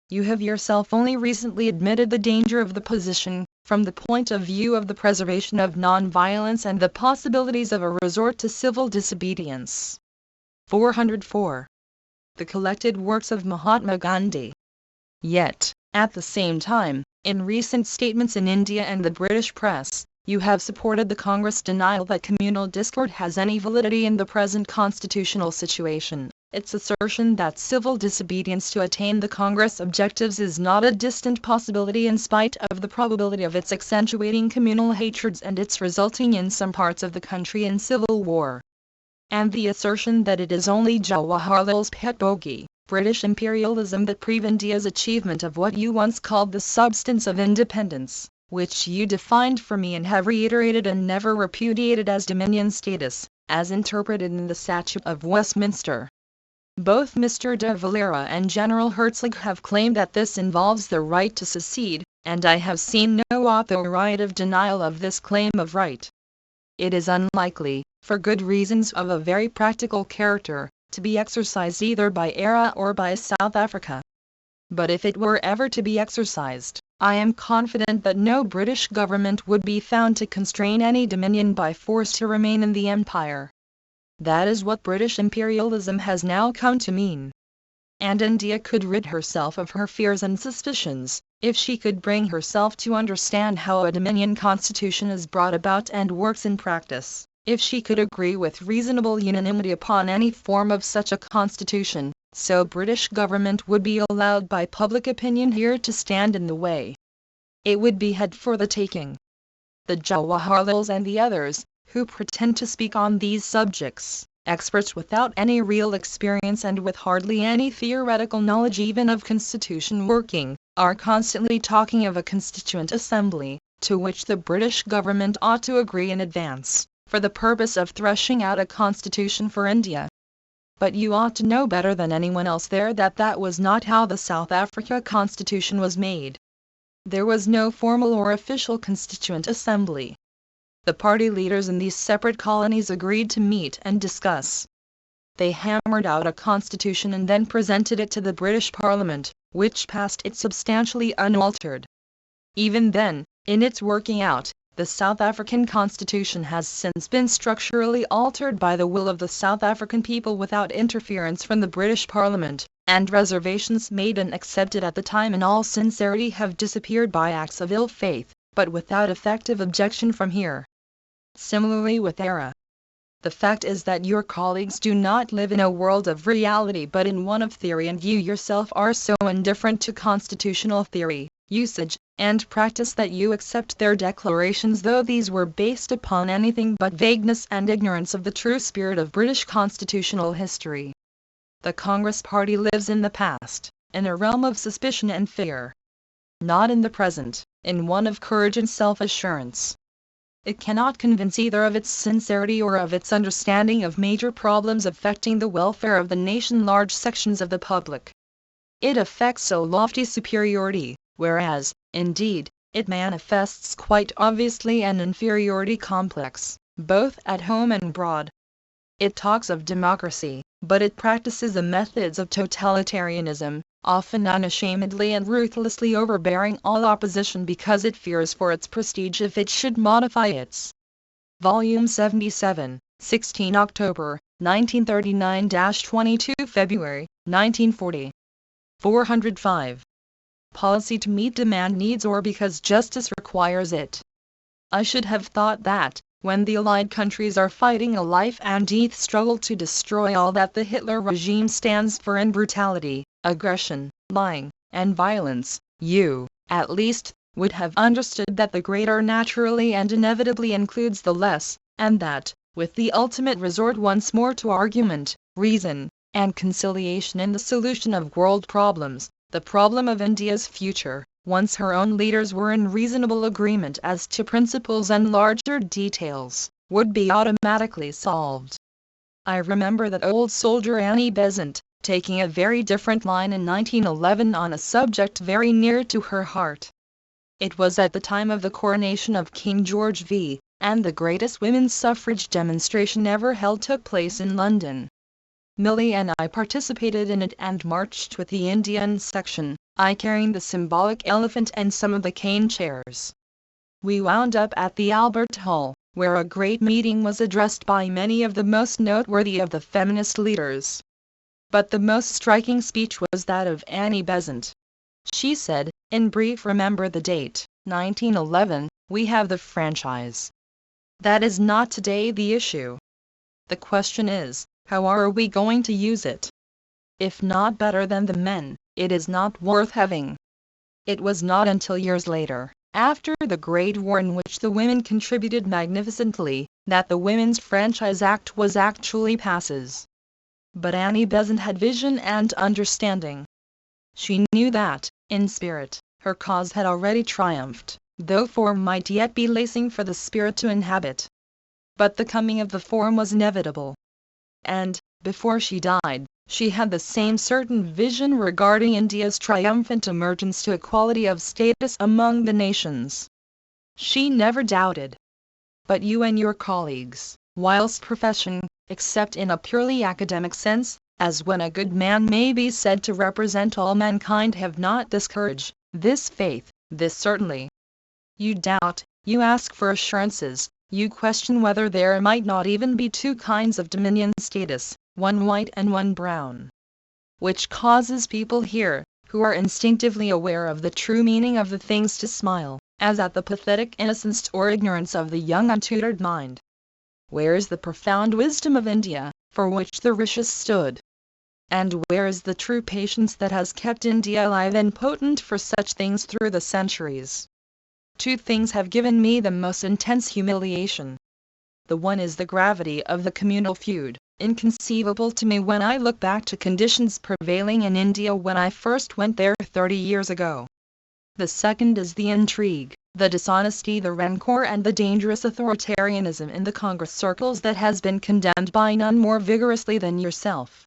You have yourself only recently admitted the danger of the position, from the point of view of the preservation of non-violence and the possibilities of a resort to civil disobedience. 404. The collected works of Mahatma Gandhi. Yet, at the same time, in recent statements in India and the British press, you have supported the Congress denial that communal discord has any validity in the present constitutional situation. Its assertion that civil disobedience to attain the Congress objectives is not a distant possibility in spite of the probability of its accentuating communal hatreds and its resulting in some parts of the country in civil war. And the assertion that it is only Jawaharlal's pet bogey, British imperialism, that prove India's achievement of what you once called the substance of independence, which you defined for me and have reiterated and never repudiated as dominion status, as interpreted in the Statute of Westminster. Both Mr. de Valera and General Herzog have claimed that this involves the right to secede, and I have seen no authoritative denial of this claim of right. It is unlikely, for good reasons of a very practical character, to be exercised either by India or by South Africa. But if it were ever to be exercised, I am confident that no British government would be found to constrain any dominion by force to remain in the empire. That is what British imperialism has now come to mean. And India could rid herself of her fears and suspicions, if she could bring herself to understand how a dominion constitution is brought about and works in practice, if she could agree with reasonable unanimity upon any form of such a constitution, so British government would be allowed by public opinion here to stand in the way. It would be had for the taking. The Jawaharlals and the others, who pretend to speak on these subjects, experts without any real experience and with hardly any theoretical knowledge even of constitution working, are constantly talking of a constituent assembly, to which the British government ought to agree in advance, for the purpose of threshing out a constitution for India. But you ought to know better than anyone else there that that was not how the South Africa Constitution was made. There was no formal or official constituent assembly. The party leaders in these separate colonies agreed to meet and discuss. They hammered out a constitution and then presented it to the British Parliament, which passed it substantially unaltered. Even then, in its working out, the South African Constitution has since been structurally altered by the will of the South African people without interference from the British Parliament, and reservations made and accepted at the time in all sincerity have disappeared by acts of ill faith, but without effective objection from here. Similarly with ERA. The fact is that your colleagues do not live in a world of reality but in one of theory, and you yourself are so indifferent to constitutional theory, usage, and practice that you accept their declarations though these were based upon anything but vagueness and ignorance of the true spirit of British constitutional history. The Congress Party lives in the past, in a realm of suspicion and fear. Not in the present, in one of courage and self-assurance. It cannot convince either of its sincerity or of its understanding of major problems affecting the welfare of the nation large sections of the public. It affects a lofty superiority, whereas, indeed, it manifests quite obviously an inferiority complex, both at home and abroad. It talks of democracy, but it practices the methods of totalitarianism, often unashamedly and ruthlessly overbearing all opposition because it fears for its prestige if it should modify its. Volume 77, 16 October, 1939-22 February, 1940. 405. Policy to meet demand needs or because justice requires it. I should have thought that, when the Allied countries are fighting a life-and-death struggle to destroy all that the Hitler regime stands for in brutality, aggression, lying, and violence, you, at least, would have understood that the greater naturally and inevitably includes the less, and that, with the ultimate resort once more to argument, reason, and conciliation in the solution of world problems, the problem of India's future, once her own leaders were in reasonable agreement as to principles and larger details, would be automatically solved. I remember that old soldier Annie Besant, taking a very different line in 1911 on a subject very near to her heart. It was at the time of the coronation of King George V, and the greatest women's suffrage demonstration ever held took place in London. Millie and I participated in it and marched with the Indian section, I carrying the symbolic elephant and some of the cane chairs. We wound up at the Albert Hall, where a great meeting was addressed by many of the most noteworthy of the feminist leaders. But the most striking speech was that of Annie Besant. She said, in brief, remember the date, 1911, we have the franchise. That is not today the issue. The question is, how are we going to use it? If not better than the men, it is not worth having. It was not until years later, after the Great War in which the women contributed magnificently, that the Women's Franchise Act was actually passes. But Annie Besant had vision and understanding. She knew that, in spirit, her cause had already triumphed, though form might yet be lacing for the spirit to inhabit. But the coming of the form was inevitable. And, before she died, she had the same certain vision regarding India's triumphant emergence to equality of status among the nations. She never doubted. But you and your colleagues, whilst professing, except in a purely academic sense, as when a good man may be said to represent all mankind, have not this courage, this faith, this certainty. You doubt, you ask for assurances, you question whether there might not even be two kinds of dominion status, one white and one brown. Which causes people here, who are instinctively aware of the true meaning of the things, to smile, as at the pathetic innocence or ignorance of the young untutored mind. Where is the profound wisdom of India, for which the rishis stood? And where is the true patience that has kept India alive and potent for such things through the centuries? Two things have given me the most intense humiliation. The one is the gravity of the communal feud, inconceivable to me when I look back to conditions prevailing in India when I first went there 30 years ago. The second is the intrigue, the dishonesty, the rancor, and the dangerous authoritarianism in the Congress circles that has been condemned by none more vigorously than yourself.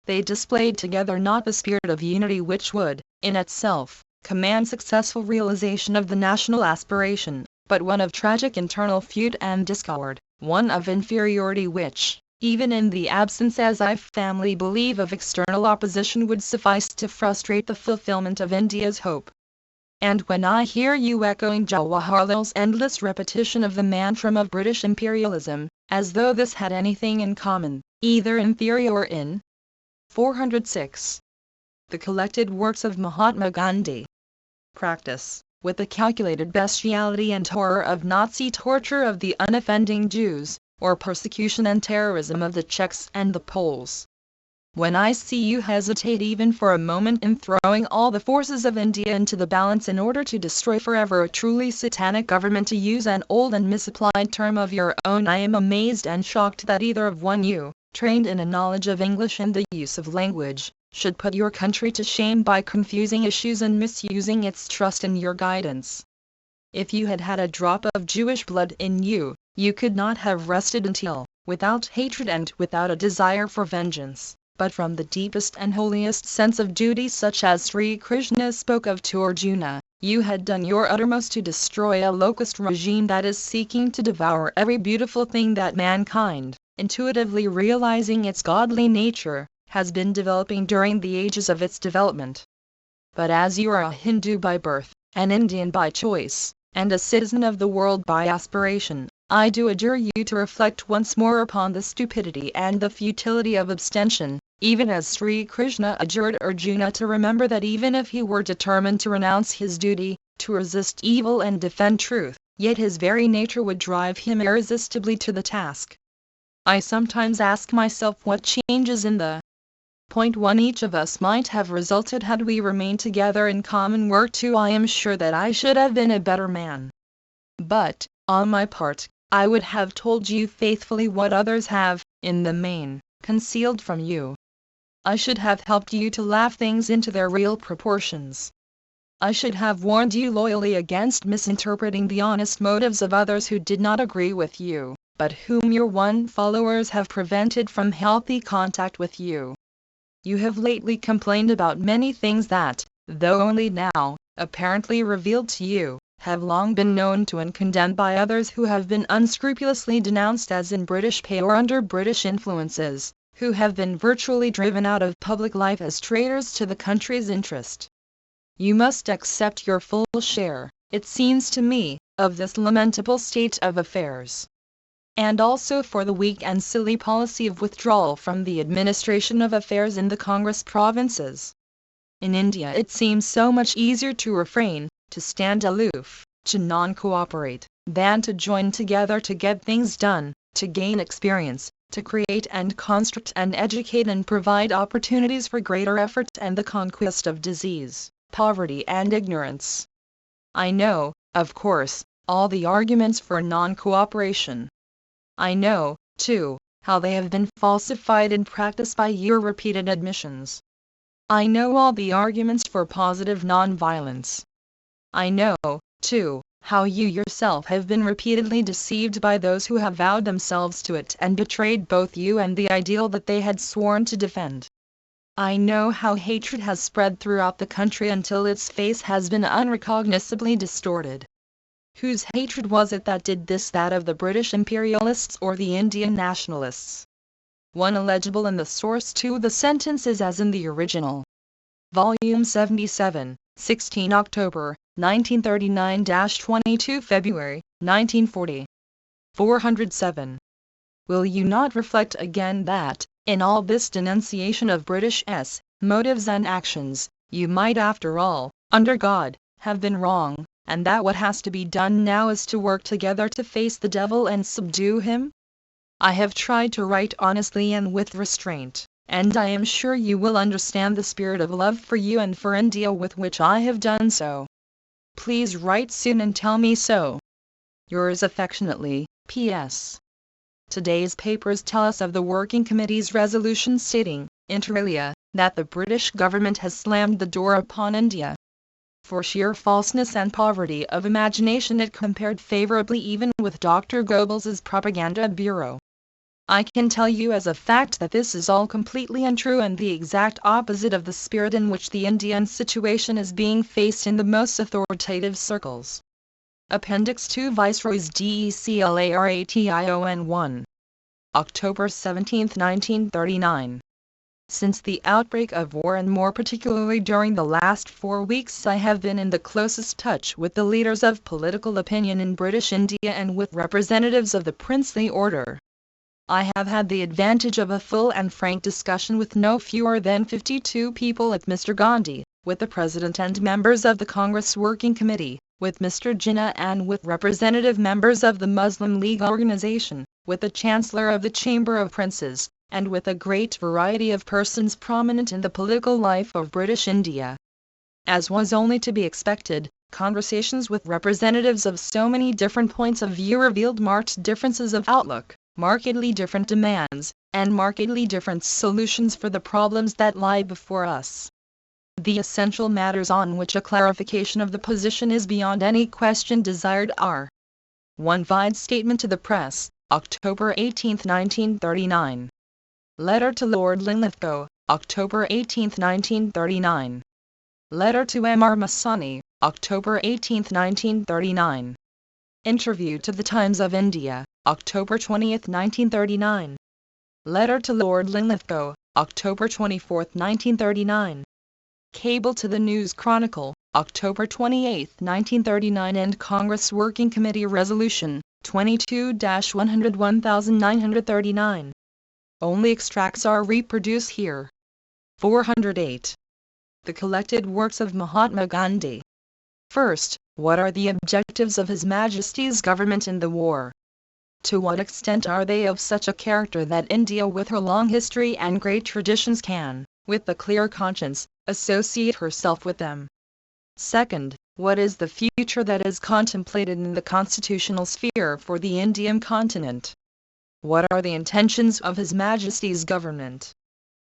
They displayed together not the spirit of unity which would, in itself, command successful realization of the national aspiration, but one of tragic internal feud and discord, one of inferiority which, even in the absence, as I firmly believe, of external opposition, would suffice to frustrate the fulfillment of India's hope. And when I hear you echoing Jawaharlal's endless repetition of the mantra of British imperialism, as though this had anything in common, either in theory or in 406. The collected works of Mahatma Gandhi. Practice, with the calculated bestiality and horror of Nazi torture of the unoffending Jews, or persecution and terrorism of the Czechs and the Poles. When I see you hesitate even for a moment in throwing all the forces of India into the balance in order to destroy forever a truly satanic government, to use an old and misapplied term of your own, I am amazed and shocked that either of one you, trained in a knowledge of English and the use of language, should put your country to shame by confusing issues and misusing its trust in your guidance. If you had had a drop of Jewish blood in you, you could not have rested until, without hatred and without a desire for vengeance, but from the deepest and holiest sense of duty, such as Sri Krishna spoke of to Arjuna, you had done your uttermost to destroy a locust regime that is seeking to devour every beautiful thing that mankind, intuitively realizing its godly nature, has been developing during the ages of its development. But as you are a Hindu by birth, an Indian by choice, and a citizen of the world by aspiration, I do adjure you to reflect once more upon the stupidity and the futility of abstention, even as Sri Krishna adjured Arjuna to remember that even if he were determined to renounce his duty, to resist evil and defend truth, yet his very nature would drive him irresistibly to the task. I sometimes ask myself what changes in the point one each of us might have resulted had we remained together in common work too. I am sure that I should have been a better man. But, on my part, I would have told you faithfully what others have, in the main, concealed from you. I should have helped you to laugh things into their real proportions. I should have warned you loyally against misinterpreting the honest motives of others who did not agree with you, but whom your one followers have prevented from healthy contact with you. You have lately complained about many things that, though only now, apparently revealed to you, have long been known to and condemned by others who have been unscrupulously denounced as in British pay or under British influences, who have been virtually driven out of public life as traitors to the country's interest. You must accept your full share, it seems to me, of this lamentable state of affairs. And also for the weak and silly policy of withdrawal from the administration of affairs in the Congress provinces. In India it seems so much easier to refrain, to stand aloof, to non-cooperate, than to join together to get things done, to gain experience, to create and construct and educate and provide opportunities for greater effort and the conquest of disease, poverty and ignorance. I know, of course, all the arguments for non-cooperation. I know, too, how they have been falsified in practice by your repeated admissions. I know all the arguments for positive non-violence. I know, too, how you yourself have been repeatedly deceived by those who have vowed themselves to it and betrayed both you and the ideal that they had sworn to defend. I know how hatred has spread throughout the country until its face has been unrecognizably distorted. Whose hatred was it that did this, that of the British imperialists or the Indian nationalists? One illegible in the source, two the sentence is as in the original. Volume 77, 16 October, 1939-22 February, 1940. 407. Will you not reflect again that, in all this denunciation of British motives and actions, you might after all, under God, have been wrong, and that what has to be done now is to work together to face the devil and subdue him? I have tried to write honestly and with restraint, and I am sure you will understand the spirit of love for you and for India with which I have done so. Please write soon and tell me so. Yours affectionately, P.S. Today's papers tell us of the Working Committee's resolution stating, inter alia, that the British government has slammed the door upon India. For sheer falseness and poverty of imagination it compared favorably even with Dr. Goebbels's propaganda bureau. I can tell you as a fact that this is all completely untrue and the exact opposite of the spirit in which the Indian situation is being faced in the most authoritative circles. Appendix 2 Viceroy's Declaration 1. October 17, 1939. Since the outbreak of war and more particularly during the last 4 weeks I have been in the closest touch with the leaders of political opinion in British India and with representatives of the princely order. I have had the advantage of a full and frank discussion with no fewer than 52 people at Mr. Gandhi, with the President and members of the Congress Working Committee, with Mr. Jinnah and with representative members of the Muslim League organization, with the Chancellor of the Chamber of Princes, and with a great variety of persons prominent in the political life of British India. As was only to be expected, conversations with representatives of so many different points of view revealed marked differences of outlook, markedly different demands, and markedly different solutions for the problems that lie before us. The essential matters on which a clarification of the position is beyond any question desired are: 1. Vide statement to the press, October 18, 1939. Letter to Lord Linlithgow, October 18, 1939. Letter to M.R. Masani, October 18, 1939. Interview to the Times of India, October 20, 1939. Letter to Lord Linlithgow, October 24, 1939. Cable to the News Chronicle, October 28, 1939 and Congress Working Committee Resolution, 22-101,939. Only extracts are reproduced here. 408. The collected works of Mahatma Gandhi. First, What are the objectives of His Majesty's government in the war? To what extent are they of such a character that India with her long history and great traditions can, with a clear conscience, associate herself with them? Second, what is the future that is contemplated in the constitutional sphere for the Indian continent? What are the intentions of His Majesty's government?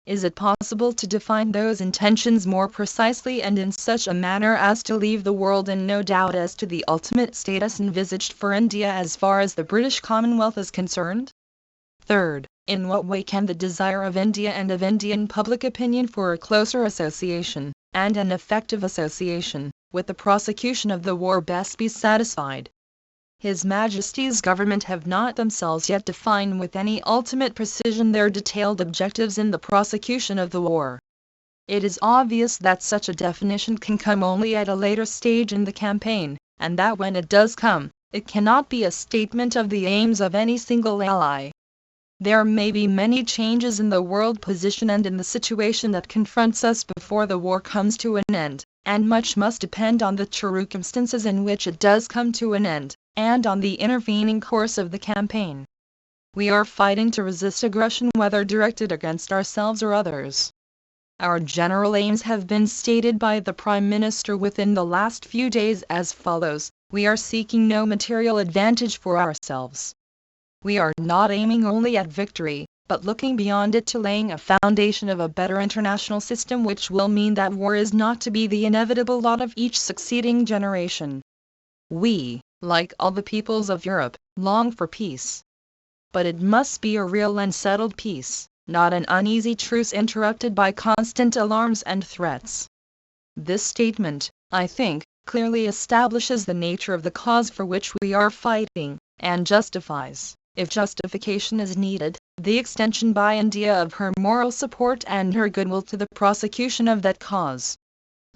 Is it possible to define those intentions more precisely and in such a manner as to leave the world in no doubt as to the ultimate status envisaged for India as far as the British Commonwealth is concerned? Third, in what way can the desire of India and of Indian public opinion for a closer association, and an effective association, with the prosecution of the war best be satisfied? His Majesty's government have not themselves yet defined with any ultimate precision their detailed objectives in the prosecution of the war. It is obvious that such a definition can come only at a later stage in the campaign, and that when it does come, it cannot be a statement of the aims of any single ally. There may be many changes in the world position and in the situation that confronts us before the war comes to an end, and much must depend on the circumstances in which it does come to an end, and on the intervening course of the campaign. We are fighting to resist aggression whether directed against ourselves or others. Our general aims have been stated by the Prime Minister within the last few days as follows: we are seeking no material advantage for ourselves. We are not aiming only at victory, but looking beyond it to laying a foundation of a better international system which will mean that war is not to be the inevitable lot of each succeeding generation. We, like all the peoples of Europe, long for peace. But it must be a real and settled peace, not an uneasy truce interrupted by constant alarms and threats. This statement, I think, clearly establishes the nature of the cause for which we are fighting, and justifies, if justification is needed, the extension by India of her moral support and her goodwill to the prosecution of that cause.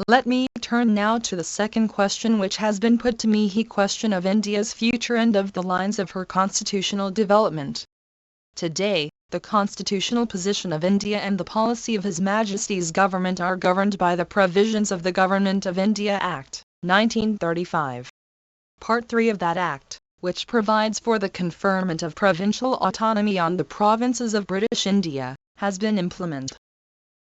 Let me turn now to the second question which has been put to me, the question of India's future and of the lines of her constitutional development. Today, the constitutional position of India and the policy of His Majesty's government are governed by the provisions of the Government of India Act, 1935. Part 3 of that Act, which provides for the conferment of provincial autonomy on the provinces of British India, has been implemented.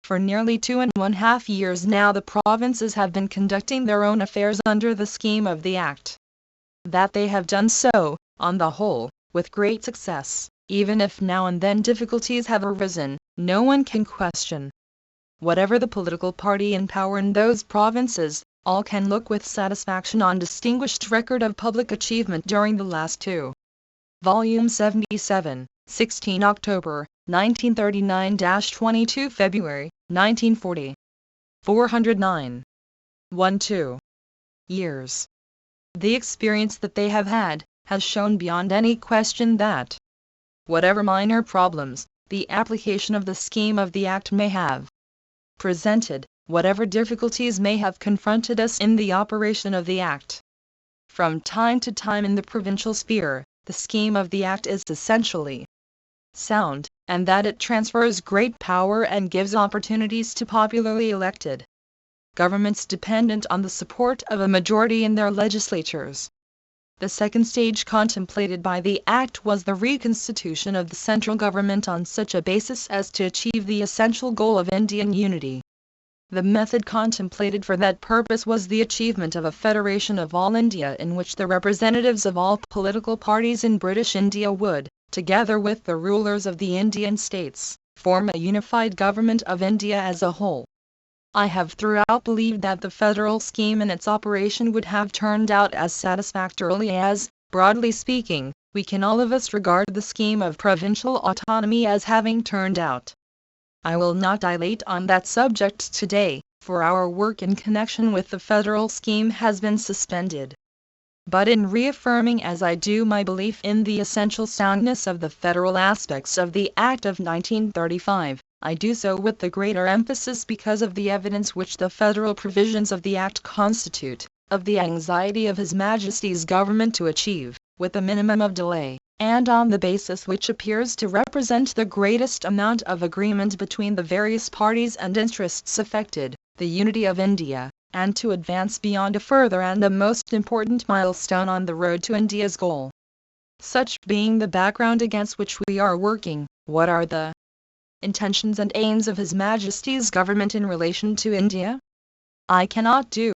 For nearly 2.5 years now the provinces have been conducting their own affairs under the scheme of the Act. That they have done so, on the whole, with great success, even if now and then difficulties have arisen, no one can question. Whatever the political party in power in those provinces, all can look with satisfaction on distinguished record of public achievement during the last two. Volume 77, 16 October, 1939-22 February, 1940. 409. 1-2 years. The experience that they have had, has shown beyond any question that, whatever minor problems, the application of the scheme of the Act may have presented, whatever difficulties may have confronted us in the operation of the Act, from time to time in the provincial sphere, the scheme of the Act is essentially sound, and that it transfers great power and gives opportunities to popularly elected governments dependent on the support of a majority in their legislatures. The second stage contemplated by the Act was the reconstitution of the central government on such a basis as to achieve the essential goal of Indian unity. The method contemplated for that purpose was the achievement of a federation of all India in which the representatives of all political parties in British India would, together with the rulers of the Indian states, form a unified government of India as a whole. I have throughout believed that the federal scheme in its operation would have turned out as satisfactorily as, broadly speaking, we can all of us regard the scheme of provincial autonomy as having turned out. I will not dilate on that subject today, for our work in connection with the federal scheme has been suspended. But in reaffirming as I do my belief in the essential soundness of the federal aspects of the Act of 1935, I do so with the greater emphasis because of the evidence which the federal provisions of the Act constitute, of the anxiety of His Majesty's government to achieve, with a minimum of delay, and on the basis which appears to represent the greatest amount of agreement between the various parties and interests affected, the unity of India, and to advance beyond a further and a most important milestone on the road to India's goal. Such being the background against which we are working, what are the intentions and aims of His Majesty's government in relation to India? I cannot do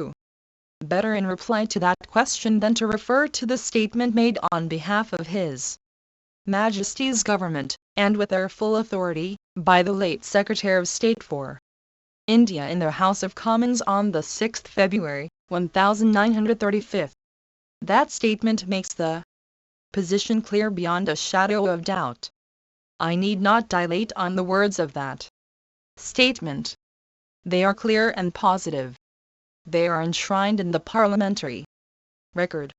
better in reply to that question than to refer to the statement made on behalf of His Majesty's government, and with their full authority, by the late Secretary of State for India in the House of Commons on the 6th February, 1935. That statement makes the position clear beyond a shadow of doubt. I need not dilate on the words of that statement. They are clear and positive. They are enshrined in the parliamentary record.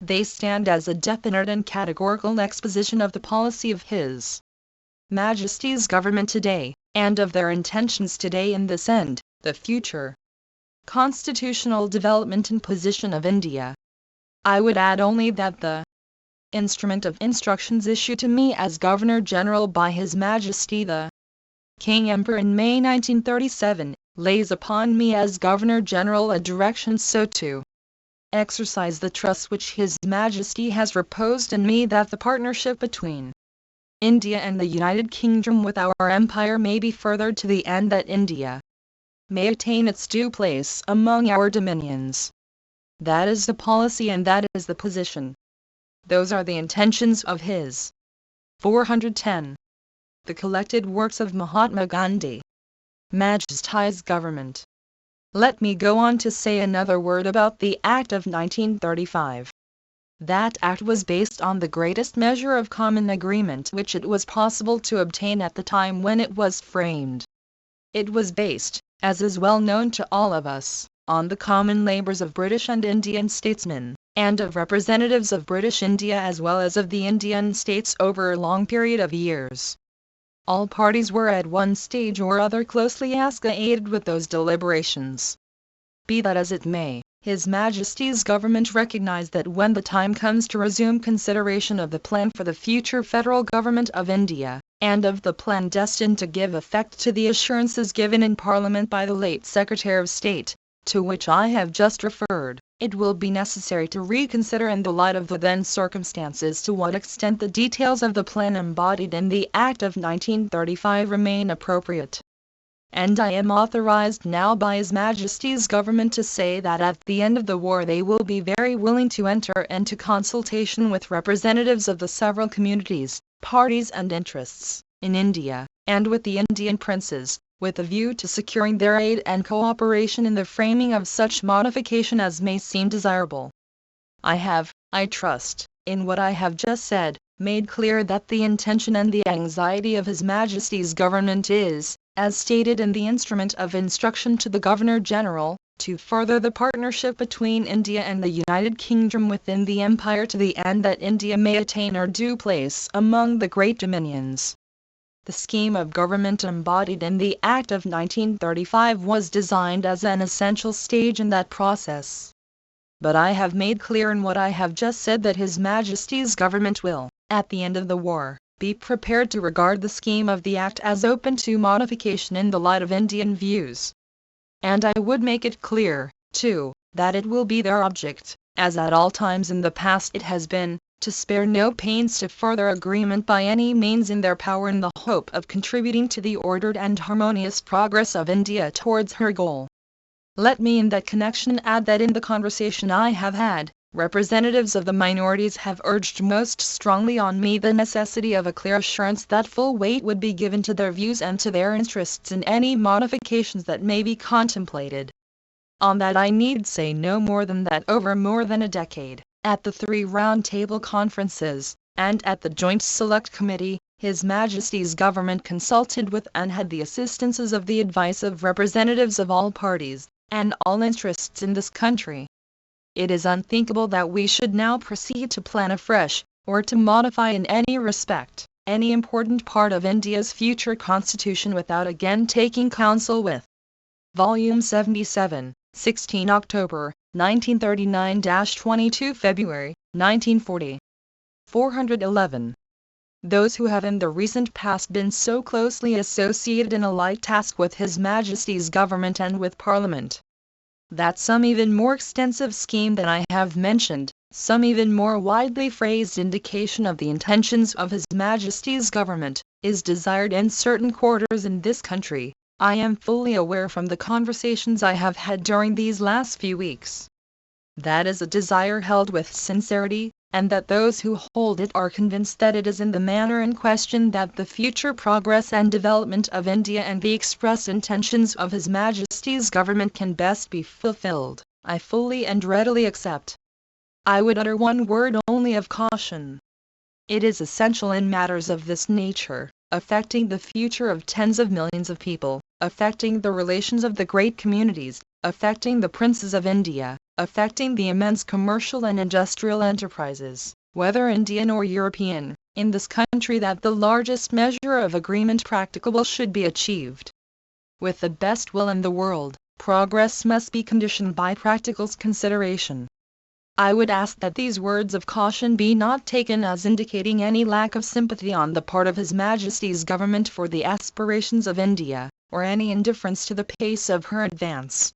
They stand as a definite and categorical exposition of the policy of His Majesty's government today, and of their intentions today in this and the future constitutional development and position of India. I would add only that the instrument of instructions issued to me as Governor-General by His Majesty the King Emperor in May 1937, lays upon me as Governor-General a direction so to exercise the trust which His Majesty has reposed in me that the partnership between India and the United Kingdom with our empire may be furthered to the end that India may attain its due place among our dominions. That is the policy and that is the position. Those are the intentions of His 410. The collected works of Mahatma Gandhi. Majesty's government. Let me go on to say another word about the Act of 1935. That act was based on the greatest measure of common agreement which it was possible to obtain at the time when it was framed. It was based, as is well known to all of us, on the common labors of British and Indian statesmen, and of representatives of British India as well as of the Indian states over a long period of years. All parties were at one stage or other closely associated with those deliberations. Be that as it may, His Majesty's government recognized that when the time comes to resume consideration of the plan for the future federal government of India, and of the plan destined to give effect to the assurances given in Parliament by the late Secretary of State, to which I have just referred, it will be necessary to reconsider in the light of the then circumstances to what extent the details of the plan embodied in the Act of 1935 remain appropriate. And I am authorized now by His Majesty's government to say that at the end of the war they will be very willing to enter into consultation with representatives of the several communities, parties and interests in India, and with the Indian princes, with a view to securing their aid and cooperation in the framing of such modification as may seem desirable. I have, I trust, in what I have just said, made clear that the intention and the anxiety of His Majesty's government is, as stated in the instrument of instruction to the Governor-General, to further the partnership between India and the United Kingdom within the Empire to the end that India may attain her due place among the great dominions. The scheme of government embodied in the Act of 1935 was designed as an essential stage in that process. But I have made clear in what I have just said that His Majesty's government will, at the end of the war, be prepared to regard the scheme of the Act as open to modification in the light of Indian views. And I would make it clear, too, that it will be their object, as at all times in the past it has been, to spare no pains to further agreement by any means in their power in the hope of contributing to the ordered and harmonious progress of India towards her goal. Let me in that connection add that in the conversation I have had, representatives of the minorities have urged most strongly on me the necessity of a clear assurance that full weight would be given to their views and to their interests in any modifications that may be contemplated. On that I need say no more than that over more than a decade, at the 3 Round Table Conferences, and at the Joint Select Committee, His Majesty's government consulted with and had the assistances of the advice of representatives of all parties, and all interests in this country. It is unthinkable that we should now proceed to plan afresh, or to modify in any respect, any important part of India's future constitution without again taking counsel with. Volume 77, 16 October, 1939-22 February, 1940. 411. Those who have in the recent past been so closely associated in a like task with His Majesty's government and with Parliament, that some even more extensive scheme than I have mentioned, some even more widely phrased indication of the intentions of His Majesty's government, is desired in certain quarters in this country. I am fully aware from the conversations I have had during these last few weeks. That is a desire held with sincerity, and that those who hold it are convinced that it is in the manner in question that the future progress and development of India and the express intentions of His Majesty's government can best be fulfilled. I fully and readily accept. I would utter one word only of caution. It is essential in matters of this nature, affecting the future of tens of millions of people, affecting the relations of the great communities, affecting the princes of India, affecting the immense commercial and industrial enterprises, whether Indian or European, in this country, that the largest measure of agreement practicable should be achieved. With the best will in the world, progress must be conditioned by practical consideration. I would ask that these words of caution be not taken as indicating any lack of sympathy on the part of His Majesty's government for the aspirations of India, or any indifference to the pace of her advance.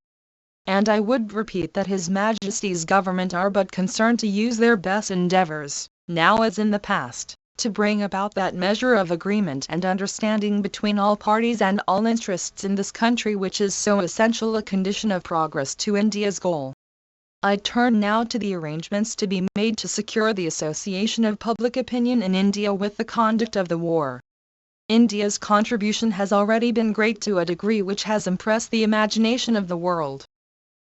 And I would repeat that His Majesty's government are but concerned to use their best endeavours, now as in the past, to bring about that measure of agreement and understanding between all parties and all interests in this country which is so essential a condition of progress to India's goal. I turn now to the arrangements to be made to secure the association of public opinion in India with the conduct of the war. India's contribution has already been great to a degree which has impressed the imagination of the world.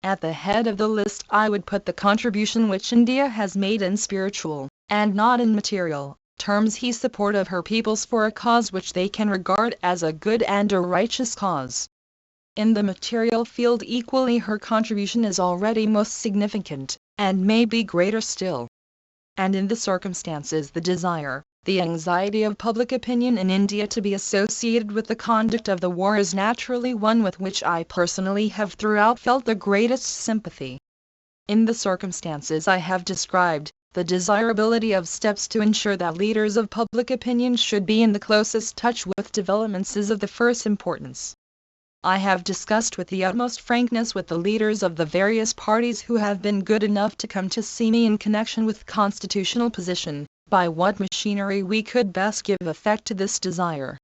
At the head of the list I would put the contribution which India has made in spiritual, and not in material, terms the support of her peoples for a cause which they can regard as a good and a righteous cause. In the material field equally her contribution is already most significant, and may be greater still. And in the circumstances the desire, the anxiety of public opinion in India to be associated with the conduct of the war is naturally one with which I personally have throughout felt the greatest sympathy. In the circumstances I have described, the desirability of steps to ensure that leaders of public opinion should be in the closest touch with developments is of the first importance. I have discussed with the utmost frankness with the leaders of the various parties who have been good enough to come to see me in connection with constitutional position, by what machinery we could best give effect to this desire.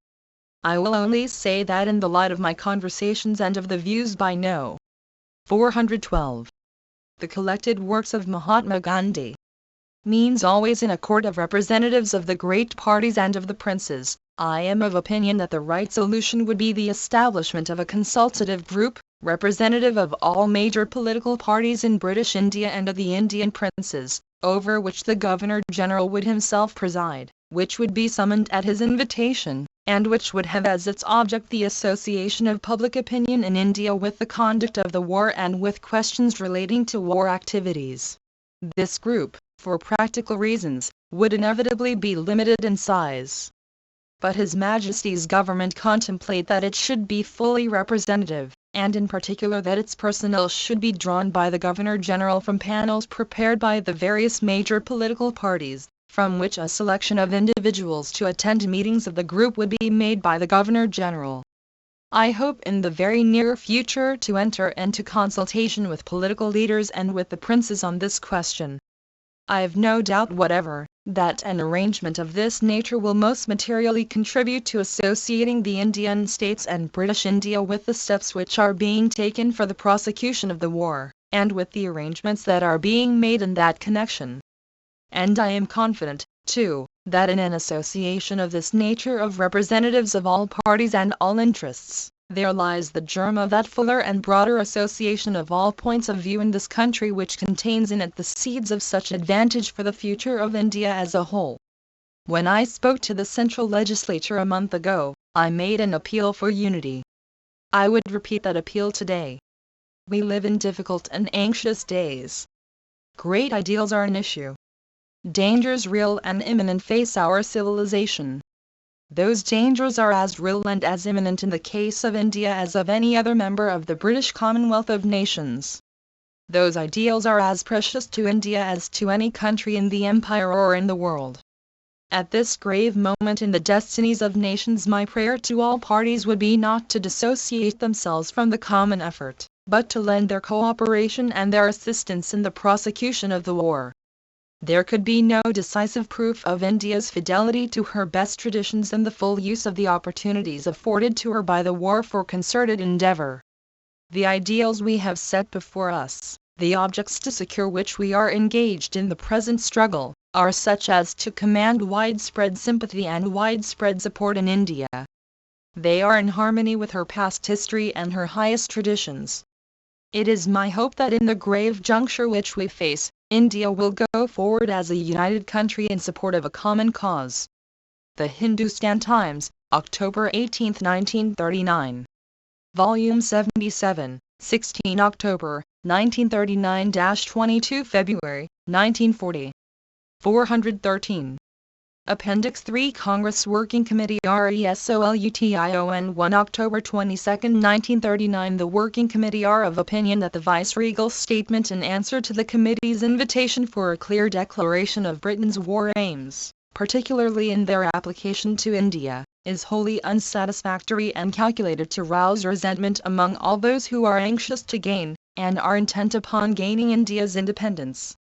I will only say that in the light of my conversations and of the views by No. 412, the collected works of Mahatma Gandhi, means always in a court of representatives of the great parties and of the princes, I am of opinion that the right solution would be the establishment of a consultative group, representative of all major political parties in British India and of the Indian princes, over which the Governor-General would himself preside, which would be summoned at his invitation, and which would have as its object the association of public opinion in India with the conduct of the war and with questions relating to war activities. This group, for practical reasons, would inevitably be limited in size. But His Majesty's government contemplate that it should be fully representative, and in particular that its personnel should be drawn by the Governor-General from panels prepared by the various major political parties, from which a selection of individuals to attend meetings of the group would be made by the Governor-General. I hope in the very near future to enter into consultation with political leaders and with the princes on this question. I have no doubt whatever that an arrangement of this nature will most materially contribute to associating the Indian states and British India with the steps which are being taken for the prosecution of the war, and with the arrangements that are being made in that connection. And I am confident, too, that in an association of this nature of representatives of all parties and all interests, there lies the germ of that fuller and broader association of all points of view in this country which contains in it the seeds of such advantage for the future of India as a whole. When I spoke to the Central Legislature a month ago, I made an appeal for unity. I would repeat that appeal today. We live in difficult and anxious days. Great ideals are an issue. Dangers real and imminent face our civilization. Those dangers are as real and as imminent in the case of India as of any other member of the British Commonwealth of Nations. Those ideals are as precious to India as to any country in the empire or in the world. At this grave moment in the destinies of nations my prayer to all parties would be not to dissociate themselves from the common effort, but to lend their cooperation and their assistance in the prosecution of the war. There could be no decisive proof of India's fidelity to her best traditions than the full use of the opportunities afforded to her by the war for concerted endeavor. The ideals we have set before us, the objects to secure which we are engaged in the present struggle, are such as to command widespread sympathy and widespread support in India. They are in harmony with her past history and her highest traditions. It is my hope that in the grave juncture which we face, India will go forward as a united country in support of a common cause. The Hindustan Times, October 18, 1939. Volume 77, 16 October, 1939-22 February, 1940. 413. Appendix 3 Congress Working Committee RESOLUTION 1 October 22, 1939. The Working Committee are of opinion that the Viceregal statement in answer to the Committee's invitation for a clear declaration of Britain's war aims, particularly in their application to India, is wholly unsatisfactory and calculated to rouse resentment among all those who are anxious to gain, and are intent upon gaining India's independence.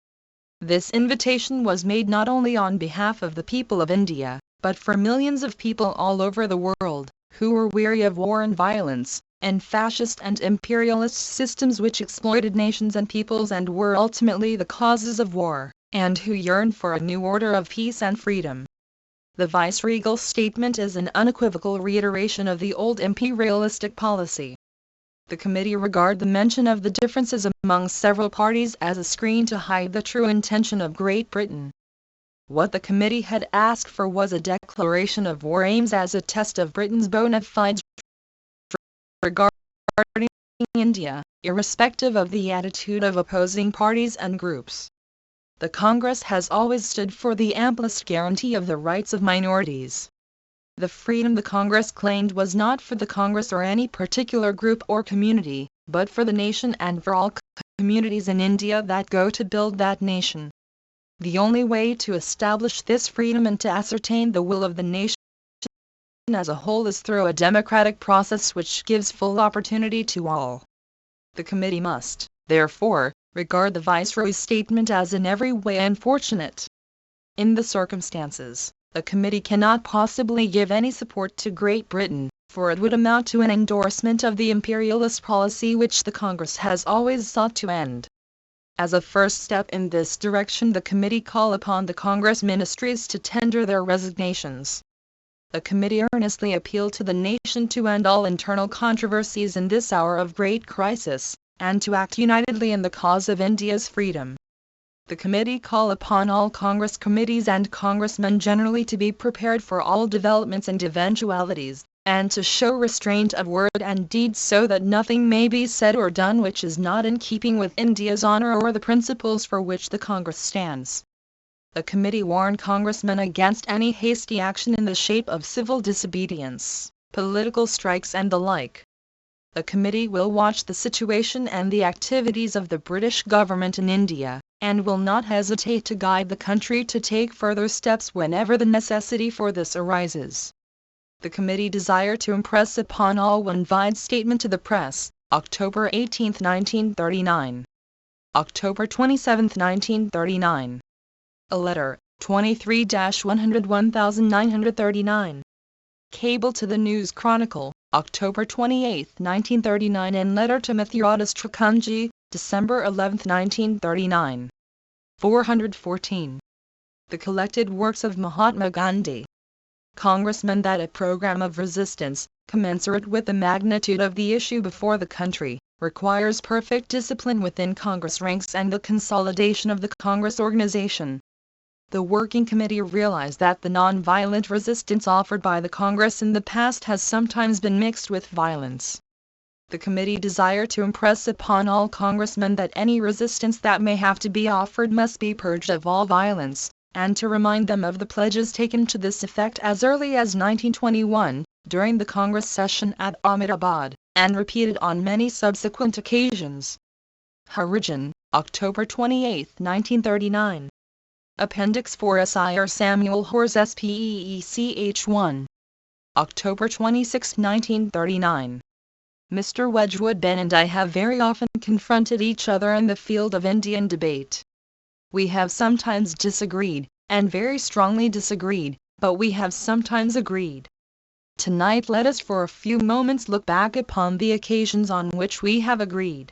This invitation was made not only on behalf of the people of India, but for millions of people all over the world, who were weary of war and violence, and fascist and imperialist systems which exploited nations and peoples and were ultimately the causes of war, and who yearned for a new order of peace and freedom. The Viceregal statement is an unequivocal reiteration of the old imperialistic policy. The committee regard the mention of the differences among several parties as a screen to hide the true intention of Great Britain. What the committee had asked for was a declaration of war aims as a test of Britain's bona fides regarding India, irrespective of the attitude of opposing parties and groups. The Congress has always stood for the amplest guarantee of the rights of minorities. The freedom the Congress claimed was not for the Congress or any particular group or community, but for the nation and for all communities in India that go to build that nation. The only way to establish this freedom and to ascertain the will of the nation as a whole is through a democratic process which gives full opportunity to all. The committee must, therefore, regard the Viceroy's statement as in every way unfortunate. In the circumstances, the committee cannot possibly give any support to Great Britain, for it would amount to an endorsement of the imperialist policy which the Congress has always sought to end. As a first step in this direction, the committee call upon the Congress ministries to tender their resignations. The committee earnestly appeal to the nation to end all internal controversies in this hour of great crisis, and to act unitedly in the cause of India's freedom. The committee call upon all Congress committees and congressmen generally to be prepared for all developments and eventualities, and to show restraint of word and deed so that nothing may be said or done which is not in keeping with India's honor or the principles for which the Congress stands. The committee warned congressmen against any hasty action in the shape of civil disobedience, political strikes and the like. The committee will watch the situation and the activities of the British government in India, and will not hesitate to guide the country to take further steps whenever the necessity for this arises. The committee desire to impress upon all one wide statement to the press, October 18, 1939. October 27, 1939. A letter, 23-101,939. Cable to the News Chronicle, October 28, 1939, and letter to Mithridates Trikunji, December 11, 1939. 414. The collected works of Mahatma Gandhi. Congressman, that a program of resistance, commensurate with the magnitude of the issue before the country, requires perfect discipline within Congress ranks and the consolidation of the Congress organization. The Working Committee realized that the non-violent resistance offered by the Congress in the past has sometimes been mixed with violence. The committee desire to impress upon all congressmen that any resistance that may have to be offered must be purged of all violence, and to remind them of the pledges taken to this effect as early as 1921, during the Congress session at Ahmedabad, and repeated on many subsequent occasions. Harijan, October 28, 1939. Appendix 4 Sir Samuel Hoare's Speech 1. October 26, 1939. Mr. Wedgwood Ben and I have very often confronted each other in the field of Indian debate. We have sometimes disagreed, and very strongly disagreed, but we have sometimes agreed. Tonight let us for a few moments look back upon the occasions on which we have agreed.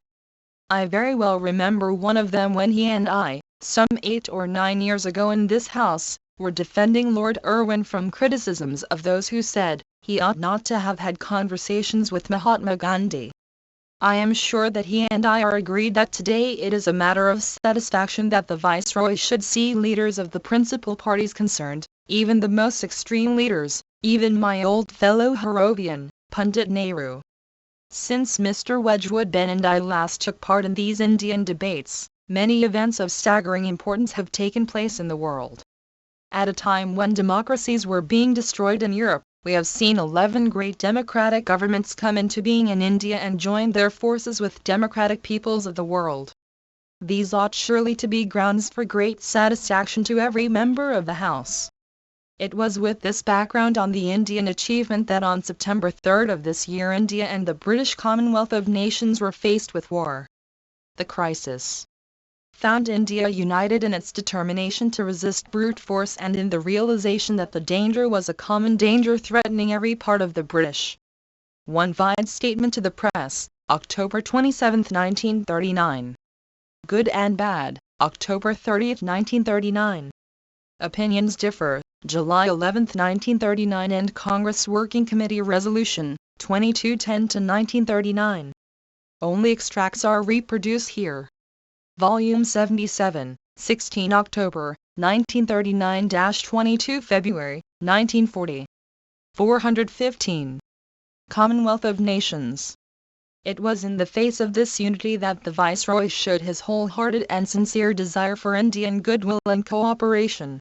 I very well remember one of them when he and I, some 8 or 9 years ago in this house, were defending Lord Irwin from criticisms of those who said he ought not to have had conversations with Mahatma Gandhi. I am sure that he and I are agreed that today it is a matter of satisfaction that the Viceroy should see leaders of the principal parties concerned, even the most extreme leaders, even my old fellow Harrovian, Pundit Nehru. Since Mr. Wedgwood Ben and I last took part in these Indian debates, many events of staggering importance have taken place in the world. At a time when democracies were being destroyed in Europe, we have seen 11 great democratic governments come into being in India and join their forces with democratic peoples of the world. These ought surely to be grounds for great satisfaction to every member of the House. It was with this background on the Indian achievement that on September 3 of this year India and the British Commonwealth of Nations were faced with war. The crisis found India united in its determination to resist brute force and in the realization that the danger was a common danger threatening every part of the British. One wide statement to the press, October 27, 1939. Good and bad, October 30, 1939. Opinions differ, July 11, 1939 and Congress Working Committee Resolution, 2210-1939. Only extracts are reproduced here. Volume 77, 16 October, 1939-22 February, 1940. 415. Commonwealth of Nations. It was in the face of this unity that the Viceroy showed his wholehearted and sincere desire for Indian goodwill and cooperation.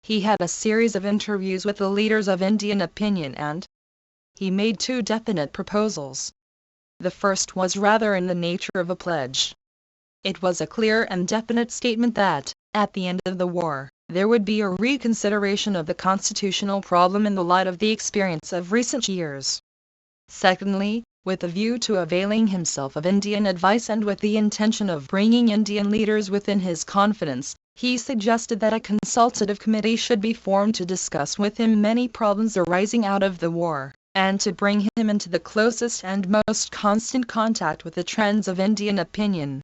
He had a series of interviews with the leaders of Indian opinion and he made 2 definite proposals. The first was rather in the nature of a pledge. It was a clear and definite statement that, at the end of the war, there would be a reconsideration of the constitutional problem in the light of the experience of recent years. Secondly, with a view to availing himself of Indian advice and with the intention of bringing Indian leaders within his confidence, he suggested that a consultative committee should be formed to discuss with him many problems arising out of the war, and to bring him into the closest and most constant contact with the trends of Indian opinion.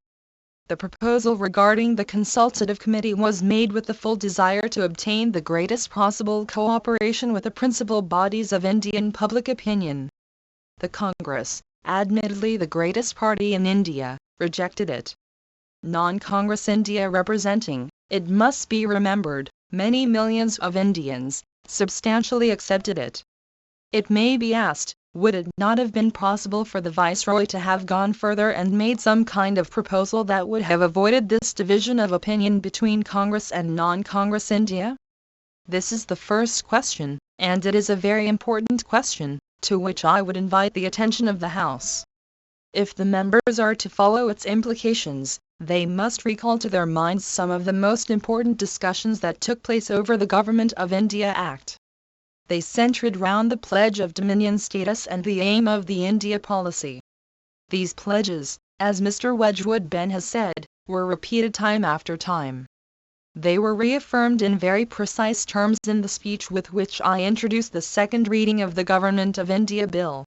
The proposal regarding the consultative committee was made with the full desire to obtain the greatest possible cooperation with the principal bodies of Indian public opinion. The Congress, admittedly the greatest party in India, rejected it. Non-Congress India representing, it must be remembered, many millions of Indians, substantially accepted it. It may be asked, would it not have been possible for the Viceroy to have gone further and made some kind of proposal that would have avoided this division of opinion between Congress and non-Congress India? This is the first question, and it is a very important question, to which I would invite the attention of the House. If the members are to follow its implications, they must recall to their minds some of the most important discussions that took place over the Government of India Act. They centered round the pledge of Dominion status and the aim of the India policy. These pledges, as Mr. Wedgwood Ben has said, were repeated time after time. They were reaffirmed in very precise terms in the speech with which I introduced the second reading of the Government of India Bill.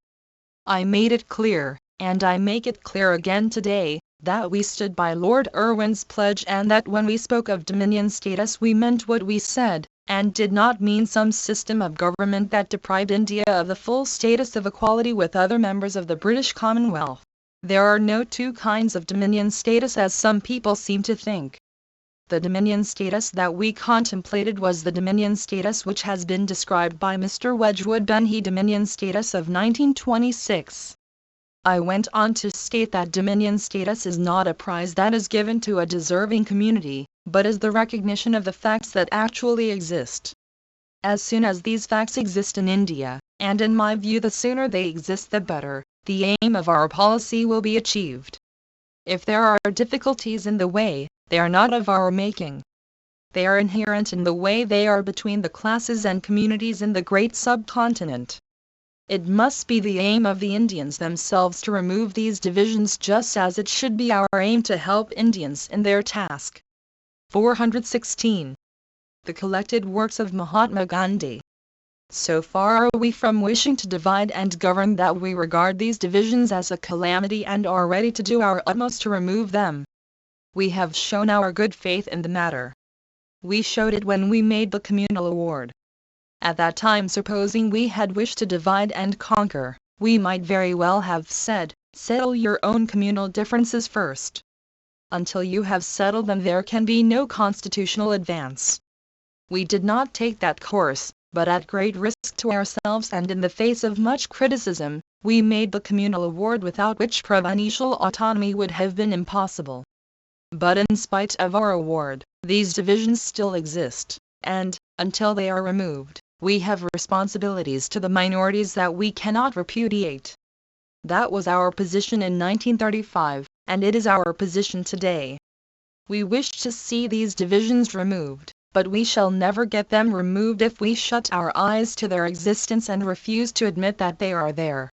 I made it clear, and I make it clear again today, that we stood by Lord Irwin's pledge and that when we spoke of Dominion status we meant what we said, and did not mean some system of government that deprived India of the full status of equality with other members of the British Commonwealth. There are no 2 kinds of Dominion status as some people seem to think. The Dominion status that we contemplated was the Dominion status which has been described by Mr. Wedgwood Ben, the Dominion status of 1926. I went on to state that Dominion status is not a prize that is given to a deserving community, but is the recognition of the facts that actually exist. As soon as these facts exist in India, and in my view the sooner they exist the better, the aim of our policy will be achieved. If there are difficulties in the way, they are not of our making. They are inherent in the way they are between the classes and communities in the great subcontinent. It must be the aim of the Indians themselves to remove these divisions, just as it should be our aim to help Indians in their task. 416. The collected works of Mahatma Gandhi. So far are we from wishing to divide and govern that we regard these divisions as a calamity and are ready to do our utmost to remove them. We have shown our good faith in the matter. We showed it when we made the communal award. At that time, supposing we had wished to divide and conquer, we might very well have said, settle your own communal differences first. Until you have settled them, there can be no constitutional advance. We did not take that course, but at great risk to ourselves and in the face of much criticism, we made the communal award, without which provincial autonomy would have been impossible. But in spite of our award, these divisions still exist, and, until they are removed, we have responsibilities to the minorities that we cannot repudiate. That was our position in 1935, and it is our position today. We wish to see these divisions removed, but we shall never get them removed if we shut our eyes to their existence and refuse to admit that they are there.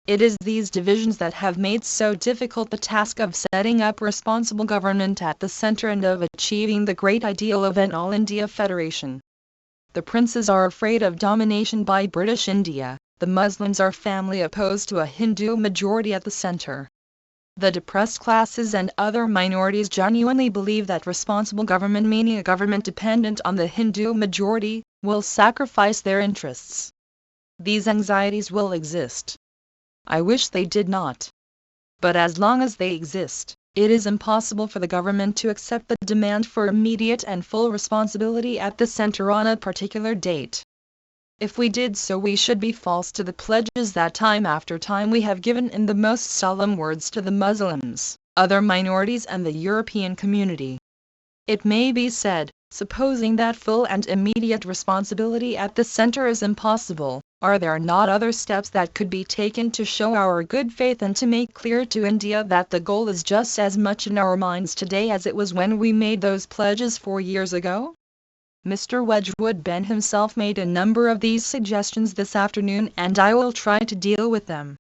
It is these divisions that have made so difficult the task of setting up responsible government at the center and of achieving the great ideal of an all-India federation. The princes are afraid of domination by British India, the Muslims are firmly opposed to a Hindu majority at the center. The depressed classes and other minorities genuinely believe that responsible government, meaning a government dependent on the Hindu majority, will sacrifice their interests. These anxieties will exist. I wish they did not. But as long as they exist, it is impossible for the government to accept the demand for immediate and full responsibility at the center on a particular date. If we did so, we should be false to the pledges that time after time we have given in the most solemn words to the Muslims, other minorities and the European community. It may be said, supposing that full and immediate responsibility at the center is impossible, are there not other steps that could be taken to show our good faith and to make clear to India that the goal is just as much in our minds today as it was when we made those pledges 4 years ago? Mr. Wedgwood Ben himself made a number of these suggestions this afternoon, and I will try to deal with them.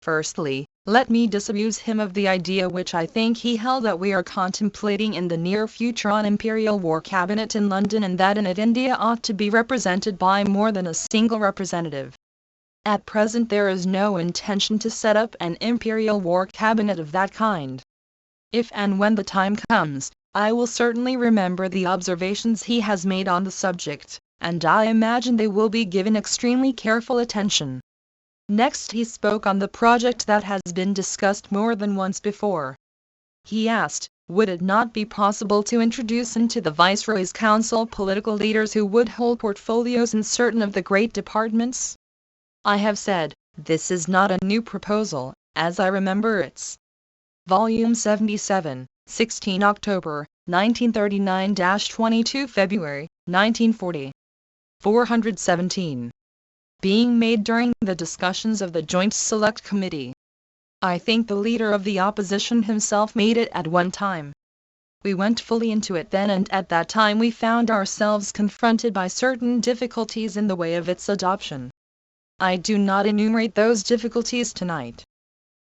Firstly, let me disabuse him of the idea which I think he held, that we are contemplating in the near future an Imperial War Cabinet in London, and that in it India ought to be represented by more than a single representative. At present there is no intention to set up an Imperial War Cabinet of that kind. If and when the time comes, I will certainly remember the observations he has made on the subject, and I imagine they will be given extremely careful attention. Next he spoke on the project that has been discussed more than once before. He asked, would it not be possible to introduce into the Viceroy's Council political leaders who would hold portfolios in certain of the great departments? I have said, this is not a new proposal, as I remember it's Volume 77, 16 October, 1939-22 February, 1940. 417. Being made during the discussions of the Joint Select Committee. I think the leader of the opposition himself made it at one time. We went fully into it then, and at that time we found ourselves confronted by certain difficulties in the way of its adoption. I do not enumerate those difficulties tonight.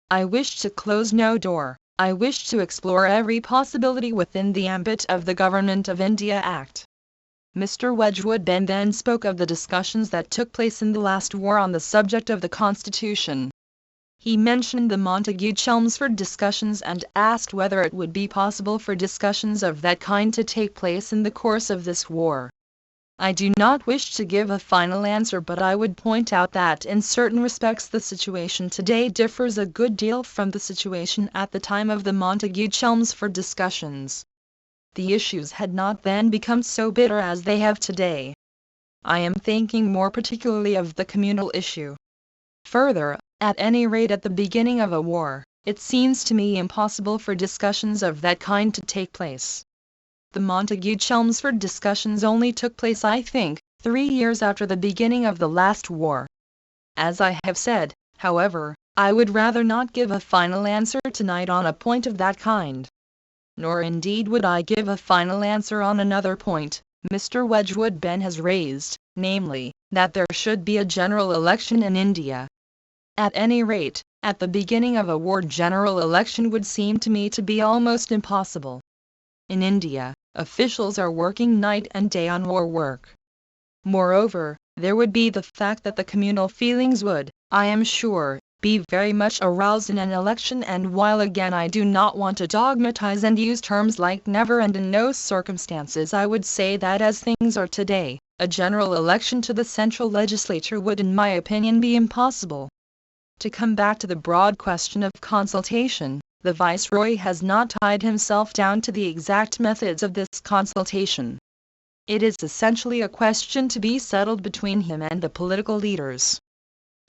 I wish to close no door. I wish to explore every possibility within the ambit of the Government of India Act. Mr. Wedgwood Ben then spoke of the discussions that took place in the last war on the subject of the Constitution. He mentioned the Montagu-Chelmsford discussions and asked whether it would be possible for discussions of that kind to take place in the course of this war. I do not wish to give a final answer, but I would point out that in certain respects the situation today differs a good deal from the situation at the time of the Montagu-Chelmsford discussions. The issues had not then become so bitter as they have today. I am thinking more particularly of the communal issue. Further, at any rate at the beginning of a war, it seems to me impossible for discussions of that kind to take place. The Montagu-Chelmsford discussions only took place, I think, 3 years after the beginning of the last war. As I have said, however, I would rather not give a final answer tonight on a point of that kind. Nor indeed would I give a final answer on another point, Mr. Wedgwood Ben has raised, namely, that there should be a general election in India. At any rate, at the beginning of a war general election would seem to me to be almost impossible. In India, officials are working night and day on war work. Moreover, there would be the fact that the communal feelings would, I am sure, be very much aroused in an election, and while again I do not want to dogmatize and use terms like never and in no circumstances, I would say that as things are today, a general election to the central legislature would in my opinion be impossible. To come back to the broad question of consultation, the Viceroy has not tied himself down to the exact methods of this consultation. It is essentially a question to be settled between him and the political leaders.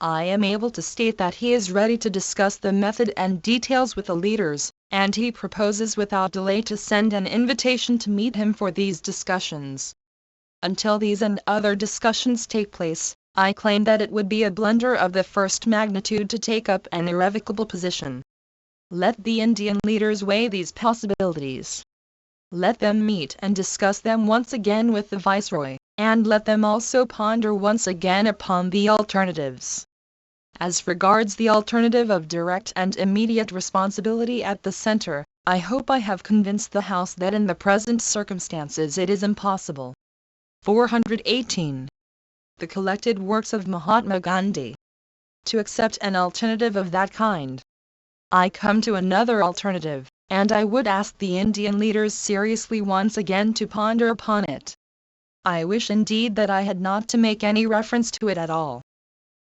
I am able to state that he is ready to discuss the method and details with the leaders, and he proposes without delay to send an invitation to meet him for these discussions. Until these and other discussions take place, I claim that it would be a blunder of the first magnitude to take up an irrevocable position. Let the Indian leaders weigh these possibilities. Let them meet and discuss them once again with the Viceroy, and let them also ponder once again upon the alternatives. As regards the alternative of direct and immediate responsibility at the center, I hope I have convinced the House that in the present circumstances it is impossible. 418. The collected works of Mahatma Gandhi. To accept an alternative of that kind. I come to another alternative, and I would ask the Indian leaders seriously once again to ponder upon it. I wish indeed that I had not to make any reference to it at all.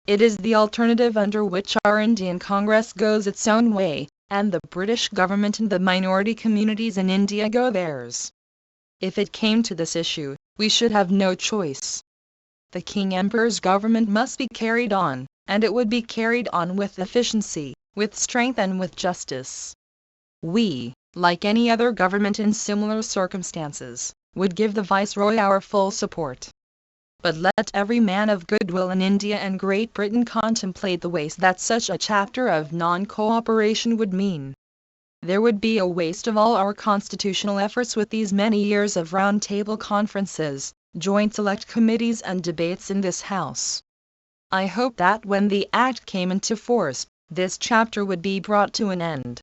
It is the alternative under which our Indian Congress goes its own way, and the British government and the minority communities in India go theirs. If it came to this issue, we should have no choice. The King Emperor's government must be carried on, and it would be carried on with efficiency, with strength and with justice. We, like any other government in similar circumstances, would give the Viceroy our full support. But let every man of goodwill in India and Great Britain contemplate the waste that such a chapter of non-cooperation would mean. There would be a waste of all our constitutional efforts with these many years of round-table conferences, joint select committees and debates in this House. I hope that when the Act came into force, this chapter would be brought to an end.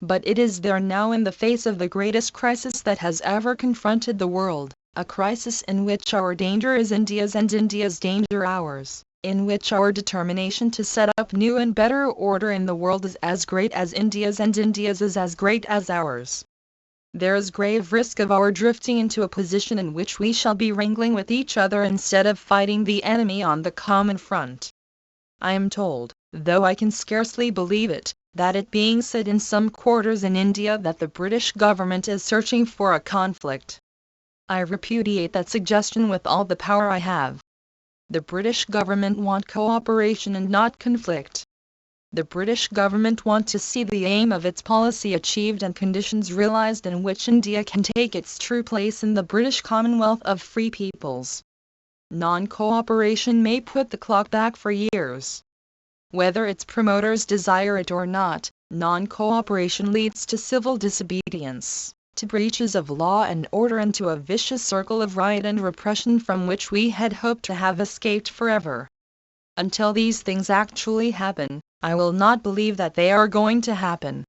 But it is there now in the face of the greatest crisis that has ever confronted the world, a crisis in which our danger is India's and India's danger ours, in which our determination to set up new and better order in the world is as great as India's and India's is as great as ours. There is grave risk of our drifting into a position in which we shall be wrangling with each other instead of fighting the enemy on the common front. I am told, though I can scarcely believe it, that it being said in some quarters in India that the British government is searching for a conflict. I repudiate that suggestion with all the power I have. The British government want cooperation and not conflict. The British government want to see the aim of its policy achieved and conditions realized in which India can take its true place in the British Commonwealth of free peoples. Non-cooperation may put the clock back for years. Whether its promoters desire it or not, non-cooperation leads to civil disobedience, to breaches of law and order, and to a vicious circle of riot and repression from which we had hoped to have escaped forever. Until these things actually happen, I will not believe that they are going to happen.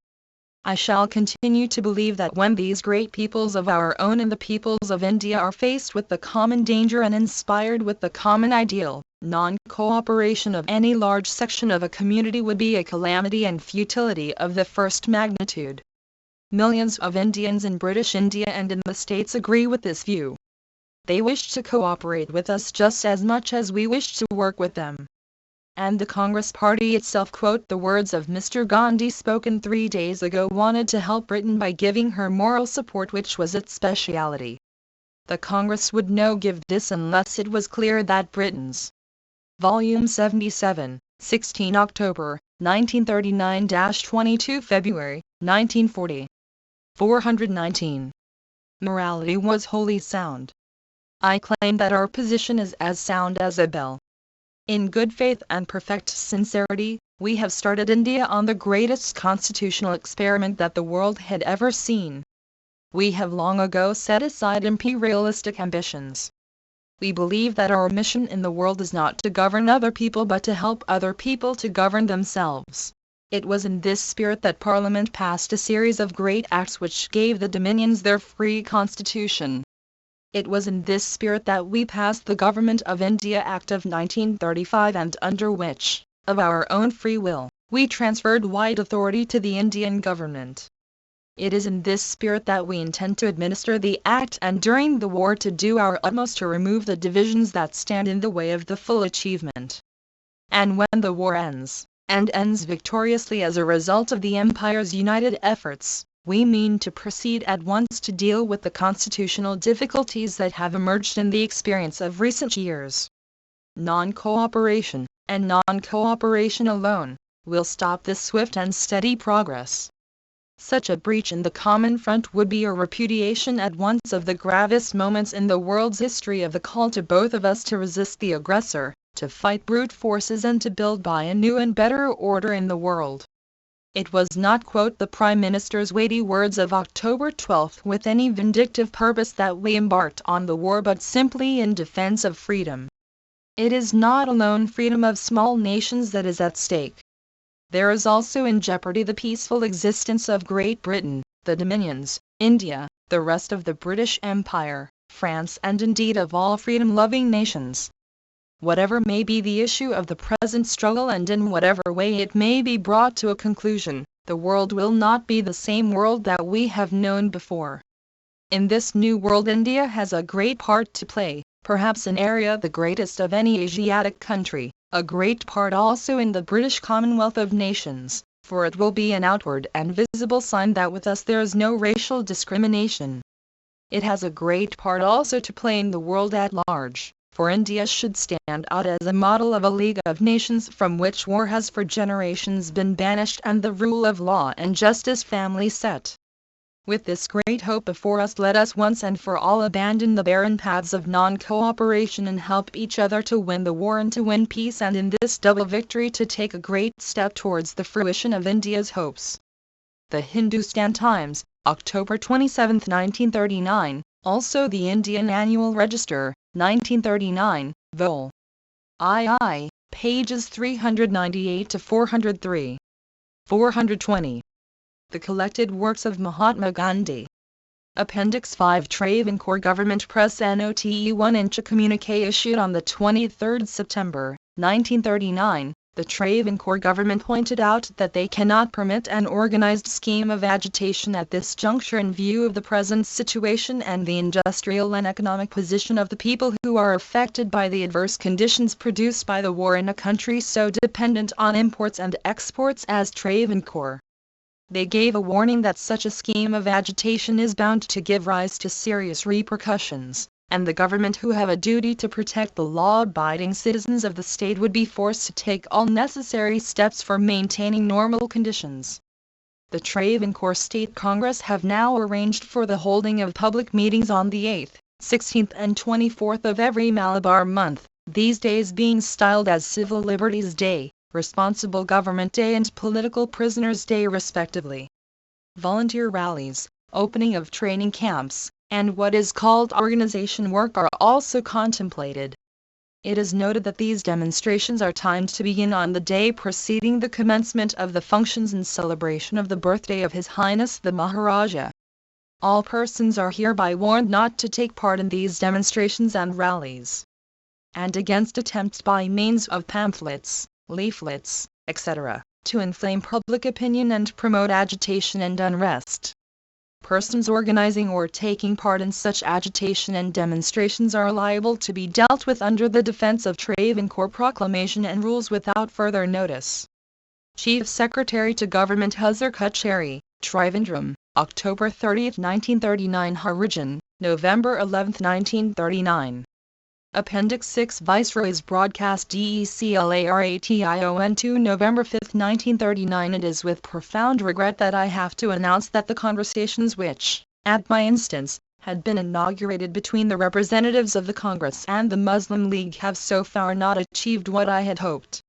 I shall continue to believe that when these great peoples of our own and the peoples of India are faced with the common danger and inspired with the common ideal, non-cooperation of any large section of a community would be a calamity and futility of the first magnitude. Millions of Indians in British India and in the States agree with this view. They wish to cooperate with us just as much as we wish to work with them. And the Congress Party itself, quote the words of Mr. Gandhi spoken 3 days ago, wanted to help Britain by giving her moral support, which was its speciality. The Congress would no give this unless it was clear that Britain's Volume 77, 16 October, 1939-22 February, 1940. 419. Morality was wholly sound. I claim that our position is as sound as a bell. In good faith and perfect sincerity, we have started India on the greatest constitutional experiment that the world had ever seen. We have long ago set aside imperialistic ambitions. We believe that our mission in the world is not to govern other people but to help other people to govern themselves. It was in this spirit that Parliament passed a series of great acts which gave the Dominions their free constitution. It was in this spirit that we passed the Government of India Act of 1935 and under which, of our own free will, we transferred wide authority to the Indian government. It is in this spirit that we intend to administer the Act and during the war to do our utmost to remove the divisions that stand in the way of the full achievement. And when the war ends, and ends victoriously as a result of the Empire's united efforts, we mean to proceed at once to deal with the constitutional difficulties that have emerged in the experience of recent years. Non-cooperation, and non-cooperation alone, will stop this swift and steady progress. Such a breach in the common front would be a repudiation at once of the gravest moments in the world's history of the call to both of us to resist the aggressor, to fight brute forces and to build by a new and better order in the world. It was not the Prime Minister's weighty words of October 12 with any vindictive purpose that we embarked on the war but simply in defense of freedom. It is not alone freedom of small nations that is at stake. There is also in jeopardy the peaceful existence of Great Britain, the Dominions, India, the rest of the British Empire, France and indeed of all freedom-loving nations. Whatever may be the issue of the present struggle and in whatever way it may be brought to a conclusion, the world will not be the same world that we have known before. In this new world India has a great part to play, perhaps in area the greatest of any Asiatic country, a great part also in the British Commonwealth of Nations, for it will be an outward and visible sign that with us there is no racial discrimination. It has a great part also to play in the world at large, for India should stand out as a model of a League of Nations from which war has for generations been banished and the rule of law and justice firmly set. With this great hope before us, let us once and for all abandon the barren paths of non-cooperation and help each other to win the war and to win peace, and in this double victory to take a great step towards the fruition of India's hopes. The Hindustan Times, October 27, 1939, also the Indian Annual Register, 1939, vol. II, pages 398 to 403. 420. The Collected Works of Mahatma Gandhi. Appendix 5 Travancore Government Press Note 1-inch communique issued on the 23rd September, 1939, the Travancore government pointed out that they cannot permit an organized scheme of agitation at this juncture in view of the present situation and the industrial and economic position of the people who are affected by the adverse conditions produced by the war in a country so dependent on imports and exports as Travancore. They gave a warning that such a scheme of agitation is bound to give rise to serious repercussions, and the government who have a duty to protect the law-abiding citizens of the state would be forced to take all necessary steps for maintaining normal conditions. The Travancore State Congress have now arranged for the holding of public meetings on the 8th, 16th and 24th of every Malabar month, these days being styled as Civil Liberties Day, Responsible Government Day and Political Prisoners Day respectively. Volunteer rallies, opening of training camps, and what is called organization work are also contemplated. It is noted that these demonstrations are timed to begin on the day preceding the commencement of the functions in celebration of the birthday of His Highness the Maharaja. All persons are hereby warned not to take part in these demonstrations and rallies, and against attempts by means of pamphlets, leaflets, etc., to inflame public opinion and promote agitation and unrest. Persons organizing or taking part in such agitation and demonstrations are liable to be dealt with under the Defense of Travancore Proclamation and rules without further notice. Chief Secretary to Government Hazar Kacheri, Trivandrum, October 30, 1939. Harijan, November 11, 1939. Appendix 6 Viceroy's Broadcast DECLARATION 2 November 5, 1939. It is with profound regret that I have to announce that the conversations which, at my instance, had been inaugurated between the representatives of the Congress and the Muslim League have so far not achieved what I had hoped.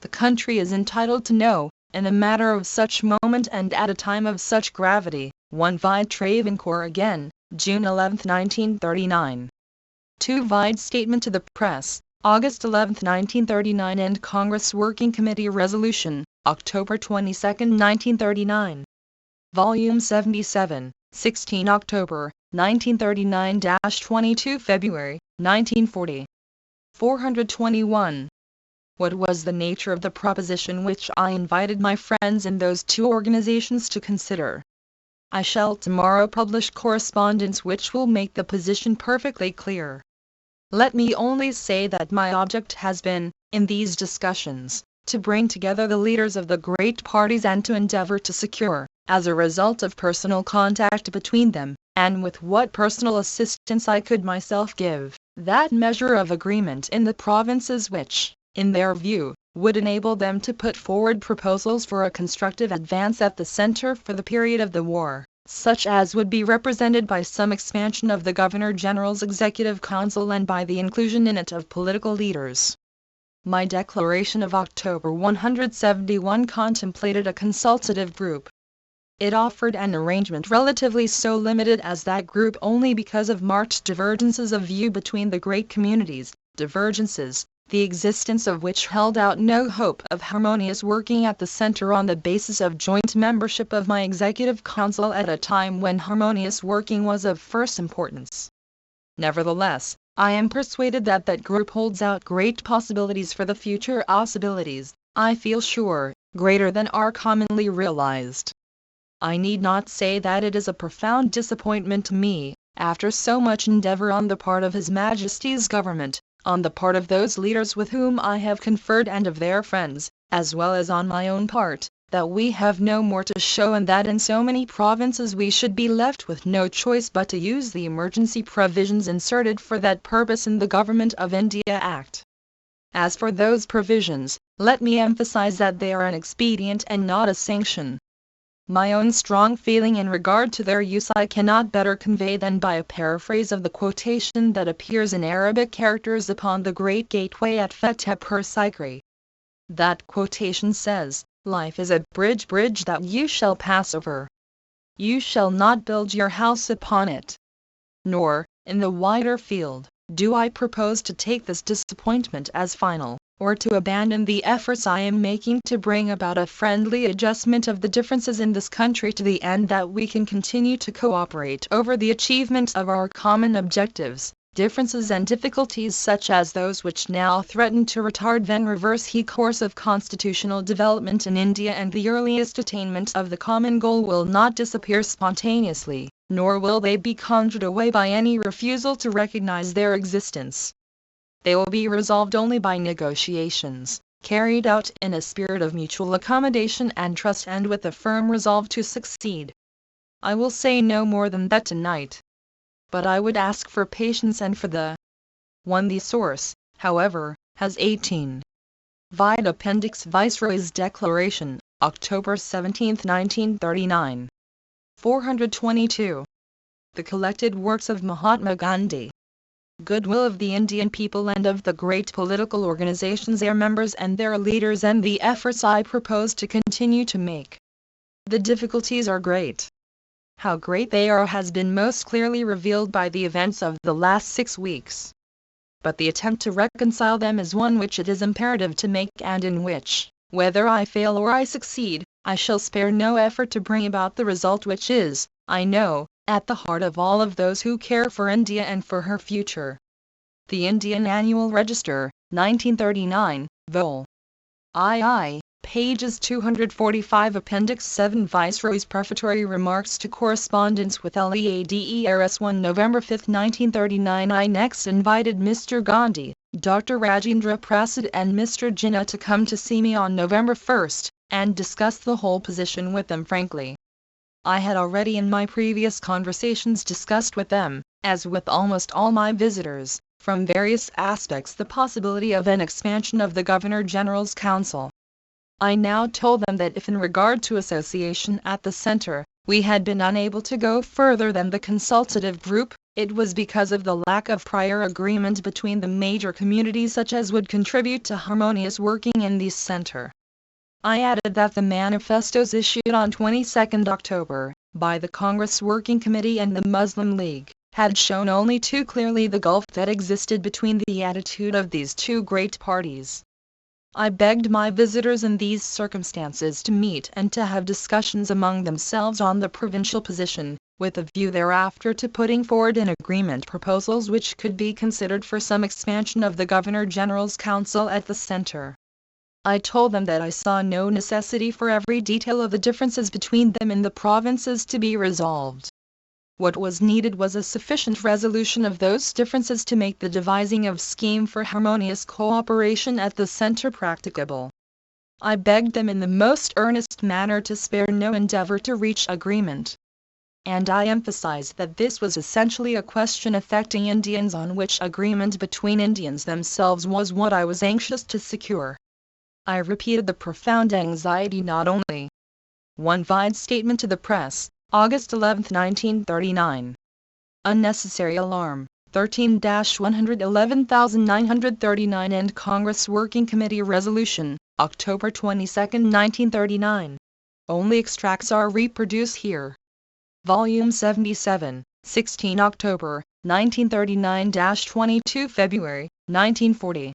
The country is entitled to know, in a matter of such moment and at a time of such gravity, 1 Vide Travancore again, June 11, 1939. 2 Vide Statement to the Press, August 11, 1939 and Congress Working Committee Resolution, October 22, 1939. Volume 77, 16 October, 1939-22 February, 1940. 421. What was the nature of the proposition which I invited my friends in those two organizations to consider? I shall tomorrow publish correspondence which will make the position perfectly clear. Let me only say that my object has been, in these discussions, to bring together the leaders of the great parties and to endeavor to secure, as a result of personal contact between them, and with what personal assistance I could myself give, that measure of agreement in the provinces which, in their view, would enable them to put forward proposals for a constructive advance at the center for the period of the war, such as would be represented by some expansion of the Governor-General's Executive Council and by the inclusion in it of political leaders. My declaration of October 171 contemplated a consultative group. It offered an arrangement relatively so limited as that group only because of marked divergences of view between the great communities, divergences, the existence of which held out no hope of harmonious working at the center on the basis of joint membership of my Executive Council at a time when harmonious working was of first importance. Nevertheless, I am persuaded that that group holds out great possibilities for the future, possibilities, I feel sure, greater than are commonly realized. I need not say that it is a profound disappointment to me, after so much endeavor on the part of His Majesty's government, on the part of those leaders with whom I have conferred and of their friends, as well as on my own part, that we have no more to show and that in so many provinces we should be left with no choice but to use the emergency provisions inserted for that purpose in the Government of India Act. As for those provisions, let me emphasize that they are an expedient and not a sanction. My own strong feeling in regard to their use I cannot better convey than by a paraphrase of the quotation that appears in Arabic characters upon the great gateway at Futtehpur Sikri. That quotation says, "Life is a bridge that you shall pass over. You shall not build your house upon it." Nor, in the wider field, do I propose to take this disappointment as final, or to abandon the efforts I am making to bring about a friendly adjustment of the differences in this country to the end that we can continue to cooperate over the achievement of our common objectives. Differences and difficulties such as those which now threaten to retard then reverse the course of constitutional development in India and the earliest attainment of the common goal will not disappear spontaneously, nor will they be conjured away by any refusal to recognize their existence. They will be resolved only by negotiations, carried out in a spirit of mutual accommodation and trust and with a firm resolve to succeed. I will say no more than that tonight. But I would ask for patience and for the 1. The source, however, has 18. Vide Appendix Viceroy's Declaration, October 17, 1939. 422. The collected works of Mahatma Gandhi. Goodwill of the Indian people and of the great political organizations, their members and their leaders, and the efforts I propose to continue to make. The difficulties are great. How great they are has been most clearly revealed by the events of the last 6 weeks. But the attempt to reconcile them is one which it is imperative to make and in which, whether I fail or I succeed, I shall spare no effort to bring about the result which is, I know, at the heart of all of those who care for India and for her future. The Indian Annual Register, 1939, vol. II, pages 245. Appendix 7. Viceroy's Prefatory Remarks to Correspondence with Leaders 1 November 5, 1939. I next invited Mr. Gandhi, Dr. Rajendra Prasad and Mr. Jinnah to come to see me on November 1, and discuss the whole position with them frankly. I had already in my previous conversations discussed with them, as with almost all my visitors, from various aspects the possibility of an expansion of the Governor-General's Council. I now told them that if in regard to association at the center, we had been unable to go further than the consultative group, it was because of the lack of prior agreement between the major communities such as would contribute to harmonious working in the center. I added that the manifestos issued on 22 October, by the Congress Working Committee and the Muslim League, had shown only too clearly the gulf that existed between the attitude of these two great parties. I begged my visitors in these circumstances to meet and to have discussions among themselves on the provincial position, with a view thereafter to putting forward in agreement proposals which could be considered for some expansion of the Governor-General's Council at the centre. I told them that I saw no necessity for every detail of the differences between them in the provinces to be resolved. What was needed was a sufficient resolution of those differences to make the devising of scheme for harmonious cooperation at the centre practicable. I begged them in the most earnest manner to spare no endeavour to reach agreement. And I emphasized that this was essentially a question affecting Indians on which agreement between Indians themselves was what I was anxious to secure. I repeated the profound anxiety not only. One vide statement to the press, August 11, 1939. Unnecessary alarm, 13-111,939 and Congress Working Committee Resolution, October 22, 1939. Only extracts are reproduced here. Volume 77, 16 October, 1939-22 February, 1940.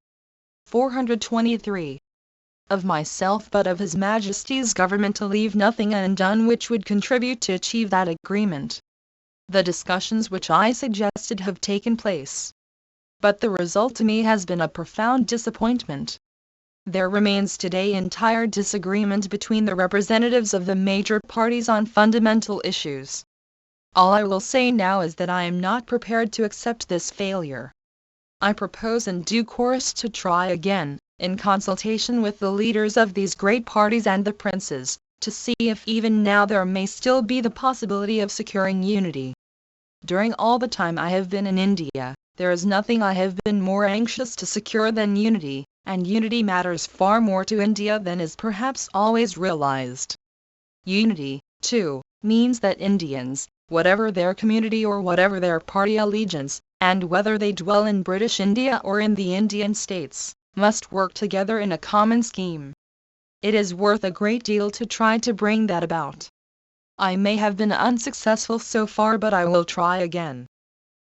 423. Of myself but of His Majesty's government to leave nothing undone which would contribute to achieve that agreement. The discussions which I suggested have taken place. But the result to me has been a profound disappointment. There remains today entire disagreement between the representatives of the major parties on fundamental issues. All I will say now is that I am not prepared to accept this failure. I propose in due course to try again, in consultation with the leaders of these great parties and the princes, to see if even now there may still be the possibility of securing unity. During all the time I have been in India, there is nothing I have been more anxious to secure than unity, and unity matters far more to India than is perhaps always realized. Unity, too, means that Indians, whatever their community or whatever their party allegiance, and whether they dwell in British India or in the Indian States, must work together in a common scheme. It is worth a great deal to try to bring that about. I may have been unsuccessful so far, but I will try again.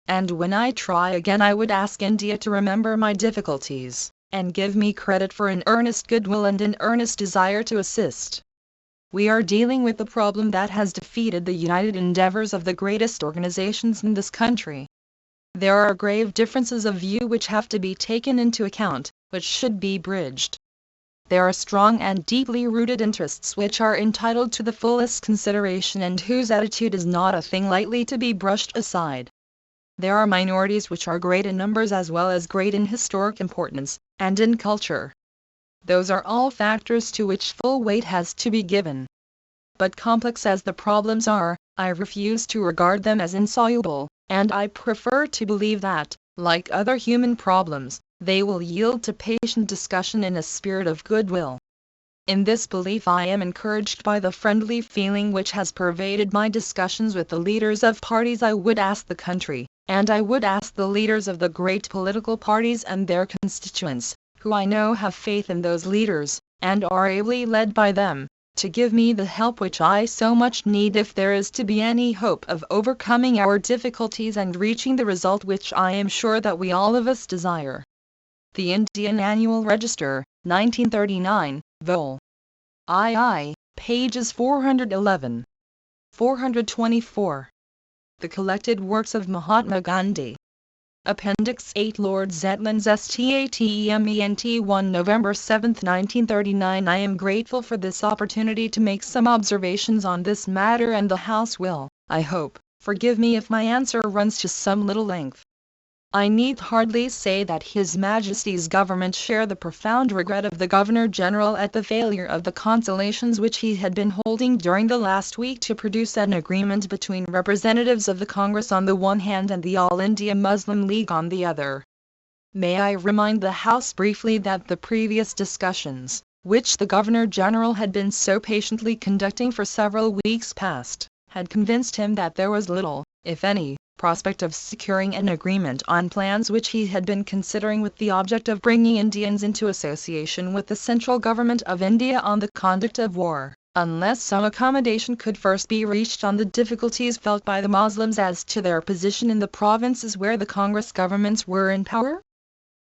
And when I try again I would ask India to remember my difficulties, and give me credit for an earnest goodwill and an earnest desire to assist. We are dealing with the problem that has defeated the united endeavors of the greatest organizations in this country. There are grave differences of view which have to be taken into account, which should be bridged. There are strong and deeply rooted interests which are entitled to the fullest consideration and whose attitude is not a thing lightly to be brushed aside. There are minorities which are great in numbers as well as great in historic importance, and in culture. Those are all factors to which full weight has to be given. But complex as the problems are, I refuse to regard them as insoluble, and I prefer to believe that, like other human problems, they will yield to patient discussion in a spirit of goodwill. In this belief I am encouraged by the friendly feeling which has pervaded my discussions with the leaders of parties. I would ask the country, and I would ask the leaders of the great political parties and their constituents, who I know have faith in those leaders, and are ably led by them, to give me the help which I so much need if there is to be any hope of overcoming our difficulties and reaching the result which I am sure that we all of us desire. The Indian Annual Register, 1939, vol. II, pages 411. 424. The Collected Works of Mahatma Gandhi. Appendix 8 Lord Zetland's Statement 1 November 7, 1939. I am grateful for this opportunity to make some observations on this matter, and the House will, I hope, forgive me if my answer runs to some little length. I need hardly say that His Majesty's government share the profound regret of the Governor-General at the failure of the conciliations which he had been holding during the last week to produce an agreement between representatives of the Congress on the one hand and the All India Muslim League on the other. May I remind the House briefly that the previous discussions, which the Governor-General had been so patiently conducting for several weeks past, had convinced him that there was little, if any, prospect of securing an agreement on plans which he had been considering with the object of bringing Indians into association with the central government of India on the conduct of war. unless some accommodation could first be reached on the difficulties felt by the Muslims as to their position in the provinces where the Congress governments were in power?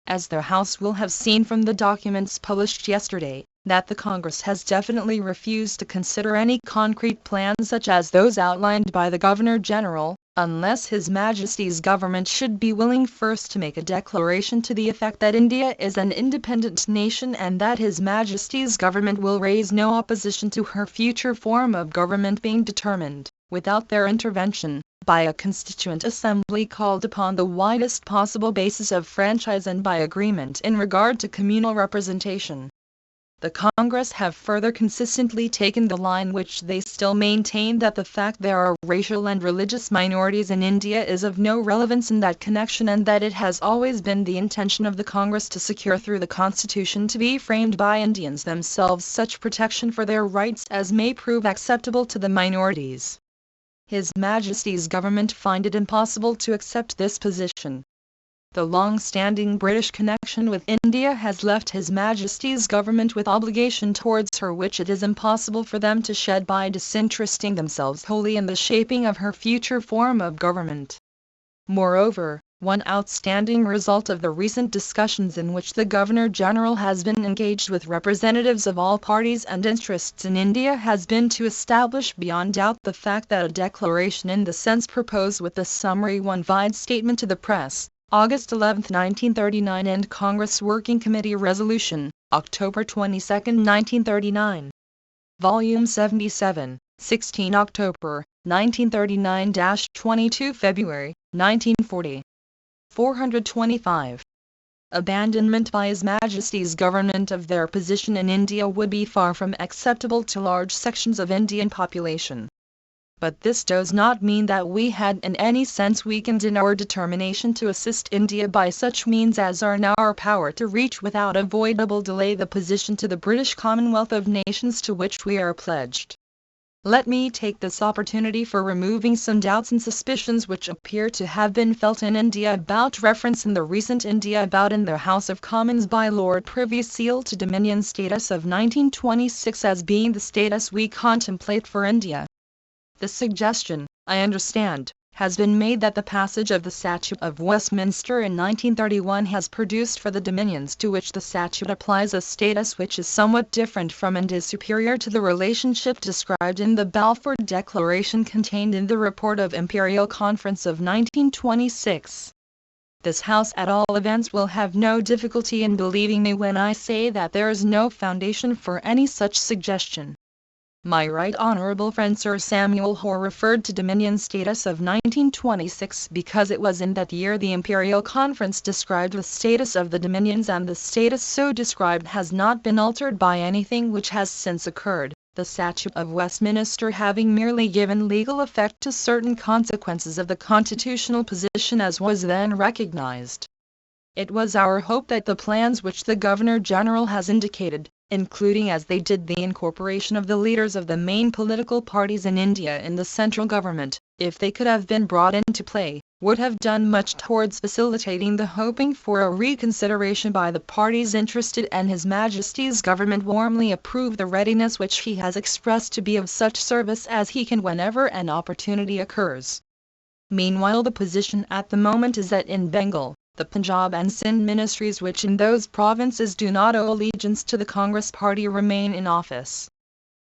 As the House will have seen from the documents published yesterday, that the Congress has definitely refused to consider any concrete plans such as those outlined by the Governor-General, unless His Majesty's government should be willing first to make a declaration to the effect that India is an independent nation and that His Majesty's government will raise no opposition to her future form of government being determined, without their intervention, by a constituent assembly called upon the widest possible basis of franchise and by agreement in regard to communal representation. The Congress have further consistently taken the line which they still maintain that the fact there are racial and religious minorities in India is of no relevance in that connection and that it has always been the intention of the Congress to secure through the Constitution to be framed by Indians themselves such protection for their rights as may prove acceptable to the minorities. His Majesty's government find it impossible to accept this position. The long-standing British connection with India has left His Majesty's government with obligation towards her which it is impossible for them to shed by disinteresting themselves wholly in the shaping of her future form of government. Moreover, one outstanding result of the recent discussions in which the Governor-General has been engaged with representatives of all parties and interests in India has been to establish beyond doubt the fact that a declaration in the sense proposed with the summary one-sided statement to the press, August 11, 1939 and Congress Working Committee Resolution, October 22, 1939. Volume 77, 16 October, 1939-22 February, 1940. 425. Abandonment by His Majesty's government of their position in India would be far from acceptable to large sections of Indian population. But this does not mean that we had in any sense weakened in our determination to assist India by such means as are in our power to reach without avoidable delay the position to the British Commonwealth of Nations to which we are pledged. Let me take this opportunity for removing some doubts and suspicions which appear to have been felt in India about reference in the recent India About in the House of Commons by Lord Privy Seal to Dominion status of 1926 as being the status we contemplate for India. The suggestion, I understand, has been made that the passage of the Statute of Westminster in 1931 has produced for the dominions to which the statute applies a status which is somewhat different from and is superior to the relationship described in the Balfour Declaration contained in the Report of Imperial Conference of 1926. This House at all events will have no difficulty in believing me when I say that there is no foundation for any such suggestion. My right honourable friend Sir Samuel Hoare referred to Dominion status of 1926 because it was in that year the Imperial Conference described the status of the Dominions and the status so described has not been altered by anything which has since occurred, the Statute of Westminster having merely given legal effect to certain consequences of the constitutional position as was then recognised. It was our hope that the plans which the Governor-General has indicated, including as they did the incorporation of the leaders of the main political parties in India in the central government, if they could have been brought into play, would have done much towards facilitating the hoping for a reconsideration by the parties interested, and His Majesty's government warmly approve the readiness which he has expressed to be of such service as he can whenever an opportunity occurs. Meanwhile the position at the moment is that in Bengal, the Punjab and Sindh ministries which in those provinces do not owe allegiance to the Congress party remain in office.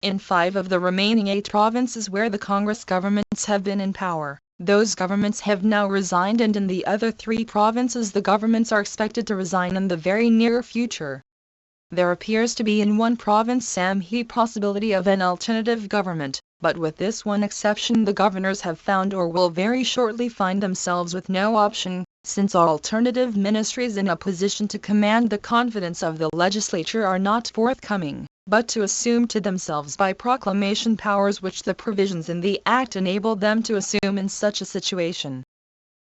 In 5 of the remaining 8 provinces where the Congress governments have been in power, those governments have now resigned, and in the other 3 provinces the governments are expected to resign in the very near future. There appears to be in one province some possibility of an alternative government, but with this one exception the governors have found or will very shortly find themselves with no option, since alternative ministries in a position to command the confidence of the legislature are not forthcoming, but to assume to themselves by proclamation powers which the provisions in the Act enable them to assume in such a situation.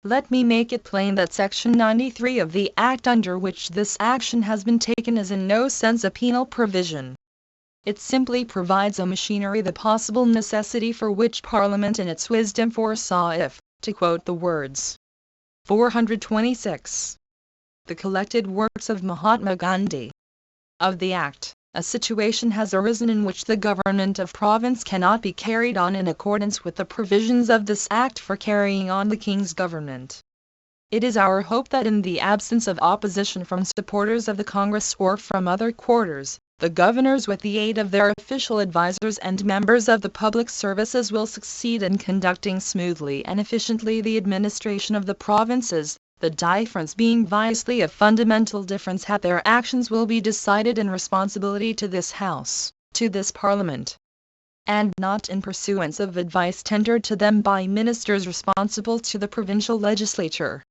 Let me make it plain that Section 93 of the Act under which this action has been taken is in no sense a penal provision. It simply provides a machinery the possible necessity for which Parliament in its wisdom foresaw if, to quote the words 426, the collected works of Mahatma Gandhi. Of the Act, a situation has arisen in which the government of province cannot be carried on in accordance with the provisions of this Act for carrying on the King's government. It is our hope that in the absence of opposition from supporters of the Congress or from other quarters, the governors with the aid of their official advisers and members of the public services will succeed in conducting smoothly and efficiently the administration of the provinces, the difference being vastly a fundamental difference how their actions will be decided in responsibility to this House, to this Parliament, and not in pursuance of advice tendered to them by ministers responsible to the provincial legislature.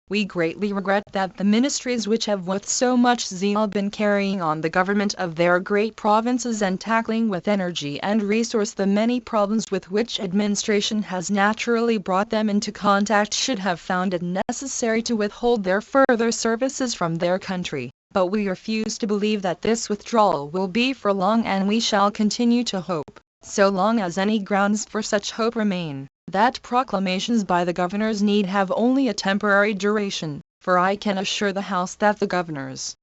We greatly regret that the ministries which have with so much zeal been carrying on the government of their great provinces and tackling with energy and resource the many problems with which administration has naturally brought them into contact should have found it necessary to withhold their further services from their country, but we refuse to believe that this withdrawal will be for long, and we shall continue to hope, so long as any grounds for such hope remain, that proclamations by the governors need have only a temporary duration, for I can assure the House that the governors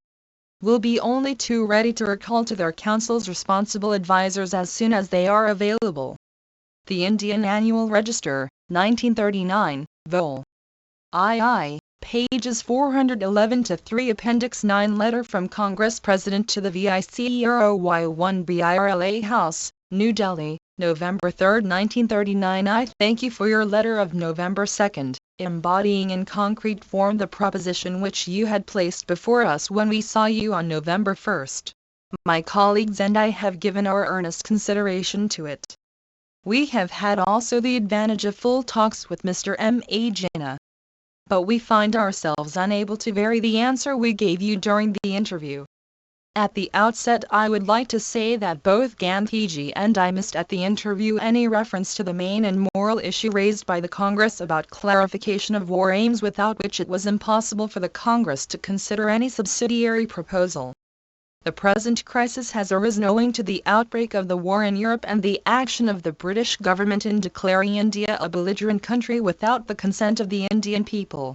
will be only too ready to recall to their councils responsible advisers as soon as they are available. The Indian Annual Register, 1939, vol. II, pages 411-3, Appendix 9, Letter from Congress President to the Viceroy 1 Birla House, New Delhi, November 3, 1939. I thank you for your letter of November 2, embodying in concrete form the proposition which you had placed before us when we saw you on November 1. My colleagues and I have given our earnest consideration to it. We have had also the advantage of full talks with Mr. M.A. Jinnah, but we find ourselves unable to vary the answer we gave you during the interview. At the outset I would like to say that both Gandhiji and I missed at the interview any reference to the main and moral issue raised by the Congress about clarification of war aims, without which it was impossible for the Congress to consider any subsidiary proposal. The present crisis has arisen owing to the outbreak of the war in Europe and the action of the British government in declaring India a belligerent country without the consent of the Indian people.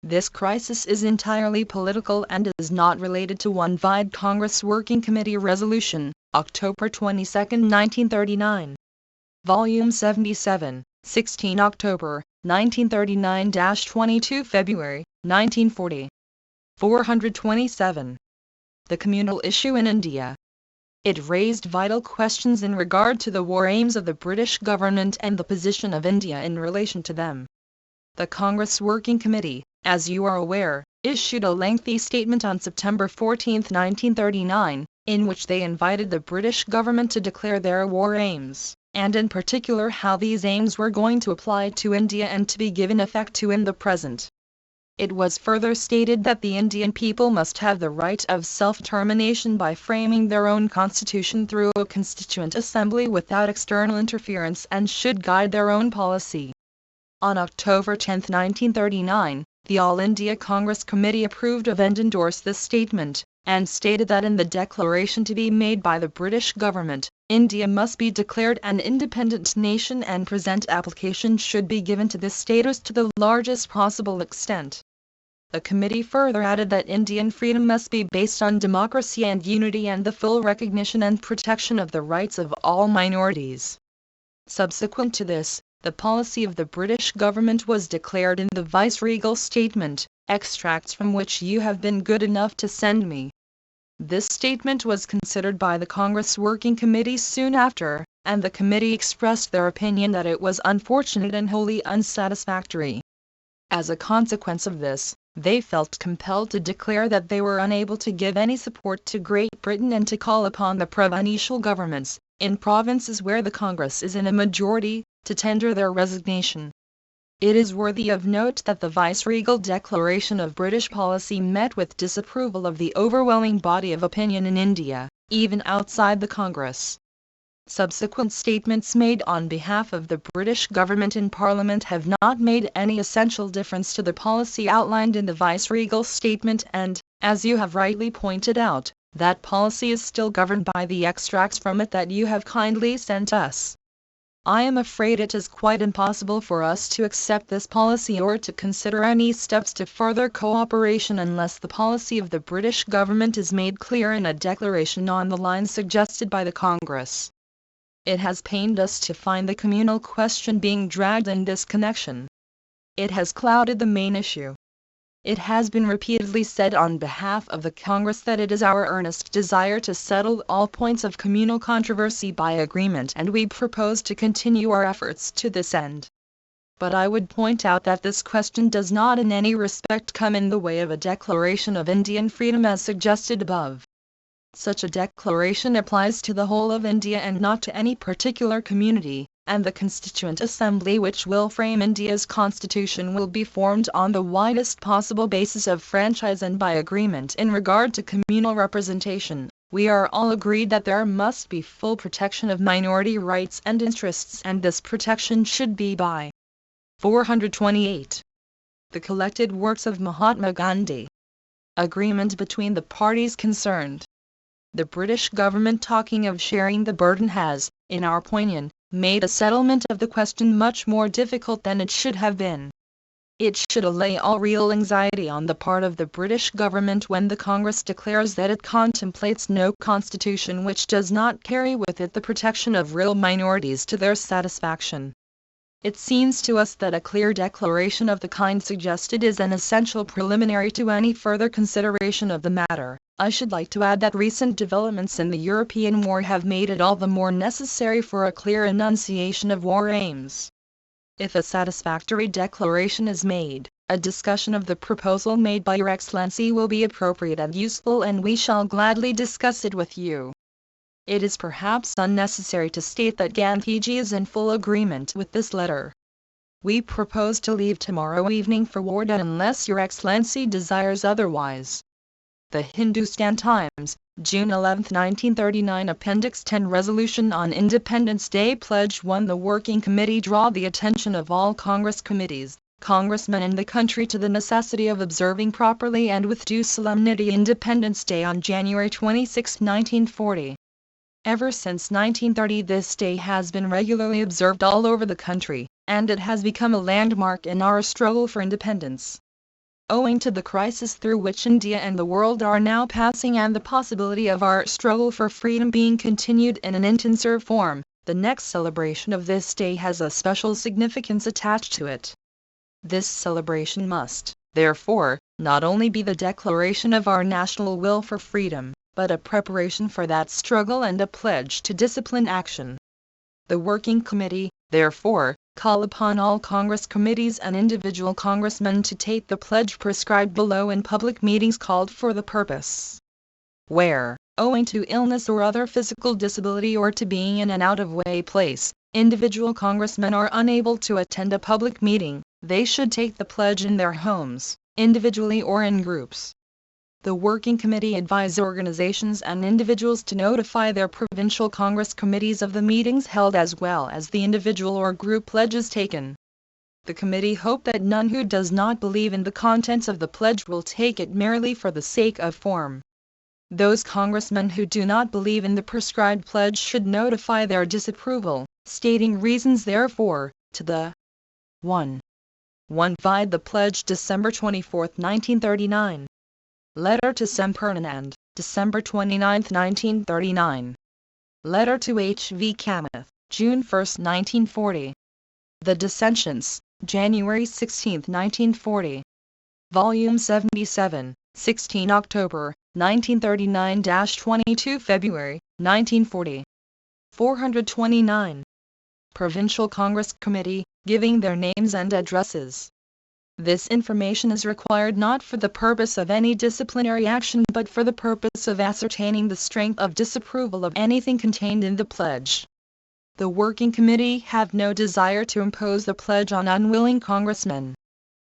This crisis is entirely political and is not related to one Vide Congress Working Committee Resolution, October 22, 1939. Volume 77, 16 October, 1939-22 February, 1940. 427. The communal issue in India. It raised vital questions in regard to the war aims of the British government and the position of India in relation to them. The Congress Working Committee, as you are aware, issued a lengthy statement on September 14, 1939, in which they invited the British government to declare their war aims, and in particular how these aims were going to apply to India and to be given effect to in the present. It was further stated that the Indian people must have the right of self-determination by framing their own constitution through a constituent assembly without external interference, and should guide their own policy. On October 10, 1939, the All India Congress Committee approved of and endorsed this statement, and stated that in the declaration to be made by the British government, India must be declared an independent nation and present application should be given to this status to the largest possible extent. The committee further added that Indian freedom must be based on democracy and unity and the full recognition and protection of the rights of all minorities. Subsequent to this, the policy of the British government was declared in the Viceregal statement, extracts from which you have been good enough to send me. This statement was considered by the Congress Working Committee soon after, and the committee expressed their opinion that it was unfortunate and wholly unsatisfactory. As a consequence of this, they felt compelled to declare that they were unable to give any support to Great Britain and to call upon the provincial governments, in provinces where the Congress is in a majority, to tender their resignation. It is worthy of note that the Viceregal declaration of British policy met with disapproval of the overwhelming body of opinion in India, even outside the Congress. Subsequent statements made on behalf of the British government in Parliament have not made any essential difference to the policy outlined in the Viceregal statement, and, as you have rightly pointed out, that policy is still governed by the extracts from it that you have kindly sent us. I am afraid it is quite impossible for us to accept this policy or to consider any steps to further cooperation unless the policy of the British government is made clear in a declaration on the lines suggested by the Congress. It has pained us to find the communal question being dragged in this connection. It has clouded the main issue. It has been repeatedly said on behalf of the Congress that it is our earnest desire to settle all points of communal controversy by agreement, and we propose to continue our efforts to this end. But I would point out that this question does not in any respect come in the way of a declaration of Indian freedom as suggested above. Such a declaration applies to the whole of India and not to any particular community, and the Constituent Assembly which will frame India's constitution will be formed on the widest possible basis of franchise and by agreement in regard to communal representation. We are all agreed that there must be full protection of minority rights and interests, and this protection should be by 428. The collected works of Mahatma Gandhi. Agreement between the parties concerned. The British government, talking of sharing the burden, has, in our opinion, made a settlement of the question much more difficult than it should have been. It should allay all real anxiety on the part of the British government when the Congress declares that it contemplates no constitution which does not carry with it the protection of real minorities to their satisfaction. It seems to us that a clear declaration of the kind suggested is an essential preliminary to any further consideration of the matter. I should like to add that recent developments in the European war have made it all the more necessary for a clear enunciation of war aims. If a satisfactory declaration is made, a discussion of the proposal made by Your Excellency will be appropriate and useful, and we shall gladly discuss it with you. It is perhaps unnecessary to state that Gandhiji is in full agreement with this letter. We propose to leave tomorrow evening for Wardha unless Your Excellency desires otherwise. The Hindustan Times, June 11, 1939. Appendix 10. Resolution on Independence Day Pledge 1. The Working Committee draw the attention of all Congress committees, Congressmen in the country to the necessity of observing properly and with due solemnity Independence Day on January 26, 1940. Ever since 1930 this day has been regularly observed all over the country, and it has become a landmark in our struggle for independence. Owing to the crisis through which India and the world are now passing and the possibility of our struggle for freedom being continued in an intensive form, the next celebration of this day has a special significance attached to it. This celebration must, therefore, not only be the declaration of our national will for freedom, but a preparation for that struggle and a pledge to disciplined action. The Working Committee, therefore, call upon all Congress committees and individual congressmen to take the pledge prescribed below in public meetings called for the purpose. Where, owing to illness or other physical disability or to being in an out-of-way place, individual congressmen are unable to attend a public meeting, they should take the pledge in their homes, individually or in groups. The Working Committee advise organizations and individuals to notify their provincial Congress committees of the meetings held as well as the individual or group pledges taken. The committee hope that none who does not believe in the contents of the pledge will take it merely for the sake of form. Those congressmen who do not believe in the prescribed pledge should notify their disapproval, stating reasons therefor, to the 1. Vide the pledge December 24, 1939. Letter to Sempurnanand, December 29, 1939. Letter to H. V. Kamath, June 1, 1940. The Dissensions, January 16, 1940. Volume 77, 16 October, 1939-22 February, 1940. 429. Provincial Congress Committee, giving their names and addresses. This information is required not for the purpose of any disciplinary action but for the purpose of ascertaining the strength of disapproval of anything contained in the pledge. The Working Committee have no desire to impose the pledge on unwilling congressmen.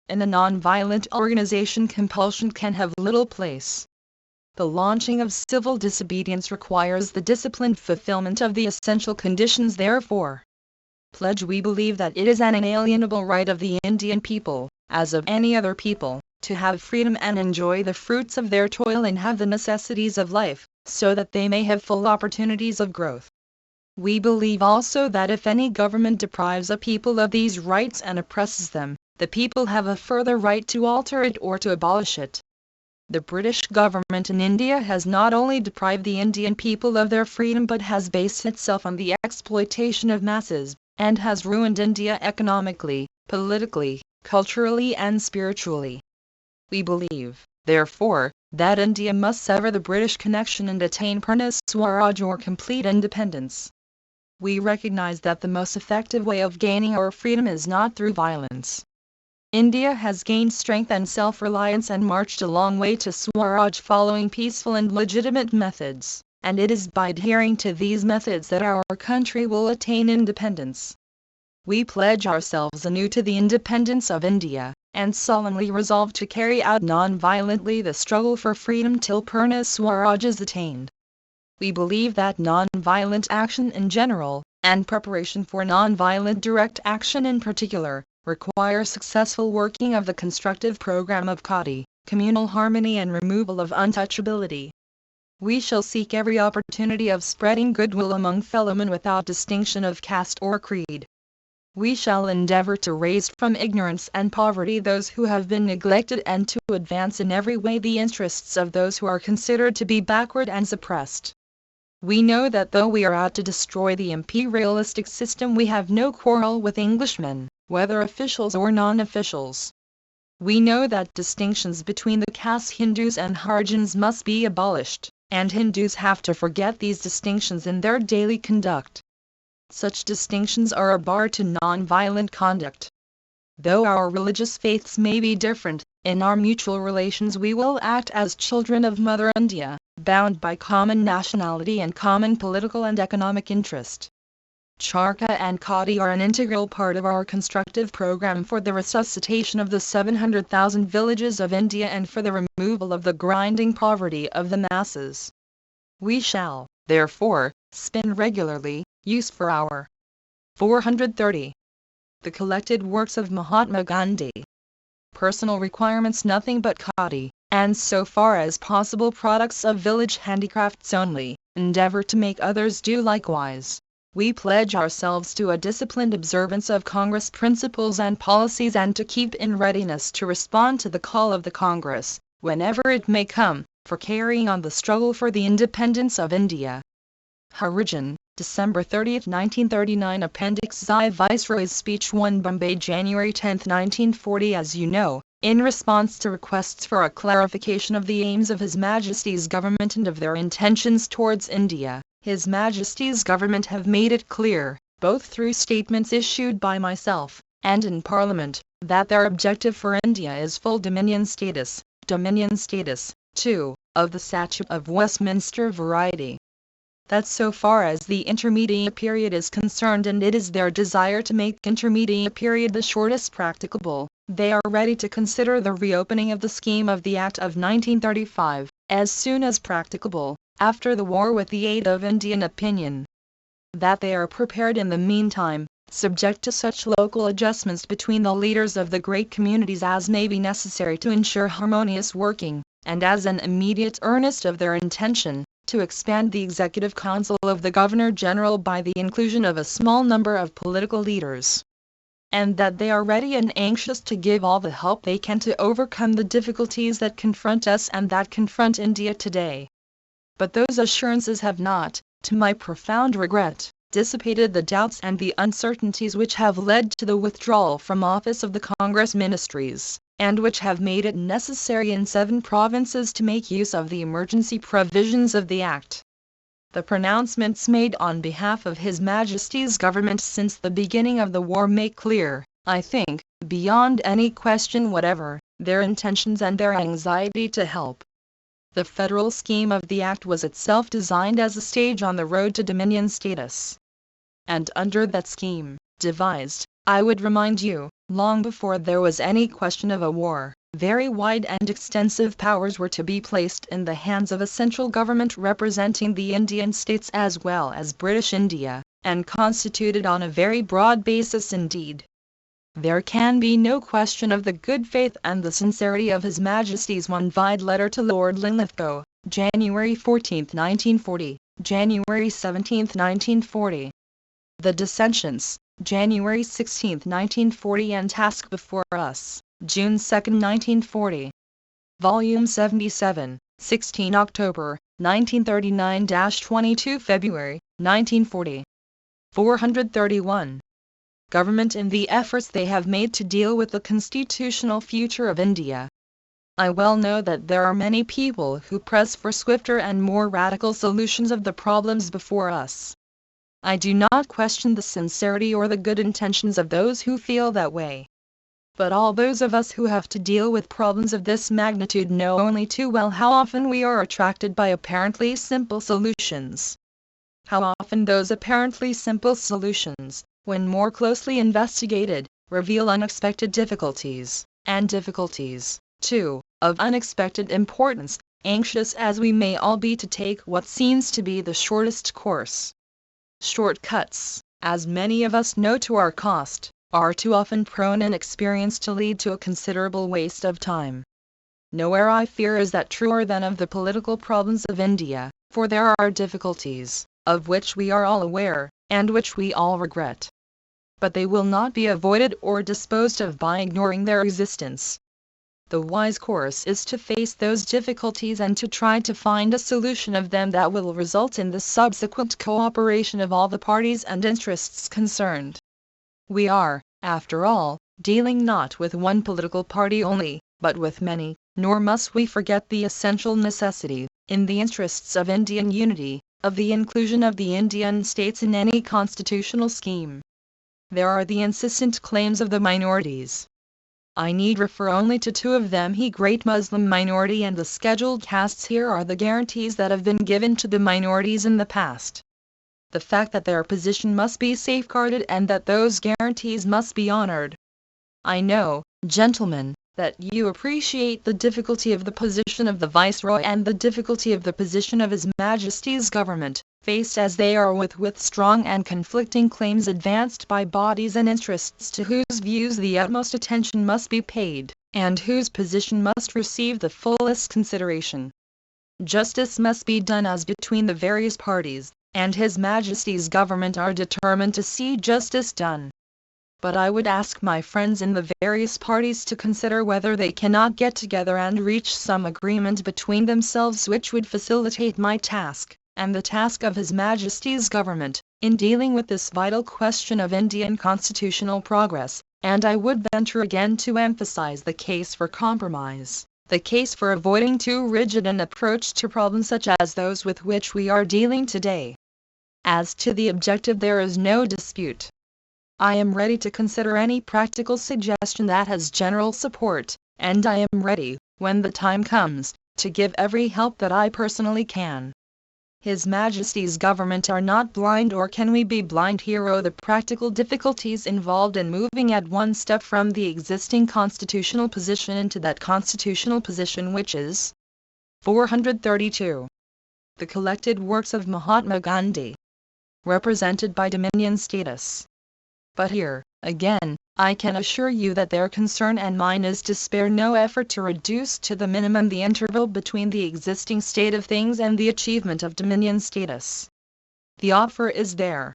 In a non-violent organization compulsion can have little place. The launching of civil disobedience requires the disciplined fulfillment of the essential conditions therefore. Pledge we believe that it is an inalienable right of the Indian people, as of any other people, to have freedom and enjoy the fruits of their toil and have the necessities of life, so that they may have full opportunities of growth. We believe also that if any government deprives a people of these rights and oppresses them, the people have a further right to alter it or to abolish it. The British government in India has not only deprived the Indian people of their freedom but has based itself on the exploitation of masses, and has ruined India economically, politically, culturally and spiritually. We believe, therefore, that India must sever the British connection and attain Purna Swaraj or complete independence. We recognize that the most effective way of gaining our freedom is not through violence. India has gained strength and self-reliance and marched a long way to Swaraj following peaceful and legitimate methods, and it is by adhering to these methods that our country will attain independence. We pledge ourselves anew to the independence of India, and solemnly resolve to carry out non-violently the struggle for freedom till Purna Swaraj is attained. We believe that non-violent action in general, and preparation for non-violent direct action in particular, require successful working of the constructive program of Gandhi, communal harmony and removal of untouchability. We shall seek every opportunity of spreading goodwill among fellowmen without distinction of caste or creed. We shall endeavor to raise from ignorance and poverty those who have been neglected and to advance in every way the interests of those who are considered to be backward and suppressed. We know that though we are out to destroy the imperialistic system, we have no quarrel with Englishmen, whether officials or non-officials. We know that distinctions between the castes Hindus and Harijans must be abolished, and Hindus have to forget these distinctions in their daily conduct. Such distinctions are a bar to non-violent conduct. Though our religious faiths may be different, in our mutual relations we will act as children of Mother India, bound by common nationality and common political and economic interest. Charkha and Gandhi are an integral part of our constructive program for the resuscitation of the 700,000 villages of India and for the removal of the grinding poverty of the masses. We shall, therefore, spin regularly, use for our 430. The collected works of Mahatma Gandhi. Personal requirements nothing but khadi, and so far as possible products of village handicrafts only, endeavor to make others do likewise. We pledge ourselves to a disciplined observance of Congress principles and policies and to keep in readiness to respond to the call of the Congress, whenever it may come, for carrying on the struggle for the independence of India. Harijan, December 30, 1939. Appendix I. Viceroy's Speech 1 Bombay, January 10, 1940. As you know, in response to requests for a clarification of the aims of His Majesty's government and of their intentions towards India, His Majesty's government have made it clear, both through statements issued by myself, and in Parliament, that their objective for India is full dominion status, too, of the Statute of Westminster variety. That so far as the intermediate period is concerned, and it is their desire to make intermediate period the shortest practicable, they are ready to consider the reopening of the scheme of the Act of 1935, as soon as practicable, after the war, with the aid of Indian opinion. That they are prepared in the meantime, subject to such local adjustments between the leaders of the great communities as may be necessary to ensure harmonious working, and as an immediate earnest of their intention, to expand the Executive Council of the Governor-General by the inclusion of a small number of political leaders. And that they are ready and anxious to give all the help they can to overcome the difficulties that confront us and that confront India today. But those assurances have not, to my profound regret, dissipated the doubts and the uncertainties which have led to the withdrawal from office of the Congress ministries, and which have made it necessary in 7 provinces to make use of the emergency provisions of the Act. The pronouncements made on behalf of His Majesty's government since the beginning of the war make clear, I think, beyond any question whatever, their intentions and their anxiety to help. The federal scheme of the Act was itself designed as a stage on the road to dominion status. And under that scheme, devised, I would remind you, long before there was any question of a war, very wide and extensive powers were to be placed in the hands of a central government representing the Indian states as well as British India, and constituted on a very broad basis indeed. There can be no question of the good faith and the sincerity of His Majesty's one-vide letter to Lord Linlithgow, January 14, 1940, January 17, 1940. The Dissensions, January 16, 1940 and Task Before Us, June 2, 1940. Volume 77, 16 October, 1939-22 February, 1940. 431. Government in the efforts they have made to deal with the constitutional future of India. I well know that there are many people who press for swifter and more radical solutions of the problems before us. I do not question the sincerity or the good intentions of those who feel that way. But all those of us who have to deal with problems of this magnitude know only too well how often we are attracted by apparently simple solutions. How often those apparently simple solutions, when more closely investigated, reveal unexpected difficulties, and difficulties, too, of unexpected importance, anxious as we may all be to take what seems to be the shortest course. Shortcuts, as many of us know to our cost, are too often prone in experience to lead to a considerable waste of time. Nowhere I fear is that truer than of the political problems of India, for there are difficulties, of which we are all aware, and which we all regret. But they will not be avoided or disposed of by ignoring their existence. The wise course is to face those difficulties and to try to find a solution of them that will result in the subsequent cooperation of all the parties and interests concerned. We are, after all, dealing not with one political party only, but with many, nor must we forget the essential necessity, in the interests of Indian unity, of the inclusion of the Indian states in any constitutional scheme. There are the insistent claims of the minorities. I need refer only to two of them: the great Muslim minority and the scheduled castes. Here are the guarantees that have been given to the minorities in the past. The fact that their position must be safeguarded and that those guarantees must be honored. I know, gentlemen, that you appreciate the difficulty of the position of the Viceroy and the difficulty of the position of His Majesty's government, faced as they are with strong and conflicting claims advanced by bodies and interests to whose views the utmost attention must be paid, and whose position must receive the fullest consideration. Justice must be done as between the various parties, and His Majesty's government are determined to see justice done. But I would ask my friends in the various parties to consider whether they cannot get together and reach some agreement between themselves which would facilitate my task, and the task of His Majesty's government, in dealing with this vital question of Indian constitutional progress, and I would venture again to emphasize the case for compromise, the case for avoiding too rigid an approach to problems such as those with which we are dealing today. As to the objective there is no dispute. I am ready to consider any practical suggestion that has general support, and I am ready, when the time comes, to give every help that I personally can. His Majesty's government are not blind, or can we be blind here? Oh, the practical difficulties involved in moving at one step from the existing constitutional position into that constitutional position which is 432. The collected works of Mahatma Gandhi, represented by Dominion status. But here, again, I can assure you that their concern and mine is to spare no effort to reduce to the minimum the interval between the existing state of things and the achievement of Dominion status. The offer is there.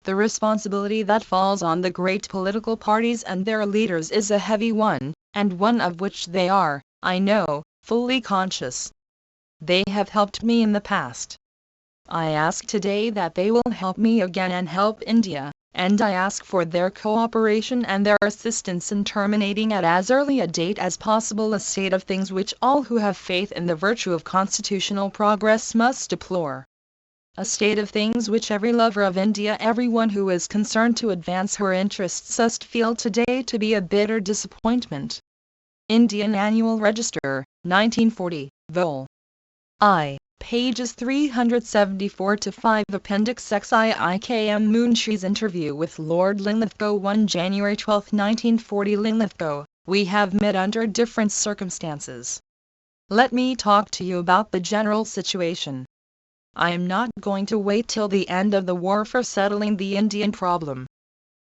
The responsibility that falls on the great political parties and their leaders is a heavy one, and one of which they are, I know, fully conscious. They have helped me in the past. I ask today that they will help me again and help India, and I ask for their cooperation and their assistance in terminating at as early a date as possible a state of things which all who have faith in the virtue of constitutional progress must deplore. A state of things which every lover of India, everyone who is concerned to advance her interests, must feel today to be a bitter disappointment. Indian Annual Register, 1940, Vol. I. Pages 374-5. Appendix XIIKM Munshi's interview with Lord Linlithgow, 1 January 12, 1940. Linlithgow, we have met under different circumstances. Let me talk to you about the general situation. I am not going to wait till the end of the war for settling the Indian problem.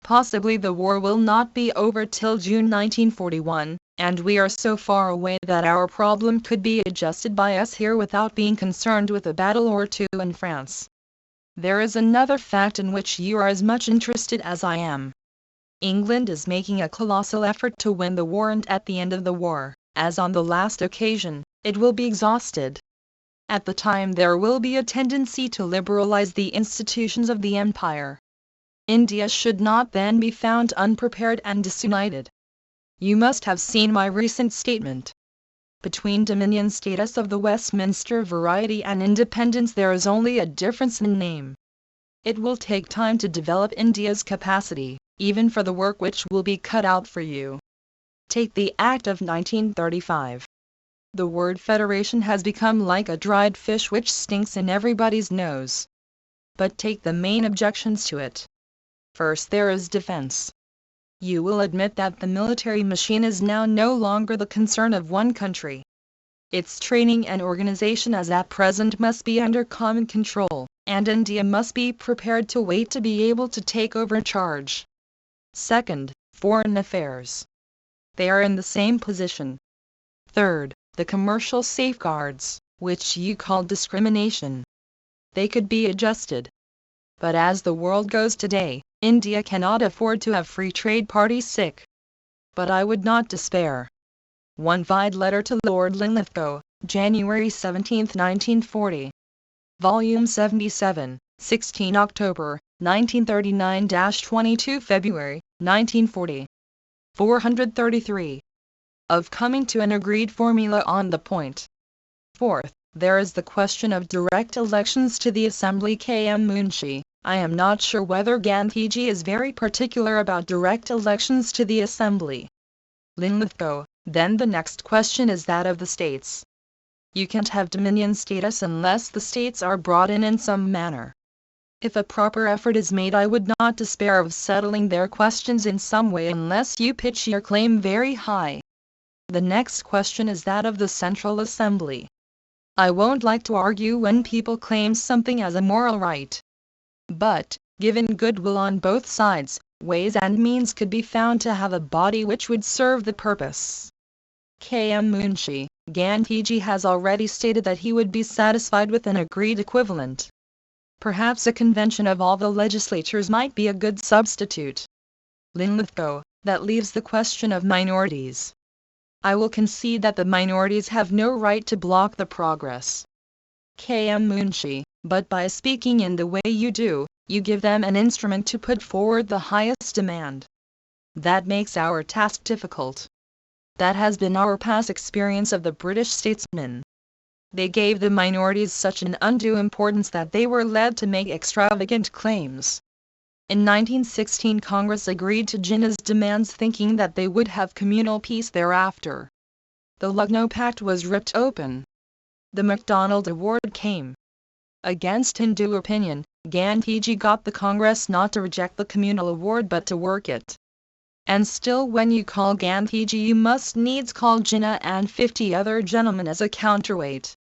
Possibly the war will not be over till June 1941, and we are so far away that our problem could be adjusted by us here without being concerned with a battle or two in France. There is another fact in which you are as much interested as I am. England is making a colossal effort to win the war, and at the end of the war, as on the last occasion, it will be exhausted. At the time there will be a tendency to liberalize the institutions of the empire. India should not then be found unprepared and disunited. You must have seen my recent statement. Between Dominion status of the Westminster variety and independence there is only a difference in name. It will take time to develop India's capacity, even for the work which will be cut out for you. Take the Act of 1935. The word federation has become like a dried fish which stinks in everybody's nose. But take the main objections to it. First, there is defense. You will admit that the military machine is now no longer the concern of one country. Its training and organization as at present must be under common control, and India must be prepared to wait to be able to take over charge. Second, foreign affairs. They are in the same position. Third, the commercial safeguards, which you call discrimination. They could be adjusted. But as the world goes today, India cannot afford to have free trade parties sick. But I would not despair. One vide letter to Lord Linlithgow, January 17, 1940. Volume 77, 16 October, 1939-22 February, 1940. 433. Of coming to an agreed formula on the point. Fourth, there is the question of direct elections to the Assembly. K.M. Munshi. I am not sure whether Gandhiji is very particular about direct elections to the Assembly. Linlithgow. Then the next question is that of the states. You can't have dominion status unless the states are brought in some manner. If a proper effort is made, I would not despair of settling their questions in some way unless you pitch your claim very high. The next question is that of the Central Assembly. I won't like to argue when people claim something as a moral right. But, given goodwill on both sides, ways and means could be found to have a body which would serve the purpose. K.M. Munshi. Gandhiji has already stated that he would be satisfied with an agreed equivalent. Perhaps a convention of all the legislatures might be a good substitute. Linlithgow. That leaves the question of minorities. I will concede that the minorities have no right to block the progress. K.M. Munshi. But by speaking in the way you do, you give them an instrument to put forward the highest demand. That makes our task difficult. That has been our past experience of the British statesmen. They gave the minorities such an undue importance that they were led to make extravagant claims. In 1916 Congress agreed to Jinnah's demands, thinking that they would have communal peace thereafter. The Lucknow Pact was ripped open. The MacDonald Award came. Against Hindu opinion, Gandhiji got the Congress not to reject the communal award but to work it. And still, when you call Gandhiji, you must needs call Jinnah and 50 other gentlemen as a counterweight.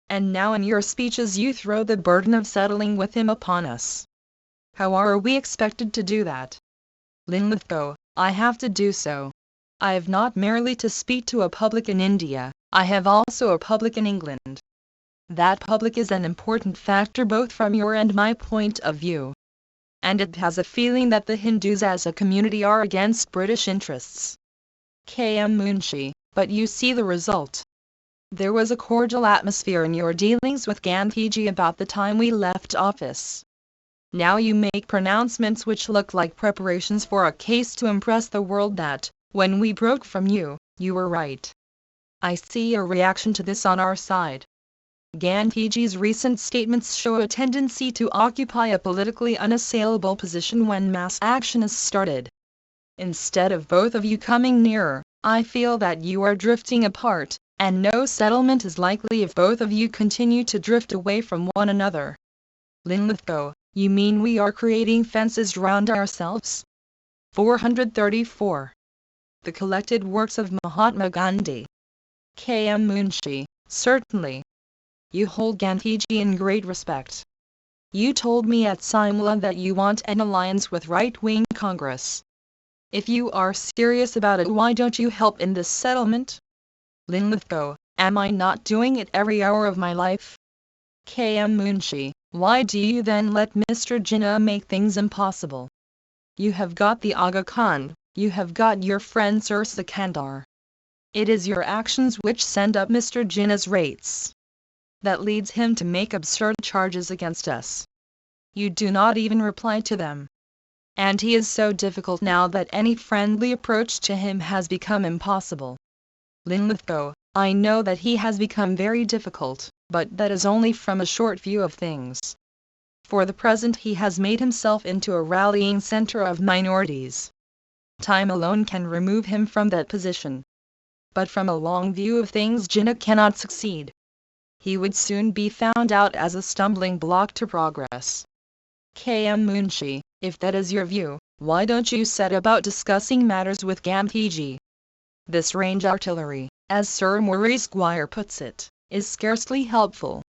And now in your speeches you throw the burden of settling with him upon us. How are we expected to do that? Linlithgow. I have to do so. I have not merely to speak to a public in India, I have also a public in England. That public is an important factor both from your and my point of view. And it has a feeling that the Hindus as a community are against British interests. K.M. Munshi. But you see the result. There was a cordial atmosphere in your dealings with Gandhiji about the time we left office. Now you make pronouncements which look like preparations for a case to impress the world that, when we broke from you, you were right. I see a reaction to this on our side. Gandhiji's recent statements show a tendency to occupy a politically unassailable position when mass action is started. Instead of both of you coming nearer, I feel that you are drifting apart, and no settlement is likely if both of you continue to drift away from one another. Linlithgow. You mean we are creating fences round ourselves? 434. The collected works of Mahatma Gandhi. K.M. Munshi. Certainly. You hold Gandhiji in great respect. You told me at Simla that you want an alliance with right-wing Congress. If you are serious about it, why don't you help in this settlement? Linlithgow, am I not doing it every hour of my life? K.M. Munshi, why do you then let Mr. Jinnah make things impossible? You have got the Aga Khan, you have got your friend Sir Sikandar. It is your actions which send up Mr. Jinnah's rates. That leads him to make absurd charges against us. You do not even reply to them. And he is so difficult now that any friendly approach to him has become impossible. Linlithgow, I know that he has become very difficult, but that is only from a short view of things. For the present he has made himself into a rallying center of minorities. Time alone can remove him from that position. But from a long view of things Jinnah cannot succeed. He would soon be found out as a stumbling block to progress. K.M. Munshi, if that is your view, why don't you set about discussing matters with Gandhiji? This range artillery, as Sir Maurice Squire puts it, is scarcely helpful.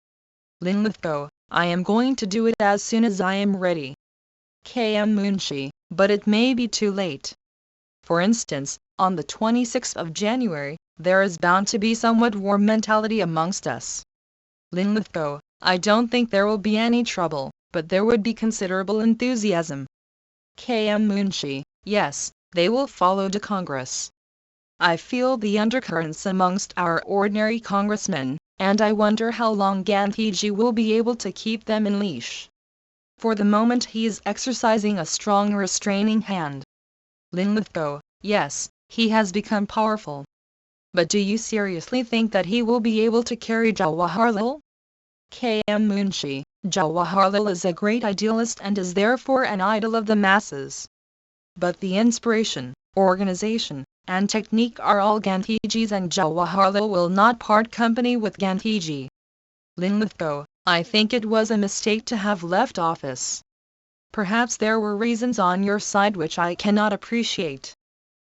Linlithgow, I am going to do it as soon as I am ready. K.M. Munshi, but it may be too late. For instance, on the 26th of January, there is bound to be somewhat war mentality amongst us. Linlithgow, I don't think there will be any trouble, but there would be considerable enthusiasm. K.M. Munshi, yes, they will follow to Congress. I feel the undercurrents amongst our ordinary congressmen, and I wonder how long Gandhiji will be able to keep them in leash. For the moment he is exercising a strong restraining hand. Linlithgow, yes, he has become powerful. But do you seriously think that he will be able to carry Jawaharlal? K.M. Munshi, Jawaharlal is a great idealist and is therefore an idol of the masses. But the inspiration, organization, and technique are all Gandhiji's, and Jawaharlal will not part company with Gandhiji. Linlithgow, I think it was a mistake to have left office. Perhaps there were reasons on your side which I cannot appreciate.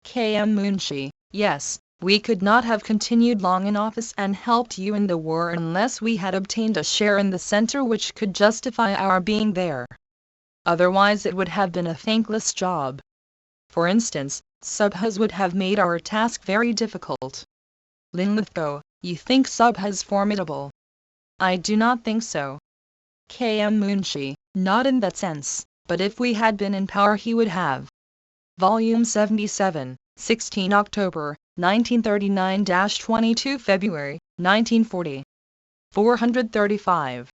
K.M. Munshi, yes, we could not have continued long in office and helped you in the war unless we had obtained a share in the center which could justify our being there. Otherwise it would have been a thankless job. For instance, Subhas would have made our task very difficult. Linlithgow, you think Subhas formidable? I do not think so. K.M. Munshi, not in that sense, but if we had been in power he would have. Volume 77, 16 October, 1939-22 February, 1940. 435.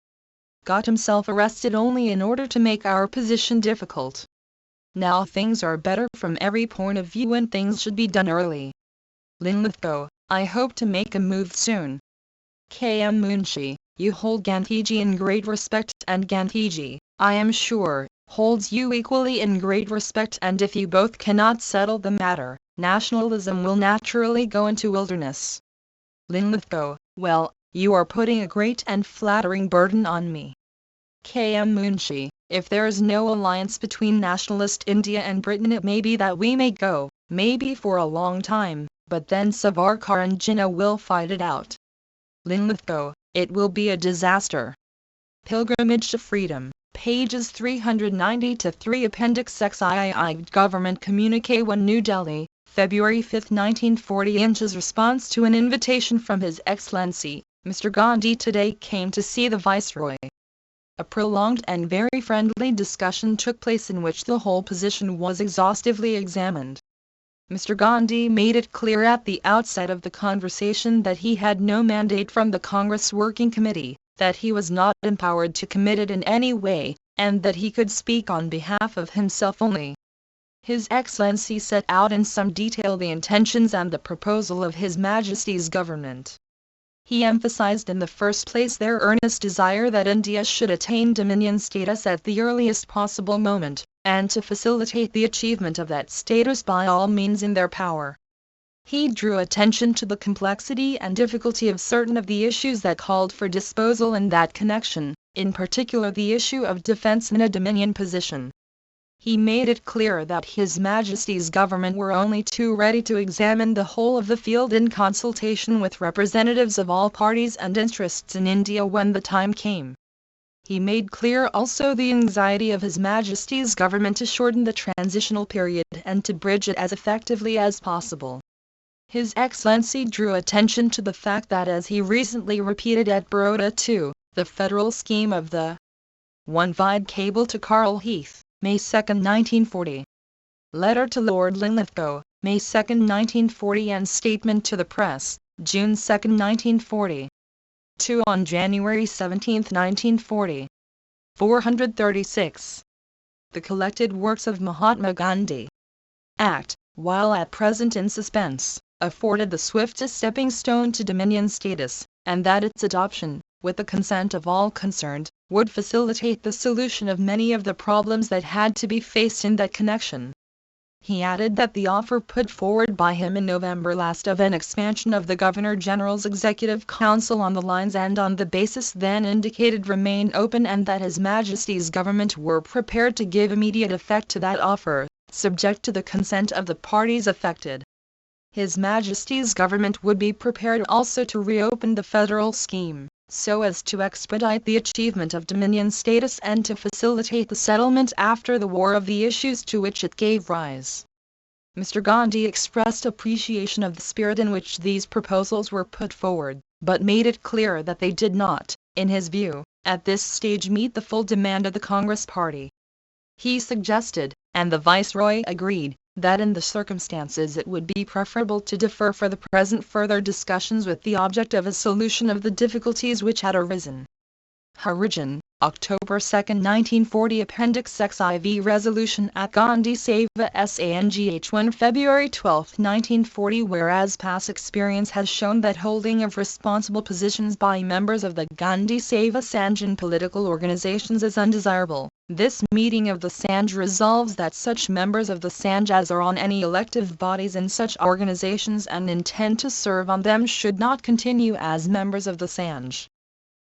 Got himself arrested only in order to make our position difficult. Now things are better from every point of view and things should be done early. Linlithgow, I hope to make a move soon. K.M. Munshi, you hold Gandhiji in great respect, and Gandhiji, I am sure, holds you equally in great respect, and if you both cannot settle the matter, nationalism will naturally go into wilderness. Linlithgow, well, you are putting a great and flattering burden on me. K.M. Munshi, if there is no alliance between nationalist India and Britain, it may be that we may go, maybe for a long time, but then Savarkar and Jinnah will fight it out. Linlithgow, it will be a disaster. Pilgrimage to Freedom, pages 390-3 Appendix XII Government Communique 1 New Delhi, February 5, 1940 Inch's response to an invitation from His Excellency, Mr. Gandhi today came to see the Viceroy. A prolonged and very friendly discussion took place in which the whole position was exhaustively examined. Mr. Gandhi made it clear at the outset of the conversation that he had no mandate from the Congress Working Committee, that he was not empowered to commit it in any way, and that he could speak on behalf of himself only. His Excellency set out in some detail the intentions and the proposal of His Majesty's government. He emphasized in the first place their earnest desire that India should attain dominion status at the earliest possible moment, and to facilitate the achievement of that status by all means in their power. He drew attention to the complexity and difficulty of certain of the issues that called for disposal in that connection, in particular the issue of defense in a dominion position. He made it clear that His Majesty's government were only too ready to examine the whole of the field in consultation with representatives of all parties and interests in India when the time came. He made clear also the anxiety of His Majesty's government to shorten the transitional period and to bridge it as effectively as possible. His Excellency drew attention to the fact that, as he recently repeated at Baroda too, the federal scheme of the One Vide cable to Carl Heath, May 2, 1940. Letter to Lord Linlithgow, May 2, 1940 and Statement to the Press, June 2, 1940. 2 on January 17, 1940. 436. The Collected Works of Mahatma Gandhi Act, while at present in suspense, afforded the swiftest stepping stone to Dominion status, and that its adoption, with the consent of all concerned, would facilitate the solution of many of the problems that had to be faced in that connection. He added that the offer put forward by him in November last of an expansion of the Governor-General's Executive Council on the lines and on the basis then indicated remained open, and that His Majesty's government were prepared to give immediate effect to that offer, subject to the consent of the parties affected. His Majesty's government would be prepared also to reopen the federal scheme, so as to expedite the achievement of Dominion status and to facilitate the settlement after the war of the issues to which it gave rise. Mr. Gandhi expressed appreciation of the spirit in which these proposals were put forward, but made it clear that they did not, in his view, at this stage meet the full demand of the Congress party. He suggested, and the Viceroy agreed, that in the circumstances it would be preferable to defer for the present further discussions with the object of a solution of the difficulties which had arisen. Origin, October 2, 1940 Appendix XIV Resolution at Gandhi Seva Sangh 1 February 12, 1940 Whereas past experience has shown that holding of responsible positions by members of the Gandhi Seva Sangh in political organizations is undesirable, this meeting of the Sangh resolves that such members of the Sangh as are on any elective bodies in such organizations and intend to serve on them should not continue as members of the Sangh.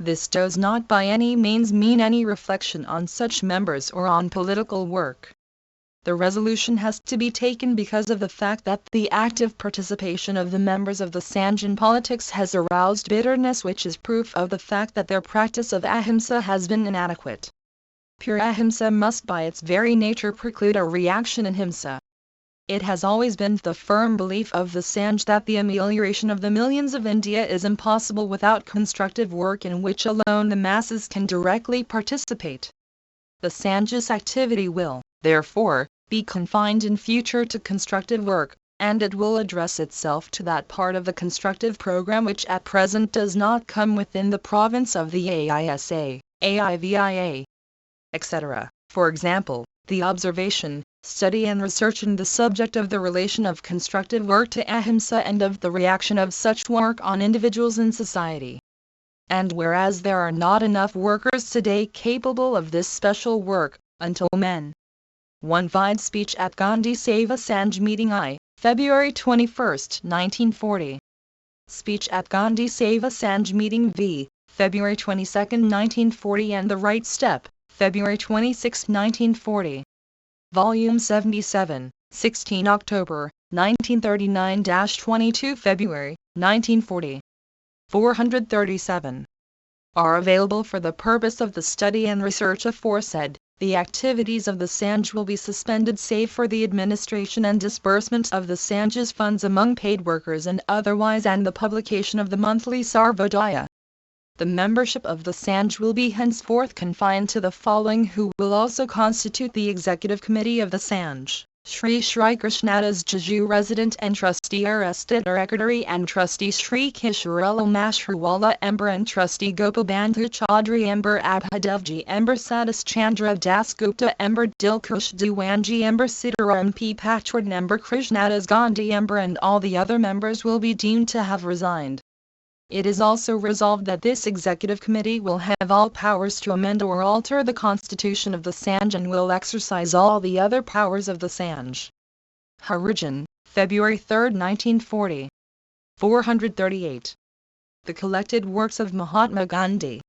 This does not by any means mean any reflection on such members or on political work. The resolution has to be taken because of the fact that the active participation of the members of the Sangh in politics has aroused bitterness, which is proof of the fact that their practice of ahimsa has been inadequate. Pure ahimsa must by its very nature preclude a reaction in himsa. It has always been the firm belief of the Sangh that the amelioration of the millions of India is impossible without constructive work in which alone the masses can directly participate. The Sangh's activity will, therefore, be confined in future to constructive work, and it will address itself to that part of the constructive program which at present does not come within the province of the AISA, AIVIA, etc. For example, the observation, study and research in the subject of the relation of constructive work to ahimsa and of the reaction of such work on individuals in society. And whereas there are not enough workers today capable of this special work, until men. One Vide Speech at Gandhi Seva Sangh Meeting I, February 21, 1940. Speech at Gandhi Seva Sangh Meeting V, February 22, 1940 and The Right Step, February 26, 1940. Volume 77, 16 October, 1939-22 February, 1940. 437. Are available for the purpose of the study and research aforesaid. The activities of the Sangh will be suspended save for the administration and disbursement of the Sangh's funds among paid workers and otherwise, and the publication of the monthly Sarvodaya. The membership of the Sangh will be henceforth confined to the following, who will also constitute the Executive Committee of the Sangh: Sri Sri Krishnadas Jaju Resident and Trustee Arrested Secretary and Trustee Sri Kishorela Mashruwala Ember and Trustee Gopabandhu Chaudhry Ember Abhadevji Ember Satis Chandra Das Gupta Ember Dilkush Diwanji Ember Sitaram P. Patward Ember Krishnadas Gandhi Ember, and all the other members will be deemed to have resigned. It is also resolved that this Executive Committee will have all powers to amend or alter the Constitution of the Sangh and will exercise all the other powers of the Sangh. Origin, February 3, 1940. 438. The Collected Works of Mahatma Gandhi.